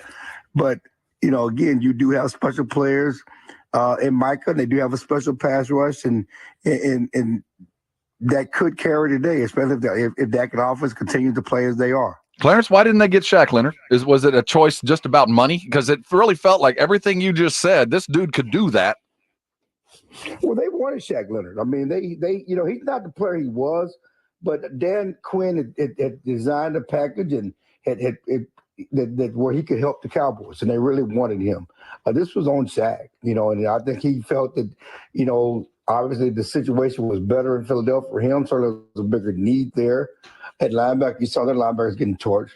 But again, you do have special players in Micah, and they do have a special pass rush, and that could carry today, especially if that offense continues to play as they are. Clarence, why didn't they get Shaq Leonard? Was it a choice just about money? Because it really felt like everything you just said, this dude could do that. Well, they wanted Shaq Leonard. I mean, they he's not the player he was, but Dan Quinn had designed a package and had that where he could help the Cowboys, and they really wanted him. This was on Shaq, and I think he felt that, obviously the situation was better in Philadelphia for him, so there was a bigger need there. At linebacker, you saw their linebackers getting torched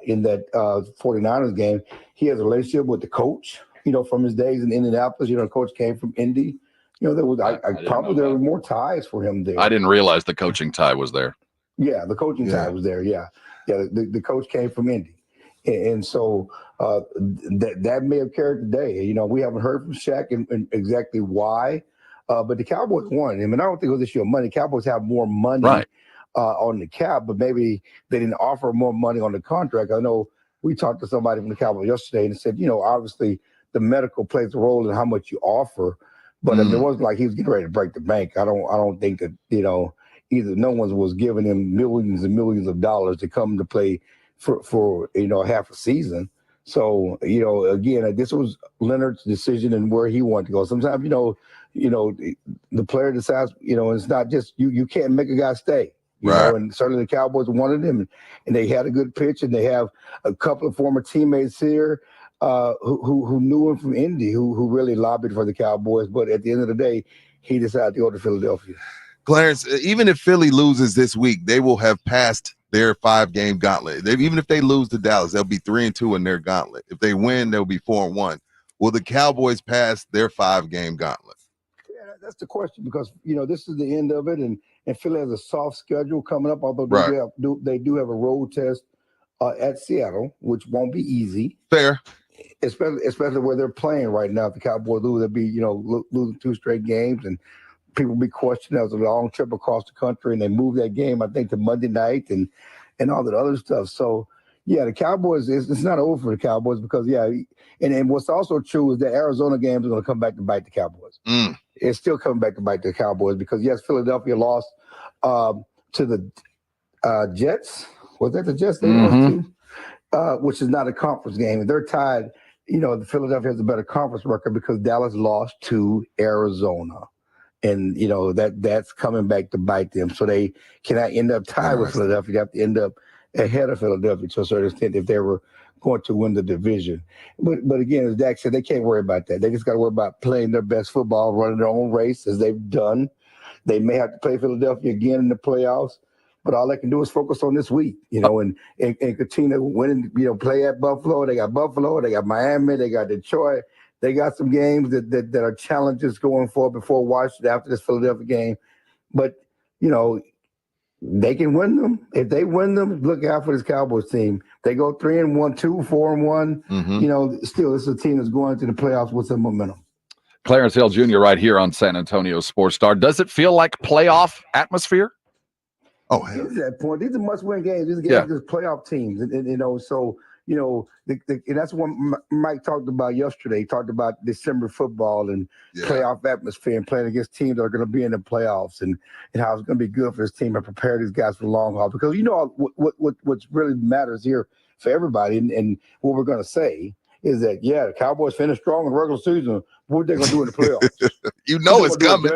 in that 49ers game. He has a relationship with the coach, from his days in Indianapolis. The coach came from Indy. There was there were more ties for him there. I didn't realize the coaching tie was there. Yeah, the coaching tie was there. Yeah. The coach came from Indy, and so that may have carried today. We haven't heard from Shaq and exactly why, but the Cowboys won him, and I don't think it was an issue of money. Cowboys have more money on the cap, but maybe they didn't offer more money on the contract. I know we talked to somebody from the Cowboys yesterday and said, obviously the medical plays a role in how much you offer, but it wasn't like he was getting ready to break the bank. I don't think that either no one was giving him millions and millions of dollars to come to play for half a season. So again, this was Leonard's decision and where he wanted to go. Sometimes the player decides. It's not just you can't make a guy stay. You know, and certainly the Cowboys wanted him, and they had a good pitch, and they have a couple of former teammates here who knew him from Indy, who really lobbied for the Cowboys. But at the end of the day, he decided to go to Philadelphia. Clarence, even if Philly loses this week, they will have passed their 5-game gauntlet. Even if they lose to Dallas, they'll be 3-2 in their gauntlet. If they win, they'll be 4-1. Will the Cowboys pass their 5-game gauntlet? Yeah, that's the question because, this is the end of it, and Philly has a soft schedule coming up, although they do have a road test at Seattle, which won't be easy. Fair. Especially where they're playing right now. If the Cowboys lose, they'll be, losing 2 straight games, and people will be questioning. That was a long trip across the country, and they moved that game, I think, to Monday night and all that other stuff. So, yeah, the Cowboys, it's not over for the Cowboys because, and what's also true is that Arizona games are going to come back to bite the Cowboys. It's still coming back to bite the Cowboys because, yes, Philadelphia lost to the Jets. Was that the Jets they lost to? Which is not a conference game. They're tied. Philadelphia has a better conference record because Dallas lost to Arizona. And, that's coming back to bite them. So they cannot end up tied with Philadelphia. They have to end up ahead of Philadelphia to a certain extent if they were going to win the division. But again, as Dak said, they can't worry about that. They just got to worry about playing their best football, running their own race as they've done. They may have to play Philadelphia again in the playoffs, but all they can do is focus on this week, and continue to win, play at Buffalo. They got Buffalo, they got Miami, they got Detroit. They got some games that are challenges going forward before Washington after this Philadelphia game. But, they can win them. If they win them, look out for this Cowboys team. They go 3-1, 4-1. Still, this is a team that's going to the playoffs with some momentum. Clarence Hill Jr. right here on San Antonio Sports Star. Does it feel like playoff atmosphere? Oh, hell. At that point, these are must-win games. These are games against playoff teams, and that's what Mike talked about yesterday. He talked about December football and playoff atmosphere and playing against teams that are going to be in the playoffs and how it's going to be good for this team and prepare these guys for the long haul. Because what really matters here for everybody and what we're going to say is that, the Cowboys finished strong in the regular season. What are they going to do in the playoffs? It's coming. It's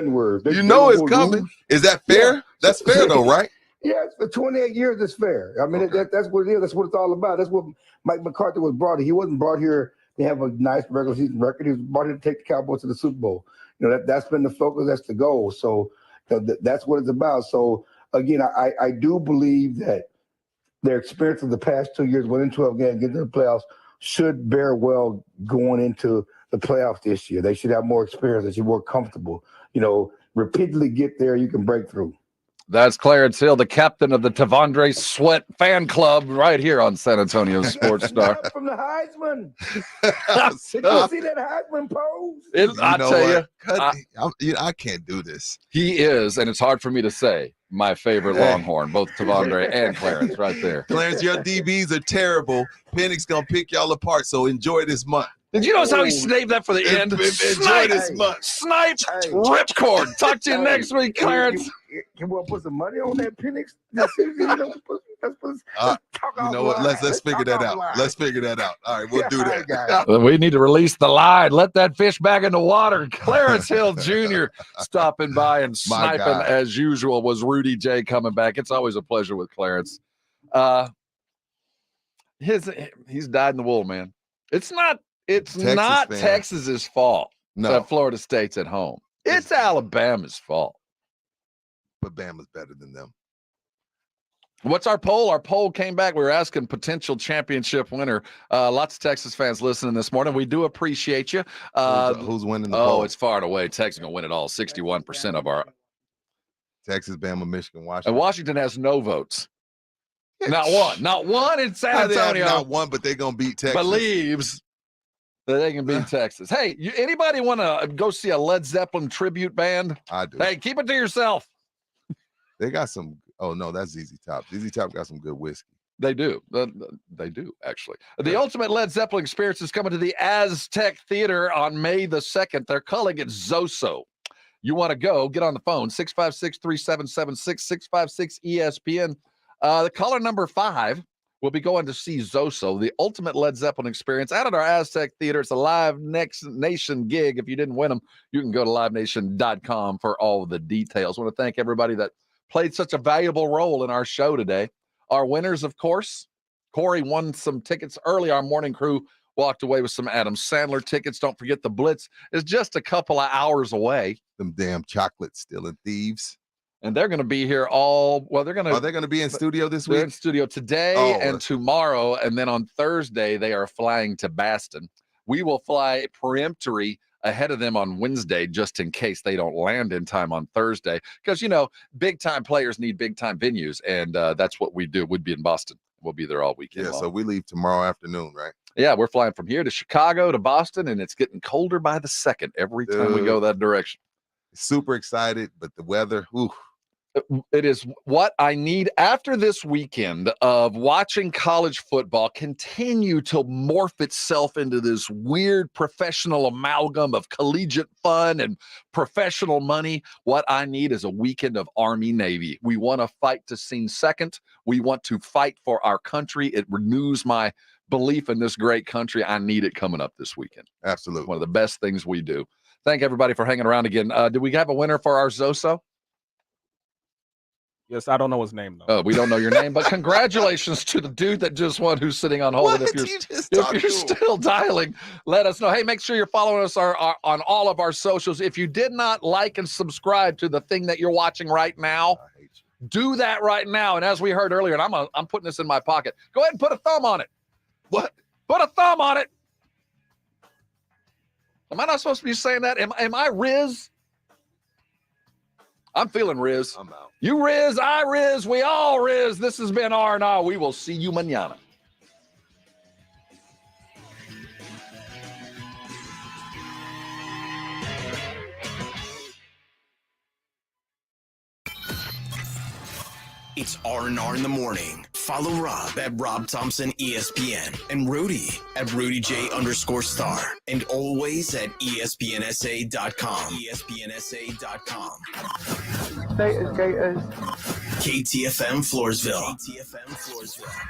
coming. Is that fair? That's fair, though, right? Yeah, for 28 years, it's fair. I mean, that's what it is. That's what it's all about. That's what Mike McCarthy was brought here. He wasn't brought here to have a nice regular season record. He was brought here to take the Cowboys to the Super Bowl. That's been the focus. That's the goal. So that's what it's about. So, again, I do believe that their experience of the past 2 years, winning 12 games, getting to the playoffs, should bear well going into the playoffs this year. They should have more experience. They should be more comfortable. Repeatedly get there, you can break through. That's Clarence Hill, the captain of the Tavondre Sweat fan club right here on San Antonio Sports Star. From the Heisman. Did you see that Heisman pose? I tell you, I can't do this. He is, and it's hard for me to say, my favorite Longhorn, both Tavondre and Clarence right there. Clarence, your DBs are terrible. Penix going to pick y'all apart, so enjoy this month. Did you notice how he saved that for the end? Enjoy this month. Sniped, ripcord. Talk to you next week, Clarence. You want to put some money on that Penix? You know what? Let's figure that out. Let's figure that out. All right, we'll do that. We need to release the line. Let that fish back in the water. Clarence Hill Jr. stopping by and sniping as usual. Was Rudy J coming back? It's always a pleasure with Clarence. He's dyed in the wool, man. It's not Texas's fault that Florida State's at home. It's Alabama's fault. But Bama's better than them. What's our poll? Our poll came back. We were asking potential championship winner. Lots of Texas fans listening this morning. We do appreciate you. Who's winning the poll? Oh, it's far and away. Texas going to win it all. 61% of our. Texas, Bama, Michigan, Washington. And Washington has no votes. Not one. Not one in San Antonio. Not one, but they're going to beat Texas. Believes that they can beat Texas. Hey, anybody want to go see a Led Zeppelin tribute band? I do. Hey, keep it to yourself. They got some. Oh, no, that's ZZ Top. ZZ Top got some good whiskey. They do. They do, actually. The ultimate Led Zeppelin experience is coming to the Aztec Theater on May the 2nd. They're calling it Zoso. You want to go, get on the phone, 656-3776, 656-ESPN. The caller number 5 will be going to see Zoso, the ultimate Led Zeppelin experience out at our Aztec Theater. It's a Live Nation gig. If you didn't win them, you can go to livenation.com for all the details. I want to thank everybody that played such a valuable role in our show today. Our winners, of course, Corey won some tickets early. Our morning crew walked away with some Adam Sandler tickets. Don't forget the Blitz is just a couple of hours away. Them damn chocolate stealing thieves. And they're going to be here all. Well, they're going to. Are they going to be in studio this week? They're in studio today and tomorrow, and then on Thursday they are flying to Boston. We will fly peremptory ahead of them on Wednesday, just in case they don't land in time on Thursday, because big time players need big time venues, and that's what we do. We'd be in Boston. We'll be there all weekend. Yeah, so we leave tomorrow afternoon, right? Yeah, we're flying from here to Chicago to Boston, and it's getting colder by the second every time we go that direction. Super excited, but the weather, ooh. It is what I need after this weekend of watching college football continue to morph itself into this weird professional amalgam of collegiate fun and professional money. What I need is a weekend of Army Navy. We want to fight to sing second. We want to fight for our country. It renews my belief in this great country. I need it coming up this weekend. Absolutely. One of the best things we do. Thank everybody for hanging around again. Do we have a winner for our Zoso? Yes, I don't know his name, though. Oh, we don't know your name, but congratulations to the dude that just won who's sitting on hold. If you're still dialing, let us know. Hey, make sure you're following us on all of our socials. If you did not like and subscribe to the thing that you're watching right now, do that right now. And as we heard earlier, and I'm putting this in my pocket, go ahead and put a thumb on it. What? Put a thumb on it. Am I not supposed to be saying that? Am I Riz? I'm feeling Riz. I'm out. You Riz, I Riz, we all Riz. This has been R&R. We will see you mañana. It's R&R in the morning. Follow Rob at Rob Thompson ESPN and Rudy at RudyJ_star and always at ESPNSA.com. ESPNSA.com. KTFM Floresville. KTFM Floresville.